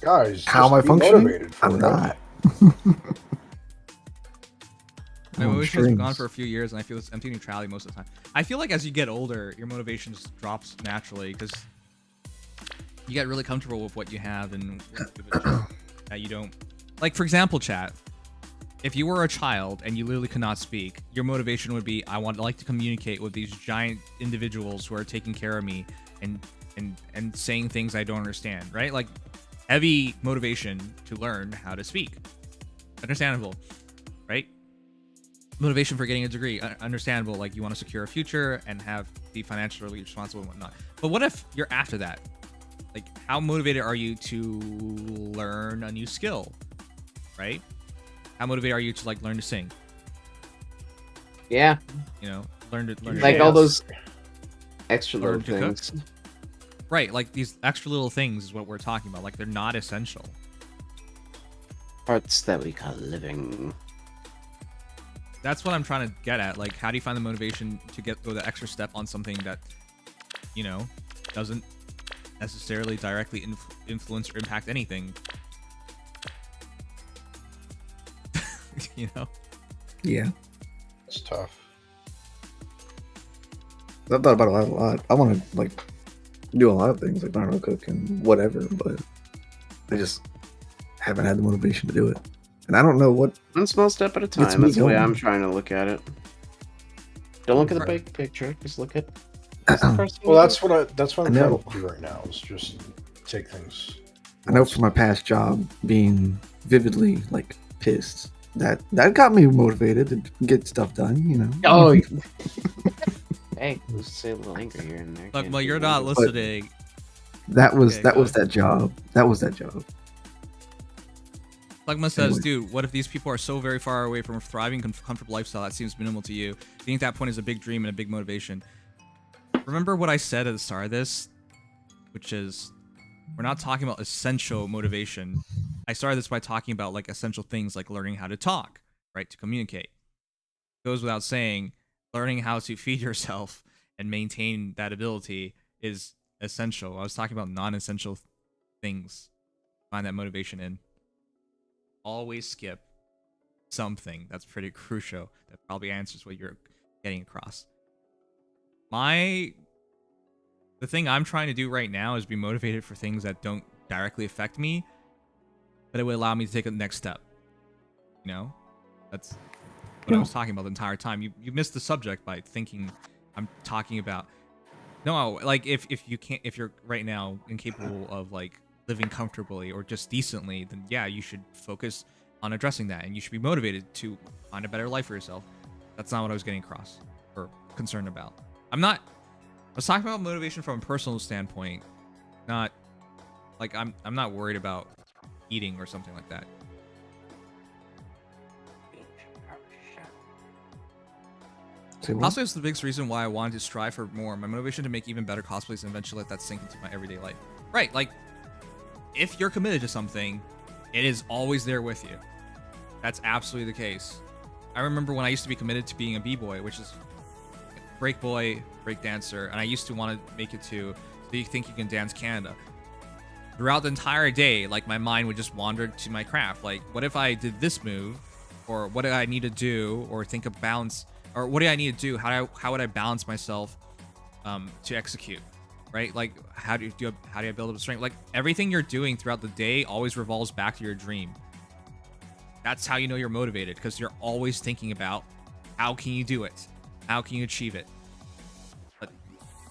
Guys, how am I functioning? I'm not. My motivations have gone for a few years, and I feel this empty neutrality most of the time. I feel like as you get older, your motivation just drops naturally because you get really comfortable with what you have and that you don't. Like, for example, chat. If you were a child and you literally could not speak, your motivation would be, I would like to communicate with these giant individuals who are taking care of me and saying things I don't understand, right? Like, heavy motivation to learn how to speak. Understandable, right? Motivation for getting a degree, understandable. Like, you want to secure a future and be financially responsible and whatnot. But what if you're after that? Like, how motivated are you to learn a new skill, right? How motivated are you to, like, learn to sing? Yeah. You know, learn to like all those extra little things. Right, like these extra little things is what we're talking about. Like, they're not essential. Parts that we call living. That's what I'm trying to get at. Like, how do you find the motivation to go the extra step on something that, you know, doesn't necessarily directly influence or impact anything? you know? Yeah. It's tough. I've thought about it a lot. I want to like do a lot of things, like learn how to cook and whatever, but I just haven't had the motivation to do it. And I don't know what. One small step at a time. That's the way I'm trying to look at it. Don't look at the big picture. Just look at. Well, that's what I'm trying to do right now. Is just take things. I know from my past job, being vividly like pissed, that got me motivated to get stuff done. You know. Oh. Hey, let's say a little anger here and there. Look, well, you're not listening. That was that job. That was that job. Plugma says, dude, what if these people are so very far away from a thriving, comfortable lifestyle that seems minimal to you? Being at that point is a big dream and a big motivation. Remember what I said at the start of this? Which is, we're not talking about essential motivation. I started this by talking about like essential things like learning how to talk, right? To communicate. It goes without saying, learning how to feed yourself and maintain that ability is essential. I was talking about non-essential things. Find that motivation in. Always skip something that's pretty crucial. That probably answers what you're getting across. The thing I'm trying to do right now is be motivated for things that don't directly affect me, but it would allow me to take a next step. You know? That's what I was talking about the entire time. You missed the subject by thinking I'm talking about. No, like if you're right now incapable of like living comfortably or just decently, then yeah, you should focus on addressing that, and you should be motivated to find a better life for yourself. That's not what I was getting across or concerned about. I was talking about motivation from a personal standpoint, not like I'm not worried about eating or something like that. Cosplay is the biggest reason why I wanted to strive for more. My motivation to make even better cosplays and eventually let that sink into my everyday life. Right, like, if you're committed to something, it is always there with you. That's absolutely the case. I remember when I used to be committed to being a b-boy, which is break boy, break dancer, and I used to want to make it to So You Think You Can Dance Canada. Throughout the entire day, like, my mind would just wander to my craft. Like, what if I did this move? Or what do I need to do? Or think of balance? Or what do I need to do? How would I balance myself to execute? Right? Like, how do I build up strength? Like, everything you're doing throughout the day always revolves back to your dream. That's how you know you're motivated, because you're always thinking about how can you do it? How can you achieve it? But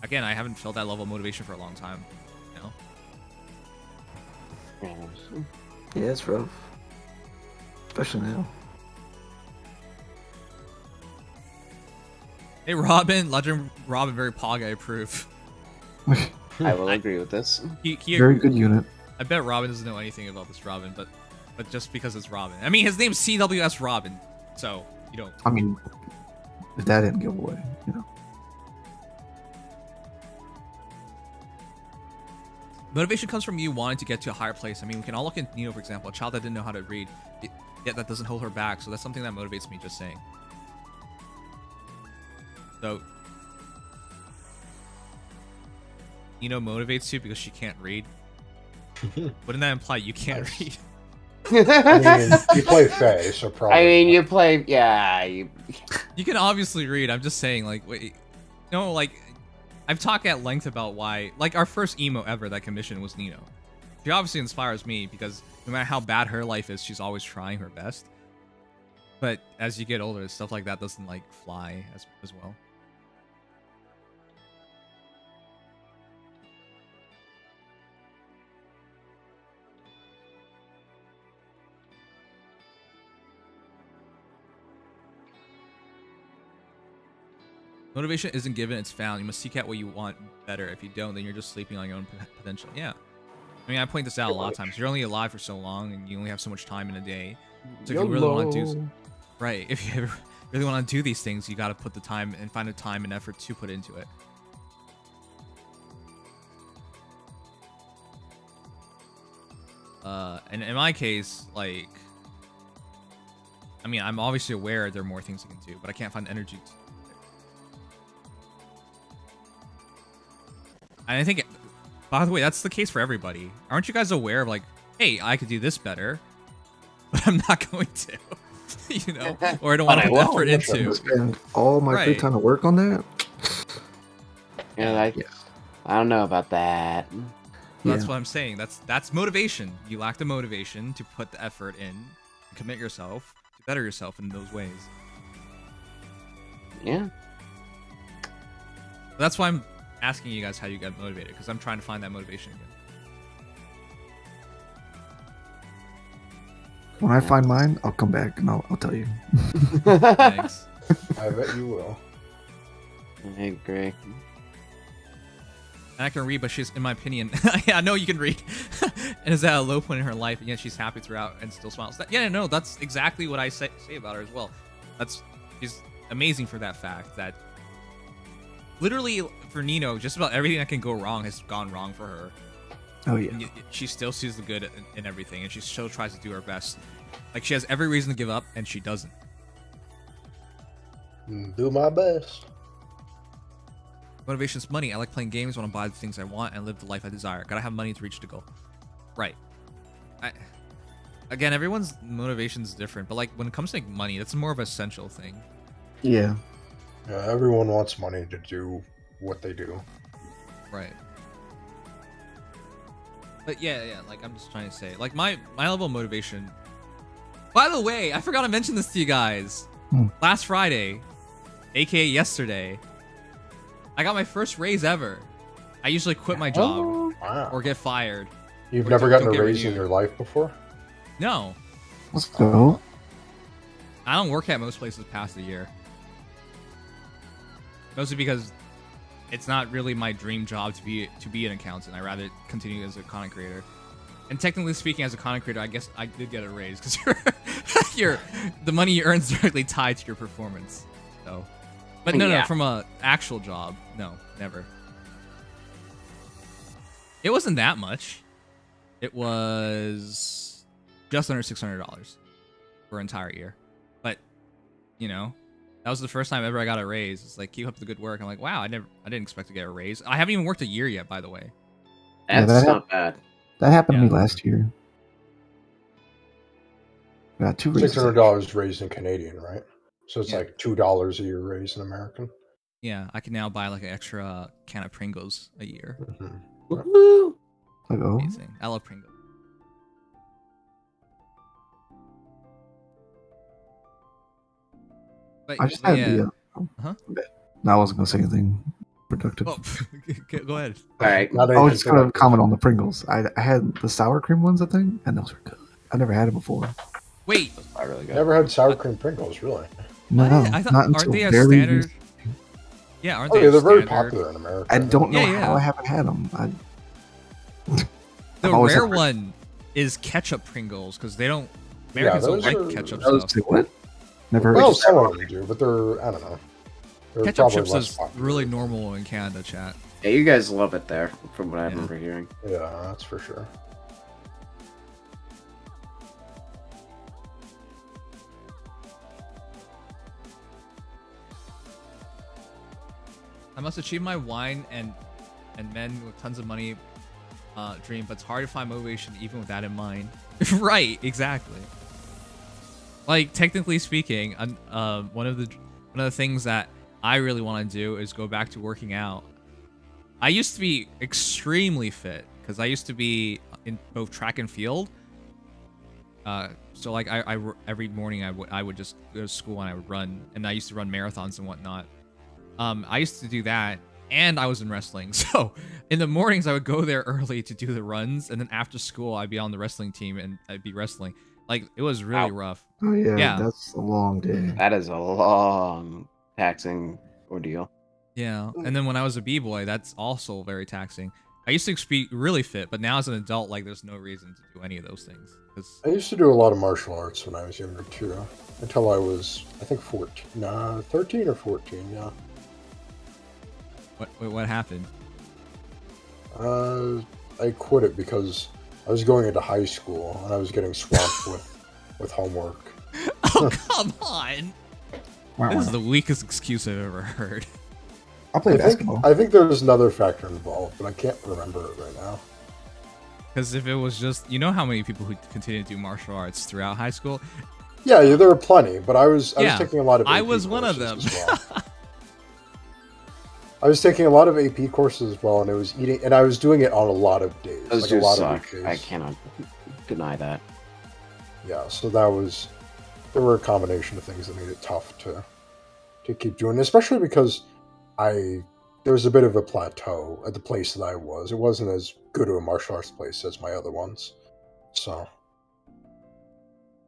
again, I haven't felt that level of motivation for a long time. You know? Yeah, it's rough. Especially now. Hey, Robin, Legend Robin, very pog, I approve. I will agree with this. Very good unit. I bet Robin doesn't know anything about this Robin, but just because it's Robin. I mean, his name's CWS Robin, so you don't. I mean, if that didn't give away, you know. Motivation comes from you wanting to get to a higher place. I mean, we can all look at Nino, for example, a child that didn't know how to read, yet that doesn't hold her back. So that's something that motivates me, just saying. So, Nino motivates you because she can't read. Wouldn't that imply you can't read? I mean, you play Fae, so probably. I mean, you play, yeah. You can obviously read. I'm just saying, like, wait, no, like, I've talked at length about why, like, our first emo ever that commissioned was Nino. She obviously inspires me because no matter how bad her life is, she's always trying her best. But as you get older, stuff like that doesn't, like, fly as well. Motivation isn't given, it's found. You must seek out what you want better. If you don't, then you're just sleeping on your own potential. Yeah. I mean, I point this out a lot of times. You're only alive for so long, and you only have so much time in a day. So if you really want to do... Right. If you really want to do these things, you got to put the time and find the time and effort to put into it. And in my case, like... I mean, I'm obviously aware there are more things I can do, but I can't find energy to... And I think, by the way, that's the case for everybody. Aren't you guys aware of, like, hey, I could do this better, but I'm not going to. you know, or I don't want to put the effort into. Spend all my free time to work on that. Yeah, I don't know about that. That's what I'm saying. That's motivation. You lack the motivation to put the effort in, commit yourself to better yourself in those ways. Yeah. That's why I'm asking you guys how you get motivated, because I'm trying to find that motivation again. When I find mine, I'll come back and I'll tell you. Thanks. I bet you will. I agree. And I can read, but she's, in my opinion, yeah, I know you can read, and is at a low point in her life, and yet she's happy throughout and still smiles. Yeah, no, that's exactly what I say about her as well. She's amazing for that fact that literally for Nino, just about everything that can go wrong has gone wrong for her. Oh yeah. And she still sees the good in everything, and she still tries to do her best. Like, she has every reason to give up, and she doesn't. Do my best. Motivation's money. I like playing games, want to buy the things I want, and live the life I desire. Gotta have money to reach the goal. Right. Again, everyone's motivation's different, but like when it comes to like money, that's more of an essential thing. Yeah. Yeah, everyone wants money to do what they do. Right. But yeah, like I'm just trying to say, like my level of motivation. By the way, I forgot to mention this to you guys. Last Friday, aka yesterday, I got my first raise ever. I usually quit my job or get fired. You've never gotten a raise in your life before? No. Let's go. I don't work at most places past a year. Mostly because it's not really my dream job to be an accountant. I'd rather continue as a content creator. And technically speaking, as a content creator, I guess I did get a raise because the money you earn is directly tied to your performance. So, but no, from a actual job, no, never. It wasn't that much. It was just under $600 for an entire year. But, you know, that was the first time ever I got a raise. It's like, keep up the good work. I'm like, wow, I didn't expect to get a raise. I haven't even worked a year yet, by the way. That's not bad. That happened to me last year. Got two raises. $600 raised in Canadian, right? So it's like $2 a year raised in American. Yeah, I can now buy like an extra can of Pringles a year. Woohoo! Amazing. I love Pringles. But, I just had the. No, I wasn't gonna say anything productive. Oh, go ahead. All right. I was just gonna comment on the Pringles. I had the sour cream ones, I think, and those were good. I never had it before. Wait, really good. Never had sour cream Pringles, really? No, I thought, not aren't until they a very standard? recently. Yeah, aren't Oh they? yeah, they're very standard? popular in America. I don't know Yeah. how I haven't had them. The rare one is ketchup Pringles because they don't. Americans don't like ketchup stuff. What? Never heard. Well, some of them do, but they're, I don't know. They're Ketchup probably chips less is popular. really normal in Canada, chat. Yeah, you guys love it there, from what I remember hearing. Yeah, that's for sure. I must achieve my wine and men with tons of money dream, but it's hard to find motivation even with that in mind. Right, exactly. Like, technically speaking, one of the things that I really want to do is go back to working out. I used to be extremely fit because I used to be in both track and field. So like I every morning I would just go to school and I would run, and I used to run marathons and whatnot. I used to do that, and I was in wrestling. So in the mornings I would go there early to do the runs, and then after school I'd be on the wrestling team and I'd be wrestling. Like, it was really rough. Oh yeah, that's a long day. That is a long, taxing ordeal. Yeah, and then when I was a b-boy, that's also very taxing. I used to be really fit, but now as an adult, like, there's no reason to do any of those things. I used to do a lot of martial arts when I was younger too, until I was, I think, 13 or 14. Yeah. What happened? I quit it because I was going into high school and I was getting swamped with homework. Oh, come on! This is the weakest excuse I've ever heard. I played basketball. I think there's another factor involved, but I can't remember it right now. Because if it was just, you know how many people who continue to do martial arts throughout high school, Yeah, there are plenty, but I was taking a lot of AP I was one of them. as well. I was taking a lot of AP courses as well, and I was doing it on a lot of days. Those like do a lot suck. of weekdays. I cannot deny that. Yeah, so there were a combination of things that made it tough to keep doing, especially because there was a bit of a plateau at the place that I was. It wasn't as good of a martial arts place as my other ones. So.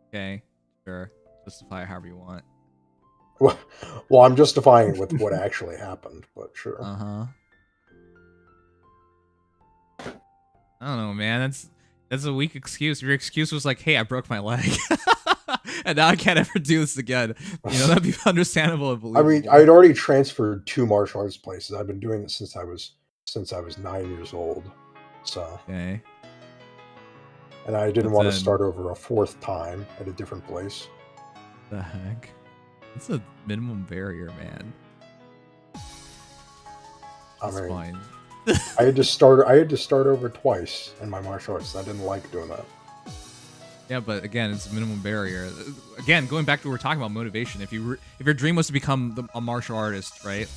Okay, sure. Justify it however you want. Well, I'm justifying it with what actually happened, but sure. Uh-huh. I don't know, man. That's a weak excuse. Your excuse was like, hey, I broke my leg. And now I can't ever do this again. You know, that'd be understandable and believable. I mean, I had already transferred 2 martial arts places. I've been doing it since I was 9 years old. So. Okay. And I didn't want to start over a 4th time at a different place. The heck? That's a minimum barrier, man. That's fine. I had to start over twice in my martial arts. And I didn't like doing that. Yeah, but again, it's a minimum barrier. Again, going back to what we're talking about motivation. If your dream was to become a martial artist, right?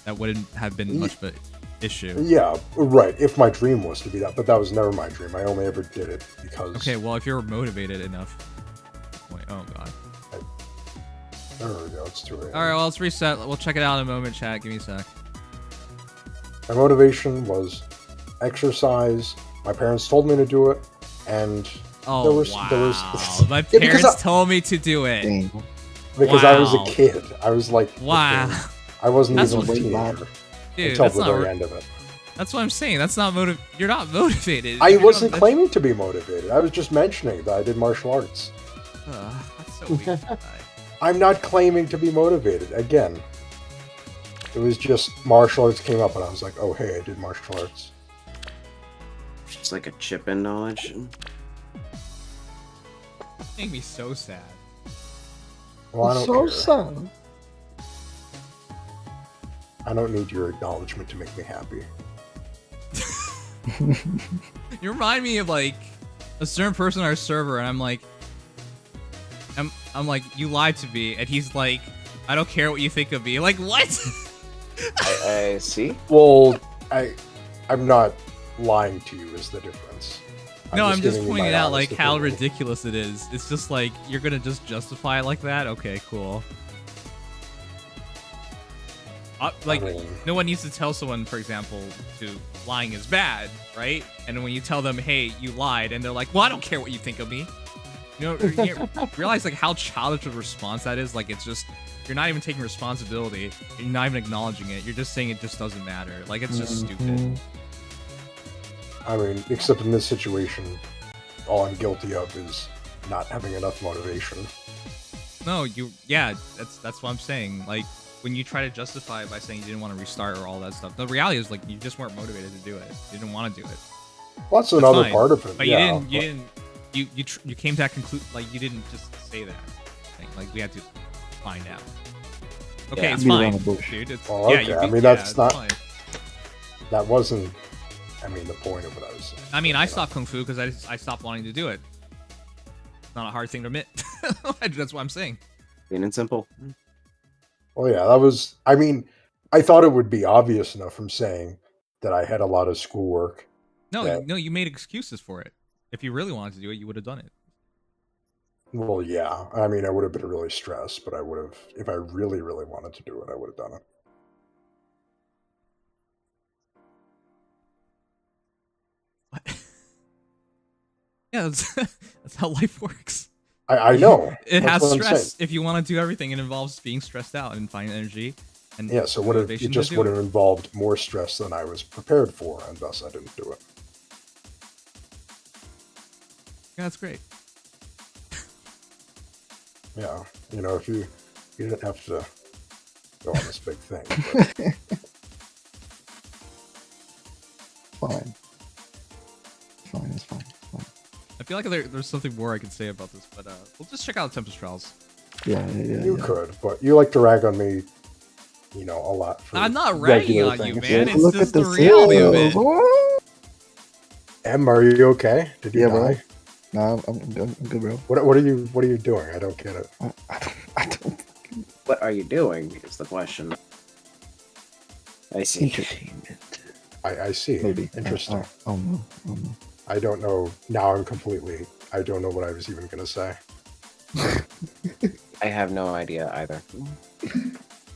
That wouldn't have been much of an issue. Yeah, right. If my dream was to be that, but that was never my dream. I only ever did it because. Okay, well, if you're motivated enough. Wait, oh god. There we go. It's too late. All right, well, let's reset. We'll check it out in a moment, chat. Give me a sec. My motivation was exercise. My parents told me to do it, and there was my parents told me to do it. Because I was a kid. I was like, wow. I wasn't even a teenager until the very end of it. That's what I'm saying. That's not You're not motivated. I wasn't claiming to be motivated. I was just mentioning that I did martial arts. That's so weird. I'm not claiming to be motivated. Again, it was just martial arts came up, and I was like, "Oh, hey, I did martial arts." It's like a chip in knowledge. Make me so sad. Well, I don't care. sad. I don't need your acknowledgement to make me happy. You remind me of like a certain person on our server, and I'm like, you lied to me, and he's like, I don't care what you think of me. Like, what? I see. Well, I'm not lying to you is the difference. I'm just pointing out like how ridiculous it is. It's just like you're gonna just justify it like that. Okay, cool. No one needs to tell someone, for example, to lying is bad, right? And when you tell them, hey, you lied, and they're like, well, I don't care what you think of me. You realize like how childish of a response that is? Like, it's just, you're not even taking responsibility. You're not even acknowledging it. You're just saying it just doesn't matter. Like, it's just stupid. I mean, except in this situation, all I'm guilty of is not having enough motivation. No, that's what I'm saying. Like, when you try to justify it by saying you didn't want to restart or all that stuff, the reality is like you just weren't motivated to do it. You didn't want to do it. Well, that's another part of it. But you came to that conclusion. Like, you didn't just say that. Like, we had to find out. Okay, it's fine, dude. It's, okay. I mean, that's not. Fine. That wasn't. I mean, the point of what I was saying. I mean, I stopped Kung Fu because I stopped wanting to do it. It's not a hard thing to admit. That's what I'm saying. Plain and simple. Well, yeah, that was. I mean, I thought it would be obvious enough from saying that I had a lot of schoolwork. No, you made excuses for it. If you really wanted to do it, you would have done it. Well, yeah. I mean, I would have been really stressed, but I would have, if I really, really wanted to do it, I would have done it. What? Yeah, that's how life works. I know. It has stress. If you want to do everything, it involves being stressed out and finding energy. And yeah, so it just would have involved more stress than I was prepared for, and thus I didn't do it. Yeah, that's great. Yeah, if you didn't have to go on this big thing. But... Fine. It's fine. I feel like there's something more I can say about this, but we'll just check out Tempest Trials. Yeah. You could, but you like to rag on me, a lot. I'm not ragging on you, man. It's just the reality of it. Em, are you okay? Did you die? No, I'm good, bro. What are you doing? I don't get it. I don't. What are you doing? Is the question. I see. Entertainment. I see. Maybe. Interesting. Oh no. I don't know. Now I don't know what I was even going to say. I have no idea either.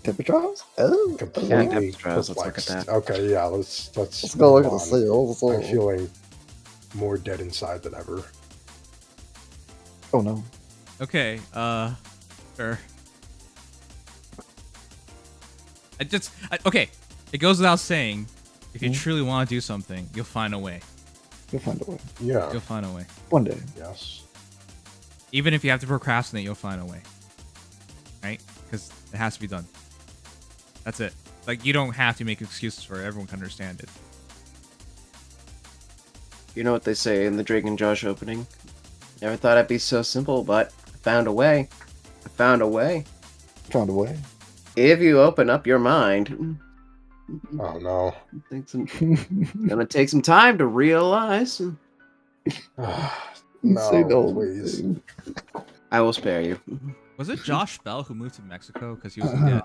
Temper trials? Oh, Completely Temper trials. Let's look at perplexed. that. Okay, yeah, let's go look move at the on. sales. I'm feeling more dead inside than ever. Oh no. Okay, sure. Okay, it goes without saying, if you truly want to do something, you'll find a way. You'll find a way. Yeah. You'll find a way. One day. Yes. Even if you have to procrastinate, you'll find a way. Right? Because it has to be done. That's it. Like, you don't have to make excuses for it. Everyone can understand it. You know what they say in the Drake and Josh opening? Never thought it'd be so simple, but I found a way. I found a way. Found a way. If you open up your mind. Oh no. Gonna take some time to realize. No, please. I will spare you. Was it Josh Bell who moved to Mexico because he was in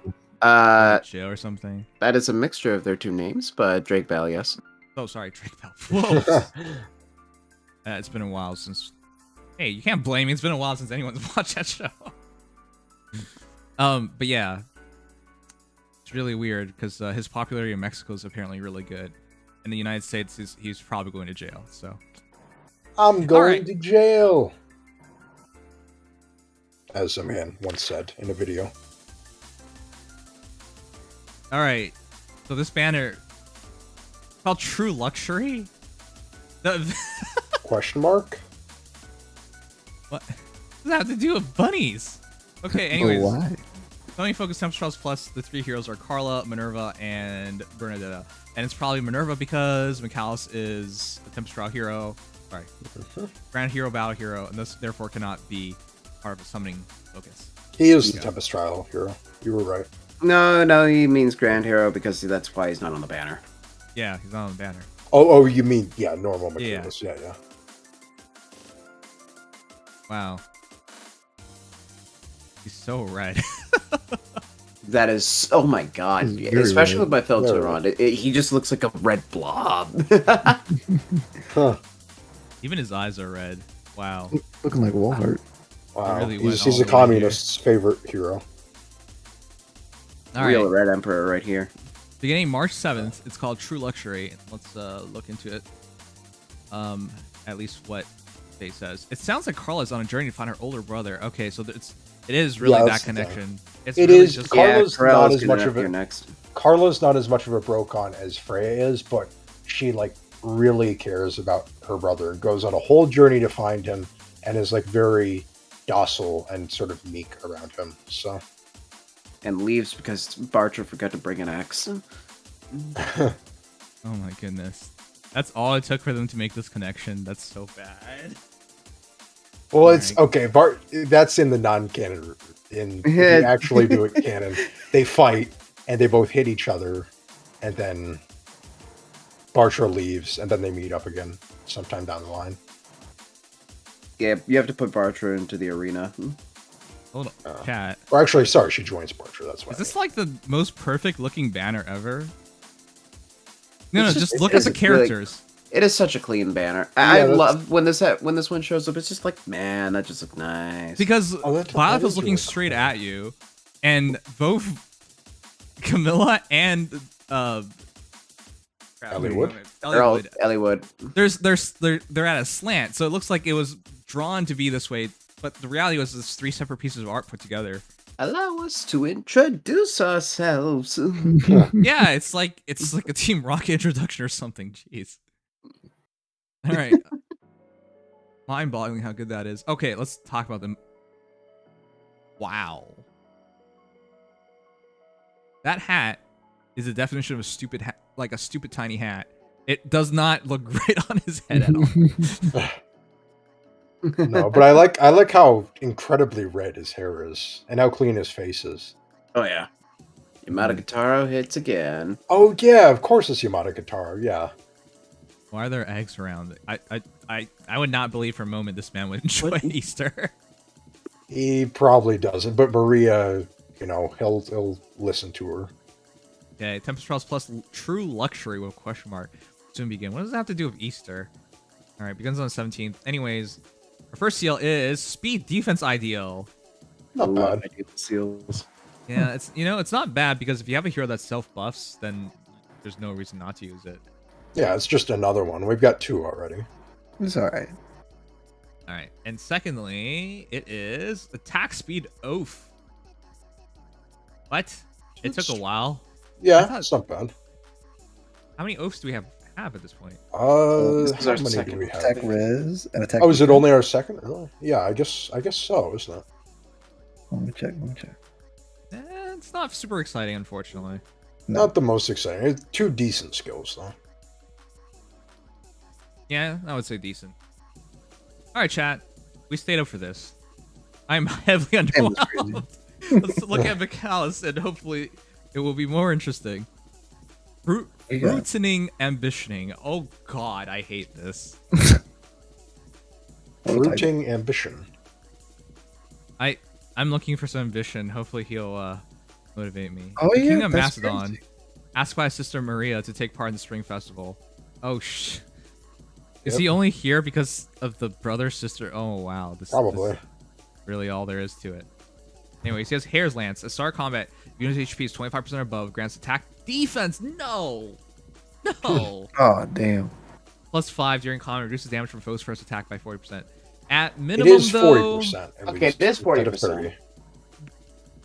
jail or something? That is a mixture of their two names, but Drake Bell, yes. Oh, sorry, Drake Bell. Whoa. It's been a while since... Hey, you can't blame me. It's been a while since anyone's watched that show. But yeah. It's really weird because his popularity in Mexico is apparently really good. In the United States, he's probably going to jail, so... I'm going to jail, as a man once said in a video. All right, so this banner called True Luxury. Question mark? What does that have to do with bunnies? Okay, anyways. Why? Sony Focus Tempest Trials Plus, the three heroes are Carla, Minerva, and Bernadetta. And it's probably Minerva because Michalis is a Tempest Trial hero. Sorry. Grand Hero, Battle Hero, and this therefore cannot be part of a summoning focus. He is the Tempest Trial hero. You were right. No, he means Grand Hero because that's why he's not on the banner. Yeah, he's not on the banner. Oh, you mean, yeah, normal Michaelis. Yeah. Wow. He's so red. That is, oh my god. Especially with my filter on. He just looks like a red blob. Huh. Even his eyes are red. Wow. Looking like Walmart. Wow. Really He's a communist's favorite hero. Real Red Emperor right here. Beginning March 7th, it's called True Luxury. Let's look into it. At least what Faye says. It sounds like Carla's on a journey to find her older brother. Okay, so it is really that connection. It's it really is. just Carla's not as much of a next. Carla's not as much of a Brocon as Freya is, but she like really cares about her brother and goes on a whole journey to find him and is like very docile and sort of meek around him. So and leaves because Bartra forgot to bring an axe. Oh my goodness. That's all it took for them to make this connection. That's so bad. Well, it's okay. That's in the non-canon. If you actually do it canon, they fight and they both hit each other, and then Bartra leaves, and then they meet up again sometime down the line. Yeah, you have to put Bartra into the arena. Hold on, chat. Or actually, sorry, she joins Bartra. That's why. Is this like the most perfect looking banner ever? No, just look at the characters. It is such a clean banner. I love when this one shows up. It's just like, man, that just looks nice. Because Violet is looking straight at you, and both Camilla and Elliewood. They're at a slant, so it looks like it was drawn to be this way. But the reality was, it's three separate pieces of art put together. Allow us to introduce ourselves. Yeah, it's like a Team Rocket introduction or something. Jeez. All right. Mind-boggling how good that is. Okay, let's talk about them. Wow. That hat is the definition of a stupid hat, like a stupid tiny hat. It does not look great on his head at all. No, but I like how incredibly red his hair is and how clean his face is. Oh yeah. Yamada Gitaro hits again. Oh yeah, of course it's Yamada Gitaro, yeah. Why are there eggs around? I would not believe for a moment this man would enjoy Easter. He probably doesn't, but Maria, he'll listen to her. Okay, Tempest Trials plus True Luxury with a question mark. Soon begin. What does that have to do with Easter? All right, begins on the 17th. Anyways, our first seal is Speed Defense Ideal. Not bad. Seals. Yeah, it's not bad because if you have a hero that self buffs, then there's no reason not to use it. Yeah, it's just another one. We've got 2 already. It's alright. All right, and secondly, it is Attack Speed Oath. What? It took a while. Yeah, it's not bad. How many oaths do we have at this point? This is how our many second. do we have? Attack res and attack. Oh, is it only our second? Really? Yeah, I guess so, isn't it? Let me check. It's not super exciting, unfortunately. No. Not the most exciting. It's 2 decent skills, though. Yeah, I would say decent. All right, chat. We stayed up for this. I'm heavily underwhelmed. Let's look at Michaelis, and hopefully it will be more interesting. Brutining Ambitioning. Oh god, I hate this. Rooting Ambition. I'm looking for some ambition. Hopefully he'll motivate me. Oh, The yeah, King of that's Macedon. crazy. Asked by his sister Maria to take part in the Spring Festival. Oh Is he only here because of the brother sister? Oh wow, this Probably. This is really all there is to it. Anyways, he has Hare's Lance. A start combat, unit HP is 25% above, grants attack defense. No. Oh damn. +5 during combat, reduces damage from foes' first attack by 40%. At It minimum, is though. 40%. Okay, it is 40%.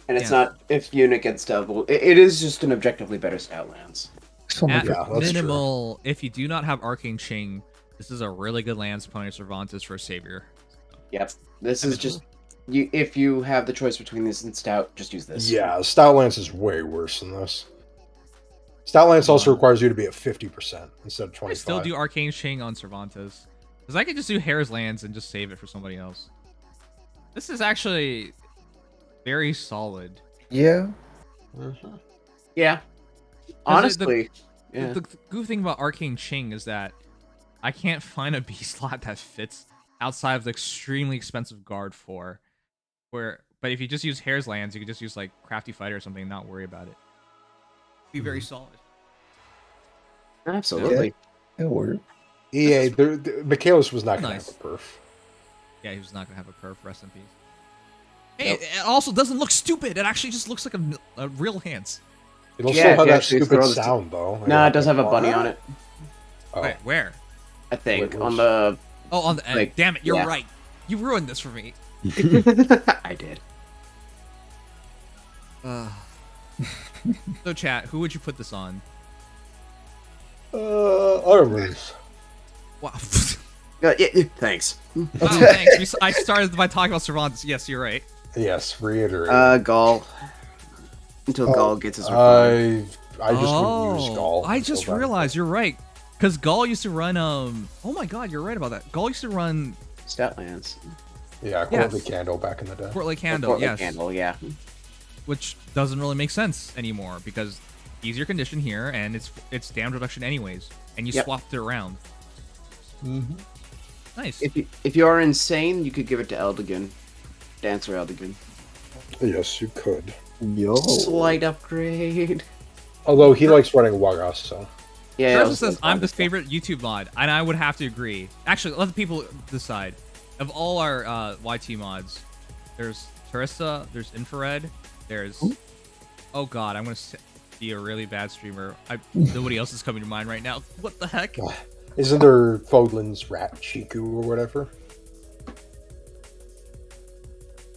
And it's Yeah. not if unit gets double. It is just an objectively better stat lance. At Yeah, that's minimal, if you do not have Arcane Ching, this is a really good lance opponent Cervantes for a savior. Yep. This is just if you have the choice between this and stout, just use this. Yeah, Stout Lance is way worse than this. Stout Lance also requires you to be at 50% instead of 25%. I still do Arcane Ching on Cervantes. Because I could just do Hare's Lance and just save it for somebody else. This is actually very solid. Yeah. Yeah. Honestly. The good thing about Arcane Ching is that I can't find a B slot that fits outside of the extremely expensive Guard 4. But if you just use Hare's Lands, you could just use like Crafty Fighter or something and not worry about it. Be very solid. Absolutely. It'll work. EA, Michaelis was not going to Nice. have a perf. Yeah, he was not going to have a perf. Rest in peace. Hey, it also doesn't look stupid. It actually just looks like a real hands. It also Yeah, have if you that actually stupid throw the sound, though. No, it does have a bunny on it. Oh. Wait, where? I think. Wait, On the. Oh, on the end. Like, Damn it, you're yeah. right. You ruined this for me. I did. So, chat, who would you put this on? Armors. Wow. Thanks. Oh, thanks. I started by talking about Cervantes. Yes, you're right. Yes, reiterate. Gall. Until Gall gets his I just wouldn't use Gall. I just realized you're right. Because Gall used to run, oh my god, you're right about that. Gall used to run... Stat Lance. Yeah, Courtly Candle back in the day. Courtly Candle, Courtly yes. Candle, yeah. Which doesn't really make sense anymore, because easier condition here, and it's damage reduction anyways. And you swapped it around. Mm-hmm. Nice. If you are insane, you could give it to Eldigan. Dancer Eldigan. Yes, you could. Yo. Slight upgrade. Although he likes running Wagas, so. Yeah. Person says I'm the favorite YouTube mod, and I would have to agree. Actually, let the people decide. Of all our YT mods, there's Teresa, there's Infrared, there's... Oh god, I'm gonna be a really bad streamer. Nobody else is coming to mind right now. What the heck? Isn't there Foglin's Rat Chiku or whatever?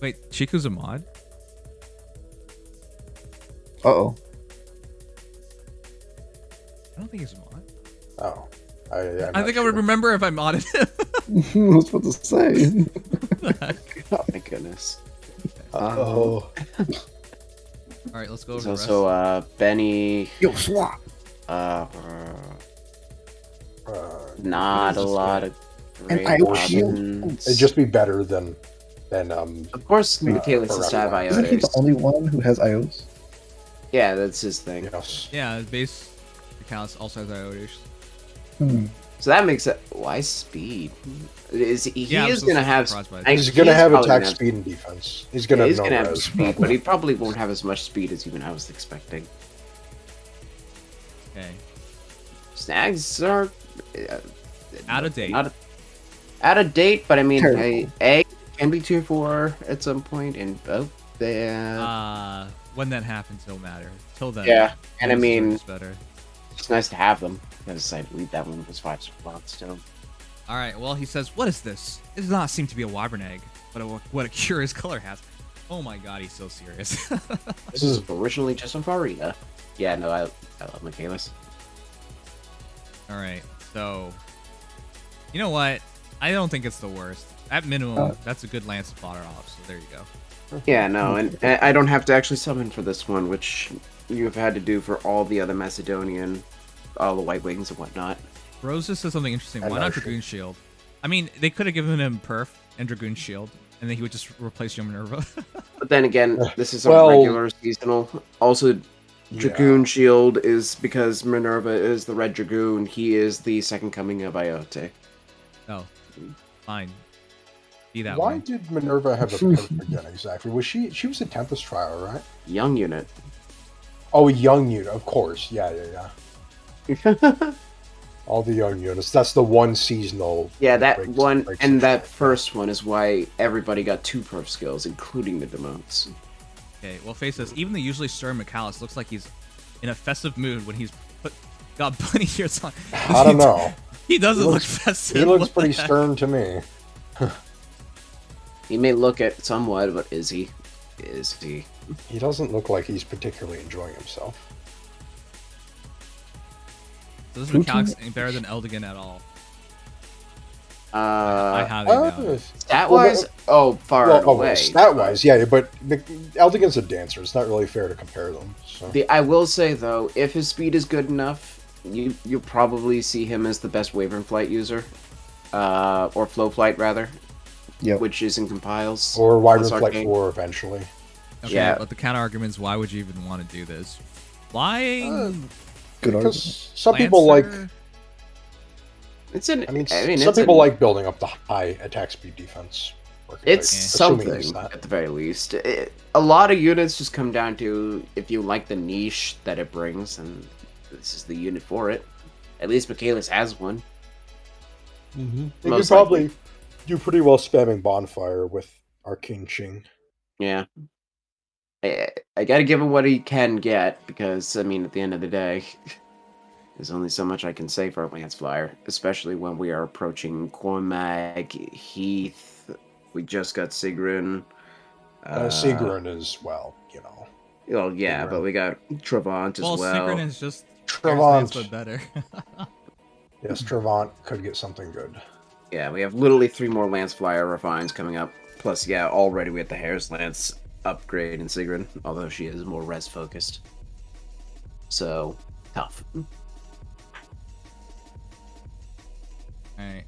Wait, Chiku's a mod? Uh-oh. I don't think he's a mod. Oh. I think I would remember if I modded him. I was about to say. Oh my goodness. Oh. Alright, let's go over There's the rest. also Benny. Yo, swap. Not a lot of great options. It'd just be better than Of course, Michaelis is to have Isn't he the Iotas. only one who has IOs? Yeah, that's his thing. Yes. Yeah, base accounts also has IOTs. So that makes it. Why speed? He I'm is so gonna have. surprised by that. He's gonna have probably attack, gonna have- speed, and defense. He's gonna he's have gonna no have res, speed, but probably. he probably won't have as much speed as even I was expecting. Okay. Snags are Out of date. Not out of date, but I mean, Terrible. egg can be tier 4 at some point, and both. When that happens, it'll matter. Till then, Yeah, and I Emotes are mean, just better. it's nice to have them because I believe that one was 5 spots too. All right. Well, he says, "What is this? It does not seem to be a wyvern egg, but what a curious color has." Oh my god, he's so serious. This is originally just a Farina. Yeah, no, I love Michaelis. All right. So, you know what? I don't think it's the worst. At minimum, that's a good lance spotter off. So there you go. Yeah, no, and I don't have to actually summon for this one, which you've had to do for all the other Macedonian, all the White Wings and whatnot. Roses says something interesting. I Why know, not sure. Dragoon Shield? I mean, they could have given him Perf and Dragoon Shield, and then he would just replace your Minerva. But then again, this is a Well, regular seasonal. Also, Dragoon Shield is because Minerva is the Red Dragoon. He is the second coming of Iote. Oh, fine. Be that Why way. did Minerva have a perf again exactly? Was she was a Tempest Trial, right? Young unit. Oh, a young unit, of course. Yeah. All the young units. That's the one seasonal. Yeah, that breaks- one, breaks and the that track. first one is why everybody got 2 perf skills, including the Emotes. Okay, well, face this. Even the usually stern McAllis looks like he's in a festive mood when he's got bunny ears on. I don't know. He doesn't He look looks- festive. He looks What the pretty heck? stern to me. He may look it somewhat, but is he? Is he? He doesn't look like he's particularly enjoying himself. So this Putin- McAllis ain't better than Eldigan at all. I Uh, highly doubt it. stat-wise, far away. Stat-wise, yeah, but Eldigan's a dancer. It's not really fair to compare them. So. I will say though, if his speed is good enough, you probably see him as the best Wyvern Flight user, or Flow Flight rather. Yep. Which is in compiles. Or Wyvern plus Flight Arcane. 4 eventually. Okay, Yeah. but the counter argument is why would you even want to do this? Flying? Good argument. Because some people like. Lancer? It's an. I mean, some some people like building up the high attack speed defense. work rate, It's assuming something it's not. at the very least. A lot of units just come down to if you like the niche that it brings, and this is the unit for it. At least Michaelis has one. You could Most probably likely. do pretty well spamming Bonfire with Arcane Ching. Yeah. I gotta give him what he can get, because, I mean, at the end of the day, there's only so much I can say for a Lance Flyer, especially when we are approaching Cormag, Heath, we just got Sigrun. Sigrun is, well, you know. Well, yeah, Sigrun. but we got Travant as well. Sigrun is just Travant. but better. Yes, Travant could get something good. Yeah, we have literally 3 more Lance Flyer refines coming up. Plus, yeah, already we have the Hare's Lance upgrade in Sigrun, although she is more res focused. So, tough. Alright.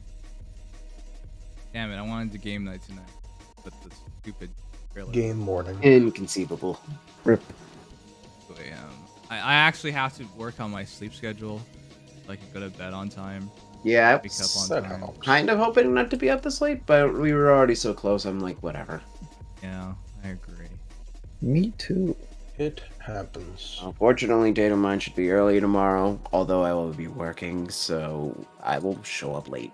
Damn it, I wanted to game night tonight. But the stupid trailer. Game morning. Inconceivable. Rip. I actually have to work on my sleep schedule so I can go to bed on time. Yeah, Wake up on time. kind of hoping not to be up this late, but we were already so close, I'm like, whatever. Yeah, I agree. Me too. It happens. Unfortunately, data mine should be early tomorrow, although I will be working, so I will show up late.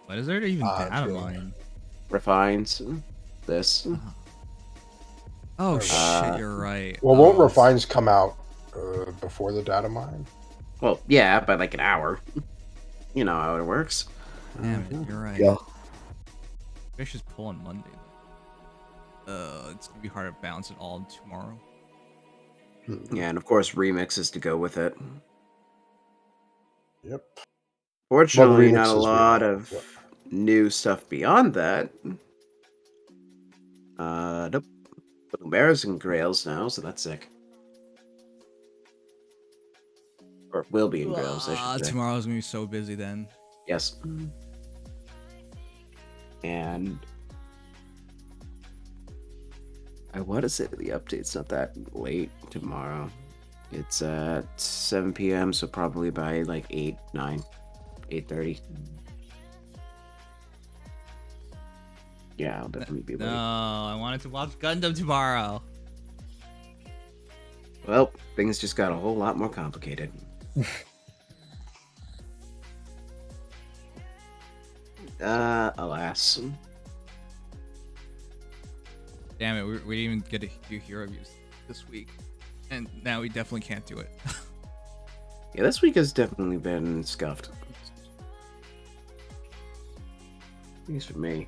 What is there to even data true. mine? Refines. This. Oh shit, you're right. Well, won't Oh, refines come out before the data mine? Well, yeah, by like an hour. You know how it works. Damn it, you're right. Yeah. Fish is pull on Monday. It's gonna be hard to balance it all tomorrow. Yeah, and of course remixes to go with it. Yep. Fortunately, What not a remixes we lot have? of new stuff beyond that. Nope. Bears and Grails now, so that's sick. Or will be in Grails, I should say. Tomorrow's gonna be so busy then. Yes. And I want to say the update's not that late tomorrow. It's at 7 p.m., so probably by like 8, 9. 8:30. Yeah, I'll definitely be No, late. I wanted to watch Gundam tomorrow. Well, things just got a whole lot more complicated. Alas. Damn it, we didn't even get to do hero reviews this week. And now we definitely can't do it. Yeah, this week has definitely been scuffed. At least for me.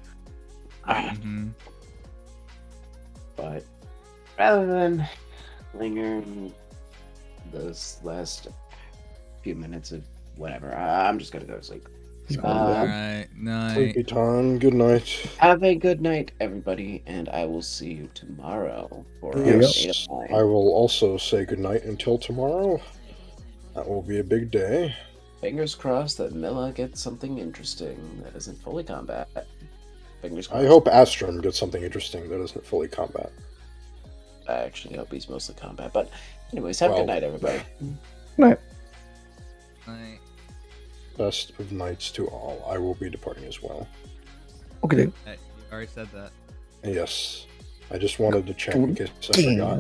But rather than linger those last few minutes of whatever, I'm just gonna go to sleep. Alright, night. Sleepy time. Good night. Have a good night, everybody, and I will see you tomorrow for Yes, 8 of 9. I will also say good night until tomorrow. That will be a big day. Fingers crossed that Milla gets something interesting that isn't fully combat. Fingers crossed. I hope Astrum gets something interesting that isn't fully combat. I actually hope he's mostly combat. But anyways, have a good night, everybody. Night. Night. Best of nights to all. I will be departing as well. Okay, dude. Hey, you already said that. Yes. I just wanted to check in case I forgot.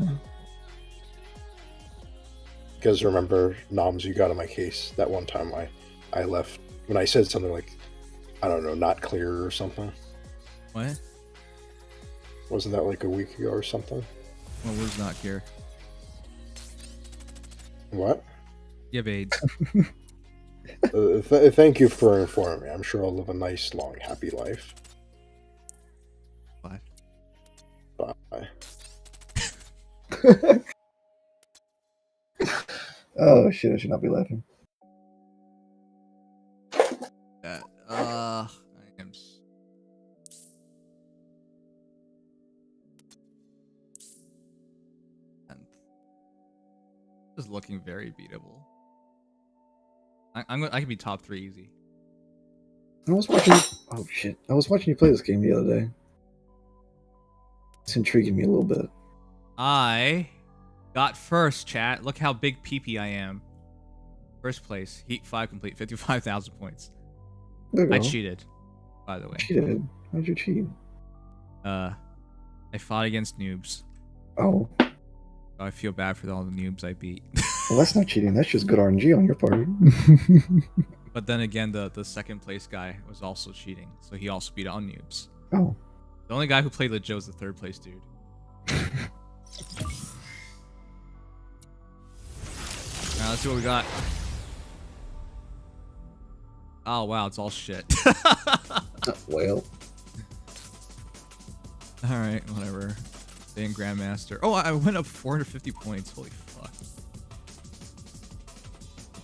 Because remember, Noms, you got on my case that one time I left when I said something like, I don't know, not clear or something. What? Wasn't that like a week ago or something? What was not here? What? You have AIDS. Thank you for informing me. I'm sure I'll live a nice, long, happy life. Bye. Bye. Oh shit! I should not be laughing. I am. This is looking very beatable. I could be top 3 easy. I was watching. Oh shit! I was watching you play this game the other day. It's intriguing me a little bit. I got first, chat. Look how big PP I am. First place. Heat 5 complete. 55,000 points. I cheated, by the way. Cheated? How'd you cheat? I fought against noobs. Oh. I feel bad for all the noobs I beat. Well, that's not cheating. That's just good RNG on your part. But then again, the second place guy was also cheating, so he also beat on noobs. Oh. The only guy who played legit was the third place dude. Alright, let's see what we got. Oh wow, it's all shit. Well. Alright, whatever. Staying Grandmaster. Oh, I went up 450 points. Holy fuck.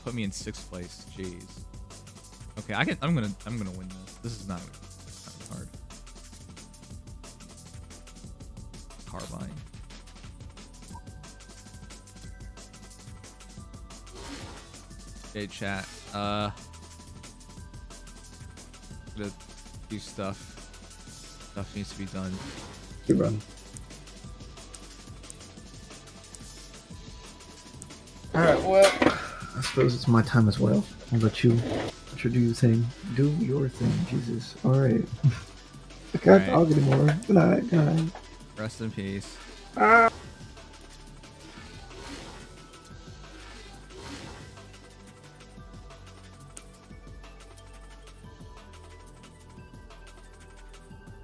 Put me in 6th place. Jeez. Okay, I'm gonna win this. This is not hard. Carbine. Okay, chat. Gonna do stuff. Stuff needs to be done. Good run. Alright, well, I suppose it's my time as well. I'll let you do your thing. Do your thing, Jesus. Alright. Okay, Alright. I'll get him more. Good night, good night. Rest in peace. I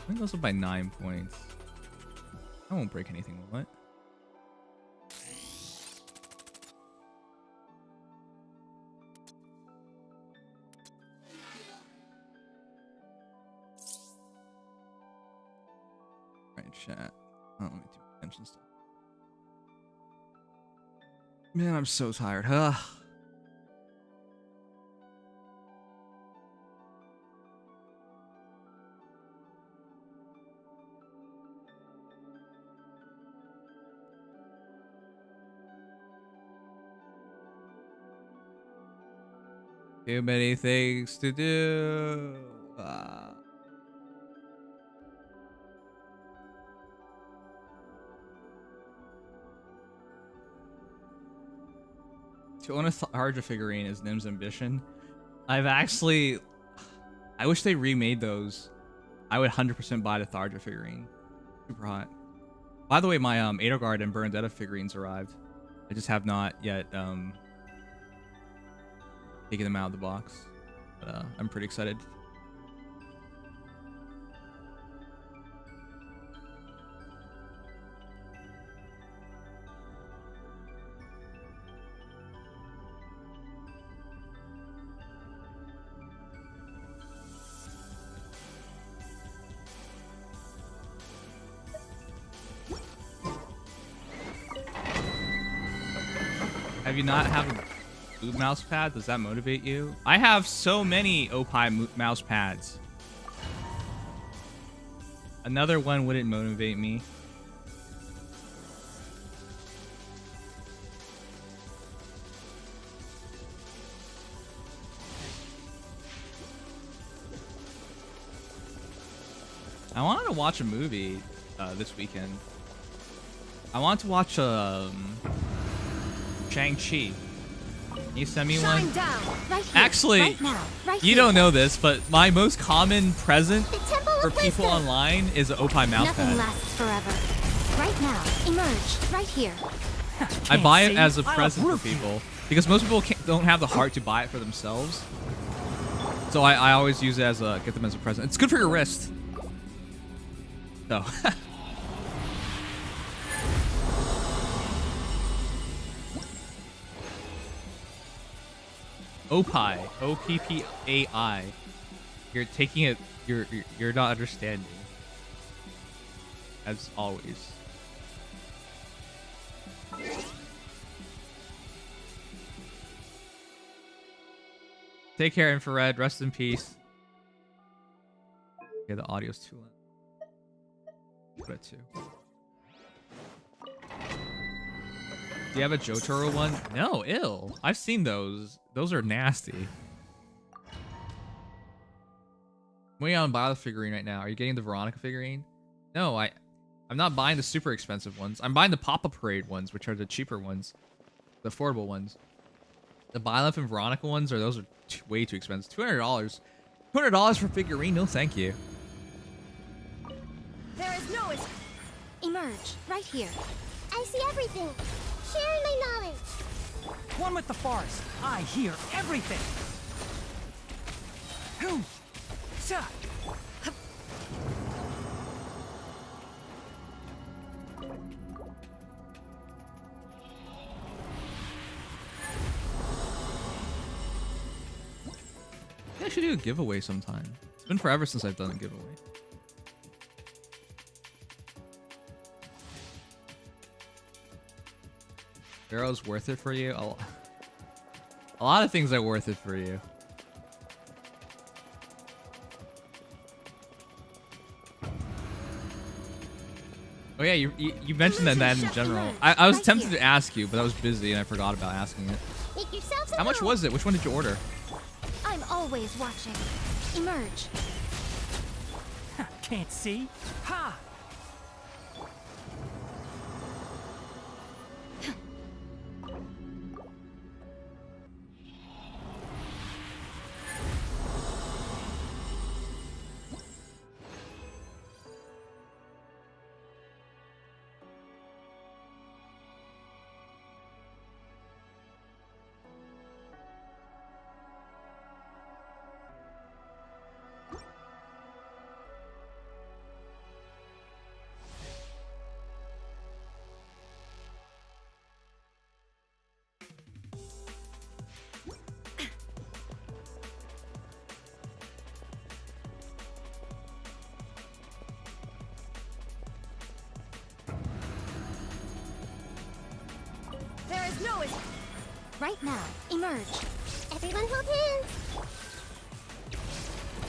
think also by 9 points. I won't break anything, will it? Right, chat. Oh, let me do attention stuff. Man, I'm so tired. Huh? Too many things to do. To own a Harja figurine is Nim's ambition. I've actually... I wish they remade those. I would 100% buy the Tharja figurine. Super hot. By the way, my Edelgard and Bernadetta figurines arrived. I just have not yet taken them out of the box. But I'm pretty excited. Have you not have a blue mouse pad? Does that motivate you? I have so many Opie mouse pads. Another one wouldn't motivate me. I wanted to watch a movie this weekend. I want to watch Shang-Chi. Can you send me one? Right here, Actually, right now, right you here. don't know this, but my most common present for people online is an Opie mouse Nothing pad. lasts forever. Right now, emerge right here. I buy it as a present for people because most people don't have the heart to buy it for themselves. So I always use it as a get them as a present. It's good for your wrist. So. Opie, O-P-P-A-I. You're taking it. You're not understanding. As always. Take care, Infrared. Rest in peace. Okay, the audio's too loud. Put it too. Do you have a Jotaro one? No, ill. I've seen those. Those are nasty. I'm waiting on buy the figurine right now. Are you getting the Veronica figurine? No, I'm not buying the super expensive ones. I'm buying the Papa Parade ones, which are the cheaper ones, the affordable ones. The Byleth and Veronica ones those are way too expensive. $200. $200 for figurine? No, thank you. There is no emerge right here. I see everything. Sharing my knowledge. One with the forest. I hear everything. Who? Sa. I should do a giveaway sometime. It's been forever since I've done a giveaway. Arrow's worth it for you? A lot of things are worth it for you. Oh yeah, you mentioned that in general. I was tempted to ask you, but I was busy and I forgot about asking it. Make yourselves How much was it? Which one did you order? I'm always watching. Emerge. Can't see? Ha! There is no right now. Emerge. Everyone hold hands.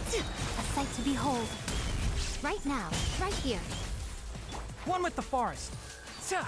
A sight to behold. Right now. Right here. One with the forest. Sa.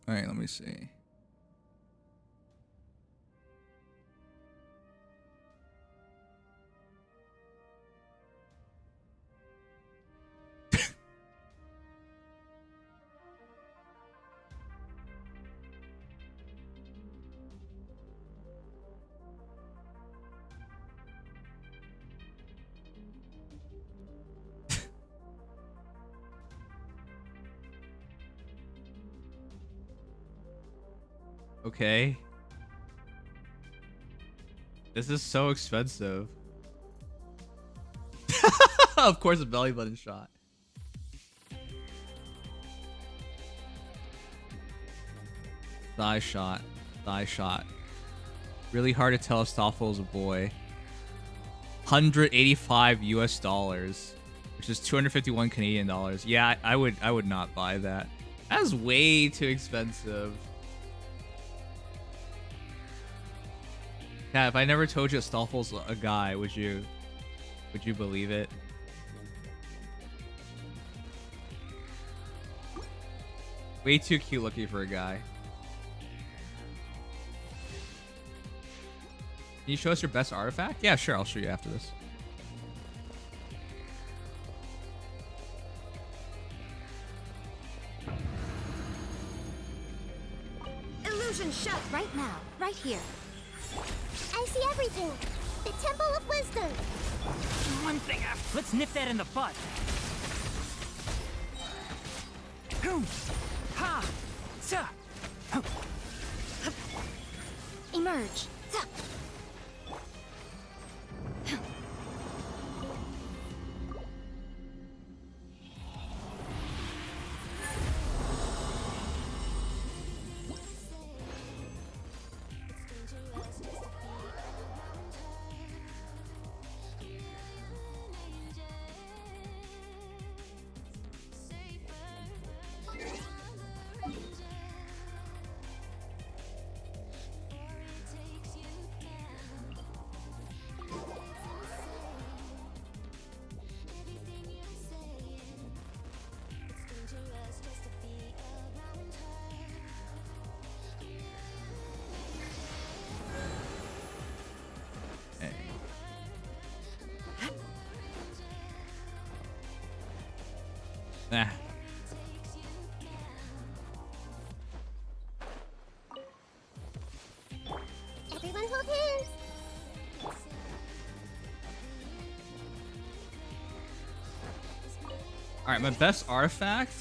All right, let me see. Okay. This is so expensive. Of course, a belly button shot. Thigh shot. Thigh shot. Really hard to tell if Stoffel is a boy. 185 US dollars, which is 251 Canadian dollars. Yeah, I would not buy that. That's way too expensive. Yeah, if I never told you Stoffel's a guy, would you believe it? Way too cute looking for a guy. Can you show us your best artifact? Yeah, sure, I'll show you after this. Illusion shut right now, right here. I see everything. The Temple of Wisdom. One thing after. Let's nip that in the bud. Ha! Sa! Emerge. Nah. Everyone hold hands. All right, my best artifact.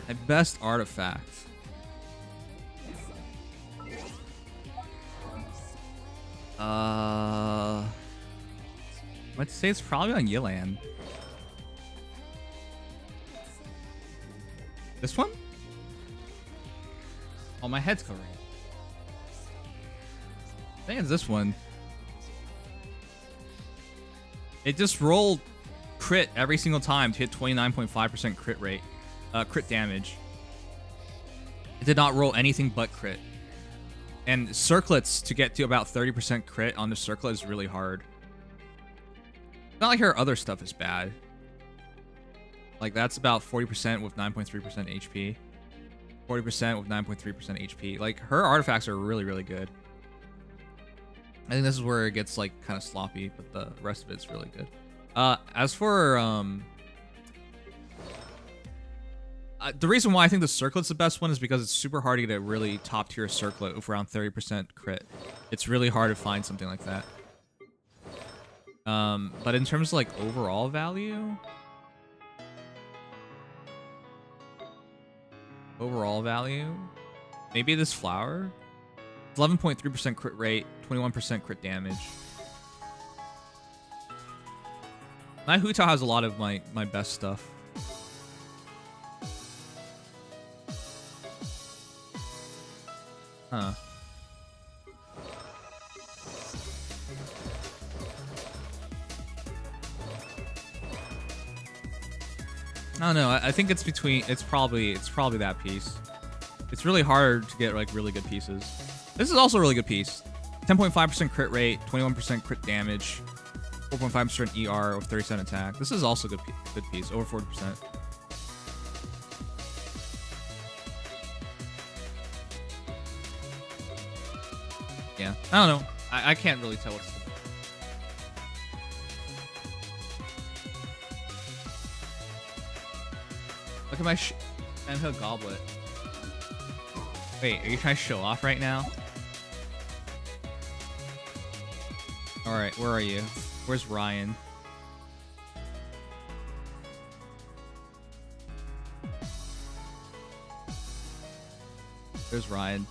My best artifact. Let's say it's probably on Yilan. This one? Oh, my head's covering. I think it's this one. It just rolled crit every single time to hit 29.5% crit rate, crit damage. It did not roll anything but crit. And circlets to get to about 30% crit on the circlet is really hard. It's not like her other stuff is bad. Like that's about 40% with 9.3% HP. 40% with 9.3% HP. Like her artifacts are really, really good. I think this is where it gets like kind of sloppy, but the rest of it's really good. As for the reason why I think the circlet's the best one is because it's super hard to get a really top tier circlet with around 30% crit. It's really hard to find something like that. But in terms of like overall value, maybe this flower. 11.3% crit rate, 21% crit damage. My Huta has a lot of my best stuff. Huh. I don't know. I think it's between. It's probably that piece. It's really hard to get like really good pieces. This is also a really good piece. 10.5% crit rate, 21% crit damage, 4.5% ER with 37 attack. This is also a good piece, over 40%. Yeah, I don't know. I can't really tell what's. Look at my Manhood Goblet. Wait, are you trying to show off right now? Alright, where are you? Where's Ryan? There's Ryan.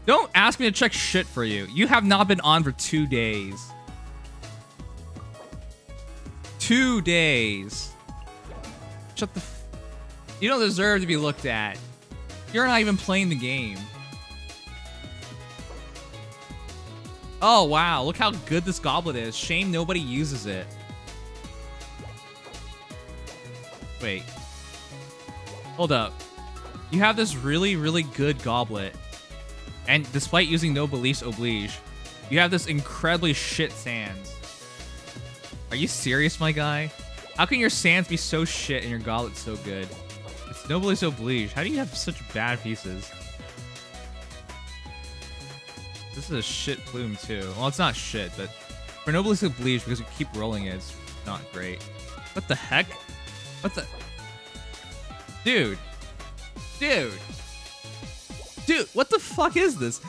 Don't ask me to check shit for you. You have not been on for 2 days. 2 days. Shut the you don't deserve to be looked at. You're not even playing the game. Oh, wow. Look how good this goblet is. Shame nobody uses it. Wait. Hold up. You have this really, really good goblet. And despite using no beliefs oblige, you have this incredibly shit sands. Are you serious, my guy? How can your sands be so shit and your goblet so good? It's no beliefs oblige. How do you have such bad pieces? This is a shit plume too. Well, it's not shit, but for no beliefs oblige, because you keep rolling it, it's not great. What the heck? What the? Dude. Dude. Dude, what the fuck is this?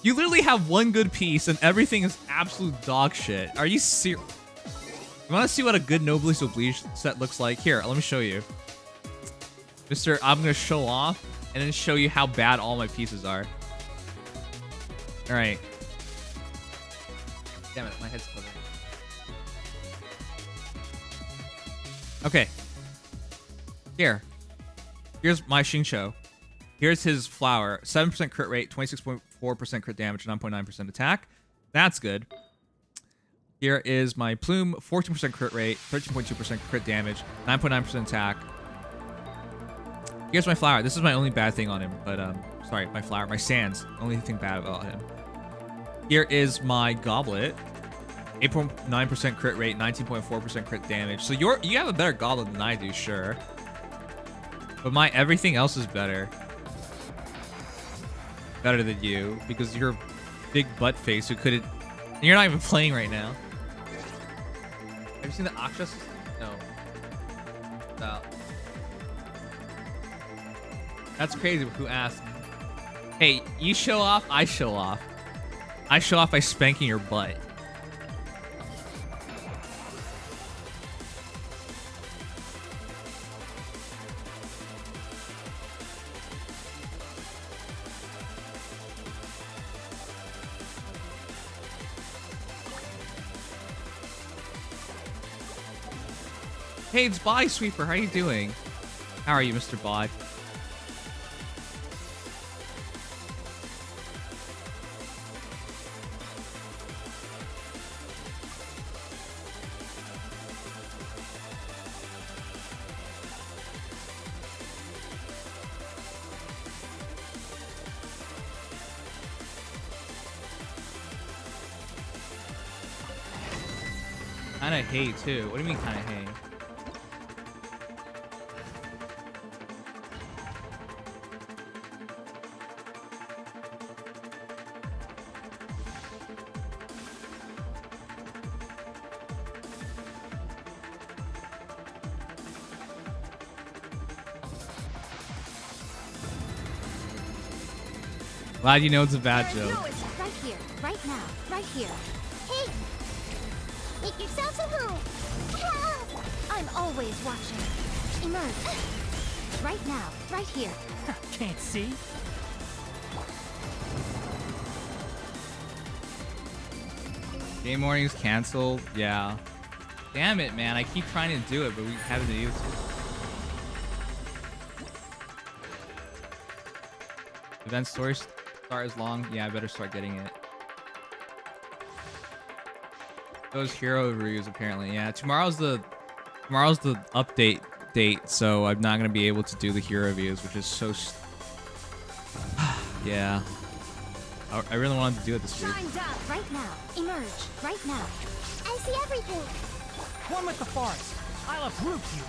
You literally have one good piece and everything is absolute dog shit. Are you serious? You want to see what a good Noblesse Oblige set looks like? Here, let me show you. Mister, I'm going to show off and then show you how bad all my pieces are. Alright. Damn it, my head's covered. Okay. Here. Here's my Xingqiu. Here's his flower. 7% crit rate, 26.4% crit damage, 9.9% attack. That's good. Here is my plume. 14% crit rate, 13.2% crit damage, 9.9% attack. Here's my flower. This is my only bad thing on him. But, sorry, my flower. My sands. Only thing bad about him. Here is my goblet. 8.9% crit rate, 19.4% crit damage. So you have a better goblet than I do, sure. But my everything else is better. Better than you, because you're a big butt face who couldn't. And you're not even playing right now. Have you seen the Akshas? No. No. That's crazy. Who asked? Hey, you show off, I show off. I show off by spanking your butt. Hey, it's Body Sweeper. How you doing? How are you, Mr. Bod? Kinda hate too. What do you mean kinda hate? Glad you know it's a bad joke. No, it's right here, right now, right here. Hey, make yourself at home. I'm always watching. Emerge. Right now, right here. Can't see. Game mornings canceled. Yeah. Damn it, man. I keep trying to do it, but we haven't been able to. Event story start is long. Yeah, I better start getting it. Those hero reviews apparently. Yeah, tomorrow's the update date, so I'm not gonna be able to do the hero reviews, which is so. Yeah. I really wanted to do it this week. Shine down right now. Emerge right now. I see everything. One with the forest. I'll uproot you.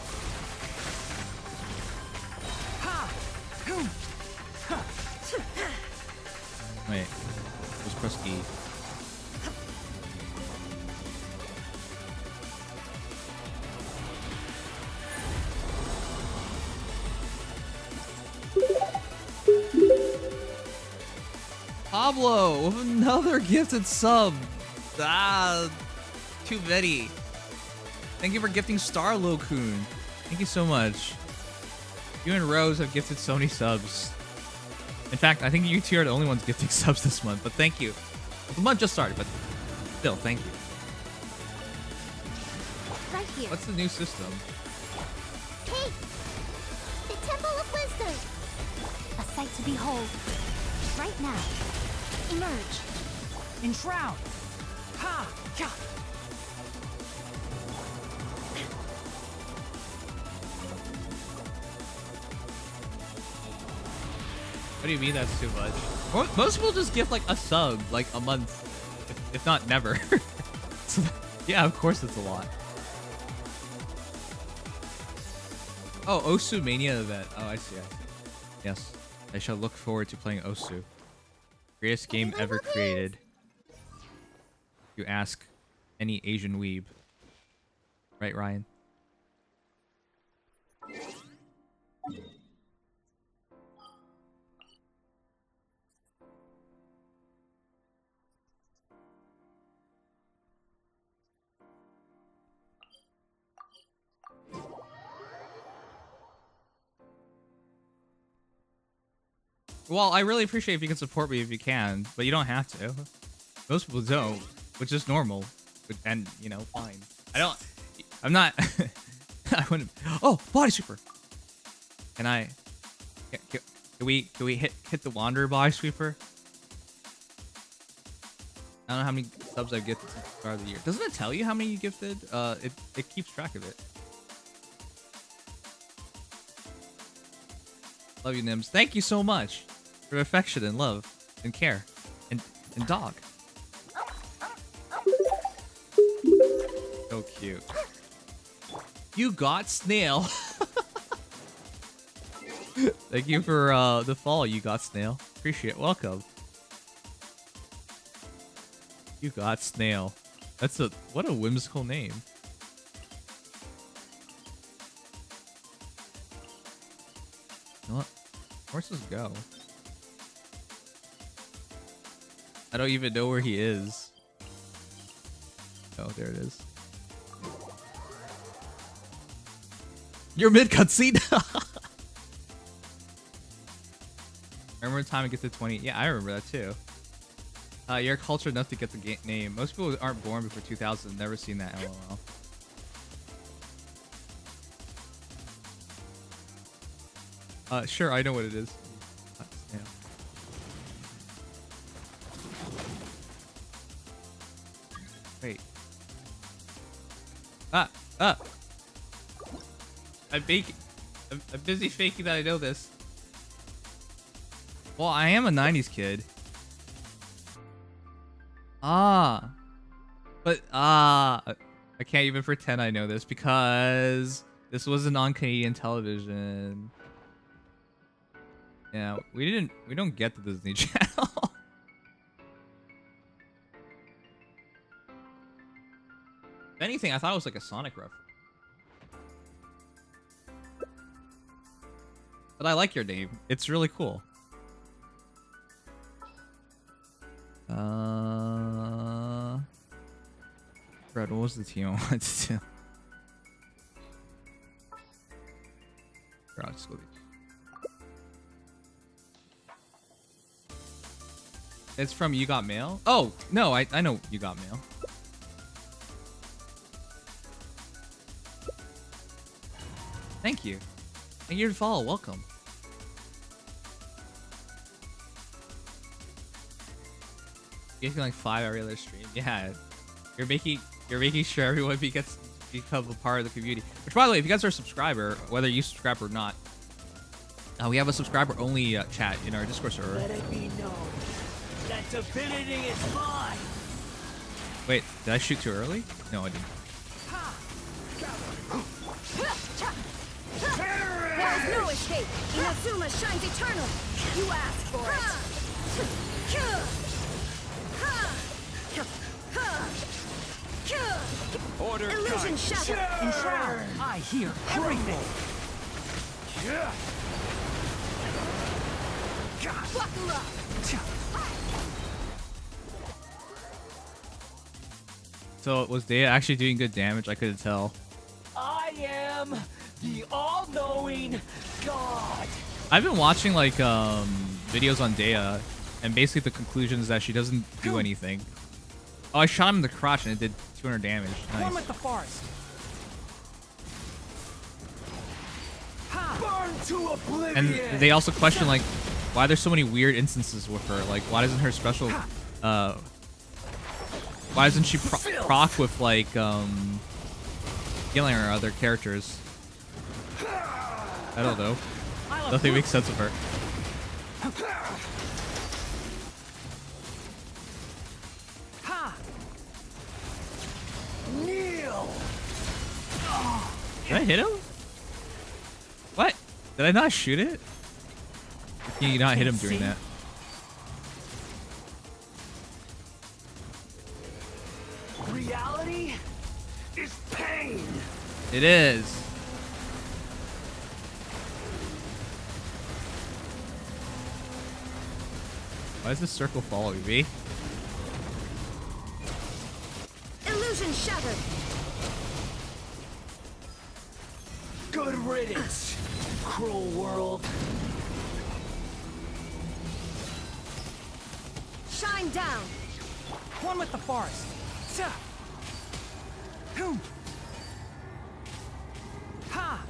Ha! Wait. There's press E. Pablo with another gifted sub. Ah, too many. Thank you for gifting Star Lokun. Thank you so much. You and Rose have gifted so many subs. In fact, I think you two are the only ones gifting subs this month, but thank you. The month just started, but still, thank you. Right here. What's the new system? Hey! The Temple of Wisdom! A sight to behold. Right now. Emerge. Enshroud. Ha! Ka! What do you mean that's too much? Most people just gift like a sub, like a month, if not never. So, yeah, of course it's a lot. Oh, Osu Mania event. Oh, I see. Yes, I shall look forward to playing Osu. Greatest game ever created. You ask any Asian weeb. Right, Ryan? Well, I really appreciate if you can support me if you can, but you don't have to. Most people don't, which is normal, and you know, fine. I'm not. I wouldn't. Oh, body sweeper. Can I? Can we hit the Wanderer body sweeper? I don't know how many subs I've gifted since the start of the year. Doesn't it tell you how many you gifted? It keeps track of it. Love you, Nims. Thank you so much for affection and love and care and dog. So cute. You got Snail. Thank you for the follow, You Got Snail. Appreciate it. Welcome. You Got Snail. What a whimsical name. You know what? Horses go. I don't even know where he is. Oh, there it is. You're mid cutscene. Remember the time I get to 20? Yeah, I remember that too. You're cultured enough to get the name. Most people aren't born before 2000. Never seen that. LOL. Sure, I know what it is. Yeah. Wait. I'm busy faking that I know this. Well, I am a 90s kid. But I can't even pretend I know this because this wasn't on Canadian television. Yeah, we don't get the Disney Channel. If anything, I thought it was like a Sonic reference. But I like your name. It's really cool. Fred, what was the team I wanted to do? Here, I'll just go. It's from You Got Mail? Oh, no, I know You Got Mail. Thank you. Thank you for the follow. Welcome. You're getting like 5 every other stream. Yeah. You're making sure everyone gets become a part of the community. Which, by the way, if you guys are a subscriber, whether you subscribe or not, we have a subscriber-only chat in our Discord server. Let it be known that divinity is mine. Wait, did I shoot too early? No, I didn't. There is no escape. Inazuma shines eternal. You asked for it. order Illusion shattered. Enshroud. I hear everything. Yeah. Buckle up. So was Dea actually doing good damage? I couldn't tell. I am the all-knowing God. I've been watching like videos on Dea, and basically the conclusion is that she doesn't do anything. Oh, I shot him in the crotch and it did 200 damage. Form Nice. at the forest. Burn to oblivion. And they also question like why there's so many weird instances with her. Like why doesn't her special why doesn't she proc with like healing or other characters? I don't know. Nothing makes sense of her. Kneel. Did I hit him? What? Did I not shoot it? Or can you not hit him during that? Reality is pain. It is. Why does this circle follow me? Illusion shattered. Good riddance, cruel world. Shine down. One with the forest. Ha!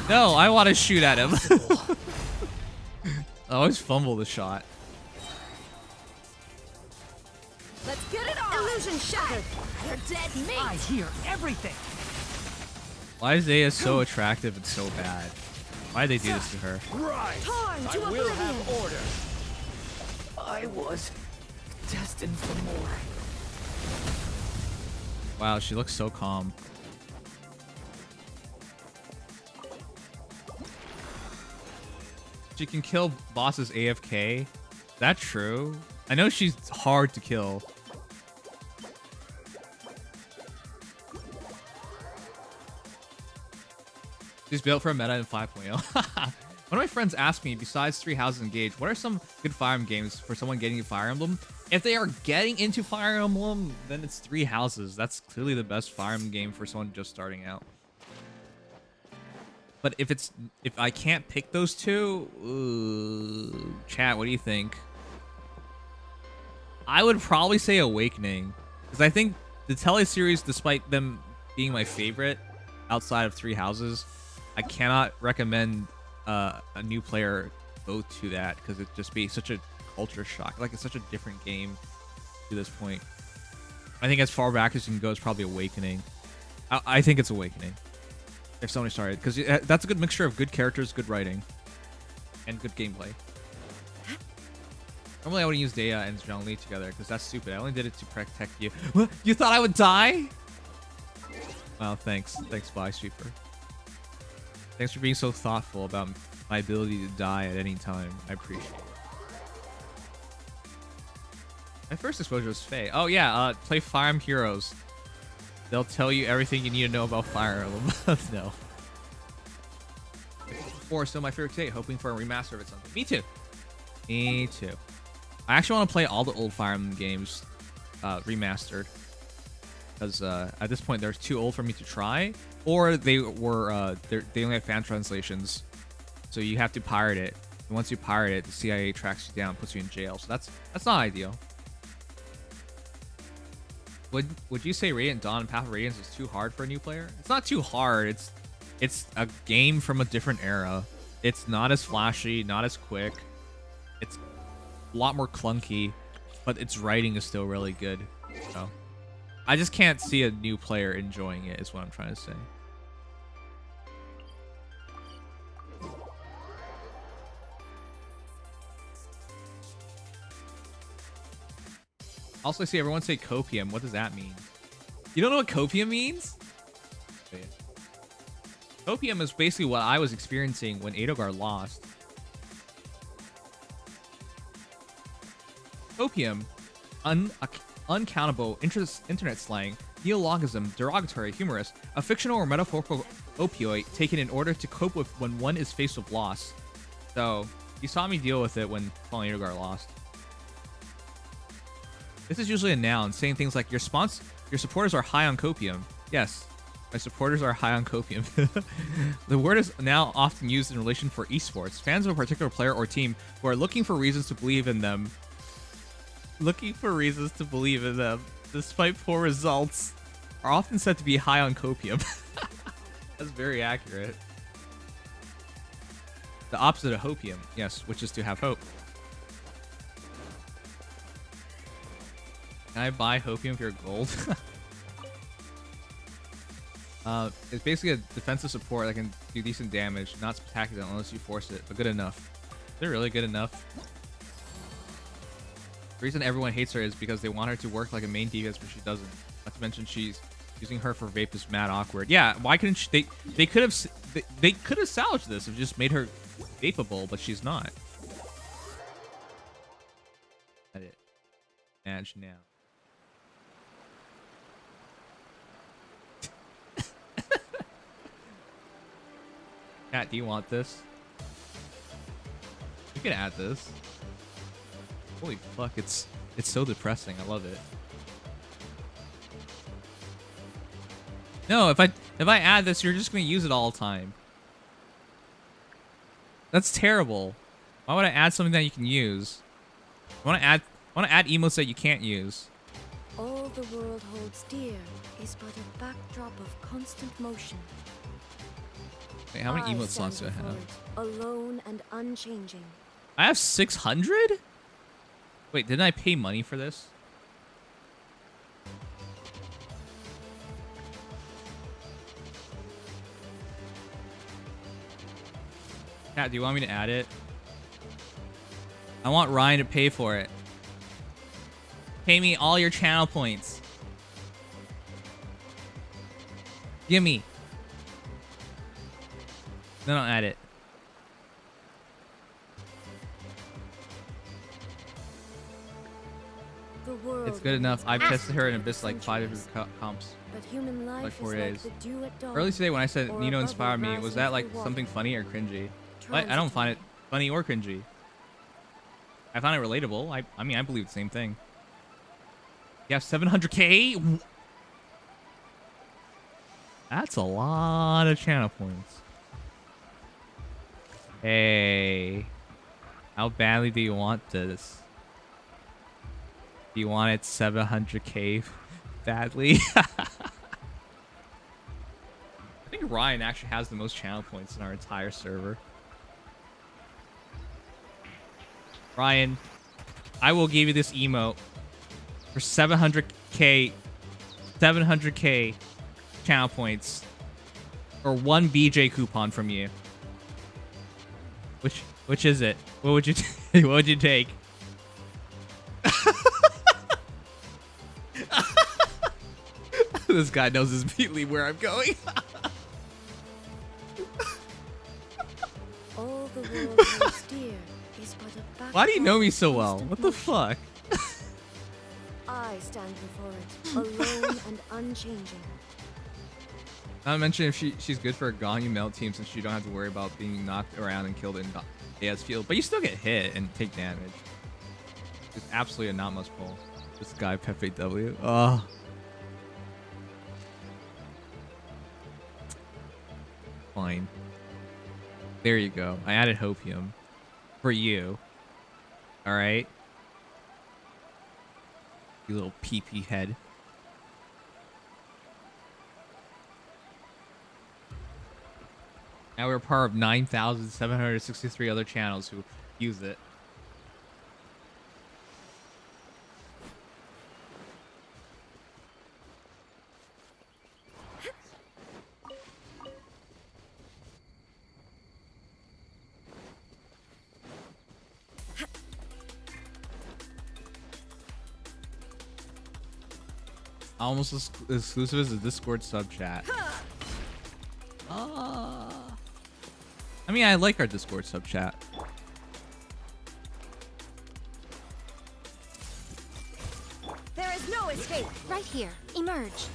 No, I want to shoot at him. I always fumble the shot. Let's get it on. Illusion shattered. You're dead meat. I hear everything. Why is Aya so attractive and so bad? Why did they do this to her? Right. Torn to I will oblivion. have order. I was destined for more. Wow, she looks so calm. She can kill bosses AFK. Is that true? I know she's hard to kill. She's built for a meta in 5.0. One of my friends asked me, besides 3 Houses Engaged, what are some good Fire Emblem games for someone getting into Fire Emblem? If they are getting into Fire Emblem, then it's 3 Houses. That's clearly the best Fire Emblem game for someone just starting out. But if I can't pick those two, chat, what do you think? I would probably say Awakening, because I think the Tele series, despite them being my favorite outside of 3 Houses, I cannot recommend a new player go to that because it'd just be such a culture shock. Like, it's such a different game to this point. I think as far back as you can go is probably Awakening. I think it's Awakening. If somebody started, because that's a good mixture of good characters, good writing, and good gameplay. Normally I would use Dea and Zhongli together because that's stupid. I only did it to protect you. What? You thought I would die? Well, thanks. Thanks, Fly Sweeper. Thanks for being so thoughtful about my ability to die at any time. I appreciate it. My first exposure was Faye. Oh yeah, play Fire Emblem Heroes. They'll tell you everything you need to know about Fire Emblem. No. 4 is still my favorite today, hoping for a remaster of it someday. Me too. Me too. I actually want to play all the old Fire Emblem games remastered. Because at this point, they're too old for me to try. Or they were they only have fan translations. So you have to pirate it. And once you pirate it, the CIA tracks you down, puts you in jail. So that's not ideal. Would you say Radiant Dawn and Path of Radiance is too hard for a new player? It's not too hard. It's a game from a different era. It's not as flashy, not as quick. It's a lot more clunky, but its writing is still really good. So I just can't see a new player enjoying it, is what I'm trying to say. Also, I see everyone say copium. What does that mean? You don't know what copium means? Opium is basically what I was experiencing when Edogar lost. Opium, uncountable internet slang, neologism, derogatory, humorous, a fictional or metaphorical opioid taken in order to cope with when one is faced with loss. So, you saw me deal with it when Fallen Edogar lost. This is usually a noun, saying things like, your supporters are high on copium. Yes, my supporters are high on copium. The word is now often used in relation for esports. Fans of a particular player or team who are looking for reasons to believe in them. Despite poor results, are often said to be high on copium. That's very accurate. The opposite of hopium, yes, which is to have hope. Can I buy hopium for your gold? It's basically a defensive support that can do decent damage, not spectacular unless you force it, but good enough. Is it really good enough? The reason everyone hates her is because they want her to work like a main DPS, but she doesn't. Not to mention she's using her for vape is mad awkward. Yeah, why couldn't she, they could have salvaged this and just made her vapeable, but she's not. Edit. Manage now. Cat, do you want this? You can add this. Holy fuck, it's so depressing. I love it. No, if I add this, you're just gonna use it all the time. That's terrible. Why would I add something that you can use? I wanna add emotes that you can't use. All the world holds dear is but a backdrop of constant motion. Wait, how many emote slots do I have? Alone and unchanging. I have 600? Wait, didn't I pay money for this? Cat, do you want me to add it? I want Ryan to pay for it. Pay me all your channel points. Gimme. Then I'll add it. It's good enough. I've tested her in Abyss like 5 different comps. But human life Like 4 is days. like the dew at dawn, Earlier today when I said or Nino a inspired me, bubble was that like rising through something water. funny or cringy? I don't find it funny or cringy. I find it relatable. I mean, I believe the same thing. You have 700k? That's a lot of channel points. Hey. How badly do you want this? Do you want it 700k badly? I think Ryan actually has the most channel points in our entire server. Ryan, I will give you this emote for 700k channel points, or 1 BJ coupon from you. Which is it? What would you what would you take? This guy knows immediately where I'm going. All the world holds dear is but a Why do you know me so backdrop well? of What the constant fuck? I stand before it, alone and unchanging. Not to mention if she's good for a Ganyu melt team since you don't have to worry about being knocked around and killed in AS field, but you still get hit and take damage. It's absolutely a not must pull. This guy Pepe W. Oh. Fine. There you go. I added hopium for you. All right. You little pee-pee head. Now we're part of 9,763 other channels who use it. Almost as exclusive as the Discord sub chat. I mean, I like our Discord sub chat. There is no escape. Right here. Emerge.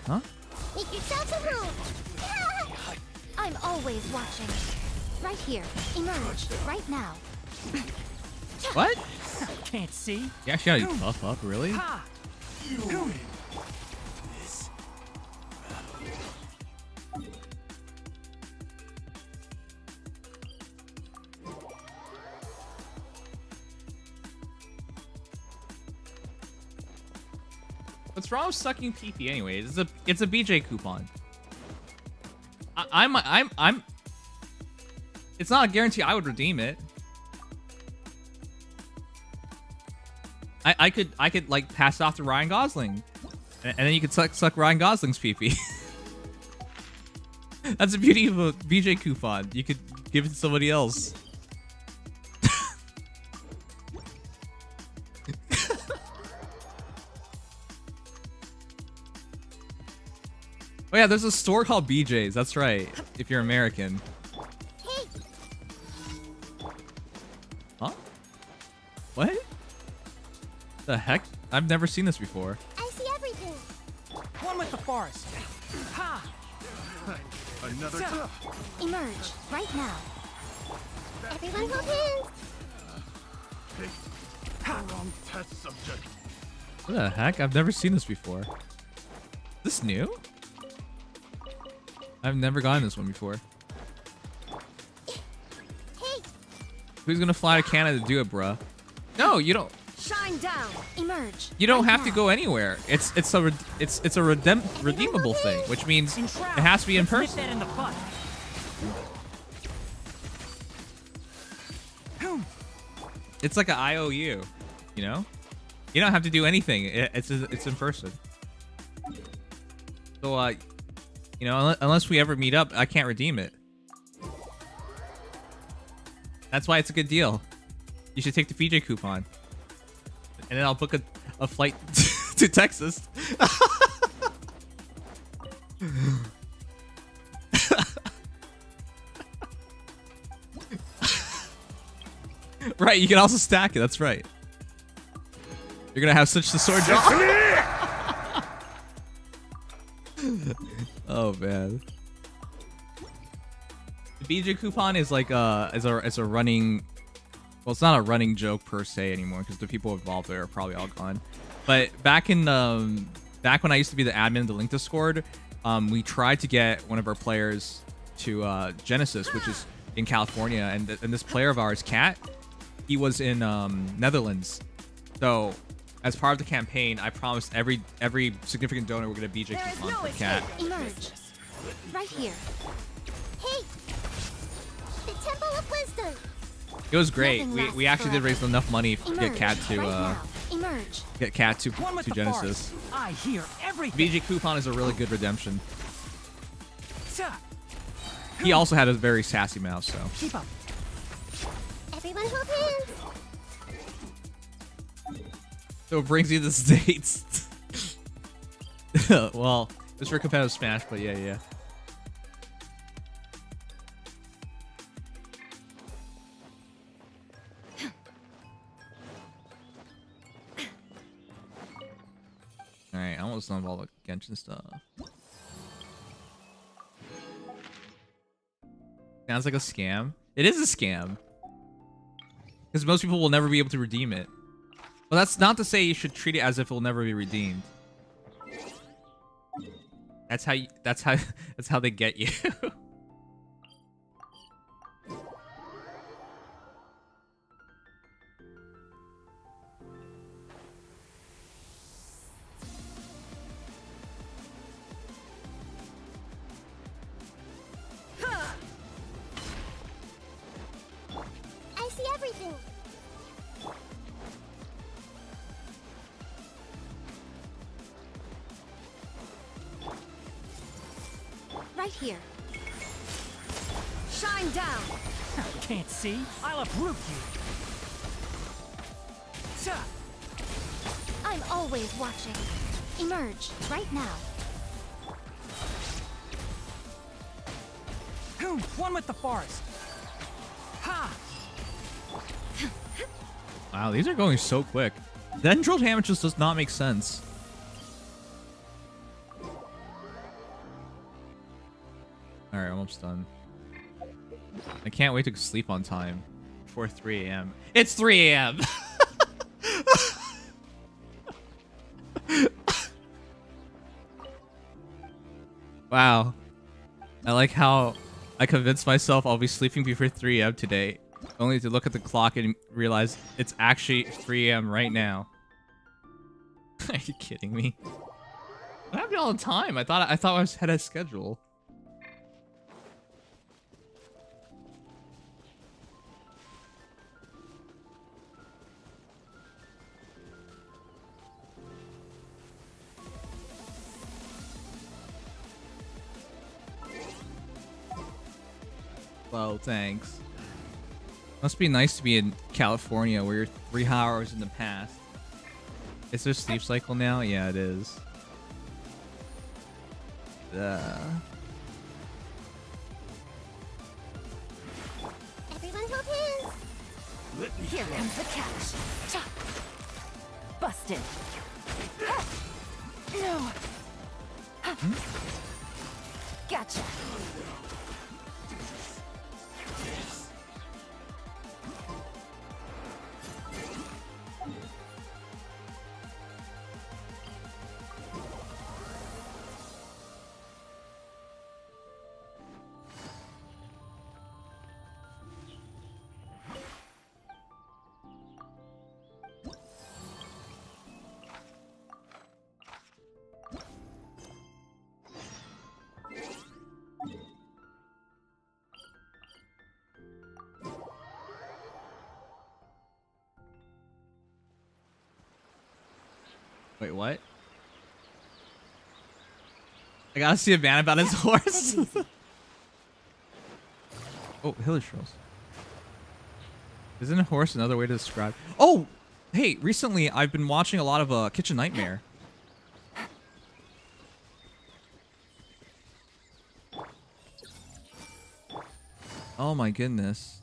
Huh? Make yourself some room. I'm always watching. Right here. Emerge. Right now. What? Can't see. You actually gotta buff up, really? What's wrong with sucking PP anyways? It's a BJ coupon. I'm it's not a guarantee I would redeem it. I could like pass it off to Ryan Gosling. And then you could suck Ryan Gosling's PP. That's the beauty of a BJ coupon. You could give it to somebody else. Oh yeah, there's a store called BJ's. That's right. If you're American. Huh? What? The heck? I've never seen this before. I see everything. One with the forest. Ha! Another Emerge. Right now. Everyone hold hands. Wrong test subject. What the heck? I've never seen this before. Is this new? I've never gotten this one before. Hey. Who's gonna fly to Canada to do it, bruh? No, you don't. Shine down. Emerge. You don't right have now. to go anywhere. It's a redeemable thing, which means it has to be in person. That in the butt. It's like an IOU, you know? You don't have to do anything. It's in person. So you know, unless we ever meet up, I can't redeem it. That's why it's a good deal. You should take the VJ coupon. And then I'll book a flight to Texas. Right, you can also stack it. That's right. You're gonna have such the sword jump. Oh man. The BJ coupon is like as a running. Well, it's not a running joke per se anymore because the people involved there are probably all gone. But back when I used to be the admin of the Link Discord, we tried to get one of our players to Genesis, which is in California, and this player of ours, Kat, he was in Netherlands. So as part of the campaign, I promised every significant donor we're gonna BJ coupon for Kat. Emerge. Right here. Hey. The Temple of Wisdom. It was great. We actually did raise enough money to get Kat to Emerge. get Kat to Genesis. I hear everything. BJ coupon is a really good redemption. He also had a very sassy mouse, so. Keep up. Everyone hold hands. So it brings you the States. Well, it's for competitive Smash, but yeah. Alright, I almost done with all the Genshin stuff. Sounds like a scam. It is a scam. Because most people will never be able to redeem it. But that's not to say you should treat it as if it will never be redeemed. That's how they get you. I see everything. Right here. Shine down. Can't see. I'll uproot you. I'm always watching. Emerge right now. Cocoon, one with the forest. Ha! Wow, these are going so quick. Dendril damage just does not make sense. Alright, almost done. I can't wait to sleep on time. Before 3 a.m. It's 3 a.m. Wow. I like how I convinced myself I'll be sleeping before 3 a.m. today, only to look at the clock and realize it's actually 3 a.m. right now. Are you kidding me? What happened all the time? I thought I was ahead of schedule. Well, thanks. Must be nice to be in California where you're 3 hours in the past. Is there sleep cycle now? Yeah, it is. Everyone hold hands. Here comes the catch. Chop. Busted. No. Gotcha. Wait, what? I gotta see a man about his horse. Oh, Hillistros. Isn't a horse another way to describe? Oh, hey! Recently, I've been watching a lot of Kitchen Nightmare. Oh my goodness!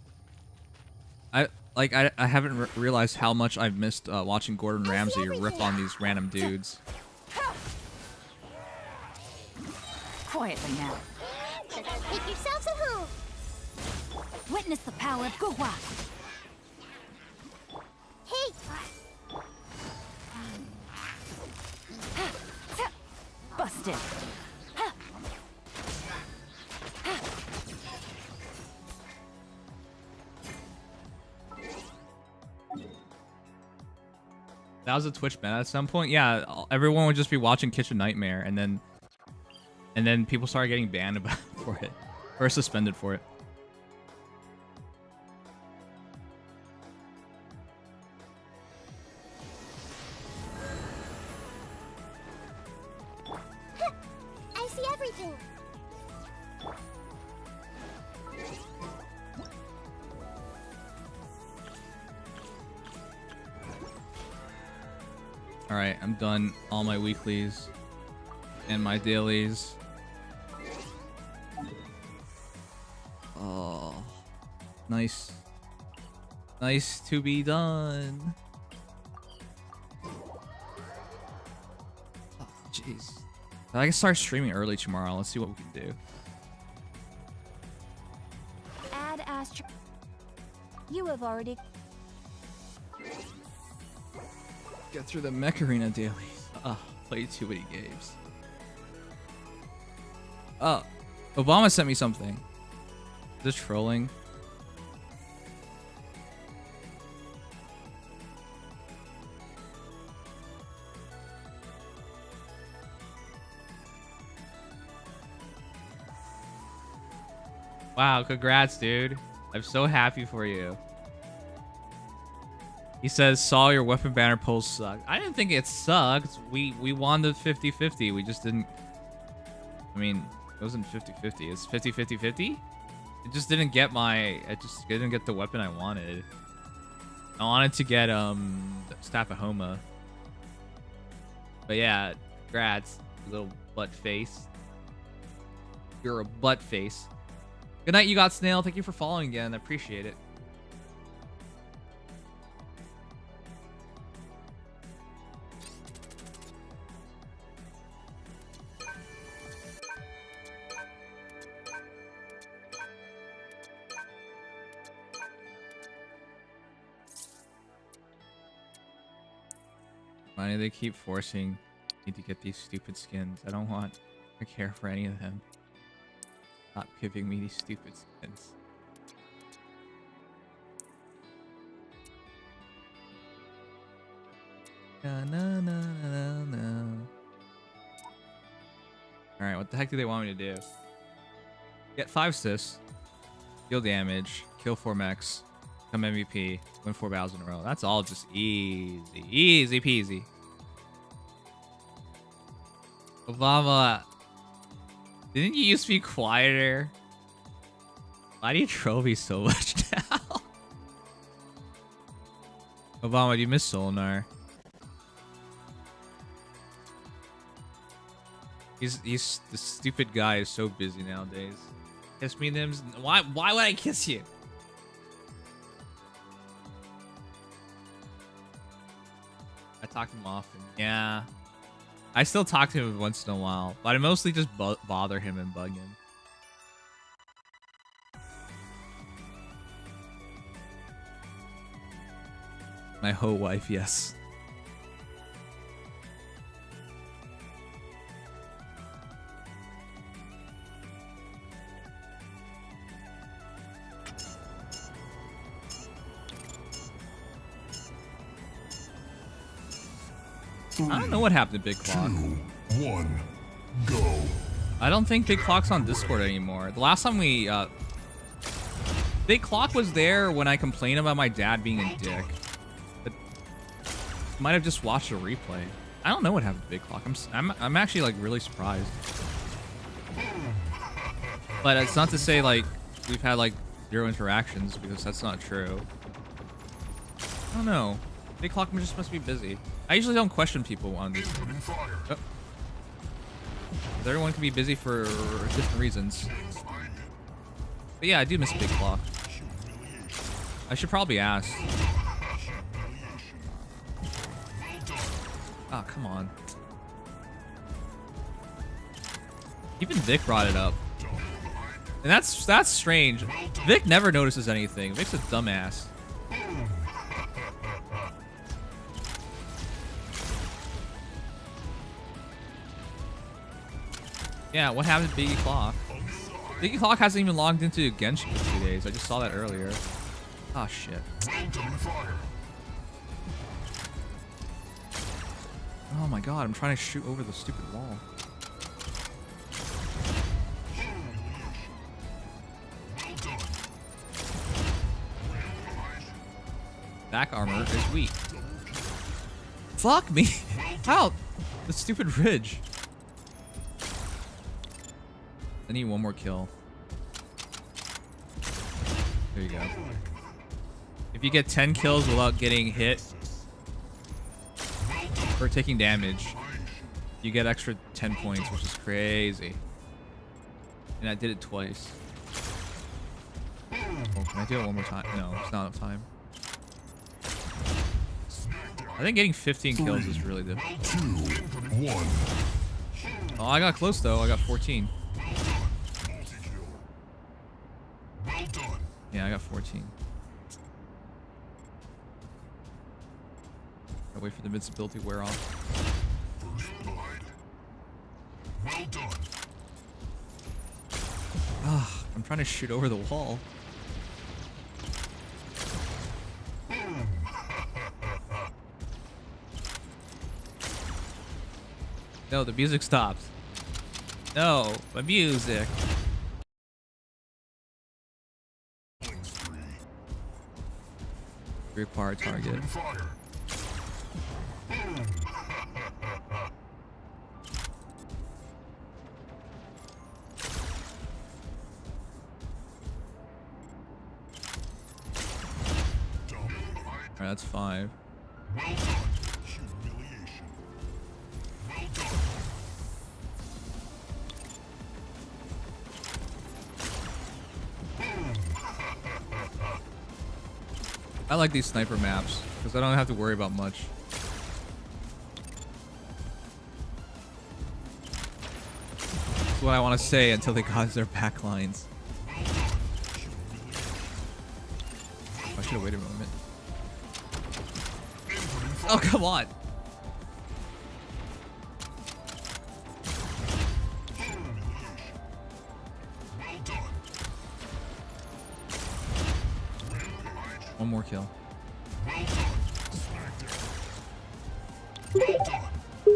I haven't realized how much I've missed watching Gordon Ramsay rip on these random dudes. Quietly now. Make yourselves at home. Witness the power of Gugwa. Hey. Busted. That was a Twitch ban at some point. Yeah, everyone would just be watching Kitchen Nightmare, and then people started getting banned about for it, or suspended for it. I see everything. All right, I'm done all my weeklies and my dailies. Oh, nice. Nice to be done. Oh, jeez. I can start streaming early tomorrow. Let's see what we can do. Add Astro. You have already. Get through the Mech Arena daily. Oh, play too many games. Oh, Obama sent me something. Is this trolling? Wow, congrats, dude. I'm so happy for you. He says, saw your weapon banner pulls suck. I didn't think it sucked. We won the 50-50. We just didn't... I mean, it wasn't 50-50. It's 50-50-50? It just didn't get my... I just didn't get the weapon I wanted. I wanted to get, Staff of Homa. But yeah, congrats, you little butt face. You're a butt face. Good night, you got Snail. Thank you for following again. I appreciate it. Why do they keep forcing me to get these stupid skins? I don't want to care for any of them. Stop giving me these stupid skins. Na, na, na, na, na. Alright, what the heck do they want me to do? Get 5 assists, deal damage, kill 4 mechs, become MVP, win 4 battles in a row. That's all just easy. Easy peasy. Obama, didn't you used to be quieter? Why do you troll me so much now? Obama, do you miss Solnar? He's the stupid guy is so busy nowadays. Kiss me, Nims. Why would I kiss you? I talk to him often. Yeah. I still talk to him once in a while, but I mostly just bother him and bug him. My hoe wife, yes. I don't know what happened to Big Clock. 2, 1, go. I don't think Big Clock's on Discord anymore. The last time we, Big Clock was there when I complained about my dad being a dick. But might have just watched a replay. I don't know what happened to Big Clock. I'm actually like really surprised. But it's not to say like we've had like 0 interactions, because that's not true. I don't know. Big Clock just must be busy. I usually don't question people on this. Oh. Everyone can be busy for different reasons. But yeah, I do miss Big Clock. I should probably ask. Oh, come on. Even Vic brought it up. And that's strange. Vic never notices anything. Vic's a dumbass. Yeah, what happened to Biggie Clock? Biggie Clock hasn't even logged into Genshin for 2 days. I just saw that earlier. Oh shit. Oh my god, I'm trying to shoot over the stupid wall. Back armor is weak. Fuck me! How? The stupid ridge. I need one more kill. There you go. If you get 10 kills without getting hit or taking damage, you get extra 10 points, which is crazy. And I did it twice. Oh, can I do it one more time? No, it's not enough time. I think getting 15 kills is really difficult. 2, 1. Oh, I got close though. I got 14. Yeah, I got 14. Gotta wait for the invincibility to wear off. Well done. Ah, I'm trying to shoot over the wall. No, the music stops. No, my music. Required target. Alright, that's 5. I like these sniper maps because I don't have to worry about much. That's what I want to say until they got their back lines. I should have waited a moment. Oh, come on. One more kill.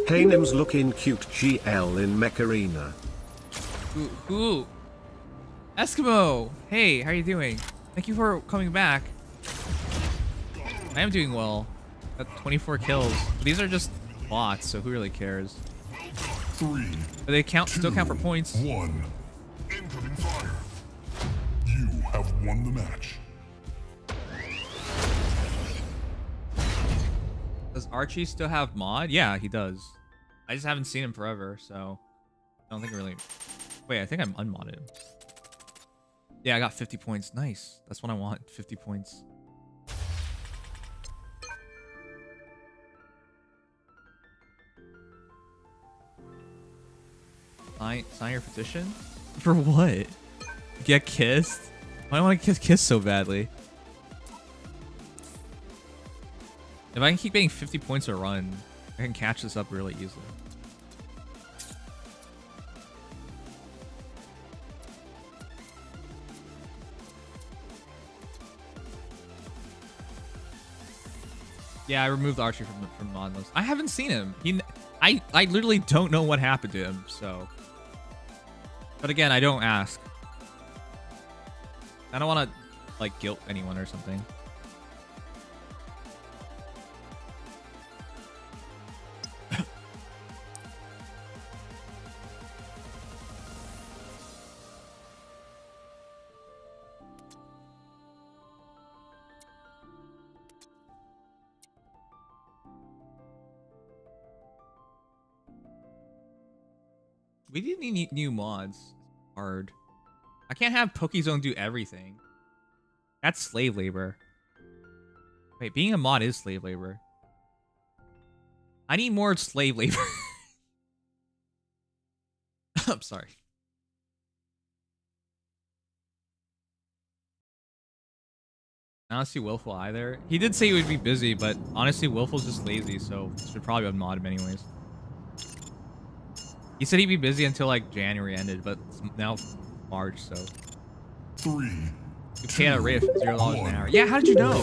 Hey Nims looking cute GL in Mech Arena. Ooh. Eskimo! Hey, how are you doing? Thank you for coming back. I am doing well. Got 24 kills. These are just bots, so who really cares? 3. But they still count for points. 1. Incoming fire. You have won the match. Does Archie still have mod? Yeah, he does. I just haven't seen him forever, so I don't think it really... Wait, I think I'm unmodded. Yeah, I got 50 points. Nice. That's what I want. 50 points. Sign your petition? For what? Get kissed? Why do I want to get kissed so badly? If I can keep getting 50 points a run, I can catch this up really easily. Yeah, I removed Archie from mod list. I haven't seen him. I literally don't know what happened to him, so. But again, I don't ask. I don't want to, like, guilt anyone or something. We didn't need new mods. Hard. I can't have Pokézone do everything. That's slave labor. Wait, being a mod is slave labor. I need more slave labor. I'm sorry. I don't see Willful either. He did say he would be busy, but honestly, Willful's just lazy, so should probably unmod him anyways. He said he'd be busy until like January ended, but it's now March, so. 3. You pay at a rate of $0 an hour. Yeah, how did you know?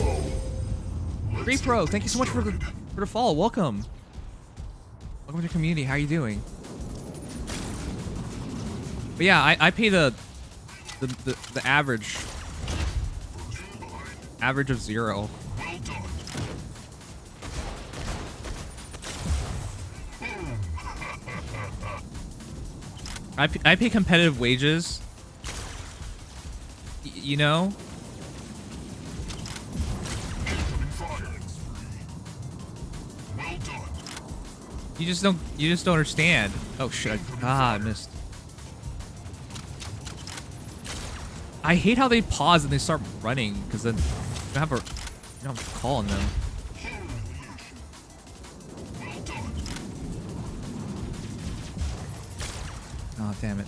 Free Pro, thank you so much for the follow. Welcome. Welcome to the community. How are you doing? But yeah, I pay the average of 0. I pay competitive wages. You know? You just don't understand. Oh shit. I missed. I hate how they pause and they start running because then you don't have a call on them. Oh, damn it.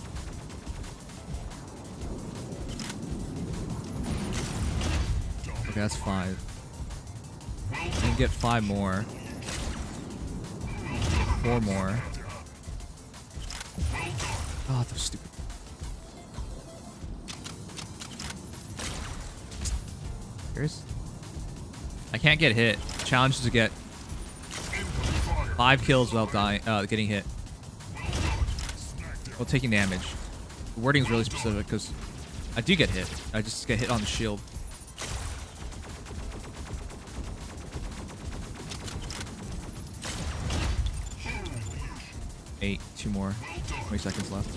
Okay, that's 5. And get 5 more. 4 more. Oh, those stupid. Here's. I can't get hit. Challenge is to get 5 kills without dying, getting hit. While taking damage. The wording is really specific because I do get hit. I just get hit on the shield. Eight. 2 more. 20 seconds left.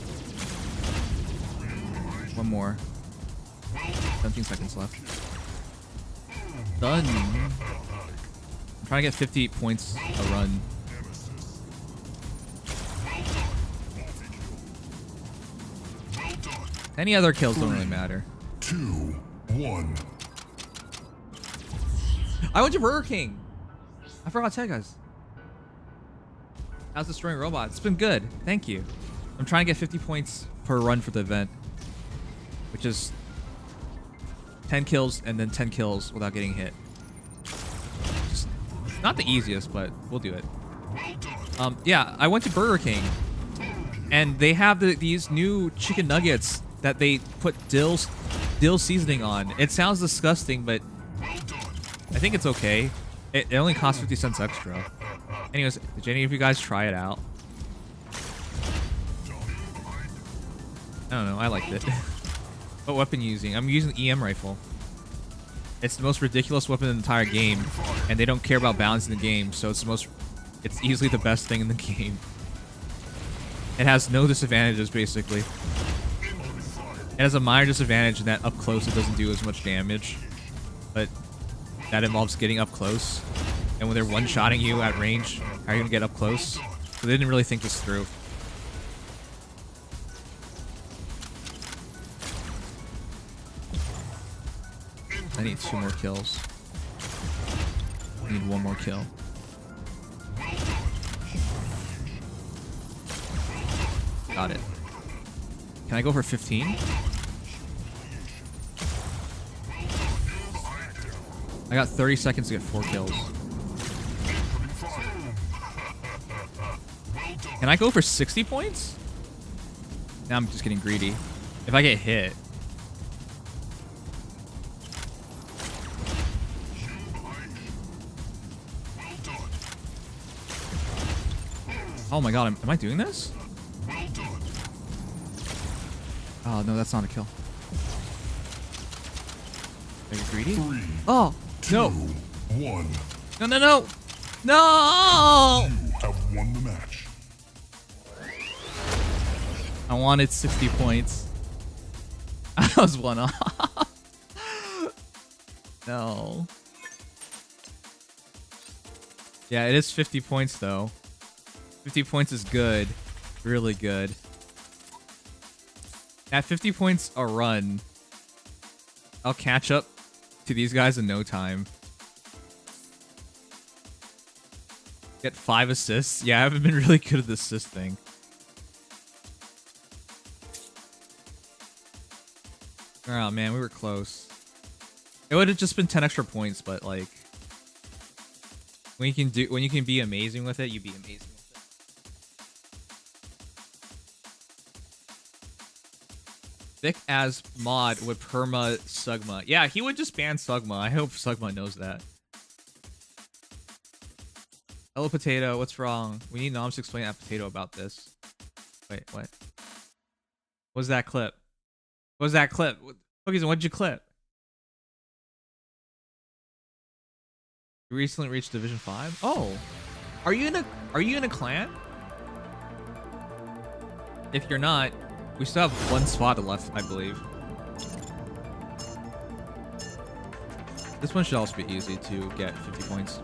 1 more. 17 seconds left. Done. I'm trying to get 50 points a run. Any other kills don't really matter. 2, 1. I went to Burger King. I forgot to tell you guys. How's destroying robots? It's been good. Thank you. I'm trying to get 50 points per run for the event, which is 10 kills and then 10 kills without getting hit. Just not the easiest, but we'll do it. Yeah, I went to Burger King, and they have these new chicken nuggets that they put dill seasoning on. It sounds disgusting, but I think it's okay. It only costs 50 cents extra. Anyways, did any of you guys try it out? I don't know, I liked it. What weapon are you using? I'm using the EM rifle. It's the most ridiculous weapon in the entire game, and they don't care about balancing the game, so it's easily the best thing in the game. It has no disadvantages, basically. It has a minor disadvantage in that up close it doesn't do as much damage, but that involves getting up close. And when they're one-shotting you at range, how are you gonna get up close? So they didn't really think this through. I need 2 more kills. I need 1 more kill. Got it. Can I go for 15? I got 30 seconds to get 4 kills. Can I go for 60 points? Now I'm just getting greedy. If I get hit. Oh my god, am I doing this? Oh no, that's not a kill. Are you greedy? 3, oh, 2, no. 1. No, no, no! No! You have won the match. I wanted 60 points. I was 1 off. No. Yeah, it is 50 points though. 50 points is good. Really good. At 50 points a run, I'll catch up to these guys in no time. Get 5 assists. Yeah, I haven't been really good at the assist thing. Oh man, we were close. It would have just been 10 extra points, but like when you can be amazing with it, you be amazing with it. Vic as mod would perma Sugma. Yeah, he would just ban Sugma. I hope Sugma knows that. Hello, Potato. What's wrong? We need Noms to explain at Potato about this. Wait, what? What was that clip? What was that clip? Cookies, what'd you clip? You recently reached Division 5? Oh. Are you in a clan? If you're not, we still have 1 spot left, I believe. This one should also be easy to get 50 points.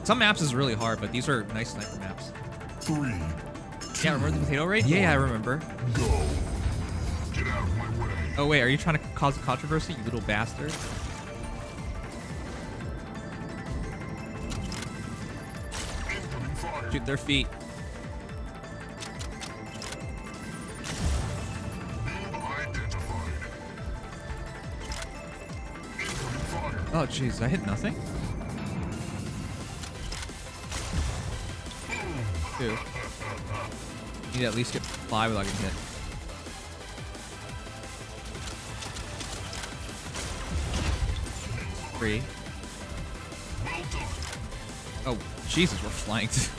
Some maps is really hard, but these are nice sniper maps. 3, 2, yeah, remember the potato raid? Yeah, I remember. Go. Get out of my way. Oh wait, are you trying to cause a controversy, you little bastard? Shoot their feet. Oh jeez, I hit nothing? 2. You need to at least get 5 without getting hit. Three. Oh, Jesus, we're flanked.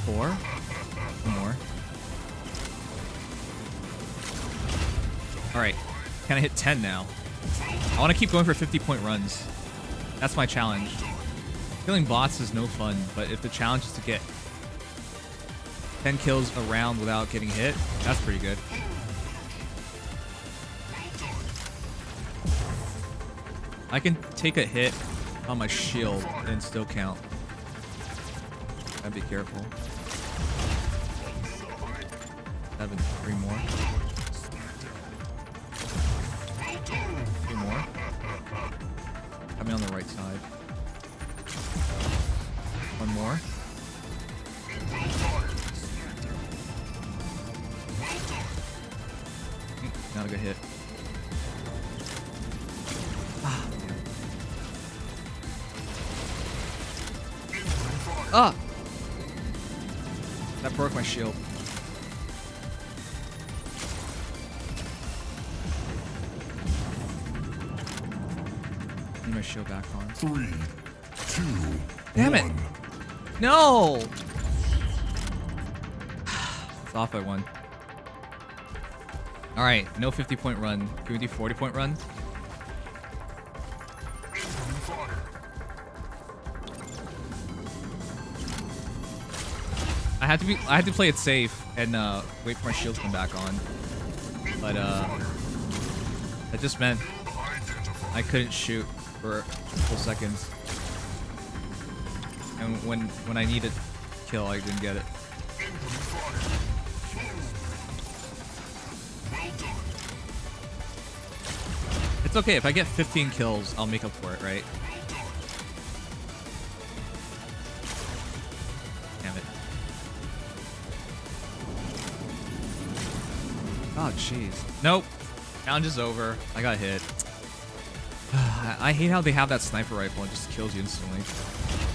4. 1 more. Alright, can I hit 10 now? I want to keep going for 50-point runs. That's my challenge. Killing bots is no fun, but if the challenge is to get 10 kills a round without getting hit, that's pretty good. I can take a hit on my shield and still count. Gotta be careful. 7, 3 more. Coming on the right side. One more. Not a good hit. Ah! That broke my shield. Need my shield back on. 3, 2, Damn it! 1. No! It's off by 1. Alright, no 50-point run. Can we do 40-point run? I had to play it safe and wait for my shield to come back on. But that just meant I couldn't shoot for full seconds. And when I needed kill, I didn't get it. It's okay, if I get 15 kills, I'll make up for it, right? Damn it. Oh, jeez. Nope. Challenge is over. I got hit. I hate how they have that sniper rifle and just kills you instantly.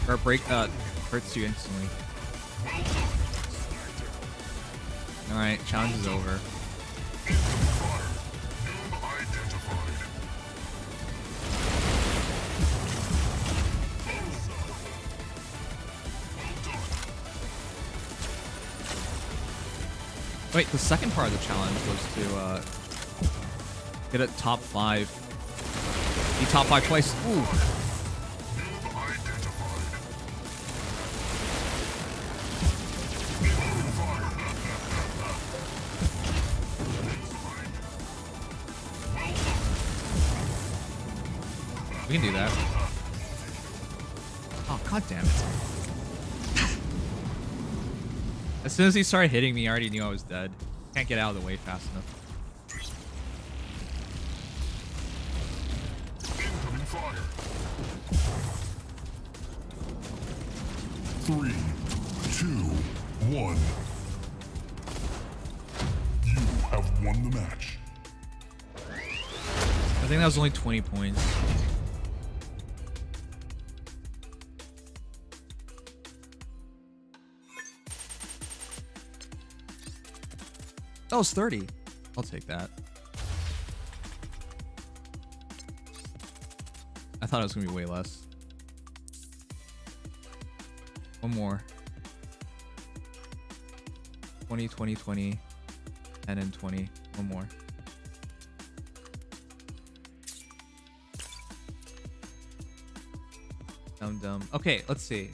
Or hurts you instantly. Alright, challenge is over. Wait, the second part of the challenge was to get a top 5. Be top 5 twice. Ooh. We can do that. Oh, god damn it. As soon as he started hitting me, I already knew I was dead. Can't get out of the way fast enough. Three, 2, 1. You have won the match. I think that was only 20 points. That was 30. I'll take that. I thought it was gonna be way less. One more. 20, 20, 20, 10 and 20. One more. Nimdom. Okay, let's see.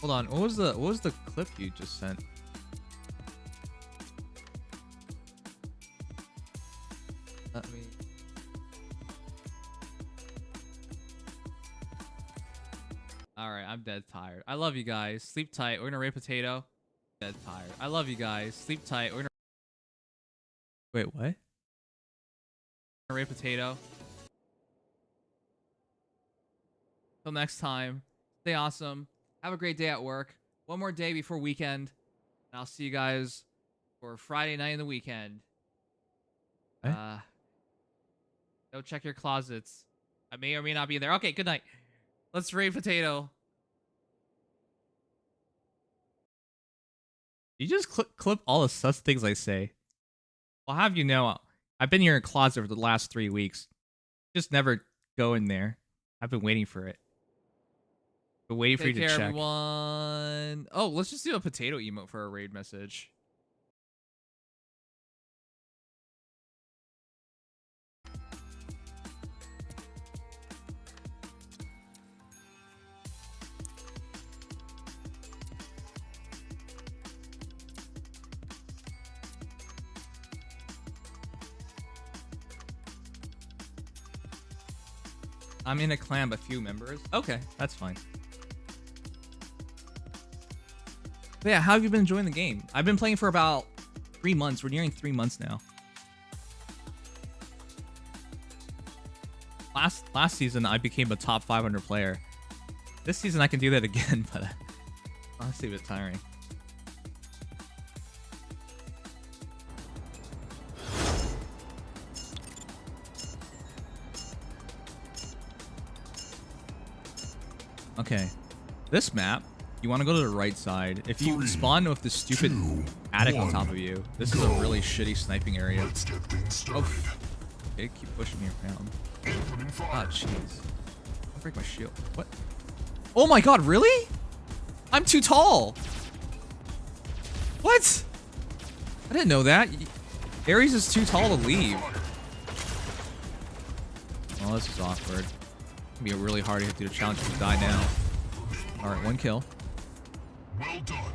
Hold on. What was the clip you just sent? Let me. All right, I'm dead tired. I love you guys. Sleep tight. We're gonna raid potato. Dead tired. I love you guys. Sleep tight. We're gonna. Wait, what? Raid potato. Till next time. Stay awesome. Have a great day at work. One more day before weekend. And I'll see you guys for Friday night in the weekend. Go check your closets. I may or may not be in there. Okay, good night. Let's raid potato. You just clip all the sus things I say. I'll have you know, I've been here in a closet for the last 3 weeks. Just never go in there. I've been waiting for it. Been waiting for you to check. Take care, everyone. Oh, let's just do a potato emote for a raid message. I'm in a clan, but few members. Okay, that's fine. But yeah, how have you been enjoying the game? I've been playing for about 3 months. We're nearing 3 months now. last season I became a top 500 player. This season I can do that again, but honestly, it's tiring. Okay, this map, you want to go to the right side. If you spawn with this stupid attic on top of you, this is a really shitty sniping area. Oh, okay, keep pushing me around. Ah, jeez. Don't break my shield. What? Oh my god, really? I'm too tall. What? I didn't know that. Ares is too tall to leave. Oh, this is awkward. It's gonna be really hard to get through the challenge if you die now. Alright, 1 kill. Well done.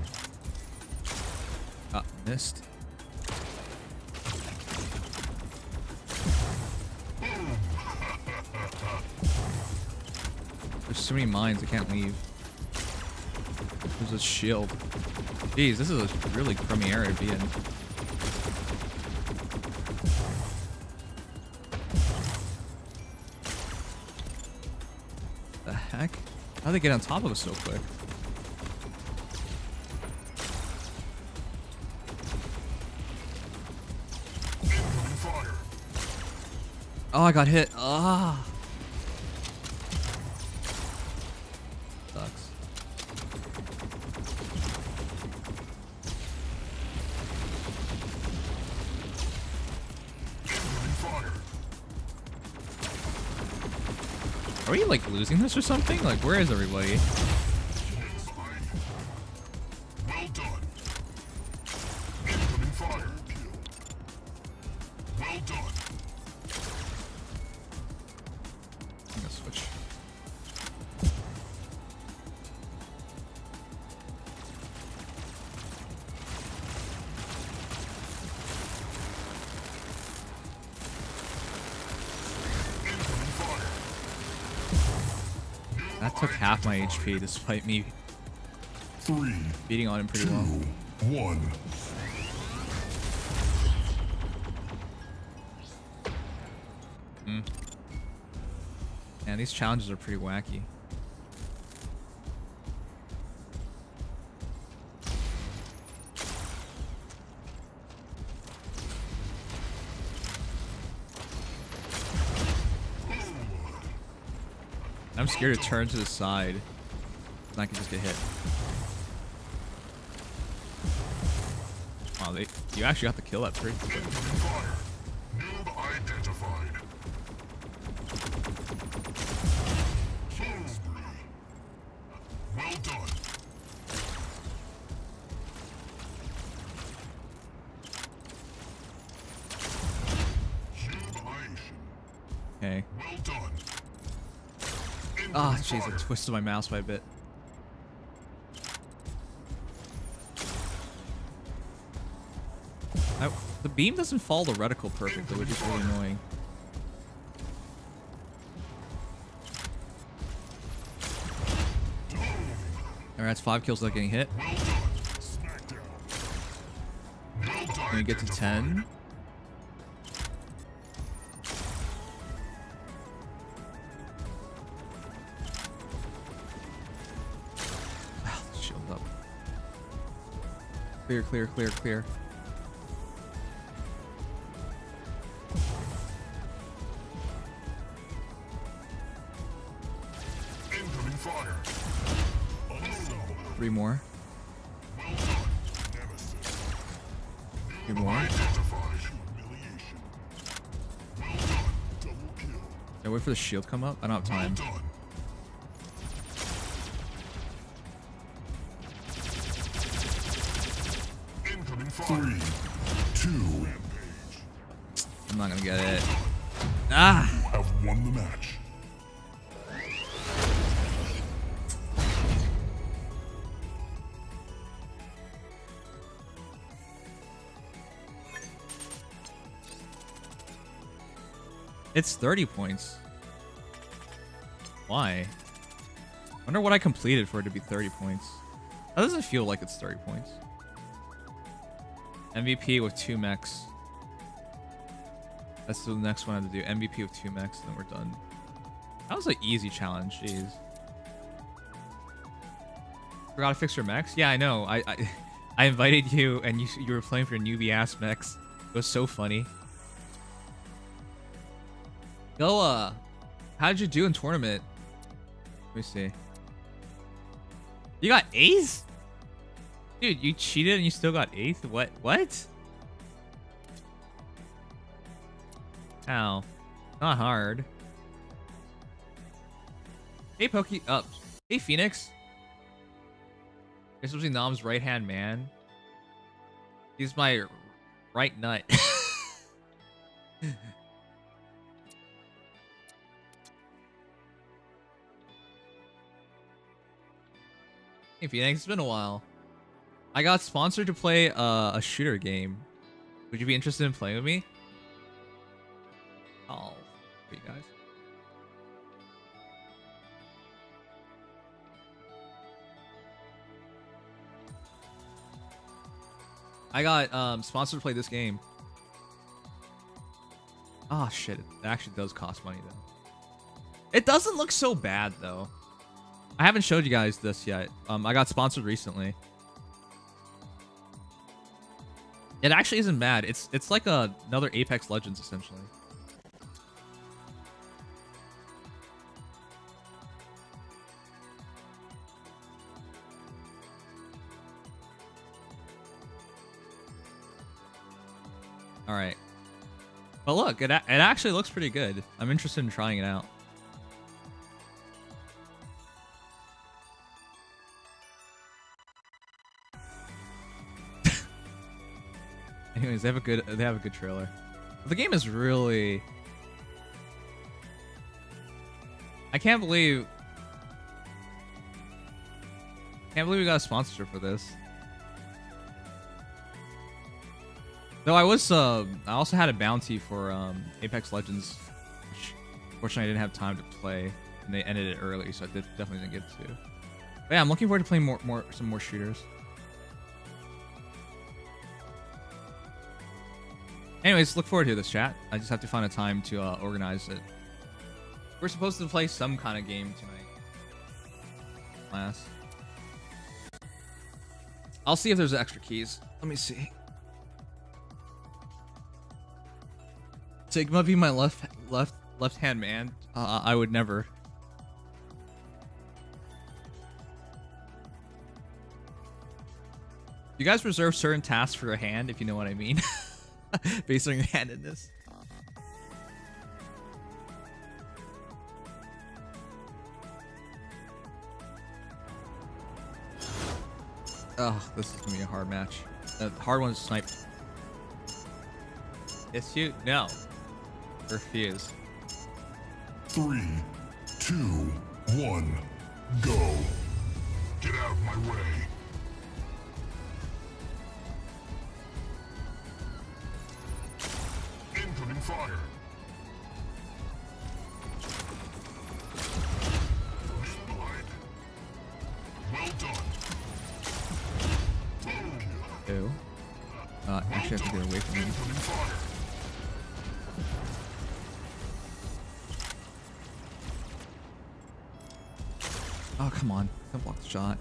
Ah, missed. There's so many mines, I can't leave. There's a shield. Jeez, this is a really crummy area to be in. The heck? How'd they get on top of us so quick? Oh, I got hit. Ah. Sucks. Are we like losing this or something? Like, where is everybody? Well done. Incoming fire. Well done. I'm gonna switch. That took half my HP despite me beating on him pretty well. 1. Man, these challenges are pretty wacky. I'm scared to turn to the side, and I can just get hit. Wow, you actually got the kill that pretty quick. Noob identified. Kill spree. Well done. Humiliation. Okay. Well done. Ah, jeez, I twisted my mouse by a bit. The beam doesn't follow the reticle perfectly, which is really annoying. Alright, that's 5 kills without getting hit. Can we get to 10? Shield up. Clear, clear, clear, clear. Incoming fire. 3 more. 3 more. Yeah, wait for the shield to come up. I don't have time. Incoming fire. 3, 2. I'm not gonna get it. Ah! You have won the match. It's 30 points. Why? Wonder what I completed for it to be 30 points. That doesn't feel like it's 30 points. MVP with 2 mechs. That's the next one I have to do. MVP with 2 mechs, and then we're done. That was an easy challenge. Jeez. Forgot to fix your mechs? Yeah, I know. I invited you and you were playing for newbie ass mechs. It was so funny. Goa, how did you do in tournament? Let me see. You got 8th? Dude, you cheated and you still got 8th? What? How? Not hard. Hey, hey, Phoenix. You're supposed to be Nom's right-hand man. He's my right nut. Hey, Phoenix, it's been a while. I got sponsored to play a shooter game. Would you be interested in playing with me? Oh, for you guys. I got sponsored to play this game. Oh shit, it actually does cost money though. It doesn't look so bad though. I haven't showed you guys this yet. I got sponsored recently. It actually isn't bad. It's like another Apex Legends essentially. All right. But look, it actually looks pretty good. I'm interested in trying it out. Anyways, they have a good trailer. The game is really... I can't believe we got a sponsorship for this. Though I also had a bounty for Apex Legends, which fortunately I didn't have time to play, and they ended it early, so I definitely didn't get to. But yeah, I'm looking forward to playing some more shooters. Anyways, look forward to this, chat. I just have to find a time to organize it. We're supposed to play some kind of game tonight. Class. I'll see if there's extra keys. Let me see. Sigma be my left hand man. I would never. You guys reserve certain tasks for your hand, if you know what I mean. Based on your handedness. Oh, this is gonna be a hard match. The hard one is snipe. It's you? No. Refuse. 3, 2, 1, go. Get out of my way. Incoming fire. Well done. Ew. Actually, I have to get away from him. Oh, come on. Don't block the shot.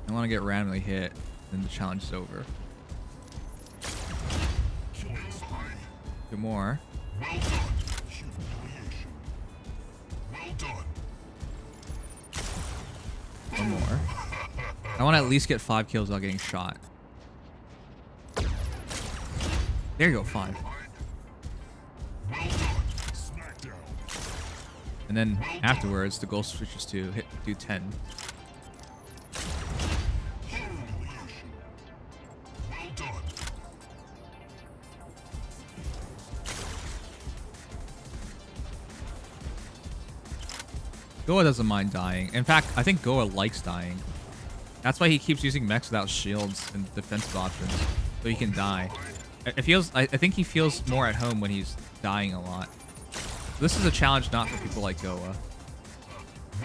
I want to get randomly hit, then the challenge is over. 2 more. Well done. Humiliation. Well done. 1 more. I want to at least get 5 kills without getting shot. There you go, 5. And then afterwards, the goal switches to do 10. Goa doesn't mind dying. In fact, I think Goa likes dying. That's why he keeps using mechs without shields and defensive options, so he can die. I think he feels more at home when he's dying a lot. This is a challenge not for people like Goa.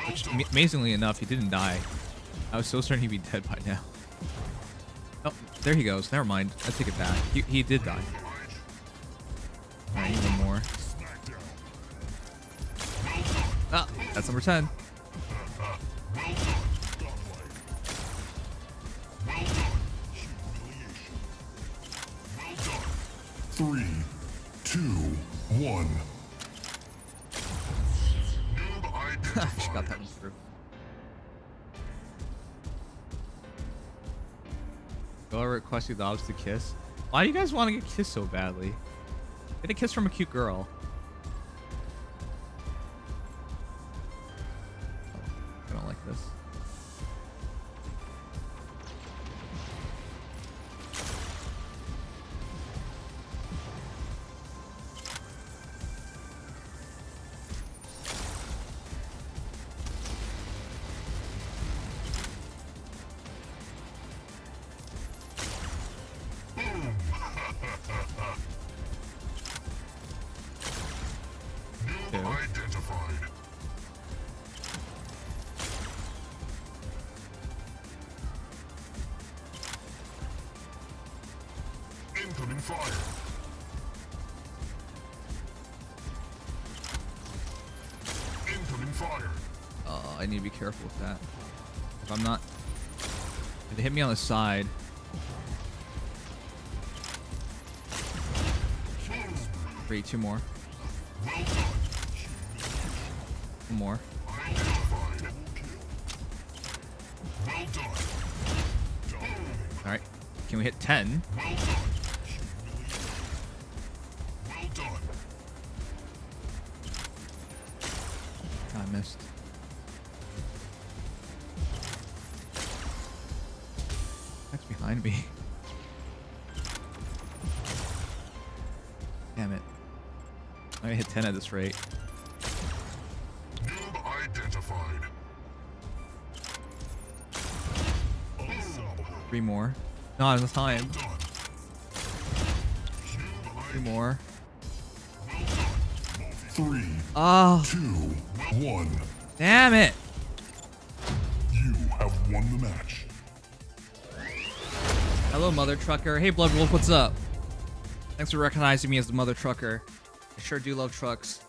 Which, amazingly enough, he didn't die. I was so certain he'd be dead by now. Oh, there he goes. Never mind. I take it back. He did die. Alright, even more. That's number 10. Three, two, one. I just got that one through. Go requesting the dogs to kiss. Why do you guys want to get kissed so badly? Get a kiss from a cute girl. I don't like this. Identified. Incoming fire. Incoming fire. Oh, I need to be careful with that. If I'm not... If they hit me on the side... Three, two more. One more. Alright. Can we hit 10? I missed. That's behind me. Damn it. I'm gonna hit 10 at this rate. Identified. 3 more. Not enough time. 3 more. 3, Oh. 2, 1. Damn it. You have won the match. Hello, Mother Trucker. Hey, Blood Wolf, what's up? Thanks for recognizing me as the Mother Trucker. I sure do love trucks.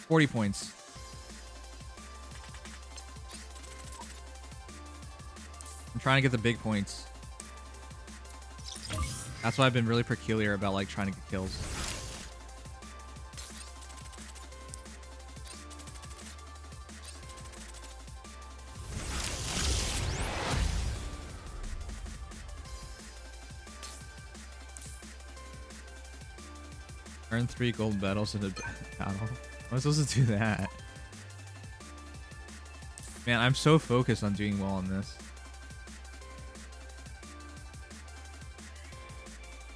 40 points. I'm trying to get the big points. That's why I've been really peculiar about like trying to get kills. Earn 3 gold medals in a battle. How am I supposed to do that? Man, I'm so focused on doing well on this.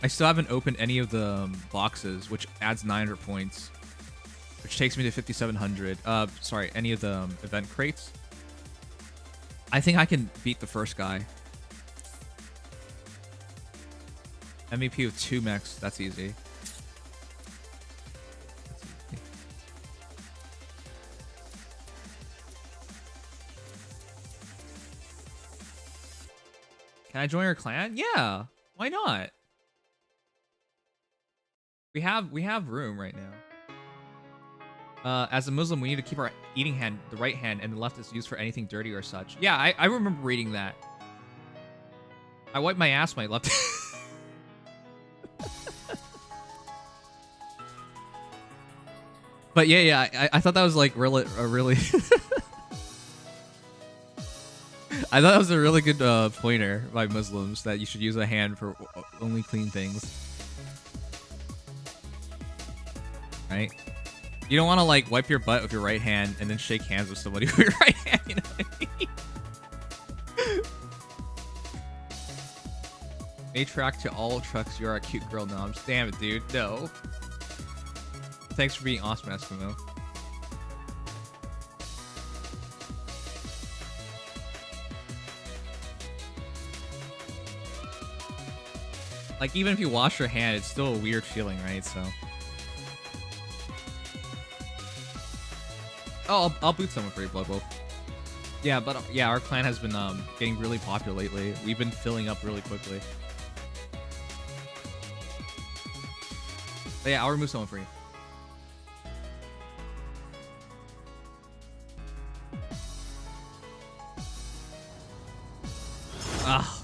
I still haven't opened any of the boxes, which adds 900 points, which takes me to 5,700. Sorry, any of the event crates. I think I can beat the first guy. MVP with 2 mechs, that's easy. Can I join your clan? Yeah, why not? We have room right now. As a Muslim, we need to keep our eating hand, the right hand, and the left is used for anything dirty or such. Yeah, I remember reading that. I wipe my ass, my left. But yeah, I thought that was like really. I thought that was a really good pointer by Muslims that you should use a hand for only clean things. Right? You don't want to like wipe your butt with your right hand and then shake hands with somebody with your right hand, you know what I mean? Matrack to all trucks, you're a cute girl knobs. Damn it, dude. No. Thanks for being awesome, Eskimo. Like, even if you wash your hand, it's still a weird feeling, right? So. Oh, I'll boot someone for you, Blood Wolf. Yeah, but yeah, our clan has been getting really popular lately. We've been filling up really quickly. But yeah, I'll remove someone for you. Ah.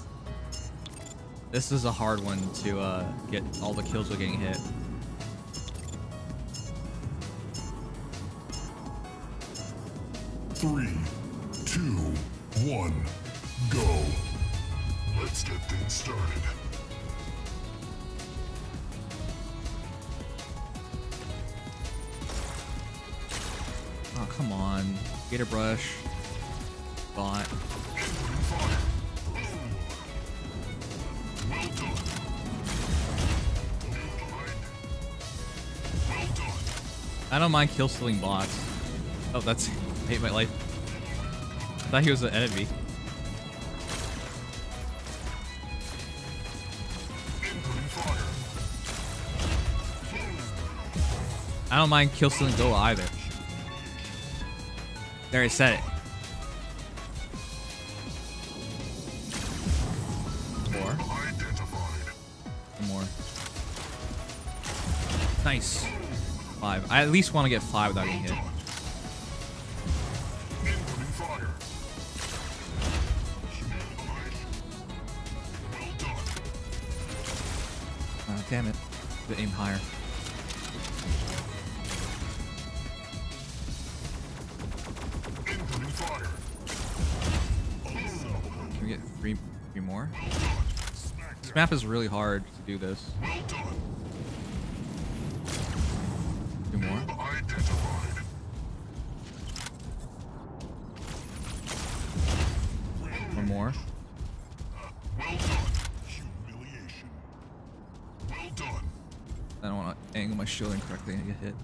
This is a hard one to get all the kills without getting hit. Three, 2, 1, go. Let's get things started. Oh, come on. Gator brush. Bot. I don't mind kill stealing bots. Oh, that's I hate my life. I thought he was an enemy. I don't mind kill stealing Go either. There, I said it. Four. One more. Nice. 5. I at least want to get 5 without getting hit. Oh, damn it. The aim higher. Can we get three more? This map is really hard to do this. 2 more. One more. I don't want to angle my shield incorrectly and get hit.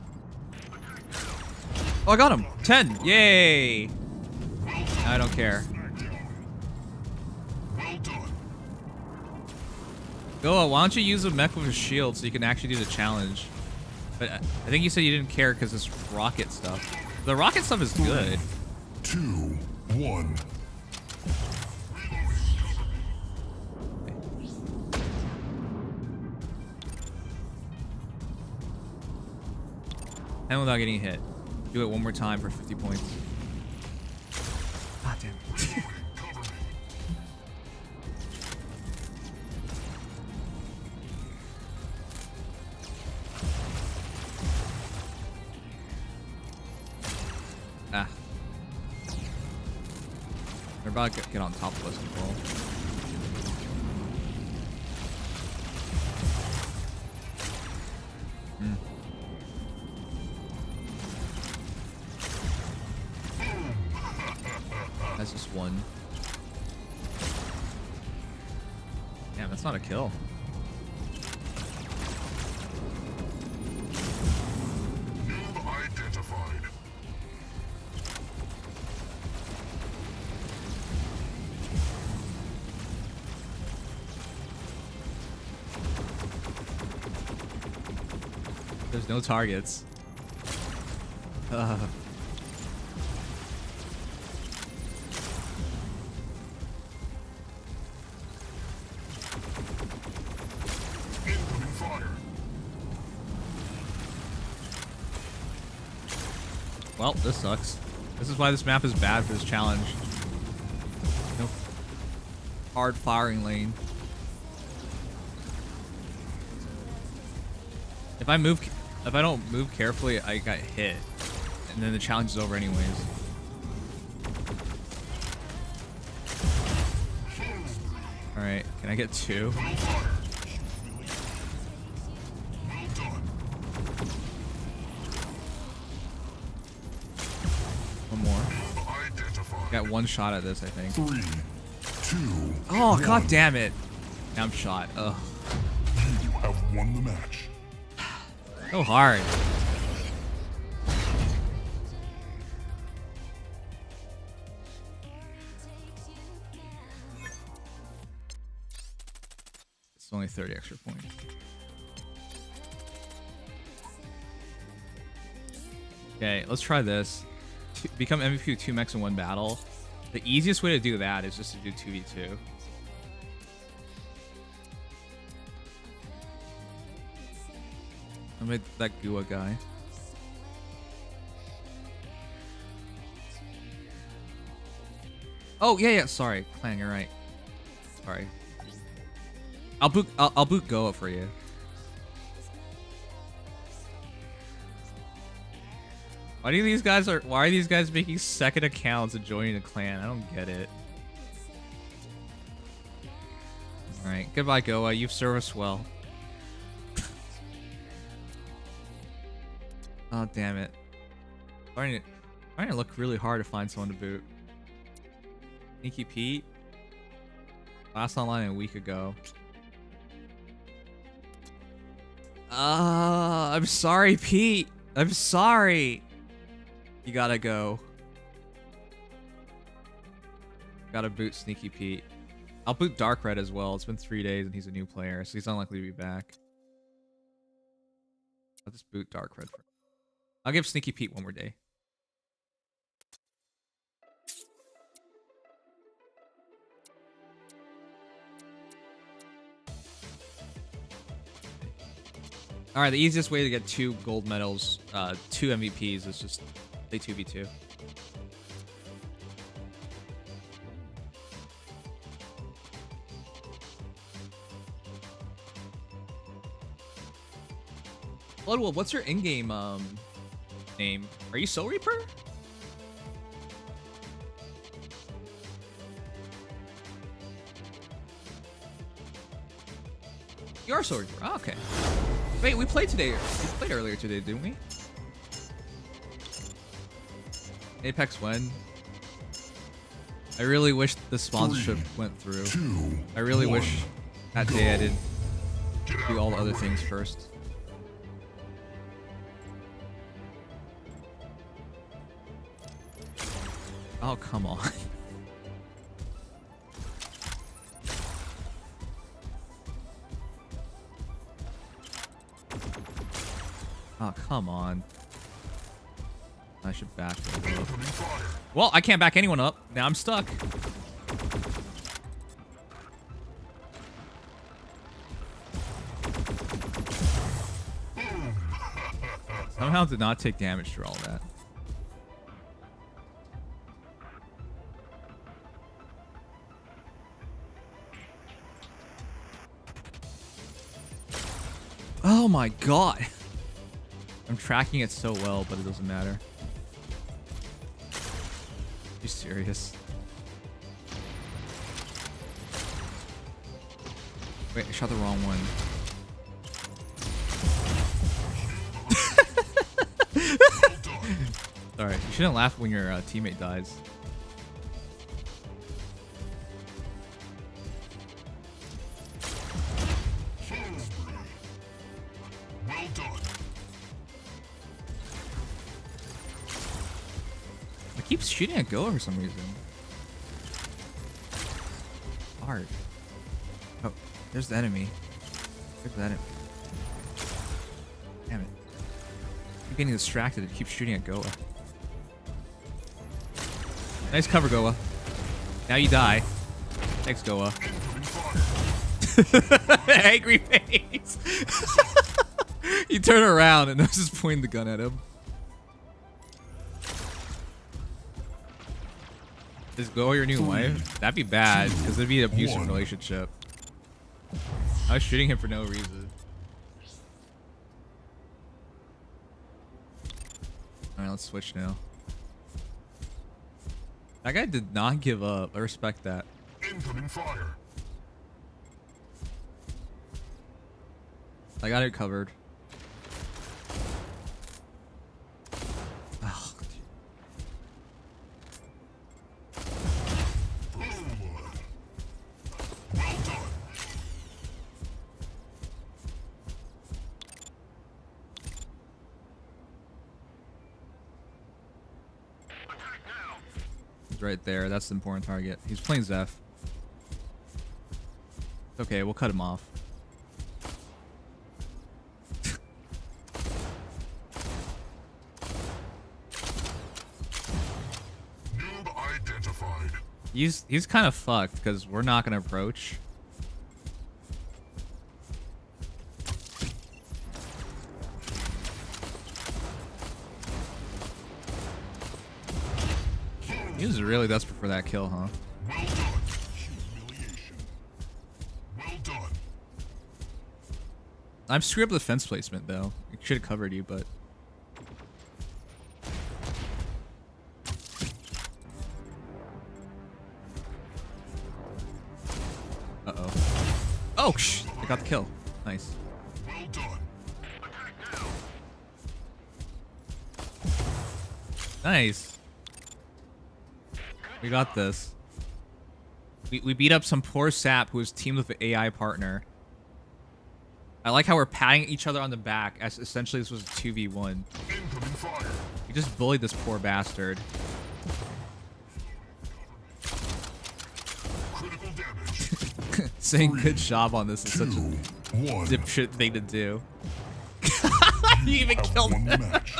Oh, I got him! 10! Yay! I don't care. Goa, why don't you use a mech with a shield so you can actually do the challenge? But I think you said you didn't care because it's rocket stuff. The rocket stuff is good. 2, 1. And without getting hit. Do it one more time for 50 points. Ah, damn. Ah. They're about to get on top of us as well. That's just one. Damn, that's not a kill. Identified. There's no targets. Well, this sucks. This is why this map is bad for this challenge. No hard firing lane. If I don't move carefully, I got hit. And then the challenge is over anyways. Alright, can I get 2? One more. Got one shot at this, I think. 3, 2. Oh, god damn it. Now I'm shot. Ugh. You have won the match. So hard. It's only 30 extra points. Okay, let's try this. Become MVP with 2 mechs in 1 battle. The easiest way to do that is just to do 2v2. I made that Gua guy. Oh, yeah, sorry. Clan, you're right. Sorry. I'll boot Goa for you. Why are these guys making second accounts and joining a clan? I don't get it. Alright, goodbye Goa. You've served us well. Oh damn it. Trying to look really hard to find someone to boot. Sneaky Pete. Last online a week ago. I'm sorry, Pete. I'm sorry. You gotta go. Gotta boot Sneaky Pete. I'll boot Dark Red as well. It's been 3 days and he's a new player, so he's unlikely to be back. I'll just boot Dark Red. I'll give Sneaky Pete one more day. Alright, the easiest way to get 2 gold medals, 2 MVPs is just play 2v2. Bloodwolf, what's your in-game name? Are you Soul Reaper? You are Soul Reaper. Oh, okay. Wait, we played today. We played earlier today, didn't we? Apex when? I really wish the sponsorship went through. I really wish that day I didn't do all the other things first. Oh, come on. Oh, come on. I should back them up. Well, I can't back anyone up. Now I'm stuck. Somehow did not take damage through all that. Oh my god. I'm tracking it so well, but it doesn't matter. Are you serious? Wait, I shot the wrong one. Sorry, you shouldn't laugh when your teammate dies. Keeps shooting at Go for some reason. Hard. Oh, there's the enemy. There's the enemy. Damn it. Keep getting distracted and keep shooting at Goa. Nice cover, Goa. Now you die. Thanks, Goa. Angry face. You turn around and I was just pointing the gun at him. Is Go your new wife? That'd be bad, because it'd be an abusive relationship. I was shooting him for no reason. Alright, let's switch now. That guy did not give up. I respect that. Incoming fire. I got it covered. Right there, that's the important target. He's playing Zeph. Okay, we'll cut him off. Noob identified. He's kind of fucked because we're not gonna approach. He was really desperate for that kill, huh? I'm screwed up the fence placement though. I should have covered you, but. Uh-oh. Oh, I got the kill. Nice. Well done. Nice. We got this. We beat up some poor sap who was teamed with an AI partner. I like how we're patting each other on the back as essentially this was a 2v1. Incoming fire. We just bullied this poor bastard. Critical damage. Saying good job on this is such a 1. dipshit thing to do. You even killed won the him. match.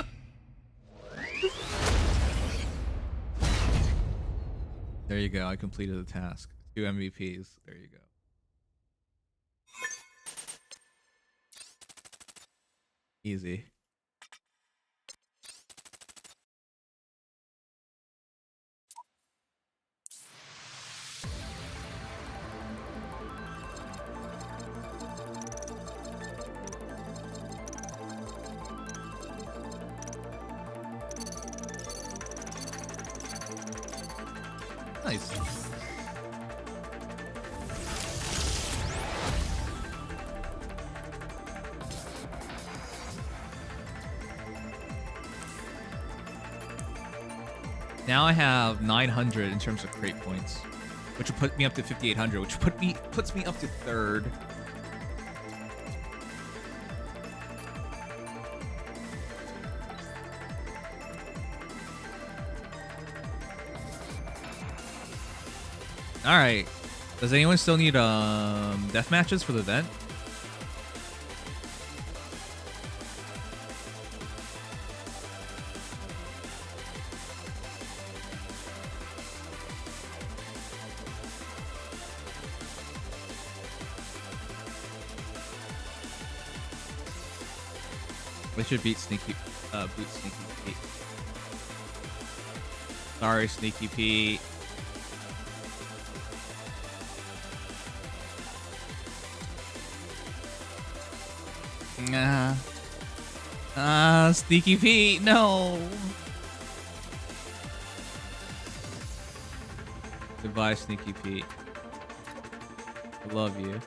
There you go. I completed the task. 2 MVPs. There you go. Easy. Nice. Now I have 900 in terms of crate points, which will put me up to 5,800, which puts me up to 3rd. All right. Does anyone still need death matches for the event? We should beat boot Sneaky Pete. Sorry, Sneaky Pete. Sneaky Pete, no. Goodbye, Sneaky Pete. I love you.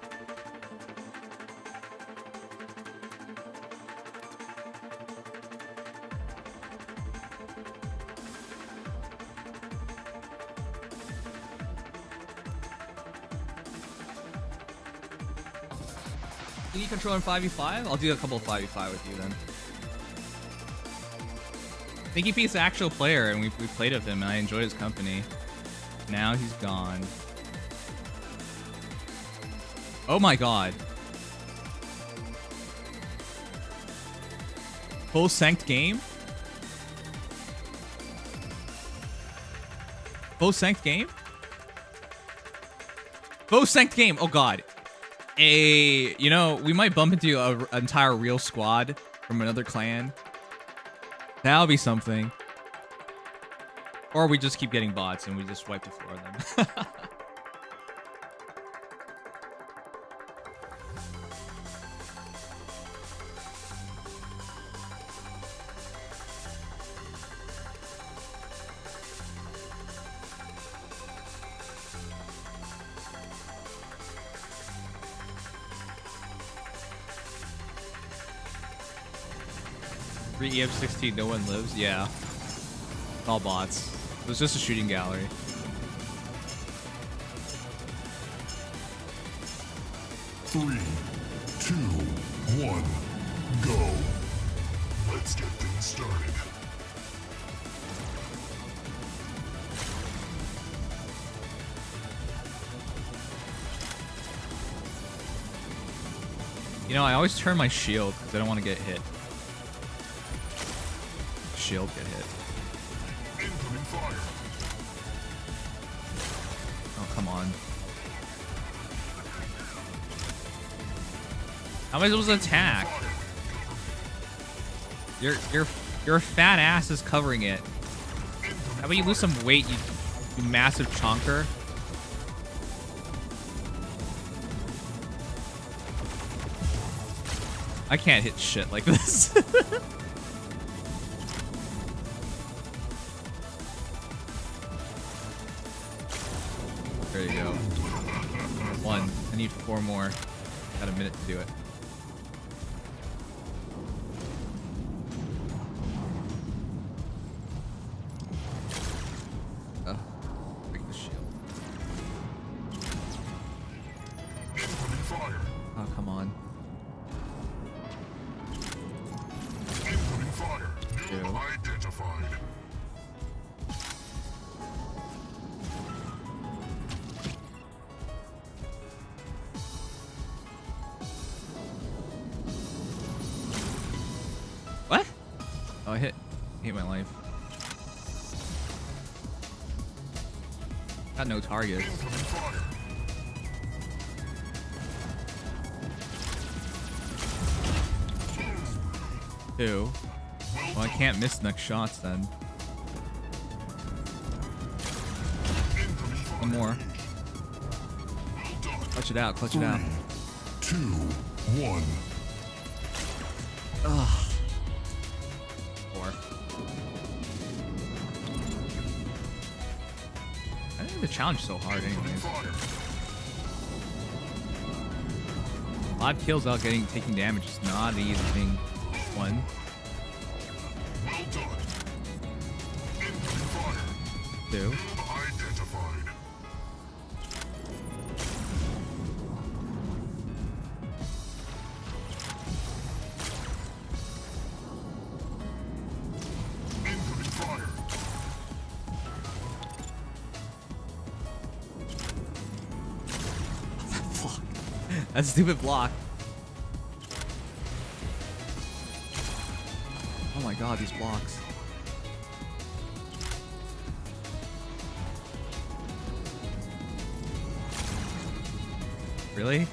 Can you control in 5v5? I'll do a couple of 5v5 with you then. Sneaky Pete's an actual player, and we played with him, and I enjoyed his company. Now he's gone. Oh my god. Full Sanct game? Full Sanct game? Full Sanct game! Oh god. You know, we might bump into an entire real squad from another clan. That'll be something. Or we just keep getting bots and we just wipe the floor of them. EF16, no one lives? Yeah. All bots. It was just a shooting gallery. Three, two, one, go. Let's get things started. You know, I always turn my shield because I don't want to get hit. Shield get hit. Incoming fire. Oh, come on. How am I supposed to attack? Your fat ass is covering it. How about you lose some weight, you massive chonker? I can't hit shit like this. There you go. 1. I need 4 more. Got a minute to do it. Break the shield. Oh, come on. Identified. What? Oh, I hit my life. Got no target. Two. Well, I can't miss next shots then. One more. Clutch it out, clutch it out. 2, 1. Ugh. 4. I think the challenge is so hard anyways. 5 kills without taking damage is not an easy thing. 1. 2. That stupid block. Oh my god, these blocks. Really?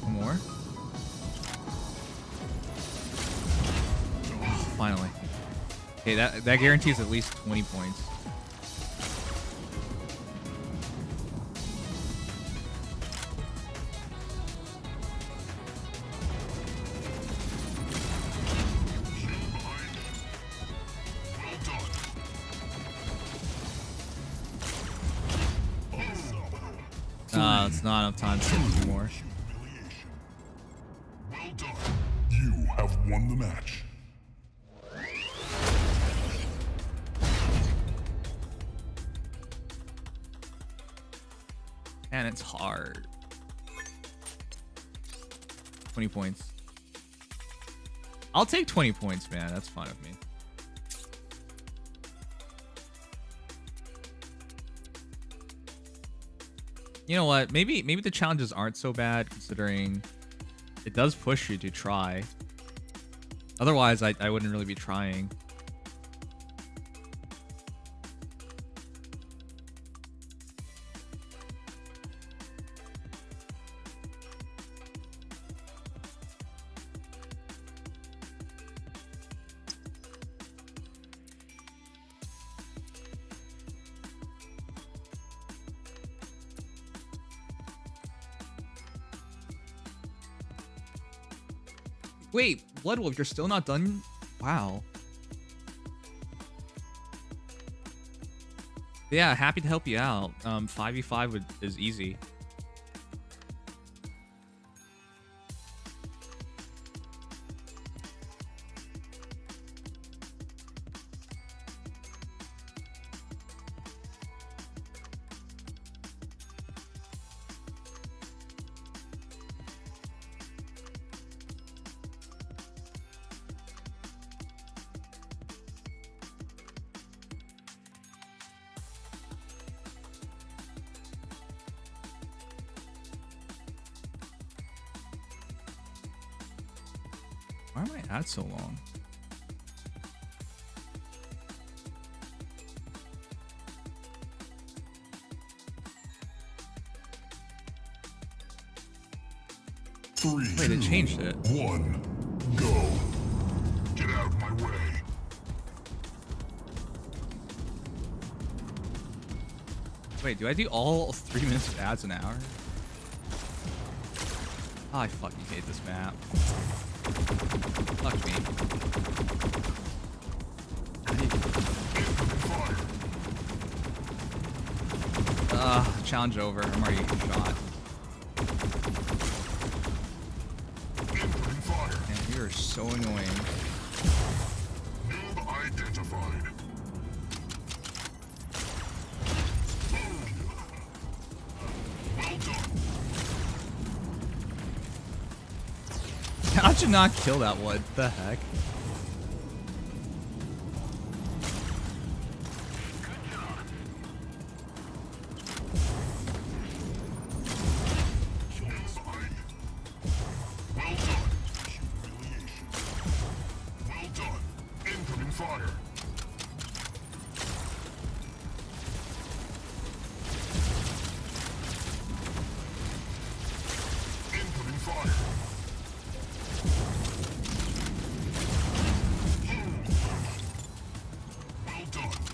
More? Oh, finally. Okay, that guarantees at least 20 points. It's not enough time to get more. You have won the match. And it's hard. 20 points. I'll take 20 points, man. That's fine with me. You know what? Maybe the challenges aren't so bad considering it does push you to try. Otherwise, I wouldn't really be trying. Wait, Bloodwolf, you're still not done? Wow. Yeah, happy to help you out. 5v5 is easy. Why are my ads so long? Wait, they changed it. 1, go. Get out of my way. Wait, do I do all 3 minutes of ads an hour? Oh, I fucking hate this map. Fuck me. Challenge over. I'm already shot. Man, you are so annoying. Noob identified. Well done. How'd you not kill that one? What the heck?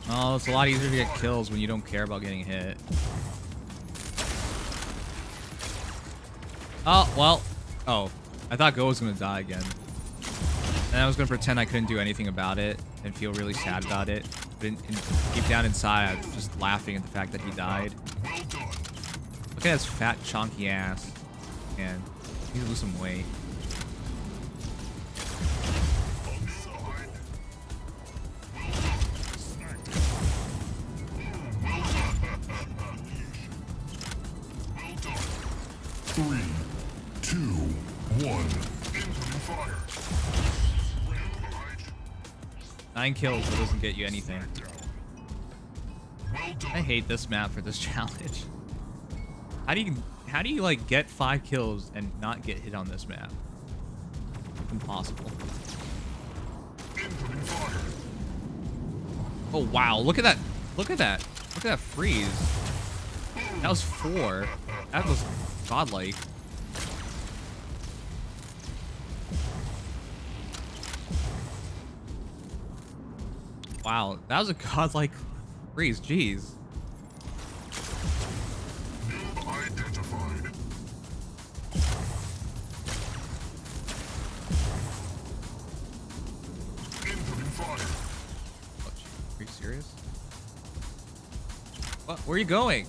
Oh, it's a lot easier to get kills when you don't care about getting hit. Oh, well. Oh, I thought Go was going to die again. And I was going to pretend I couldn't do anything about it and feel really sad about it. But deep down inside, I was just laughing at the fact that he died. Look at his fat, chonky ass. Man, he needs to lose some weight. Three, two, one. Fire. 9 kills, but doesn't get you anything. I hate this map for this challenge. How do you like get 5 kills and not get hit on this map? Impossible. Oh wow, look at that. Look at that. Look at that freeze. That was 4. That was godlike. Wow, that was a godlike freeze. Jeez. Identified. Incoming fire. Are you serious? What? Where are you going?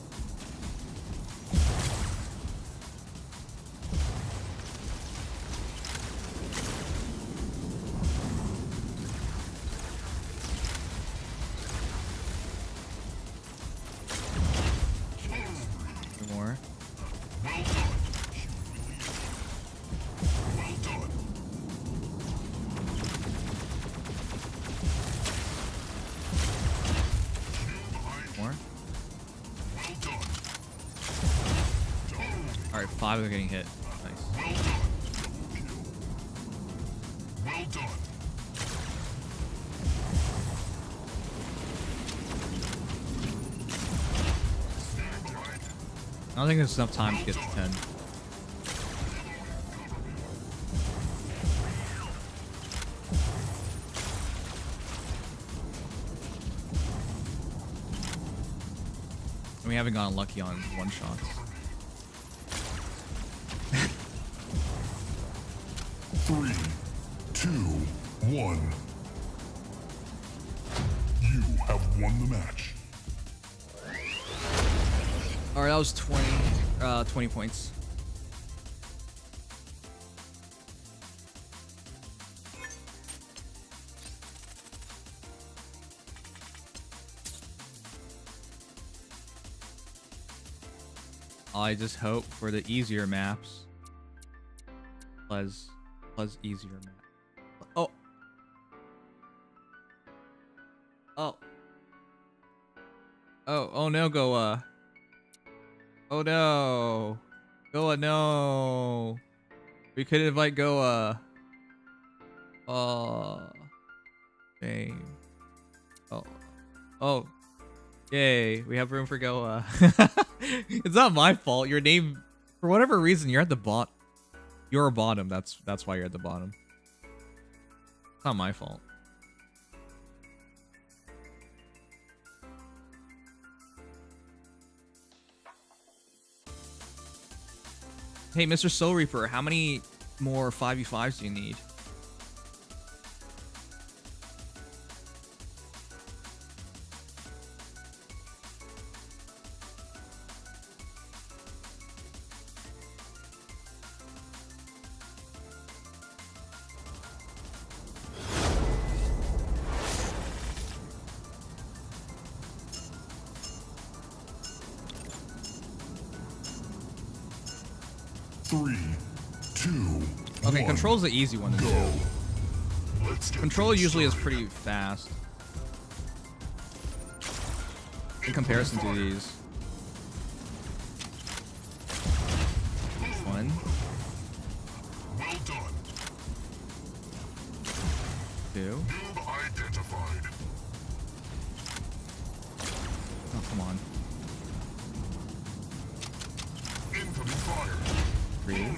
Alright, 5 are getting hit. Nice. Well done. I don't think there's enough time to get to 10. We haven't gotten lucky on one-shots. Three, two, one. You have won the match. Alright, that was 20 points. I just hope for the easier maps. Plus easier map. Oh. Oh. Oh no, Goa. Oh no. Goa, no. We could invite Goa. Shame. Oh. Yay. We have room for Goa. It's not my fault. Your name, for whatever reason, you're at the bottom. You're a bottom. That's why you're at the bottom. It's not my fault. Hey, Mr. Soul Reaper, how many more 5v5s do you need? Okay, control's the easy one to do. Control usually is pretty fast in comparison to these. 1. Well done. 2. Identified. Oh, come on. Incoming fire. 3.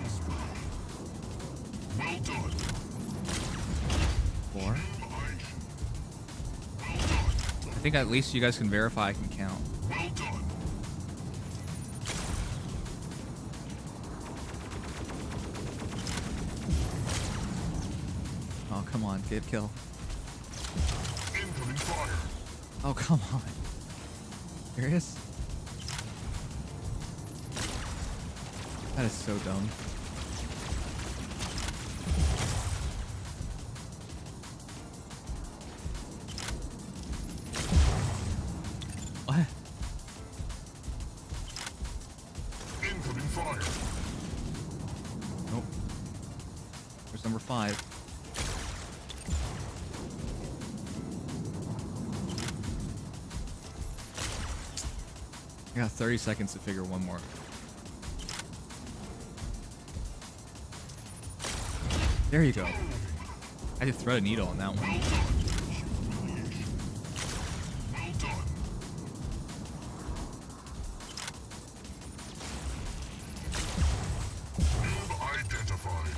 Well done. 4. I think at least you guys can verify I can count. Well done. Oh, come on, get kill. Incoming fire. Oh, come on. Serious? That is so dumb. What? Incoming fire. Nope. Where's number 5? I got 30 seconds to figure one more. There you go. I had to thread a needle on that one. Well done. Identified.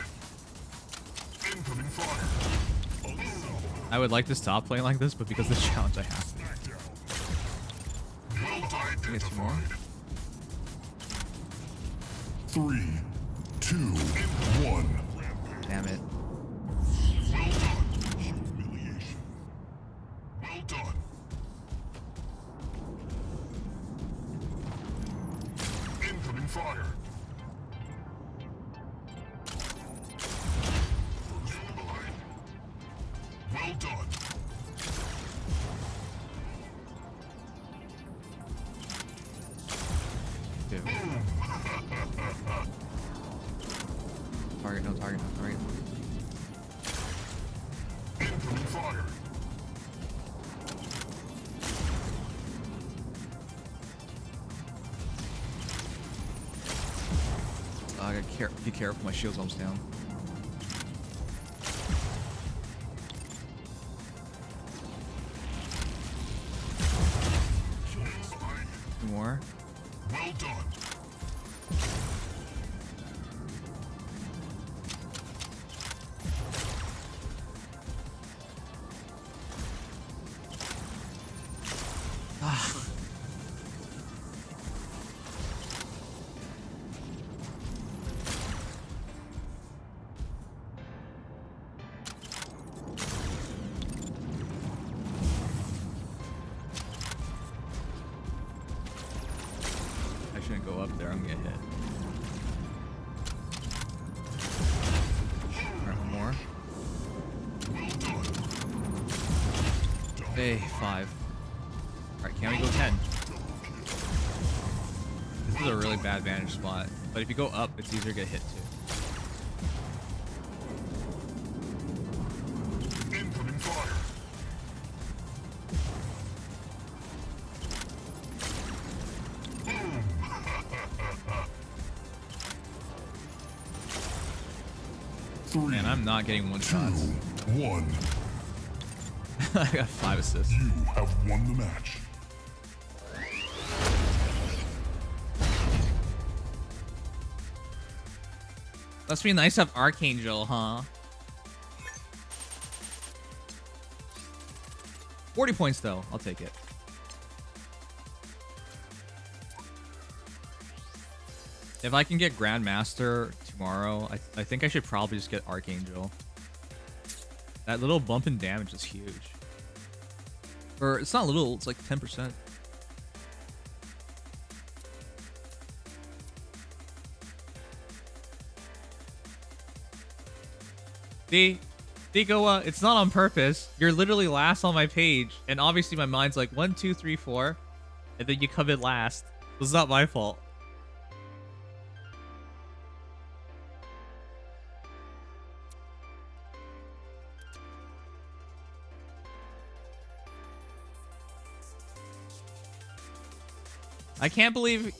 Incoming fire. I would like to stop playing like this, but because of the challenge, I have to. Well I get 2 more. 3, 2, 1. Damn it. Well done. Humiliation. Well done. Incoming fire. Well done. Two. Target, no target, no target. Incoming fire. I gotta be careful, my shield's almost down. Two more. Well done. I shouldn't go up there, I'm gonna get hit. Alright, one more. Hey, 5. Alright, can we go 10? This is a really bad vantage spot, but if you go up, it's easier to get hit too. Incoming fire. Man, I'm not getting one shots. 1. I got 5 assists. You have won the match. Must be nice to have Archangel, huh? 40 points though. I'll take it. If I can get Grandmaster tomorrow, I think I should probably just get Archangel. That little bump in damage is huge. Or it's not little, it's like 10%. See? Degoa, it's not on purpose. You're literally last on my page. And obviously my mind's like 1, 2, 3, 4. And then you come in last. It's not my fault. I can't believe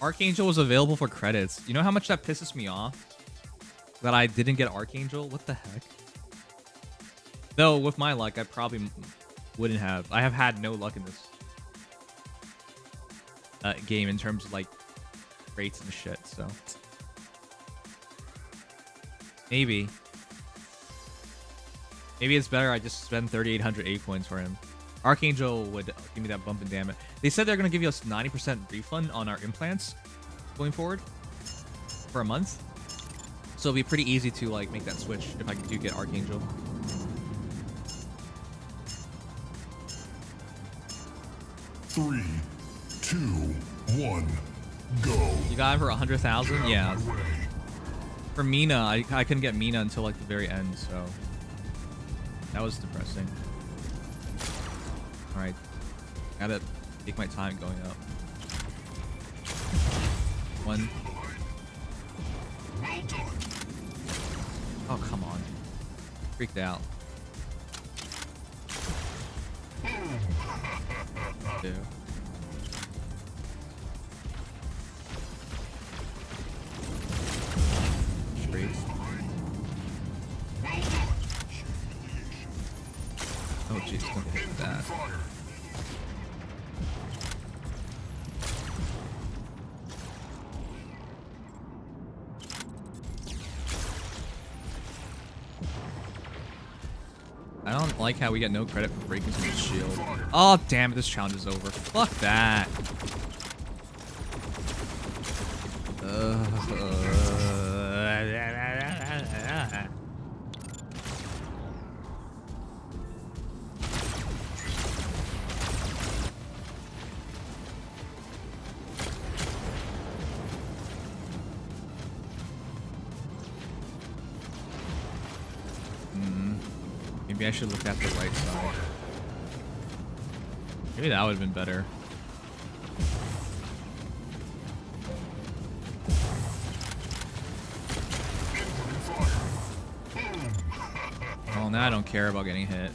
Archangel was available for credits. You know how much that pisses me off? That I didn't get Archangel? What the heck? Though, with my luck, I probably wouldn't have. I have had no luck in this game in terms of, like, rates and shit, so. Maybe. Maybe it's better I just spend 3,800 A points for him. Archangel would give me that bump in damage. They said they're going to give us 90% refund on our implants going forward for a month. So it'll be pretty easy to like make that switch if I do get Archangel. Three, 2, 1, go. You got him for 100,000? Yeah. For Mina, I couldn't get Mina until like the very end, so that was depressing. Alright. Gotta take my time going up. 1. Oh, come on. Freaked out. 2. Straight. Oh jeez, don't hit that. I don't like how we get no credit for breaking someone's shield. Oh, damn it, this challenge is over. Fuck that. Maybe I should look at the right side. Maybe that would have been better. Well, now I don't care about getting hit.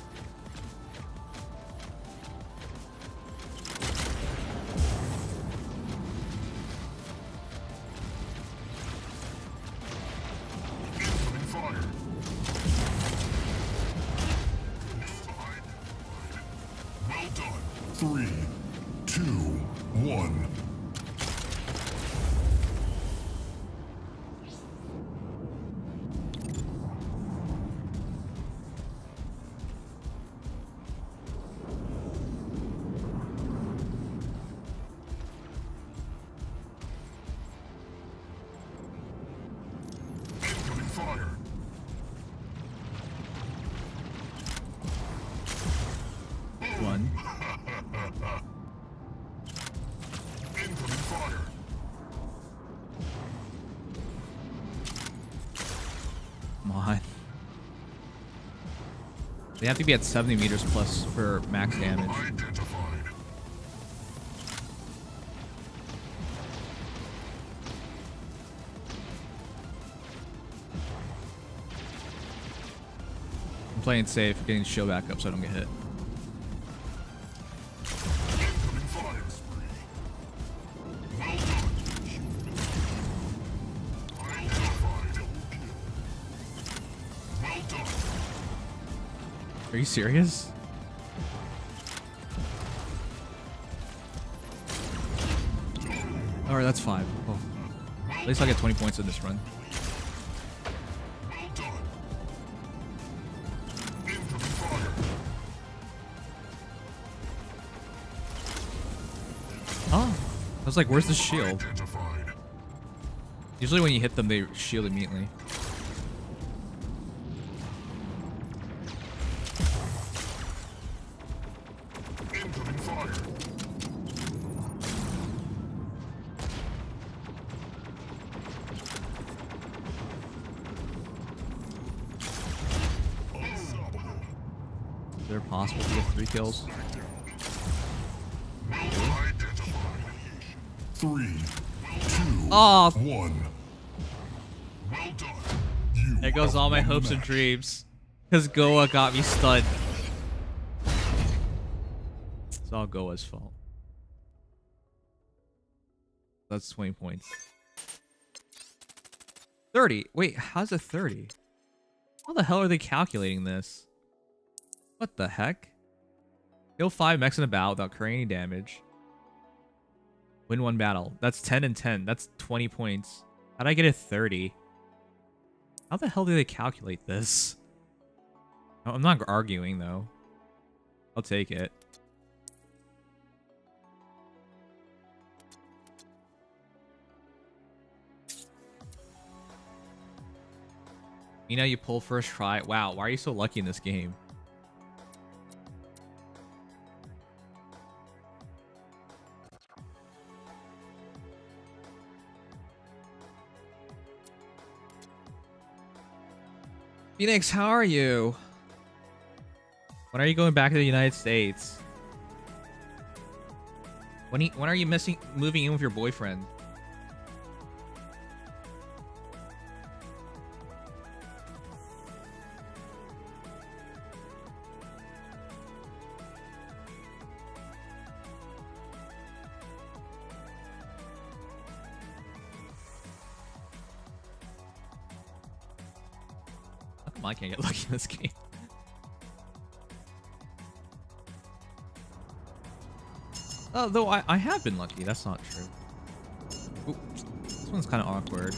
They have to be at 70 meters plus for max damage. I'm playing safe, getting shield back up so I don't get hit. Are you serious? Alright, that's 5. Oh. At least I'll get 20 points in this run. Oh. I was like, where's the shield? Usually when you hit them, they shield immediately. Is it possible to get 3 kills? 3, 2, Oh. 1. Well done. There goes all my hopes and dreams. Because Goa got me stunned. It's all Goa's fault. That's 20 points. 30. Wait, how's it 30? How the hell are they calculating this? What the heck? Kill 5 mechs in a battle without incurring any damage. Win 1 battle. That's 10 and 10. That's 20 points. How'd I get a 30? How the hell do they calculate this? I'm not arguing, though. I'll take it. You know, you pull first try. Wow, why are you so lucky in this game? Phoenix, how are you? When are you going back to the United States? When are you moving in with your boyfriend? How come I can't get lucky in this game? Oh, though I have been lucky. That's not true. Ooh, this one's kind of awkward.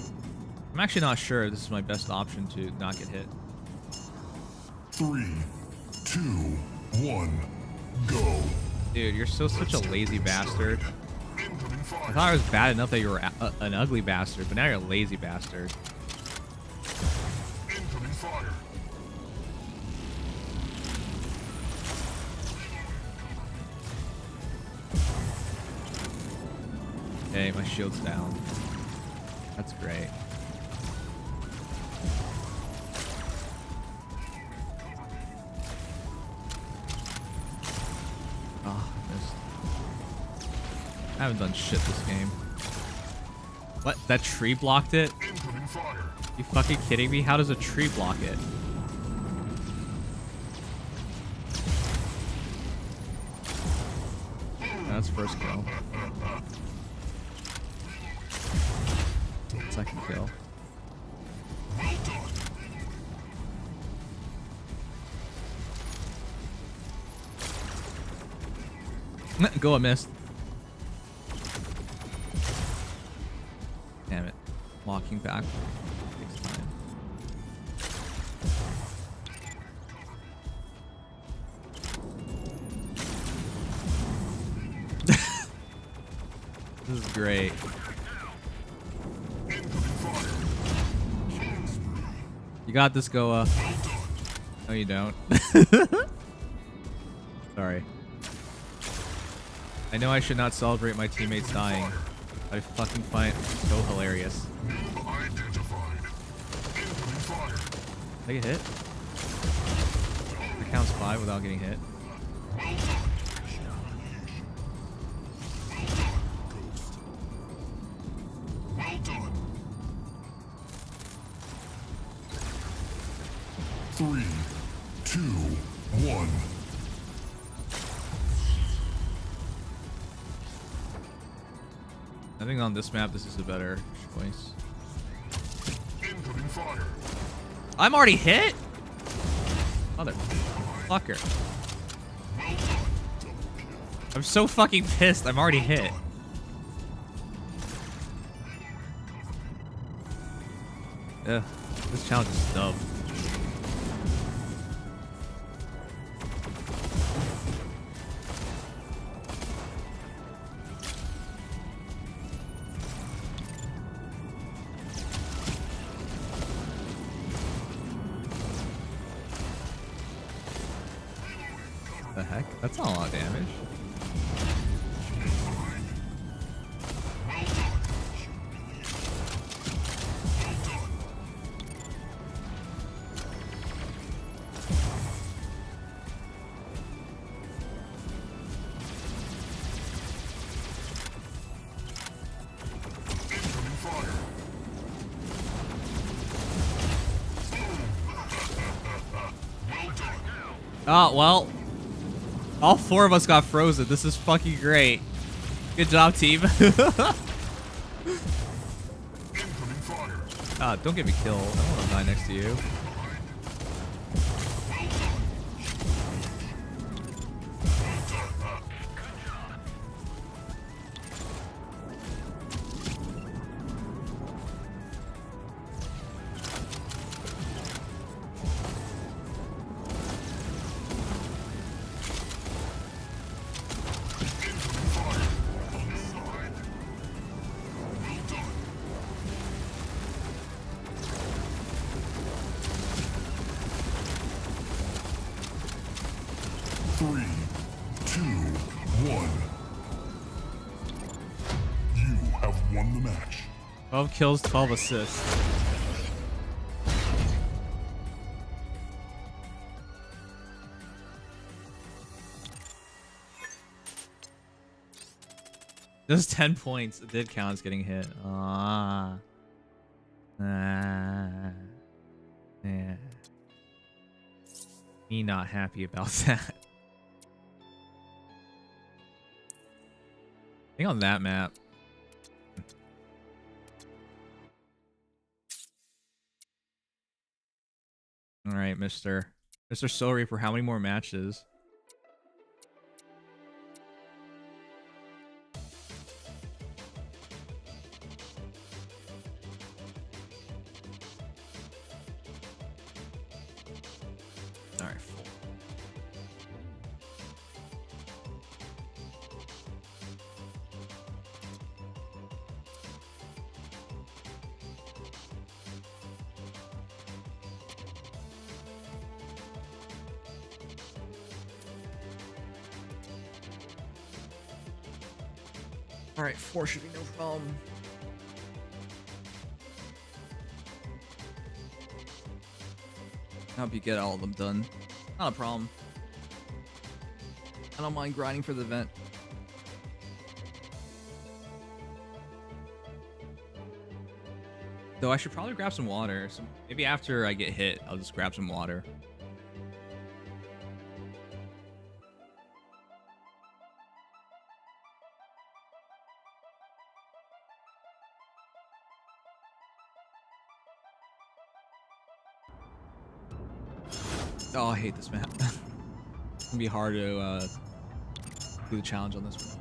I'm actually not sure if this is my best option to not get hit. 3, 2, 1, go. Dude, you're such a lazy bastard. I thought I was bad enough that you were an ugly bastard, but now you're a lazy bastard. Incoming fire. Okay, my shield's down. That's great. Oh, missed. I haven't done shit this game. What? That tree blocked it? You fucking kidding me? How does a tree block it? That's first kill. Second kill. Go, I missed. Damn it. Walking back takes time. This is great. You got this, Goa. No, you don't. Sorry. I know I should not celebrate my teammates dying, but I fucking find it so hilarious. Did I get hit? That counts 5 without getting hit. Three, 2, 1. I think on this map, this is a better choice. Incoming fire. I'm already hit? Mother. Fucker. I'm so fucking pissed. I'm already hit. Ugh, this challenge is dumb. The heck? That's not a lot of damage. Oh, well. All 4 of us got frozen. This is fucking great. Good job, team. Don't get me killed. I don't want to die next to you. have won the match. 12 kills, 12 assists. Just 10 points. It did count as getting hit. Yeah. Me not happy about that. I think on that map. All right, Mr. Soul Reaper, how many more matches? All right, 4. All right, 4 should be no problem. I hope you get all of them done. Not a problem. I don't mind grinding for the event. Though I should probably grab some water. So maybe after I get hit, I'll just grab some water. Oh, I hate this map. It's gonna be hard to do the challenge on this one.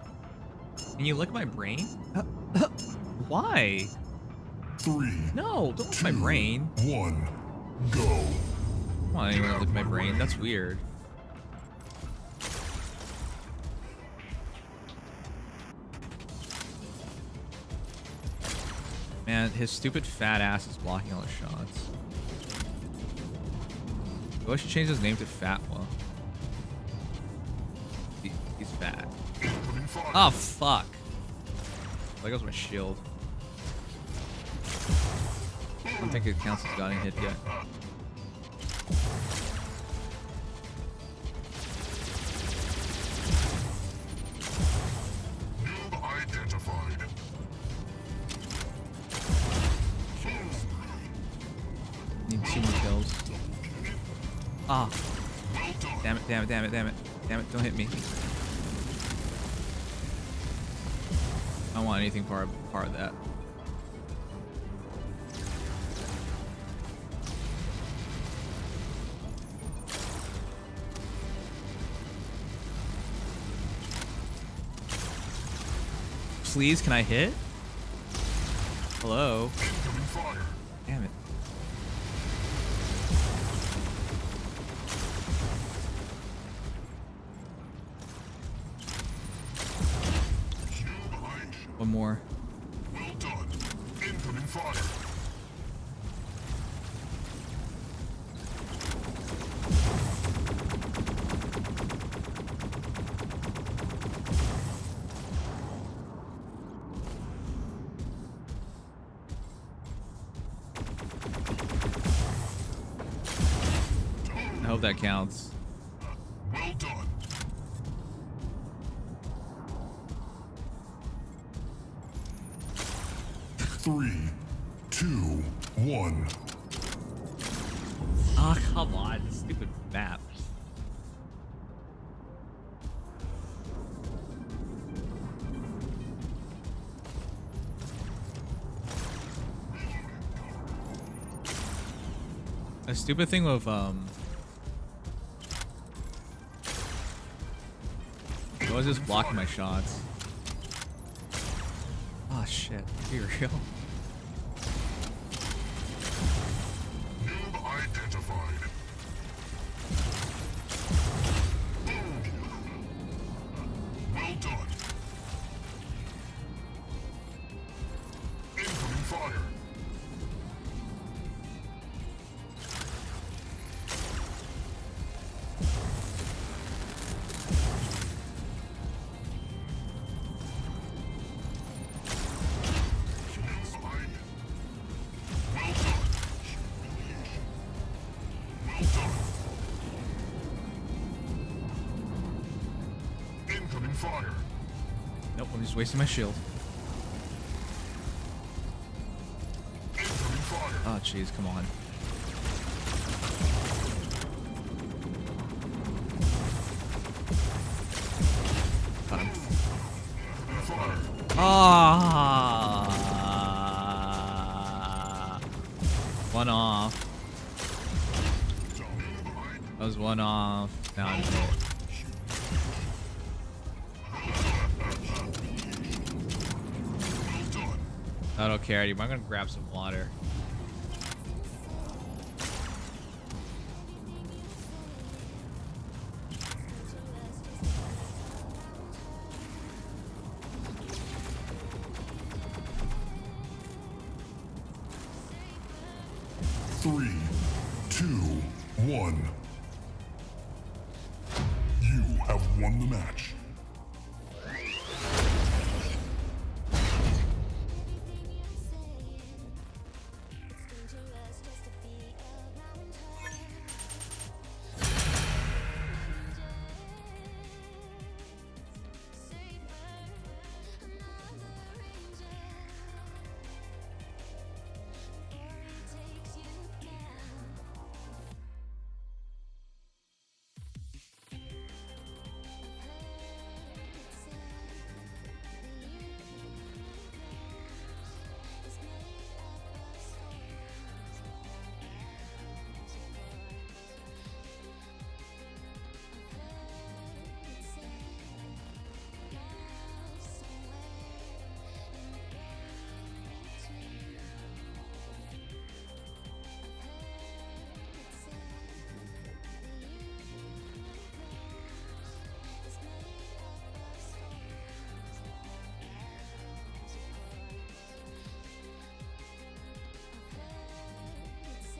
Can you lick my brain? Why? 3. No, don't lick my brain. 1. Go. Come on, anyone to lick my brain? That's weird. Man, his stupid fat ass is blocking all the shots. I should change his name to Fatwa. He's fat. Oh, fuck. There goes my shield. I don't think it counts as getting hit yet. Identified. Need 2 more kills. Ah. Damn it, damn it, damn it, damn it. Damn it, don't hit me. I don't want anything part of that. please, can I hit? Hello? Damn it. One more. Well done. Incoming fire. I hope that counts. Well done. Three, two, one. Oh, come on. This stupid map. A stupid thing with it was just blocking my shots. Oh shit, be real. Noob identified. Well done. Incoming fire. Incoming fire. Nope, I'm just wasting my shield. Incoming fire. Oh jeez, come on. Got him. Ah, one off. That was one off. Now I'm hit. I don't care anymore. I'm gonna grab some water. Three, two, one. You have won the match.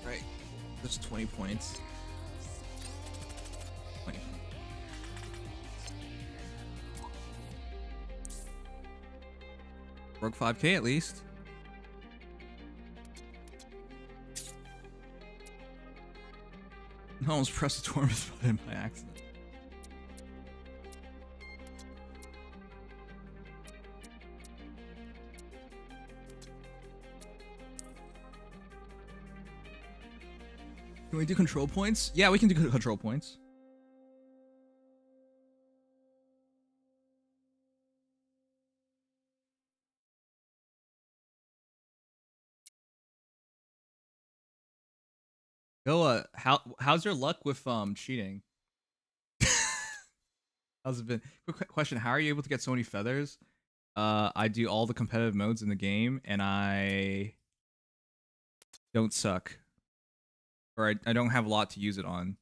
Right. That's 20 points. 20. Broke 5k at least. I almost pressed the tournament button by accident. Can we do control points? Yeah, we can do control points. Go, how's your luck with cheating? How's it been? Quick question: how are you able to get so many feathers? I do all the competitive modes in the game, and I don't suck. Or I don't have a lot to use it on.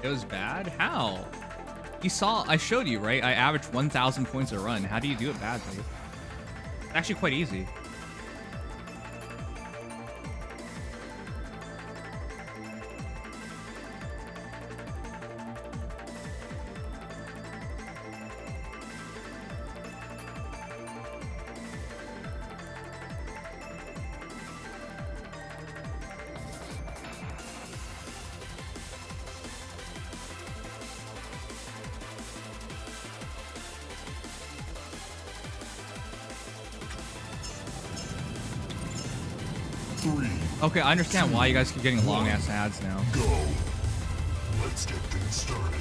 It was bad? How? You saw, I showed you, right? I averaged 1,000 points a run. How do you do it badly? It's actually quite easy. Okay, I understand why you guys keep getting long ass ads now. Go. Let's get things started.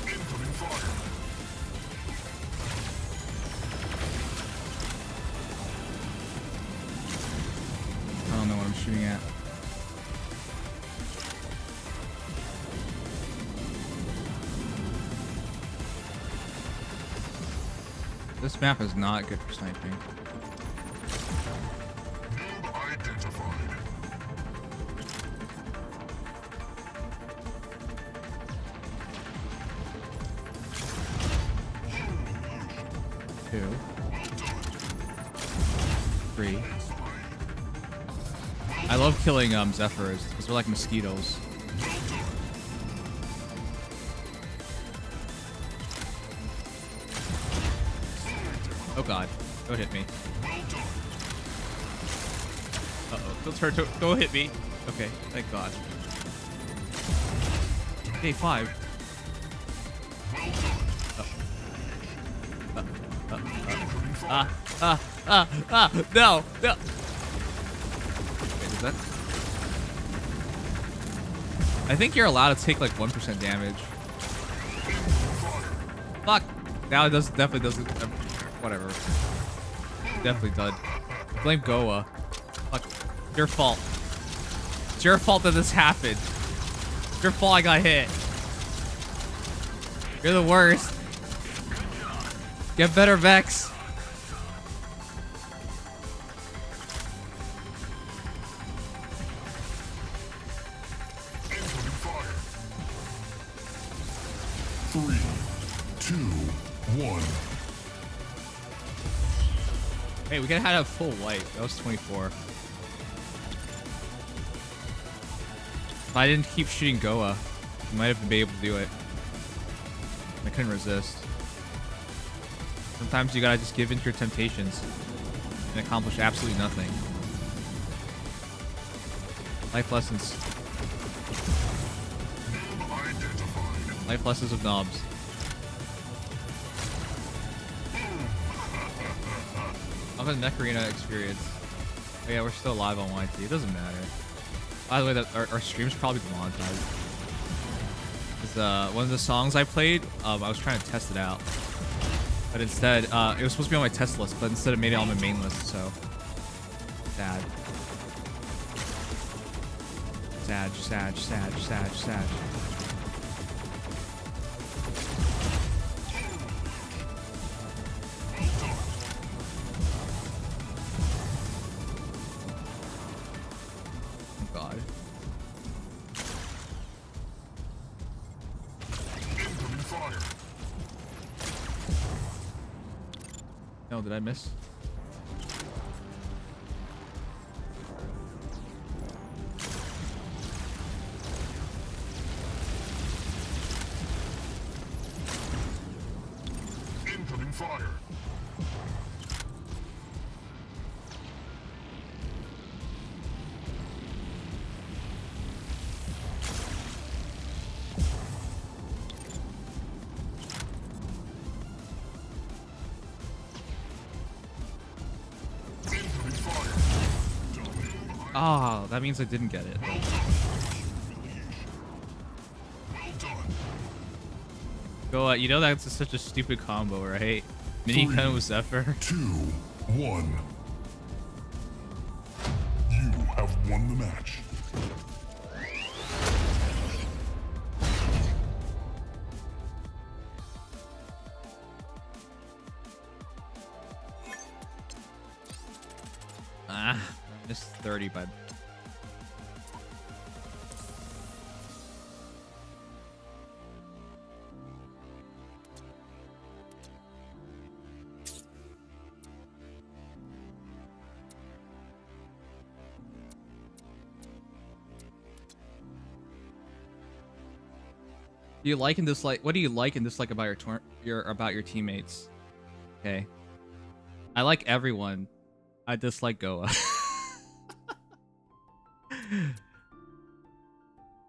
Incoming fire. I don't know what I'm shooting at. This map is not good for sniping. Noob identified. Two. Three. I love killing Zephyrs because they're like mosquitoes. Oh god, don't hit me. Uh-oh, don't hit me. Okay, thank god. Day 5. No, no. Wait, is that? I think you're allowed to take like 1% damage. Fuck. Now it definitely doesn't. Whatever. Definitely done. Blame Goa. Fuck. It's your fault. It's your fault that this happened. It's your fault I got hit. You're the worst. Get better, Vex. Incoming fire. 3, 2, 1. Hey, we could have had a full wipe. That was 24. If I didn't keep shooting Goa, I might have been able to do it. I couldn't resist. Sometimes you gotta just give in to your temptations and accomplish absolutely nothing. Life lessons. Life lessons of knobs. I'll have a Necrarena experience. Oh yeah, we're still live on YT. It doesn't matter. By the way, our stream's probably monetized. Because one of the songs I played, I was trying to test it out. But instead, it was supposed to be on my test list, but instead it made it on my main list, so... Sad. Sad, sad, sad, sad, sad. Oh god. Incoming fire. No, did I miss? Incoming fire. Oh, that means I didn't get it. Go, you know that's such a stupid combo, right? Minigun with Zephyr. 2, 1. You have won the match. Ah, I missed 30 by... Do you like and dislike? What do you like and dislike about your teammates? Okay, I like everyone. I dislike Goa.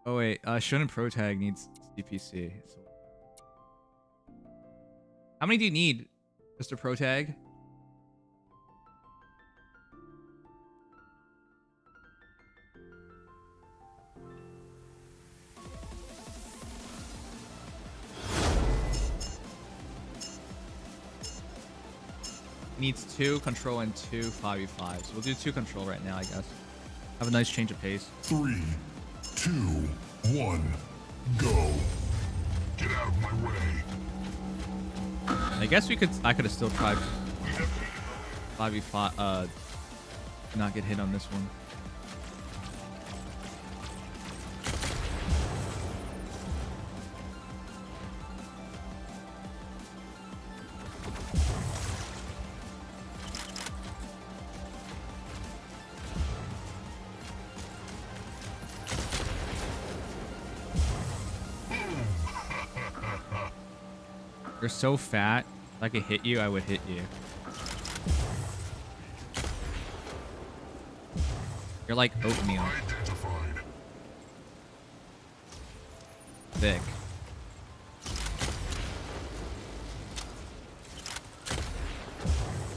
Oh wait, Shonen Pro Tag needs CPC. So... How many do you need, Mr. Pro Tag? Needs 2 control and 2 5v5. So we'll do 2 control right now, I guess. Have a nice change of pace. 3, 2, 1, go. Get out of my way. I guess I could have still tried 5v5, not get hit on this one. You're so fat. If I could hit you, I would hit you. You're like oatmeal. Thick.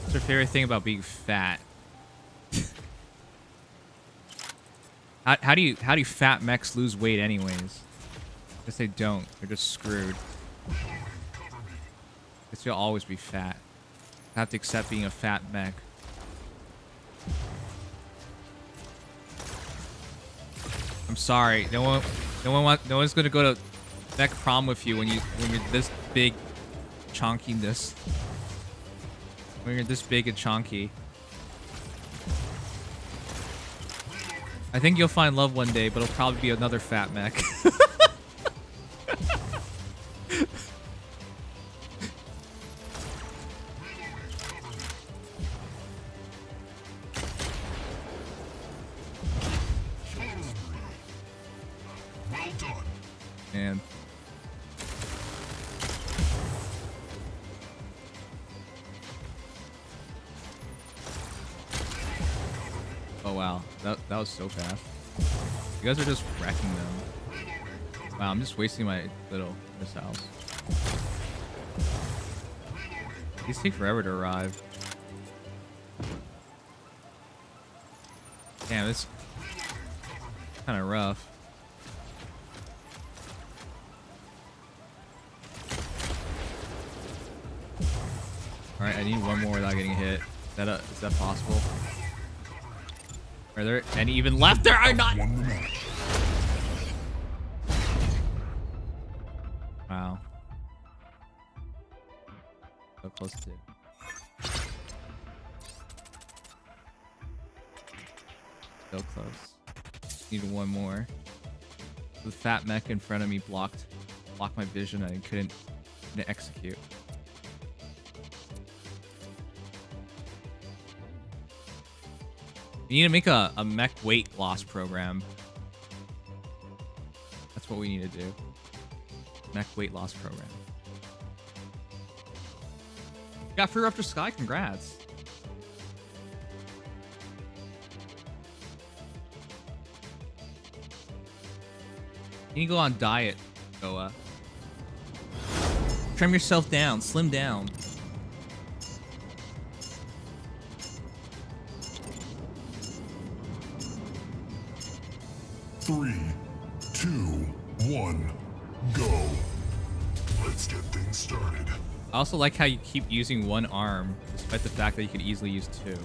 What's your favorite thing about being fat? how do you fat mechs lose weight anyways? Guess they don't. They're just screwed. Guess you'll always be fat. Have to accept being a fat mech. I'm sorry. No one's gonna go to mech prom with you when you're this big, chonkiness. When you're this big and chonky. I think you'll find love one day, but it'll probably be another fat mech. And oh wow, that was so fast. You guys are just wrecking them. Wow, I'm just wasting my little missiles. These take forever to arrive. Damn, it's kind of rough. All right, I need one more without getting hit. Is that possible? Are there any even left? There are not. Wow. So close to. So close. Need one more. The fat mech in front of me blocked my vision. I couldn't execute. We need to make a mech weight loss program. That's what we need to do. Mech weight loss program. You got free after Sky, congrats. You need to go on diet, Goa. Trim yourself down, slim down. 3, 2, 1, go. Let's get things started. I also like how you keep using one arm, despite the fact that you could easily use two.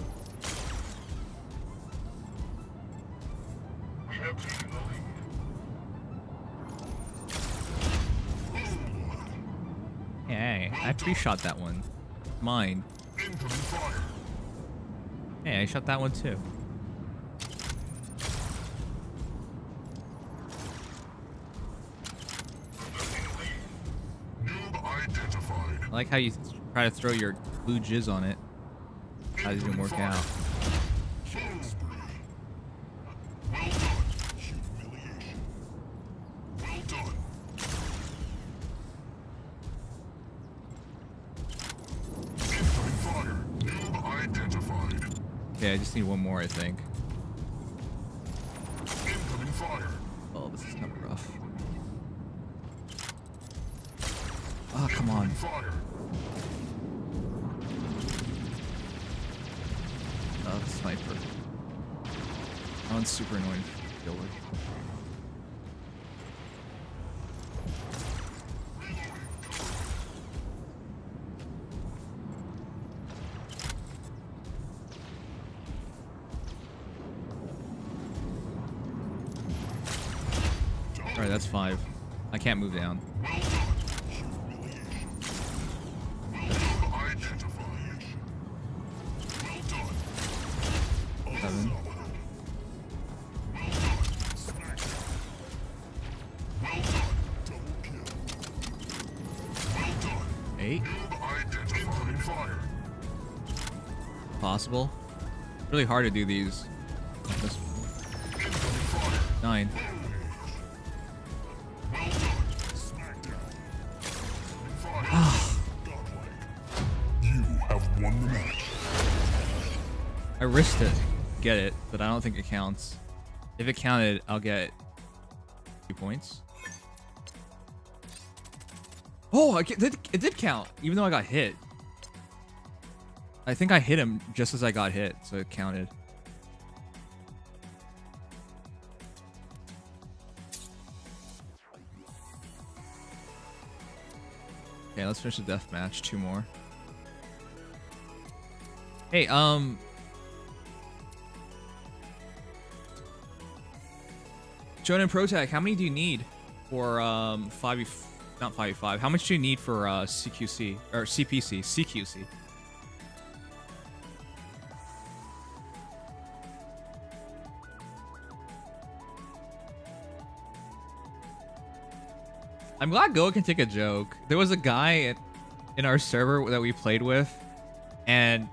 Hey, I pre-shot that one. Mine. Hey, I shot that one too. I like how you try to throw your blue jizz on it. That didn't work out. Okay, I just need one more, I think. Oh, this is kind of rough. Oh, come on. Oh, the sniper. That one's super annoying to deal with. Alright, that's 5. I can't move down. 7. 8. Possible. Really hard to do these. 9. You have won the match. I risked it, get it, but I don't think it counts. If it counted, I'll get 2 points. Oh, it did count, even though I got hit. I think I hit him just as I got hit, so it counted. Okay, let's finish the death match. 2 more. Hey, Shonen Pro Tech, how many do you need for 5v, not 5v5? How much do you need for CQC or CPC? CQC. I'm glad Goa can take a joke. There was a guy in our server that we played with, and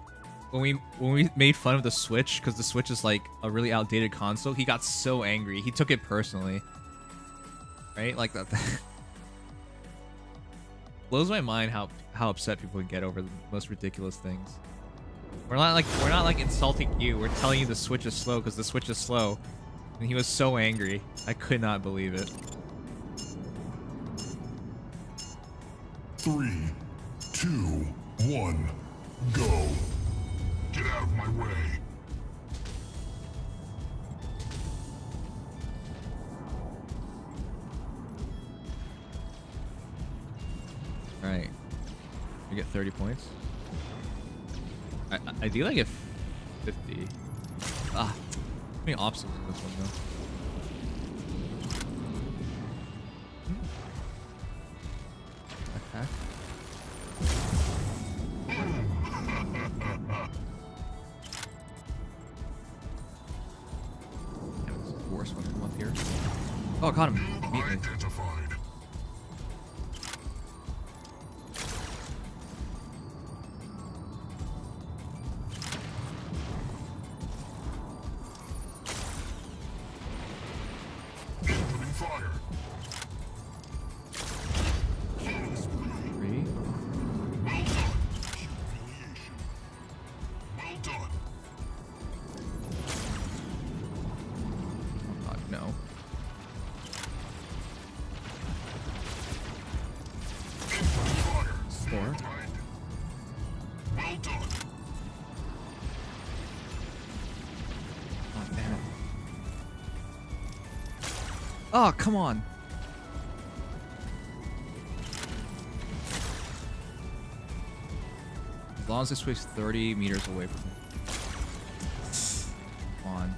when we made fun of the Switch, because the Switch is like a really outdated console, he got so angry. He took it personally. Right? Like that. Blows my mind how upset people can get over the most ridiculous things. We're not like insulting you. We're telling you the Switch is slow because the Switch is slow. And he was so angry. I could not believe it. 3, 2, 1, go. Get out of my way. Alright. We get 30 points. Ideally I get 50. Ah. How many obstacles in this one though? Attack. Worst one come up here. Oh, I caught him immediately. Oh, come on. As long as this switch 30 meters away from me. Come on.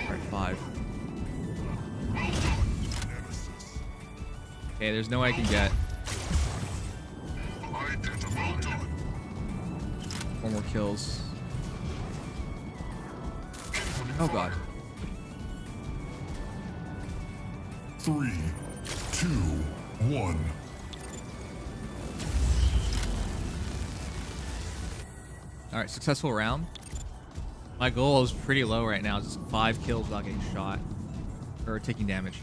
Alright, 5. Okay, there's no way I can get. 4 more kills. Oh god. 3, 2, 1. Alright, successful round. My goal is pretty low right now, just 5 kills without getting shot. Or taking damage.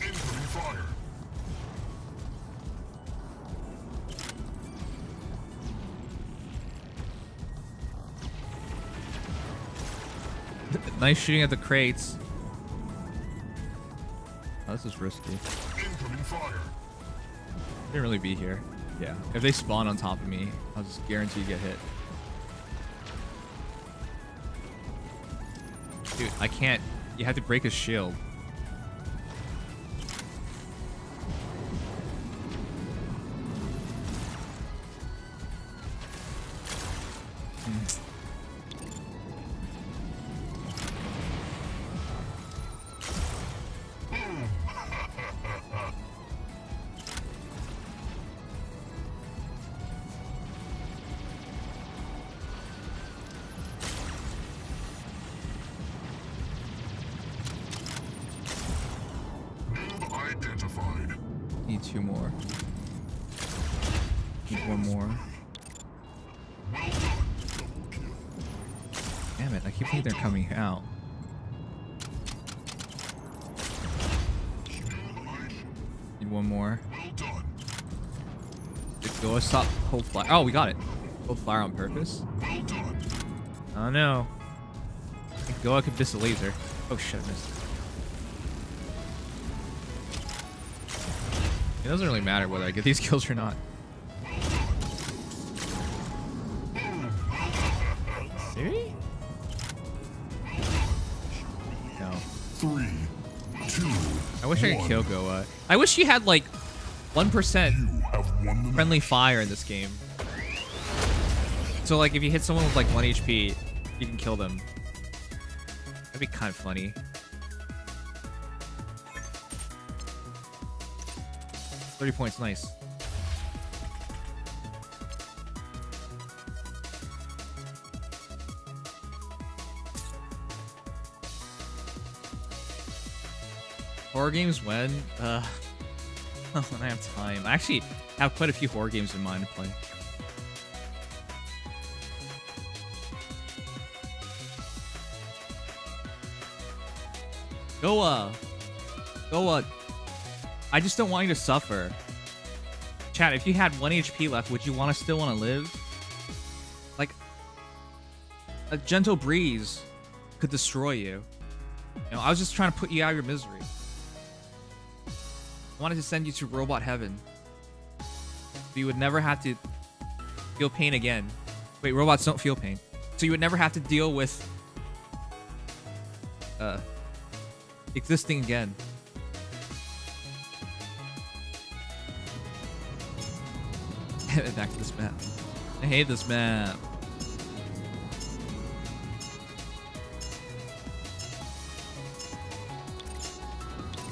Incoming fire. Nice shooting at the crates. Oh, this is risky. Incoming fire. Shouldn't really be here. Yeah. If they spawn on top of me, I'll just guarantee get hit. Dude, I can't. You have to break his shield. Identified. Need 2 more. Need 1 more. Damn it, I keep thinking they're coming out. Need 1 more. Go stop. Hold fire. Oh, we got it. Hold fire on purpose. Oh no. I think Goa could miss a laser. Oh shit, I missed. It doesn't really matter whether I get these kills or not. Maybe? No. 3, 2. I wish I could kill Goa. I wish he had like 1% friendly fire in this game. So like if you hit someone with like 1 HP, you can kill them. That'd be kind of funny. $30 points, nice. Horror games when? When I have time. I actually have quite a few horror games in mind to play. Goa! Goa! I just don't want you to suffer. Chat, if you had 1 HP left, would you still want to live? Like, a gentle breeze could destroy you. You know, I was just trying to put you out of your misery. I wanted to send you to robot heaven. So you would never have to feel pain again. Wait, robots don't feel pain. So you would never have to deal with existing again. Back to this map. I hate this map.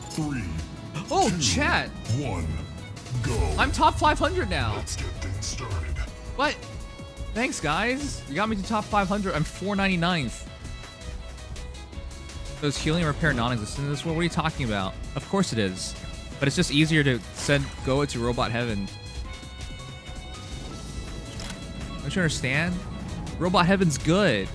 Three. Oh, 2, chat. 1. Go. I'm top 500 now. Let's get things started. What? Thanks, guys. You got me to top 500. I'm 499th. Is healing and repair non-existent in this world? What are you talking about? Of course it is. But it's just easier to send Goa to robot heaven. Don't you understand? Robot heaven's good.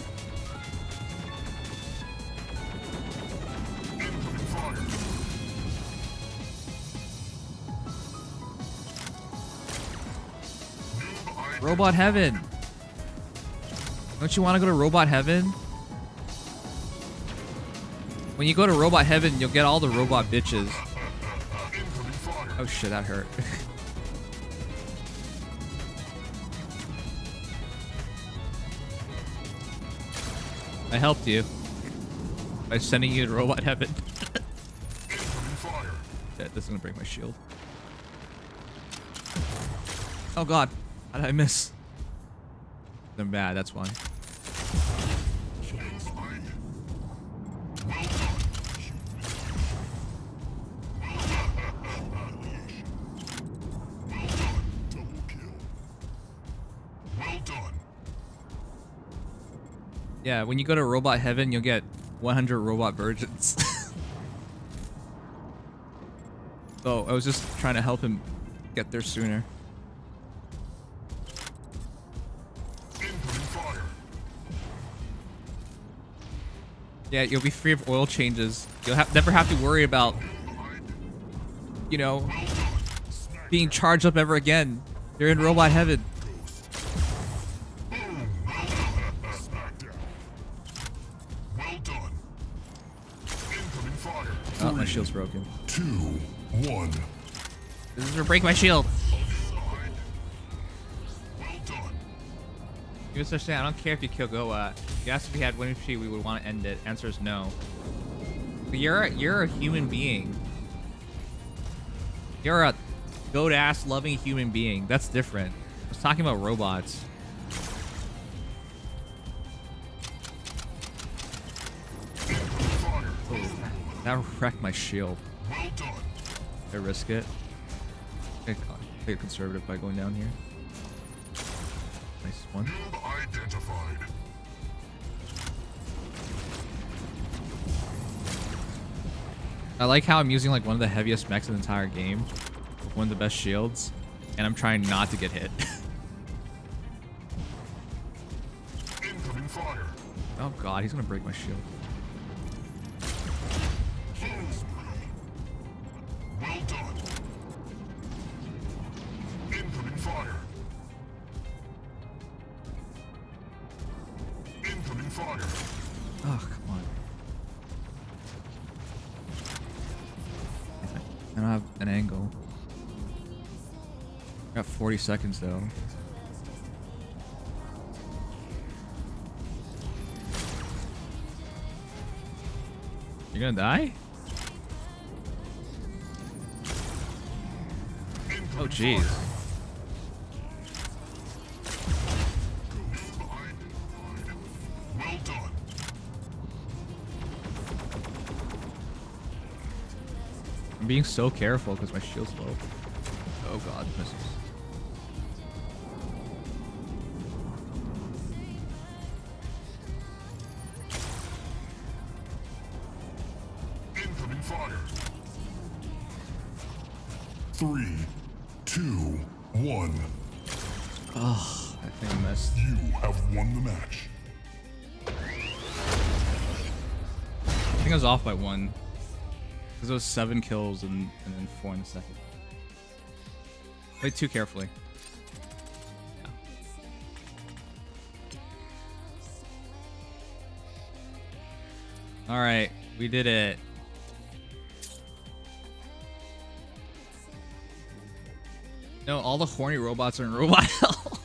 Robot heaven. Don't you want to go to robot heaven? When you go to robot heaven, you'll get all the robot bitches. Oh shit, that hurt. I helped you by sending you to robot heaven. Yeah, this is gonna break my shield. Oh god, how did I miss? I'm bad, that's why. Yeah, when you go to robot heaven, you'll get 100 robot virgins. So I was just trying to help him get there sooner. Yeah, you'll be free of oil changes. You'll never have to worry about, you know, being charged up ever again. You're in robot heaven. Oh, my shield's broken. 2, 1. This is gonna break my shield. You understand? I don't care if you kill Goa. You asked if we had Winning Sheet, we would want to end it. Answer is no. But you're a human being. You're a goat-ass loving human being. That's different. I was talking about robots. Oh, that wrecked my shield. I risk it. I play a conservative by going down here. Nice one. I like how I'm using like one of the heaviest mechs in the entire game, with one of the best shields, and I'm trying not to get hit. Oh god, he's gonna break my shield. Oh, come on. I don't have an angle. I got 40 seconds though. You're gonna die? Oh jeez. I'm being so careful because my shield's low. Oh god, misses. Incoming fire. 3, 2, 1. Oh, I think I missed. You have won the match. I think I was off by 1. Because it was 7 kills and then 4 in the second. Played too carefully. Yeah. Alright, we did it. No, all the horny robots are in robot hell.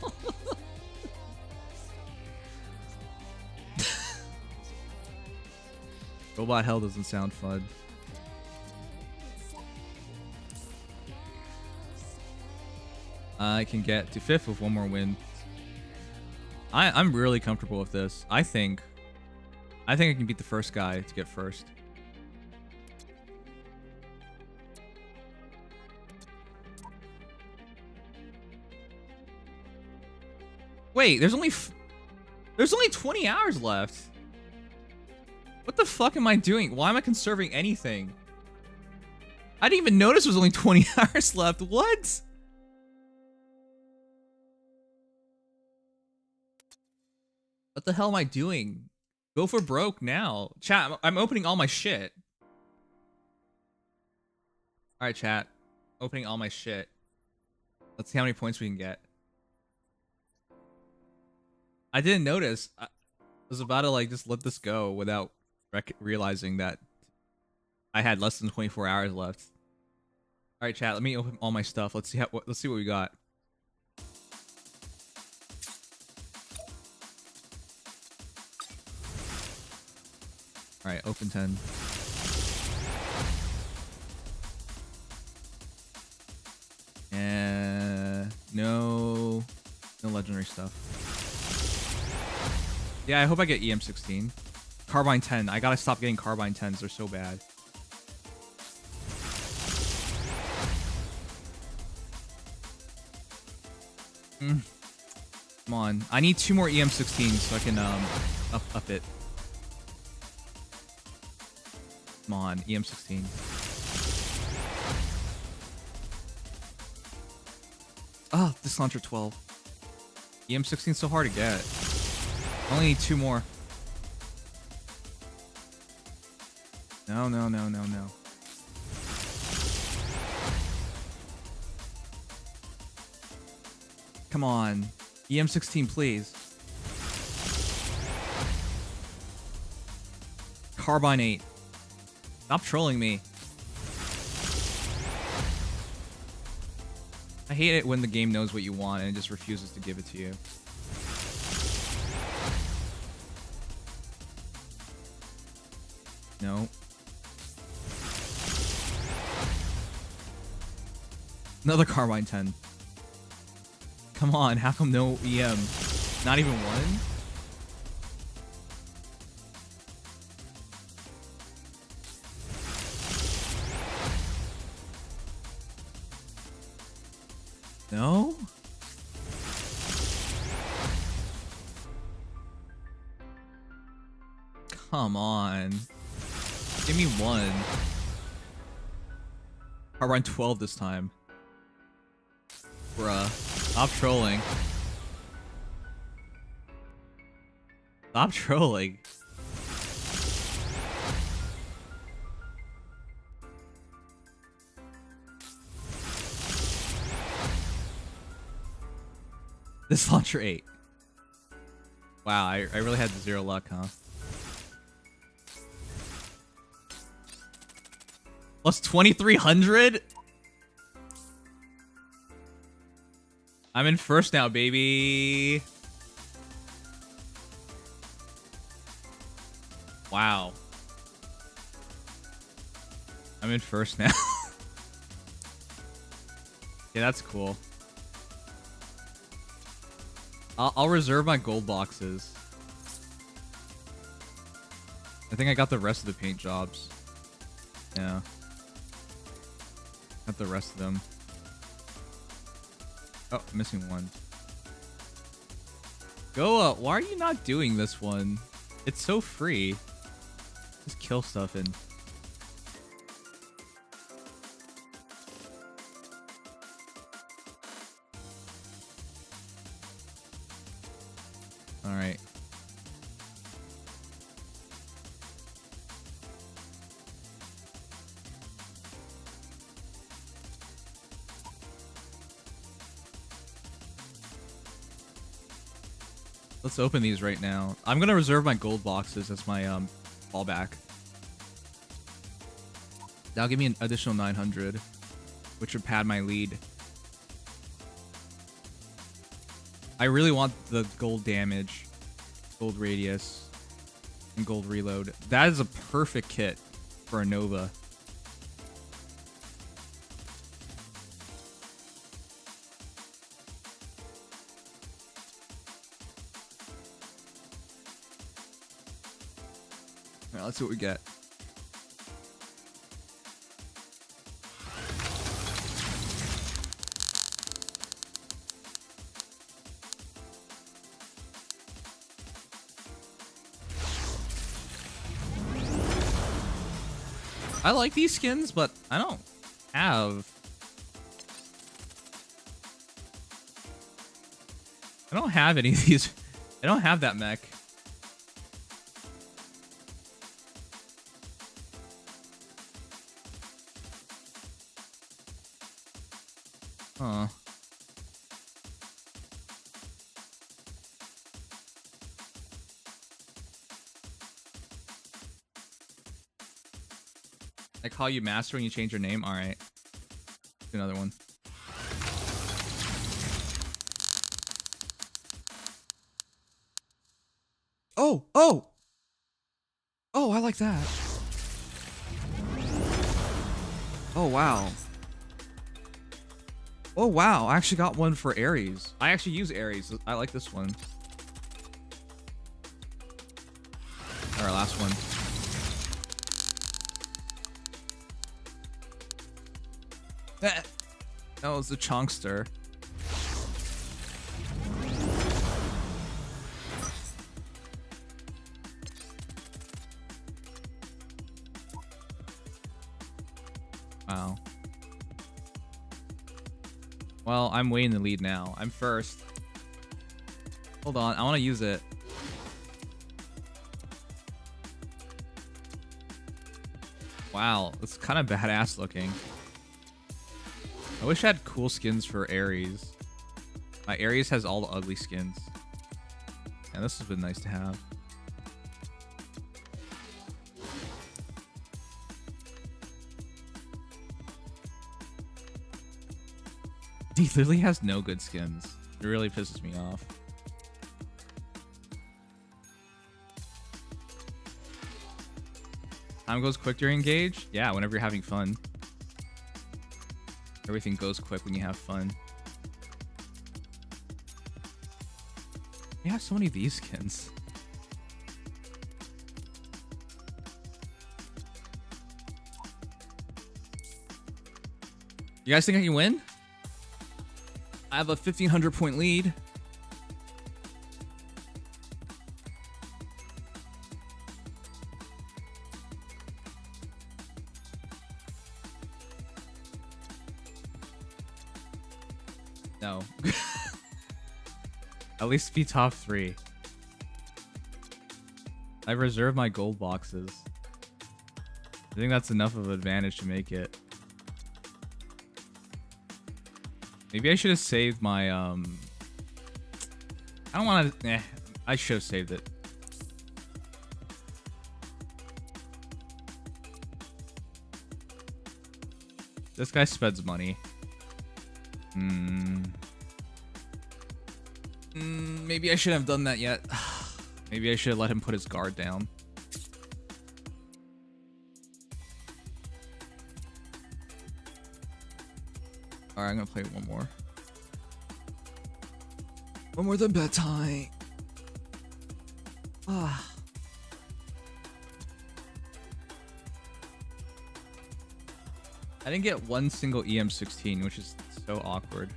Robot hell doesn't sound fun. I can get to 5th with 1 more win. I'm really comfortable with this. I think I can beat the first guy to get first. Wait, there's only 20 hours left. What the fuck am I doing? Why am I conserving anything? I didn't even notice there was only 20 hours left. What? What the hell am I doing? Go for broke now. Chat, I'm opening all my shit. Alright, chat. Opening all my shit. Let's see how many points we can get. I didn't notice. I was about to like just let this go without realizing that I had less than 24 hours left. Alright, chat, let me open all my stuff. Let's see what we got. All right, open 10. And no legendary stuff. Yeah, I hope I get EM16. Carbine 10. I gotta stop getting Carbine 10s. They're so bad. Come on. I need 2 more EM16s so I can up it. Come on, EM16. Oh, this launcher 12. EM16 is so hard to get. I only need 2 more. No. Come on. EM16, please. Carbine 8. Stop trolling me. I hate it when the game knows what you want and it just refuses to give it to you. No. Another Carbine 10. Come on, how come no EM? Not even one? No? Come on. Give me one. Carbine 12 this time. Bruh. Stop trolling. Stop trolling. This launcher 8. Wow, I really had 0 luck, huh? Plus 2,300? I'm in first now, baby. Wow. I'm in first now. Yeah, that's cool. I'll reserve my gold boxes. I think I got the rest of the paint jobs. Yeah. Got the rest of them. Oh, missing one. Goa, why are you not doing this one? It's so free. Just kill stuff and... Alright. Let's open these right now. I'm gonna reserve my gold boxes as my fallback. That'll give me an additional 900, which would pad my lead. I really want the gold damage, gold radius, and gold reload. That is a perfect kit for a Nova. Alright, let's see what we get. I like these skins, but I don't have any of these. I don't have that mech. Huh. I call you Master when you change your name? Alright. Another one. Oh! Oh! Oh, I like that. Oh, wow. Oh, wow. I actually got one for Ares. I actually use Ares. I like this one. All right, last one. That was the Chonkster. Wow. Well, I'm way in the lead now. I'm first. Hold on, I want to use it. Wow, it's kind of badass looking. I wish I had cool skins for Ares. My Ares has all the ugly skins. And this has been nice to have. He literally has no good skins. It really pisses me off. Time goes quick during engage? Yeah, whenever you're having fun. Everything goes quick when you have fun. You have so many of these skins. You guys think I can win? I have a 1,500 point lead. No. At least be top 3. I reserved my gold boxes. I think that's enough of an advantage to make it. Maybe I should have saved my, I don't want to, I should have saved it. This guy spends money. Maybe I shouldn't have done that yet. Maybe I should have let him put his guard down. Alright, I'm gonna play one more. One more than bedtime. Ah. I didn't get one single EM16, which is so awkward.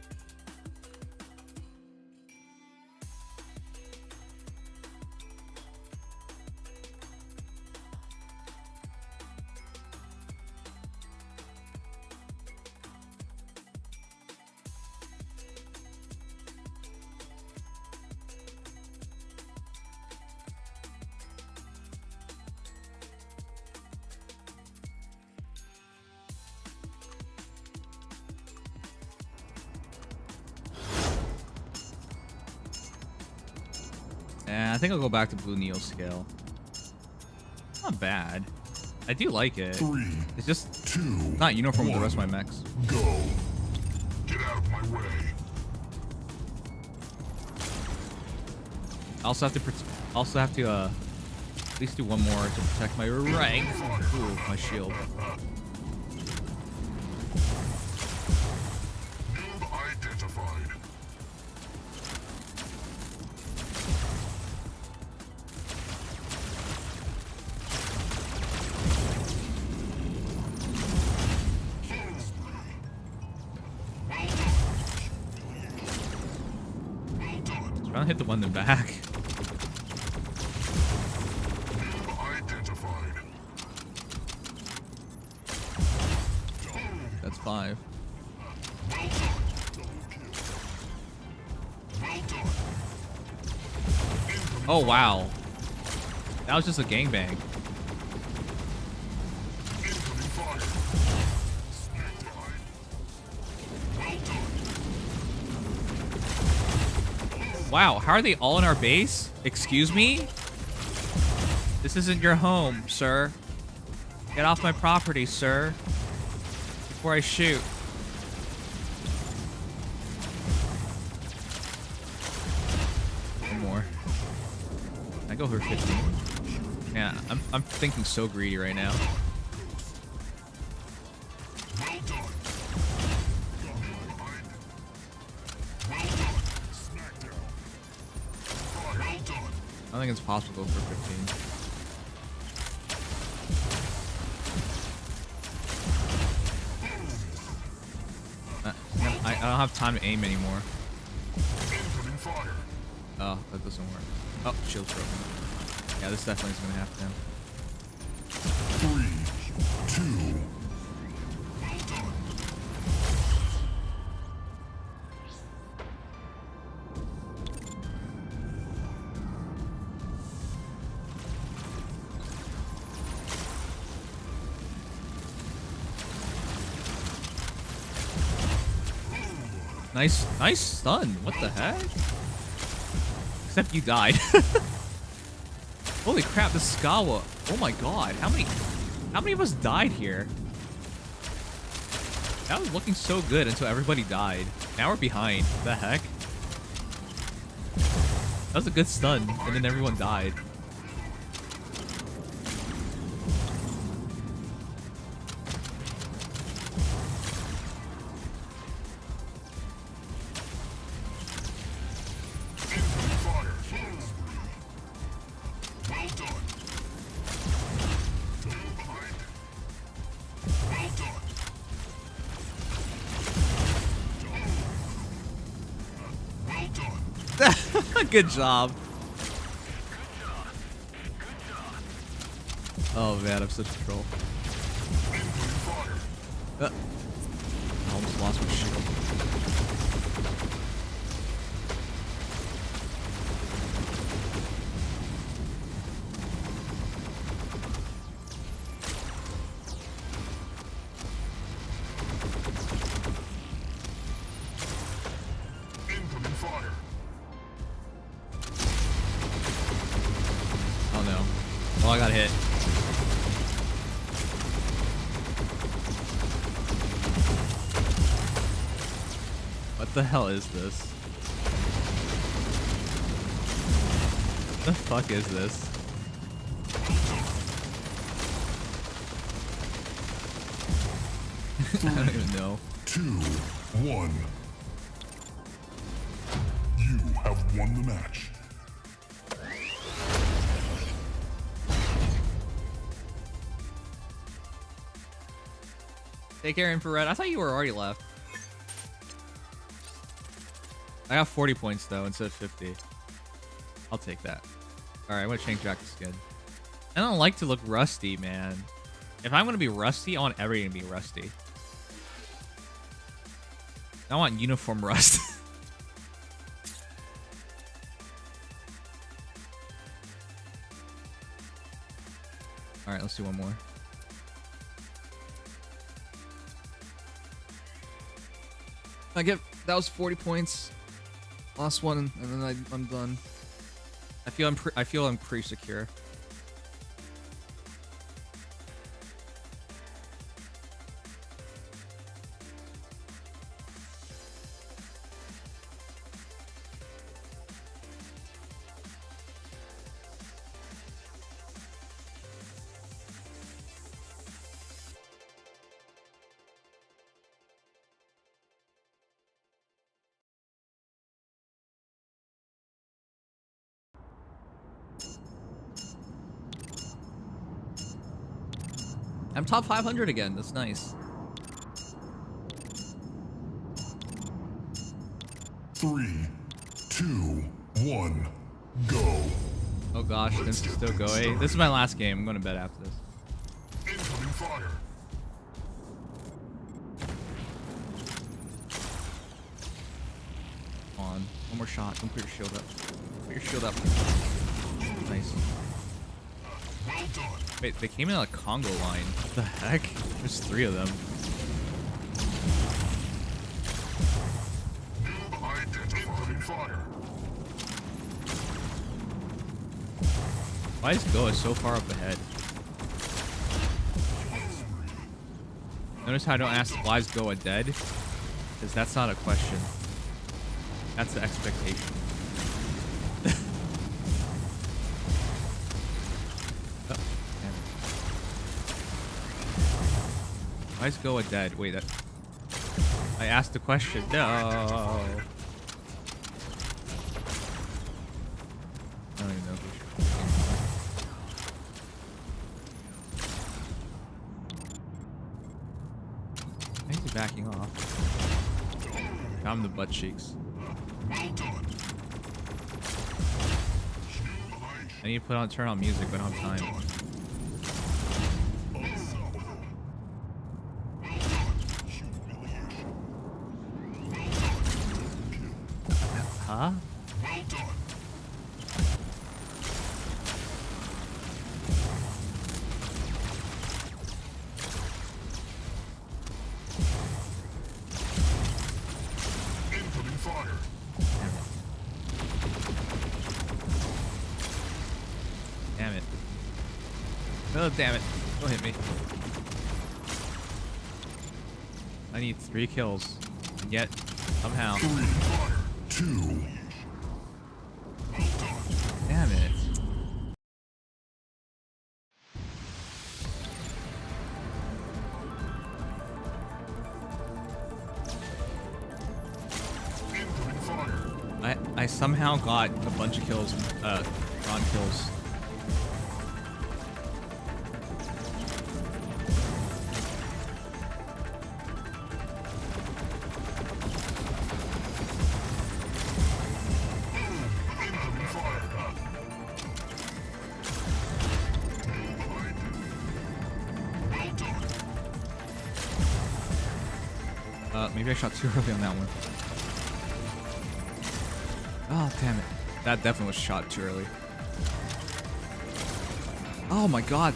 I think I'll go back to Blue Neo scale. Not bad. I do like it. It's just not uniform with the rest of my mechs. Go. Get out of my way. I also have to at least do one more to protect my rank. Ooh, my shield. Identified. Trying to hit the one in the back. That's 5. Oh wow. That was just a gangbang. Wow, how are they all in our base? Excuse me? This isn't your home, sir. Get off my property, sir. Before I shoot. One more. I go for 15. Yeah, I'm thinking so greedy right now. Well done. I don't think it's possible for 15. I don't have time to aim anymore. Oh, that doesn't work. Oh, shield's broken. Yeah, this definitely is gonna happen. 3, 2. Nice stun. What the heck? Except you died. Holy crap, this Skawa. Oh my god, how many of us died here? That was looking so good until everybody died. Now we're behind. What the heck? That was a good stun, and then everyone died. Good job. Oh man, I'm such a troll. I almost lost my shield. Oh no. Oh, I got hit. What the hell is this? What the fuck is this? I don't even know. 2, 1. You have won the match. Take care, Infrared. I thought you were already left. I got 40 points though instead of 50. I'll take that. Alright, I'm gonna change back to skin. I don't like to look rusty, man. If I'm gonna be rusty, I want everything to be rusty. I want uniform rust. Alright, let's do one more. That was 40 points. Last one, and then I'm done. I feel I'm pretty secure. I'm top 500 again. That's nice. 3, 2, 1, go. Oh gosh, this is still going. This is my last game. I'm going to bed after this. Incoming fire. Come on. One more shot. Don't put your shield up. Put your shield up. Nice. Well done. Wait, they came in a Congo line. What the heck? There's 3 of them. Why is Goa so far up ahead? Notice how I don't ask why is Goa dead? Because that's not a question. That's the expectation. Why is Goa dead? Wait, that... I asked the question. No. I don't even know who should... Why is he backing off? I'm the butt cheeks. I need to turn on music, but I don't have time. Huh? Incoming fire. Damn it. Oh, damn it. Don't hit me. I need 3 kills. And yet, somehow. 3, fire. 2. Damn it. Incoming fire. I somehow got a bunch of kills, Ron kills. Maybe I shot too early on that one. Oh, damn it. That definitely was shot too early. Oh my god.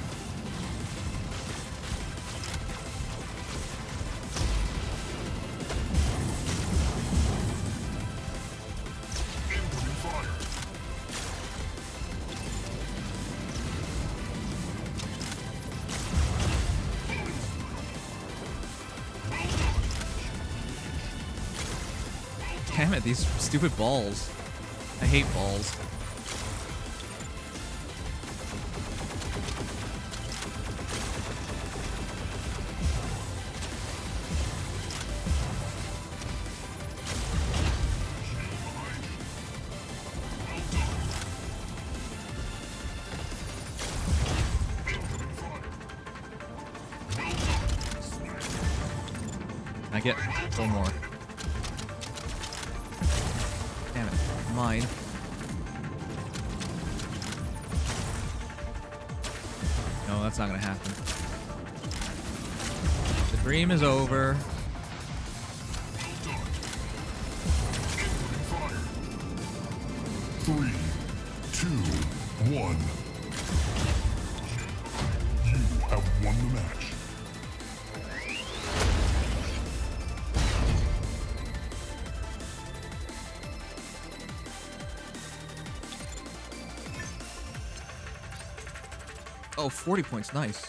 Damn it, these stupid balls. I hate balls. I get one more. Damn it. Mine. No, that's not gonna happen. The dream is over. Three, two, one. You have won the match. Oh, 40 points. Nice.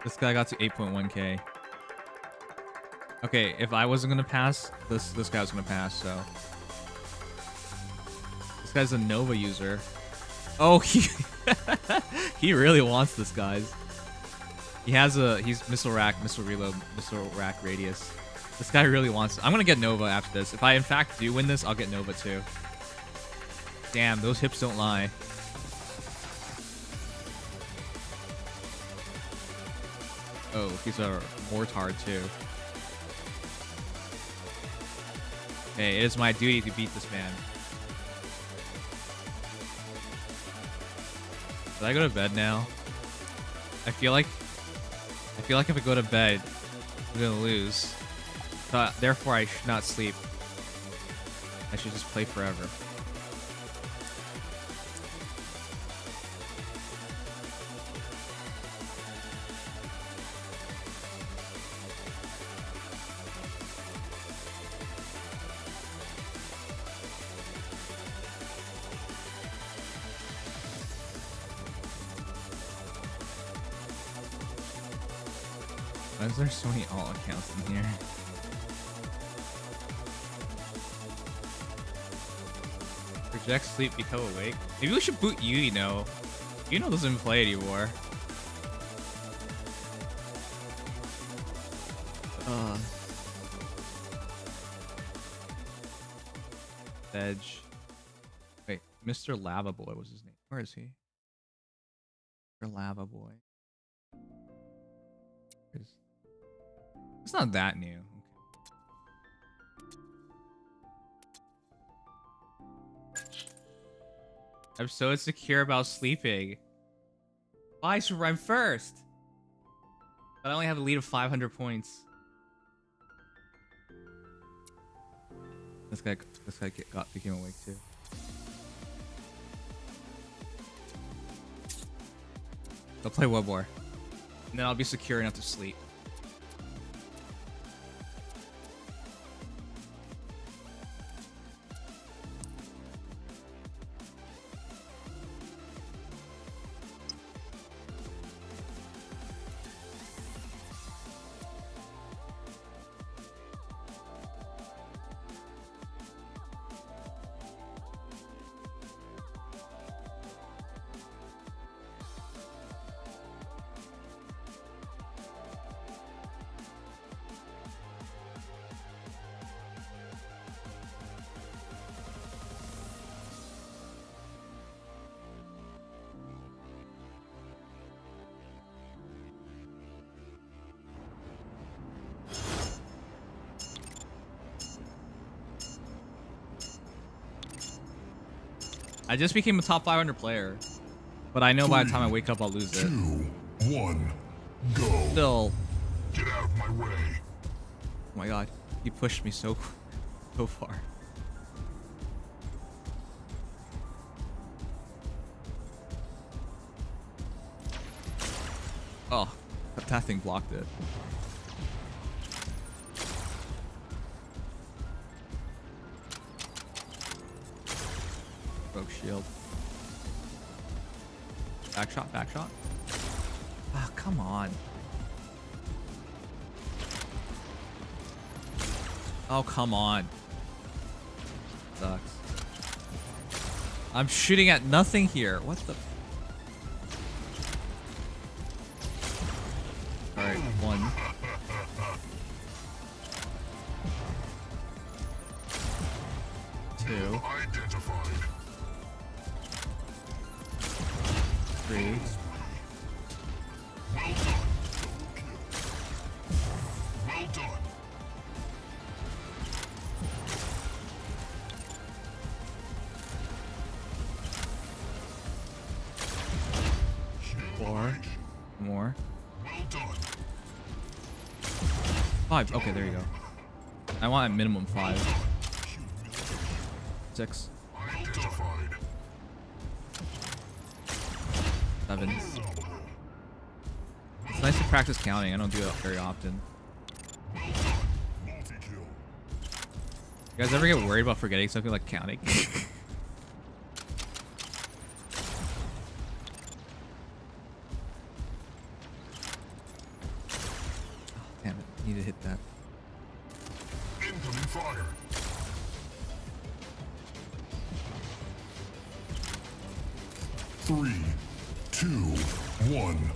This guy got to 8.1k. Okay, if I wasn't gonna pass, this guy was gonna pass, so. This guy's a Nova user. Oh, he really wants this, guys. He's missile rack, missile reload, missile rack radius. This guy really wants it. I'm gonna get Nova after this. If I in fact do win this, I'll get Nova too. Damn, those hips don't lie. Oh, he's a mortar too. Hey, it is my duty to beat this man. Should I go to bed now? I feel like if I go to bed, I'm gonna lose. So, therefore, I should not sleep. I should just play forever. Why is there so many alt accounts in here? Reject sleep, become awake. Maybe we should boot you, Yuno doesn't play anymore. Edge. Wait, Mr. Lava Boy was his name. Where is he? Mr. Lava Boy. It's not that new. Okay. I'm so insecure about sleeping. I should run first. But I only have a lead of 500 points. This guy became awake too. I'll play one more, and then I'll be secure enough to sleep. I just became a top 500 player, but I know by the time I wake up, I'll lose it. 2, 1, go. Still. Get out of my way. Oh my god, he pushed me so far. Oh, that thing blocked it. Broke shield. Back shot, back shot. Ah, come on. Oh, come on. Sucks. I'm shooting at nothing here. What the? Alright, 1. Two. 3. Well done. Well done. 4 more. Well done. 5. Okay, there you go. I want a minimum 5. 6. Identified. 7. It's nice to practice counting. I don't do it very often. You guys ever get worried about forgetting something like counting? Oh, damn it. Need to hit that. Incoming fire. Three, 2, 1.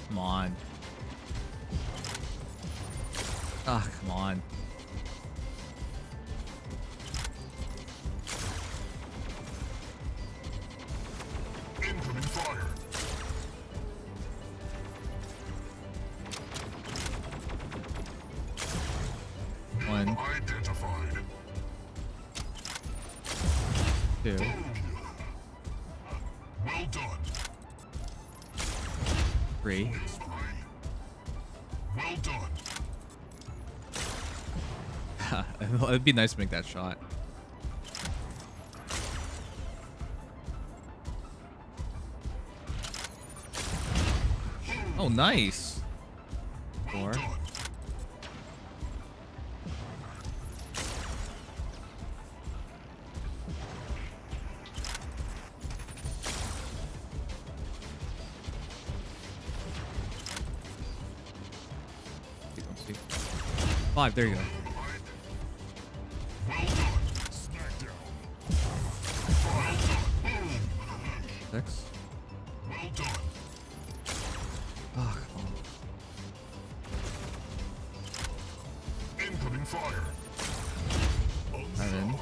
Come on. Ah, come on. Incoming fire. One. Identified. 2. Well done. 3. Well done. It'd be nice to make that shot. Oh, nice. 4. Let's see. 5, there you go. Six. Oh, come on. Incoming fire. 7.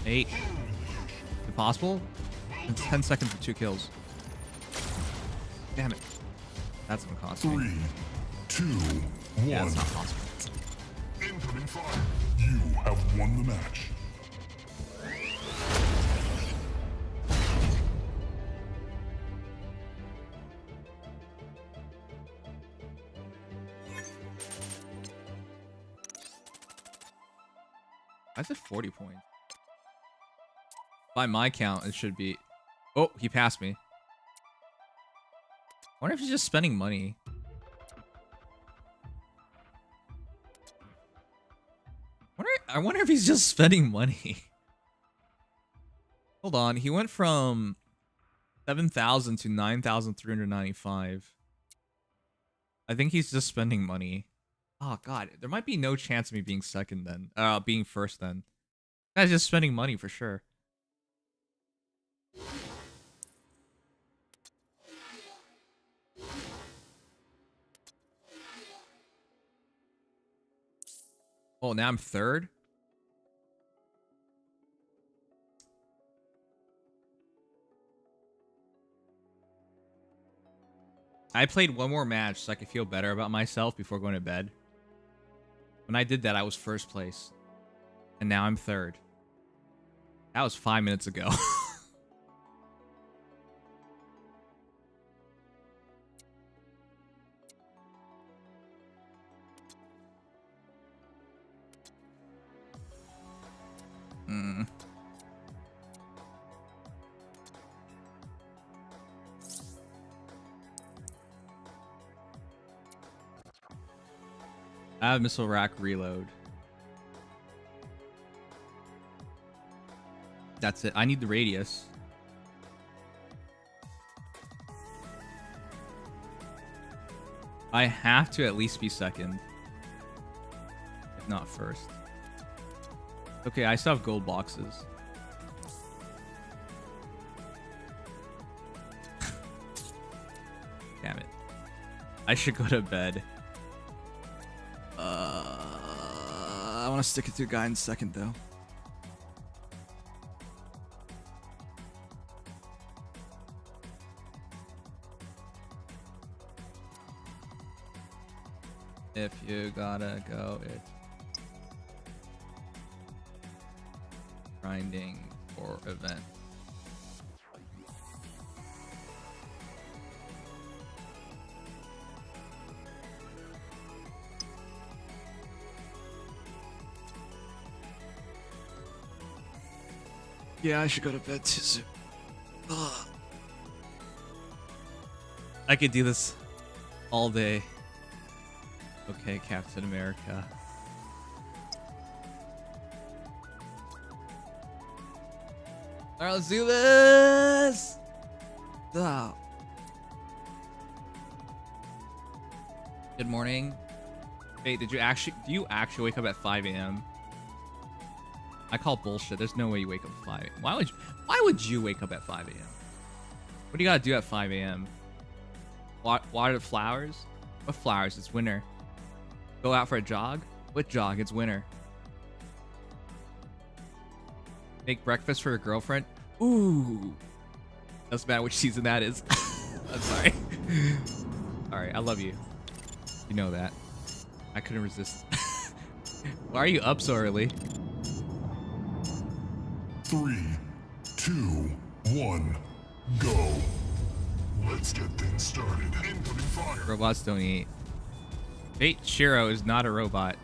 8. Impossible? It's 10 seconds for 2 kills. Damn it. That's gonna cost me. 3, 2, 1. Yeah, it's not possible. Incoming fire. You have won the match. I said 40 points. By my count, it should be... Oh, he passed me. I wonder if he's just spending money. I wonder if he's just spending money. Hold on, he went from 7,000 to 9,395. I think he's just spending money. Oh god, there might be no chance of me being second then. Being first then. Guy's just spending money for sure. Oh, now I'm third? I played one more match so I could feel better about myself before going to bed. When I did that, I was first place. And now I'm third. That was 5 minutes ago. I have missile rack reload. That's it. I need the radius. I have to at least be second. If not first. Okay, I still have gold boxes. Damn it. I should go to bed. I want to stick it to a guy in second, though. If you gotta go, it's grinding for event. Yeah, I should go to bed too soon. Ugh. I could do this all day. Okay, Captain America. Alright, let's do this! Oh. Good morning. Wait, do you actually wake up at 5 a.m.? I call bullshit. There's no way you wake up at 5 a.m. Why would you wake up at 5 a.m.? What do you gotta do at 5 a.m.? Water the flowers? What flowers? It's winter. Go out for a jog? What jog? It's winter. Make breakfast for your girlfriend? Ooh. Doesn't matter which season that is. I'm sorry. Alright, I love you. You know that. I couldn't resist. Why are you up so early? 3, 2, 1, go. Let's get things started. Incoming fire. Robots don't eat. Fate Shiro is not a robot.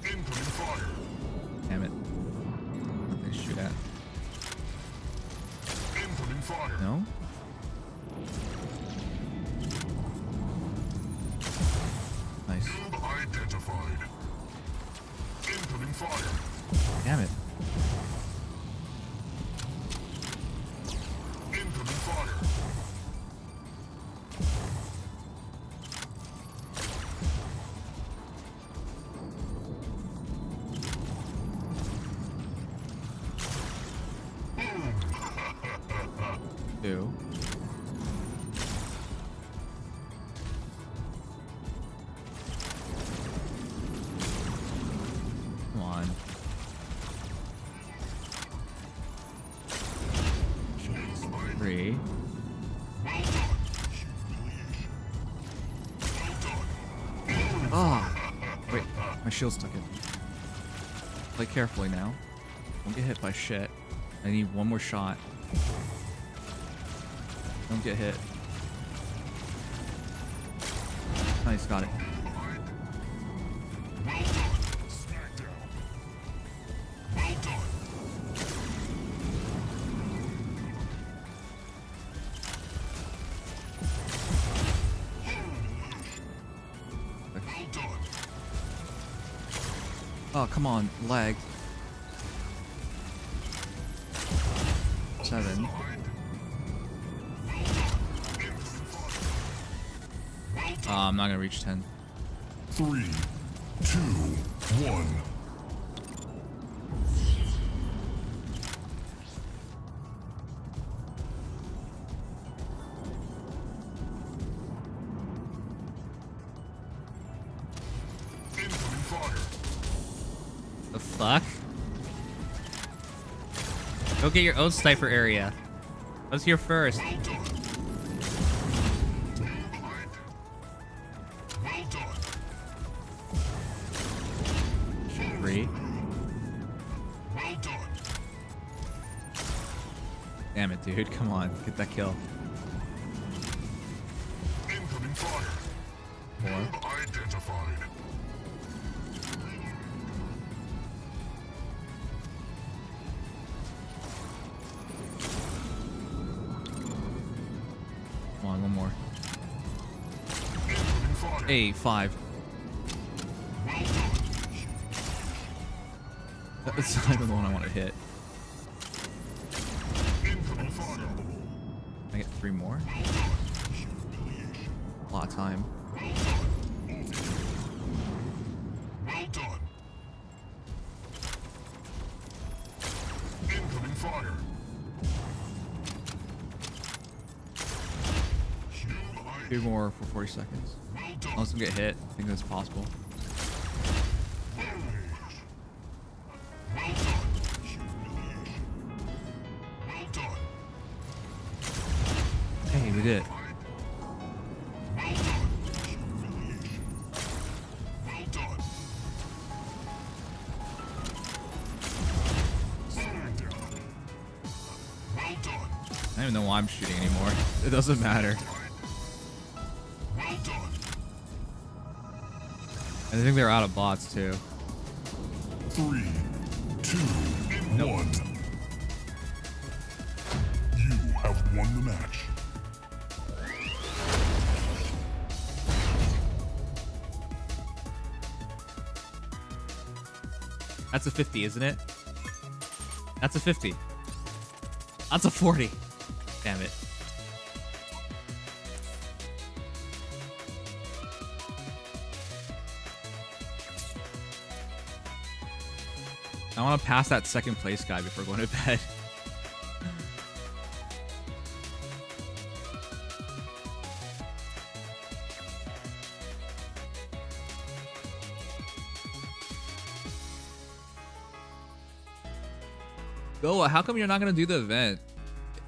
Incoming fire. Damn it. Identified. Incoming fire. Damn it. Incoming fire. Two. Come on. Three. Oh, wait, my shield's stuck in. Play carefully now. Don't get hit by shit. I need one more shot. Don't get hit. Nice, got it. Oh, come on, lag. 7. Oh, I'm not gonna reach 10. 3, 2, 1. Incoming fire. The fuck? Go get your own sniper area. I was here first. Three. Damn it, dude. Come on. Get that kill. Incoming fire. 4. Identified. Come on, one more. Hey, 5. That's not even the one I want to hit. I get 3 more. A lot of time. Well done. Incoming fire. 2 more for 40 seconds. Unless I get hit, I think that's possible. Hey, we did it. I don't even know why I'm shooting anymore. It doesn't matter. I think they're out of bots too. 3, 2, Nope. 1. You have won the match. That's a 50, isn't it? That's a 50. That's a 40. Damn it. I want to pass that second place guy before going to bed. Goa, how come you're not going to do the event?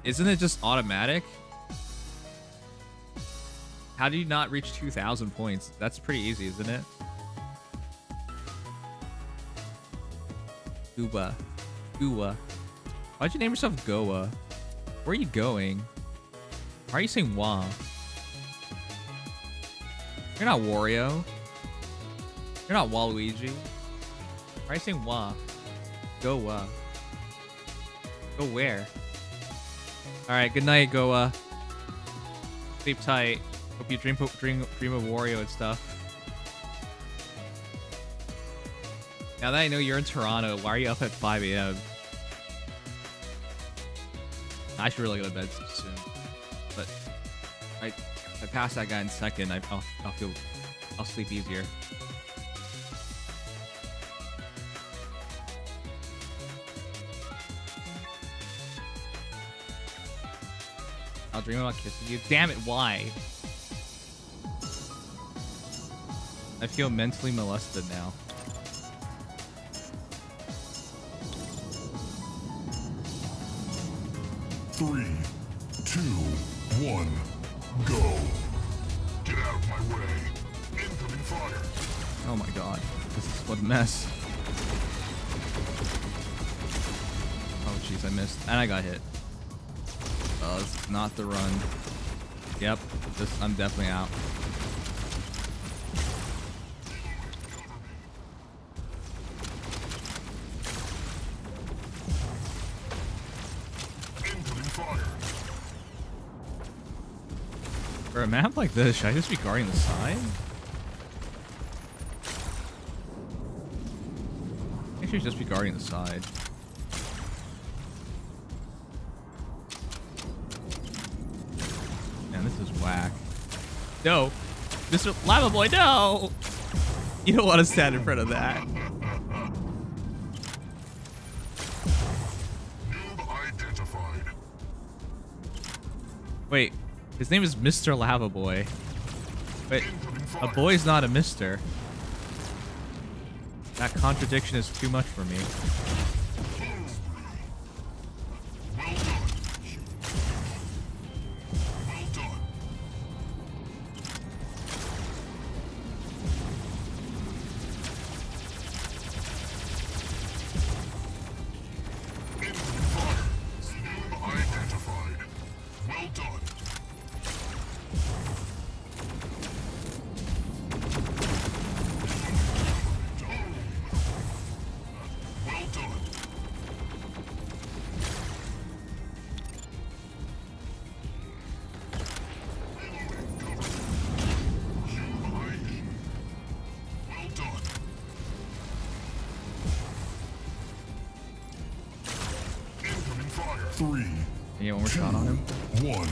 Isn't it just automatic? How do you not reach 2,000 points? That's pretty easy, isn't it? Goa. Goa. Why'd you name yourself Goa? Where are you going? Why are you saying Wah? You're not Wario. You're not Waluigi. Why are you saying Wah? Goa. Go where? Alright, good night, Goa. Sleep tight. Hope you dream of Wario and stuff. Now that I know you're in Toronto, why are you up at 5 a.m.? I should really go to bed soon. But if I pass that guy in second, I'll sleep easier. I'll dream about kissing you. Damn it, why? I feel mentally molested now. Three, two, one, go. Get out of my way. Incoming fire. Oh my god. This is what a mess. Oh jeez, I missed. And I got hit. Oh, this is not the run. Yep, I'm definitely out. For a map like this, should I just be guarding the side? I should just be guarding the side. Man, this is whack. No! Mr. Lava Boy, no! You don't want to stand in front of that. Wait, his name is Mr. Lava Boy. Wait, a boy's not a mister. That contradiction is too much for me. Three. Can you get one more shot on him? One.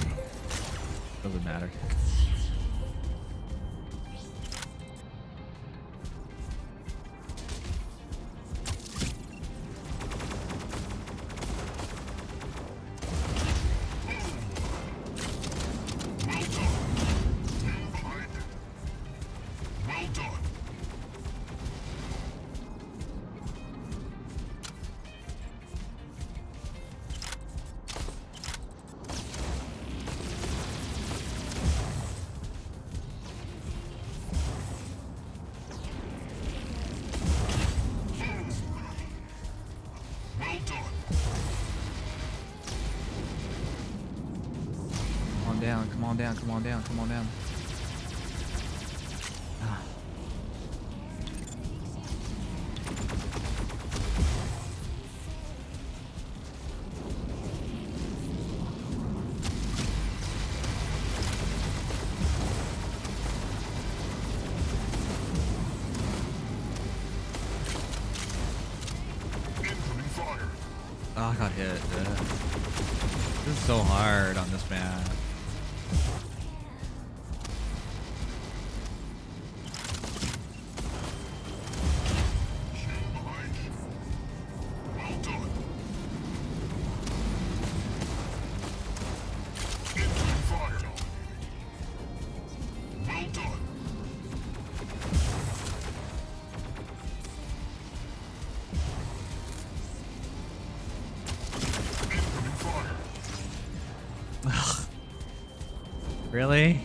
Doesn't matter. Come on down, come on down, come on down. Oh, I got hit. This is so hard on this map. Really?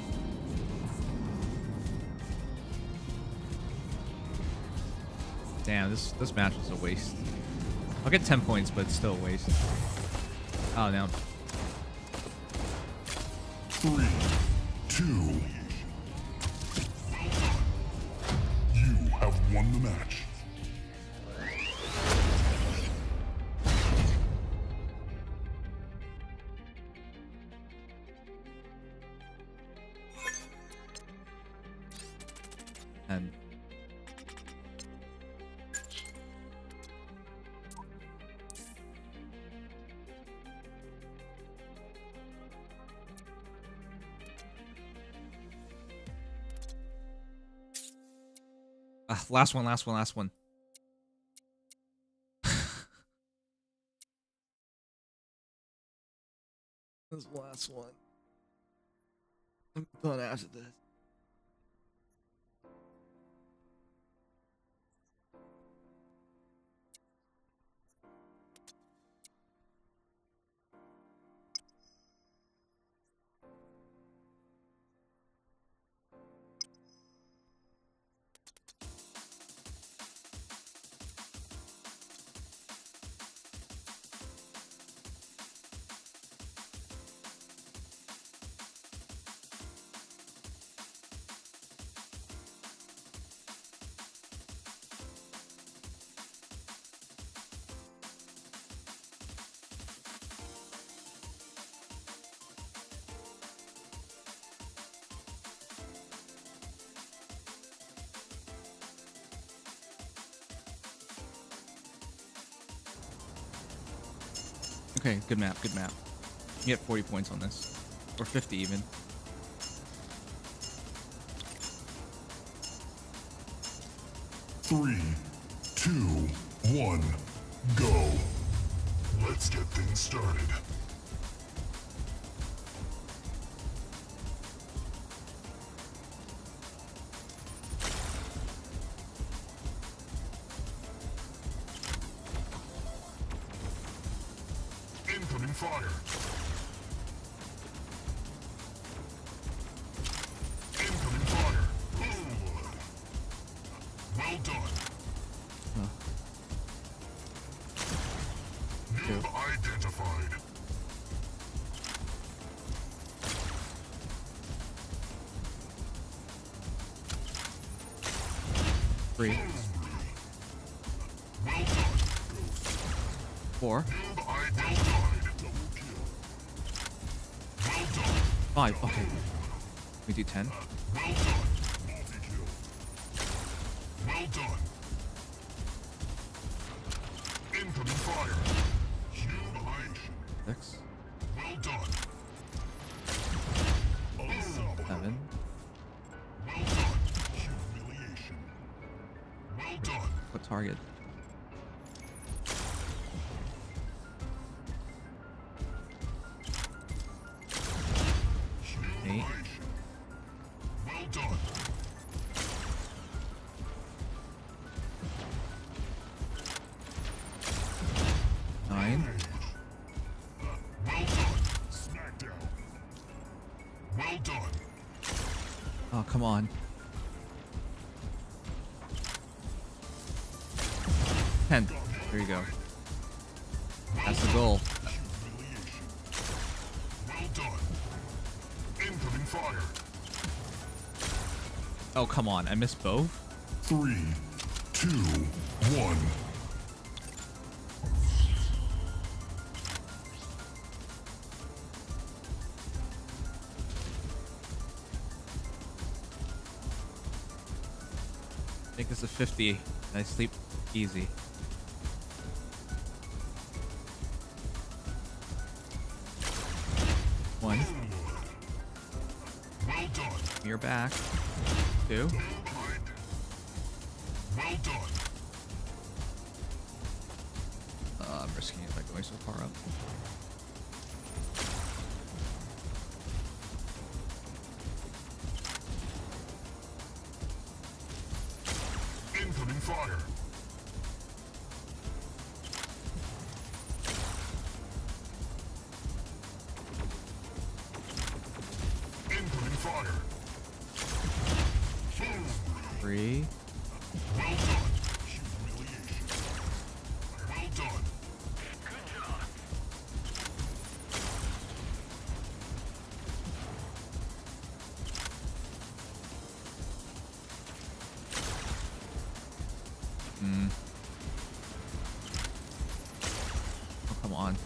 Damn, this match was a waste. I'll get 10 points, but it's still a waste. Oh, no. 3, 2. You have won the match. Last one, last one, last one. This is the last one. I'm done after this. Okay, good map, good map. You get 40 points on this. Or 50 even. Three, two, one, go. Let's get things started. Incoming fire. Incoming fire. Ooh. Well done. Noob identified. Three. Well done, Ghost. 4. Noob identified. Double kill. Well done. 5. Okay. We do 10. Well done. Multi-kill. Well done. Incoming fire. Humiliation. 6. Well done. 7. Well done. Humiliation. Well done. What target? Humiliation. Well done. 9. Well done. Smackdown. Well done. Oh, come on. 10. There you go. That's the goal. Humiliation. Well done. Incoming fire. Oh, come on. I missed both? 3, 2, 1. Make this a 50. And I sleep easy. One. Well done. You're back. 2. Well done. I'm risking it by going so far up. Incoming fire. Incoming fire. 3. Well done. Humiliation. Well done. Oh, come on.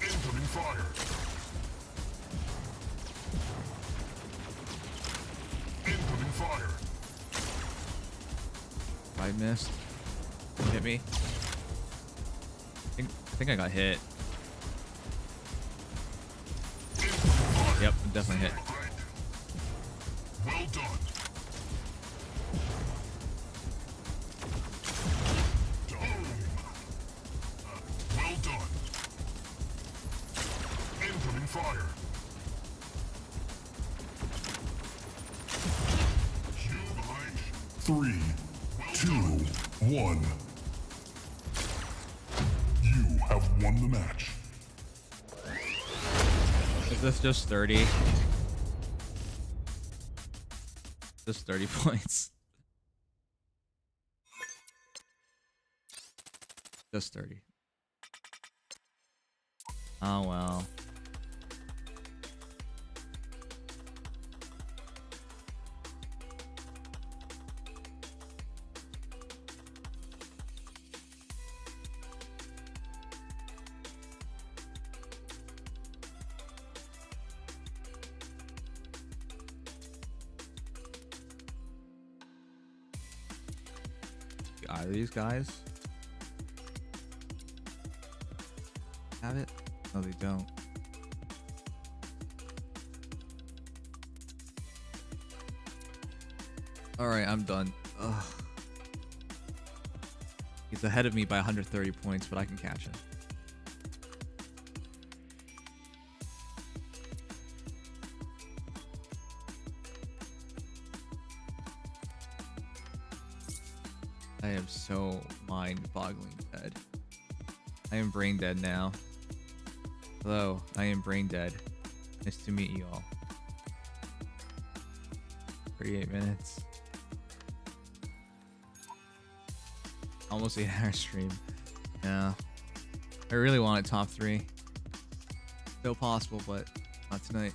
Incoming fire. Incoming fire. I missed. Hit me. I think I got hit. Yep, definitely hit. 3, 2, 1. You have won the match. Is this just 30? Just 30 points. Just 30. Oh well. Either of these guys have it? No, they don't. Alright, I'm done. Ugh. He's ahead of me by 130 points, but I can catch him. I am so mind-boggling dead. I am brain dead now. Hello, I am brain dead. Nice to meet you all. 38 minutes. Almost 8-hour stream. Yeah. I really wanted top 3. Still possible, but not tonight.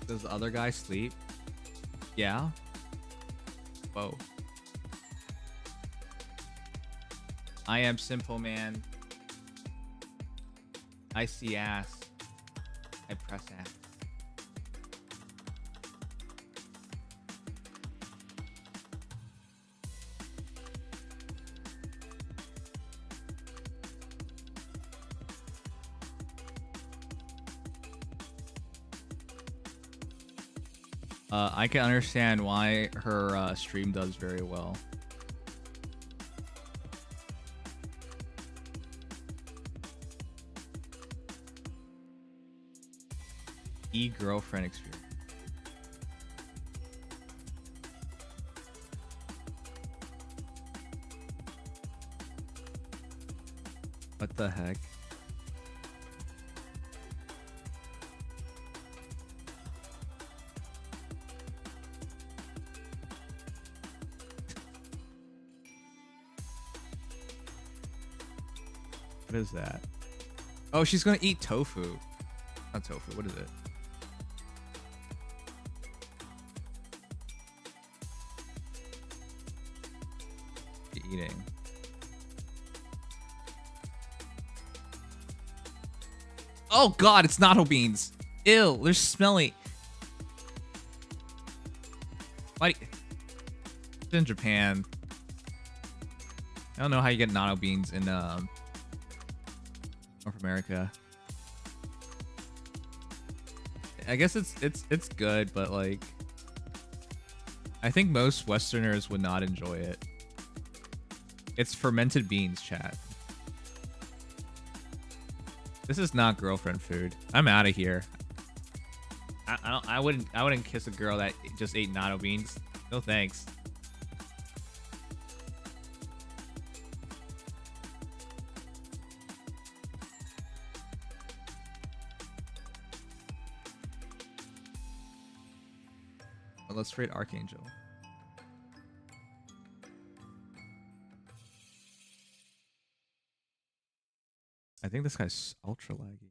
Does the other guy sleep? Yeah. Whoa. I am simple, man. I see ass. I press ass. I can understand why her stream does very well. E-girlfriend experience. What the heck? What is that? Oh, she's gonna eat tofu. Not tofu. What is it? Eating. Oh god, it's natto beans. Ew, they're smelly. Why? It's in Japan. I don't know how you get natto beans in North America. I guess it's good, but like I think most Westerners would not enjoy it. It's fermented beans, chat. This is not girlfriend food. I'm out of here. I wouldn't kiss a girl that just ate natto beans. No thanks. Well, let's trade Archangel. I think this guy's ultra laggy.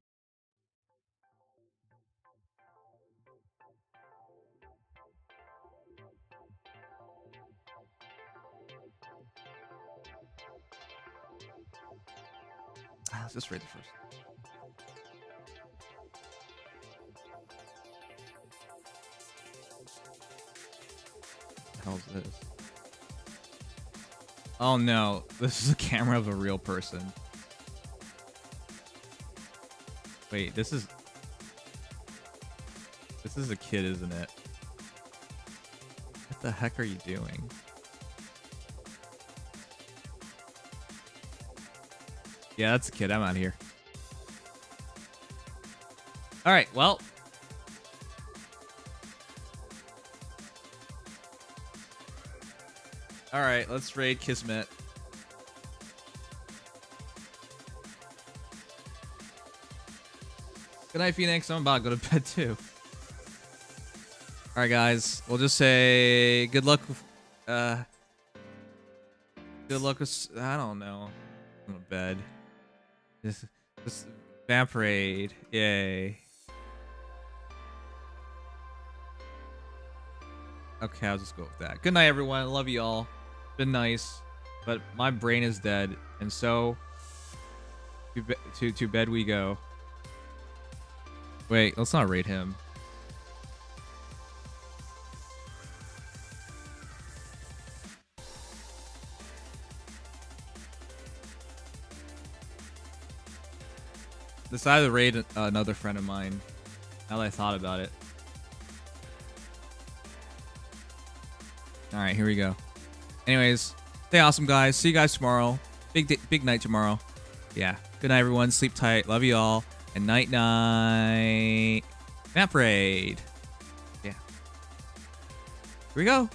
Let's just raid the first. What the hell is this? Oh no, this is a camera of a real person. Wait, this is a kid, isn't it? What the heck are you doing? Yeah, that's a kid. I'm out of here. All right, well. All right, let's raid Kismet. Good night, Phoenix. I'm about to go to bed too. All right, guys. We'll just say good luck. Good luck with. I don't know. I'm in bed. Just vamp raid. Yay. Okay, I'll just go with that. Good night, everyone. I love you all. Been nice, but my brain is dead, and so to bed we go. Wait, let's not raid him. Decided to raid another friend of mine. Now that I thought about it. All right, here we go. Anyways, stay awesome, guys. See you guys tomorrow. Big night tomorrow. Yeah. Good night, everyone. Sleep tight. Love you all. And night night. Map raid. Yeah. Here we go.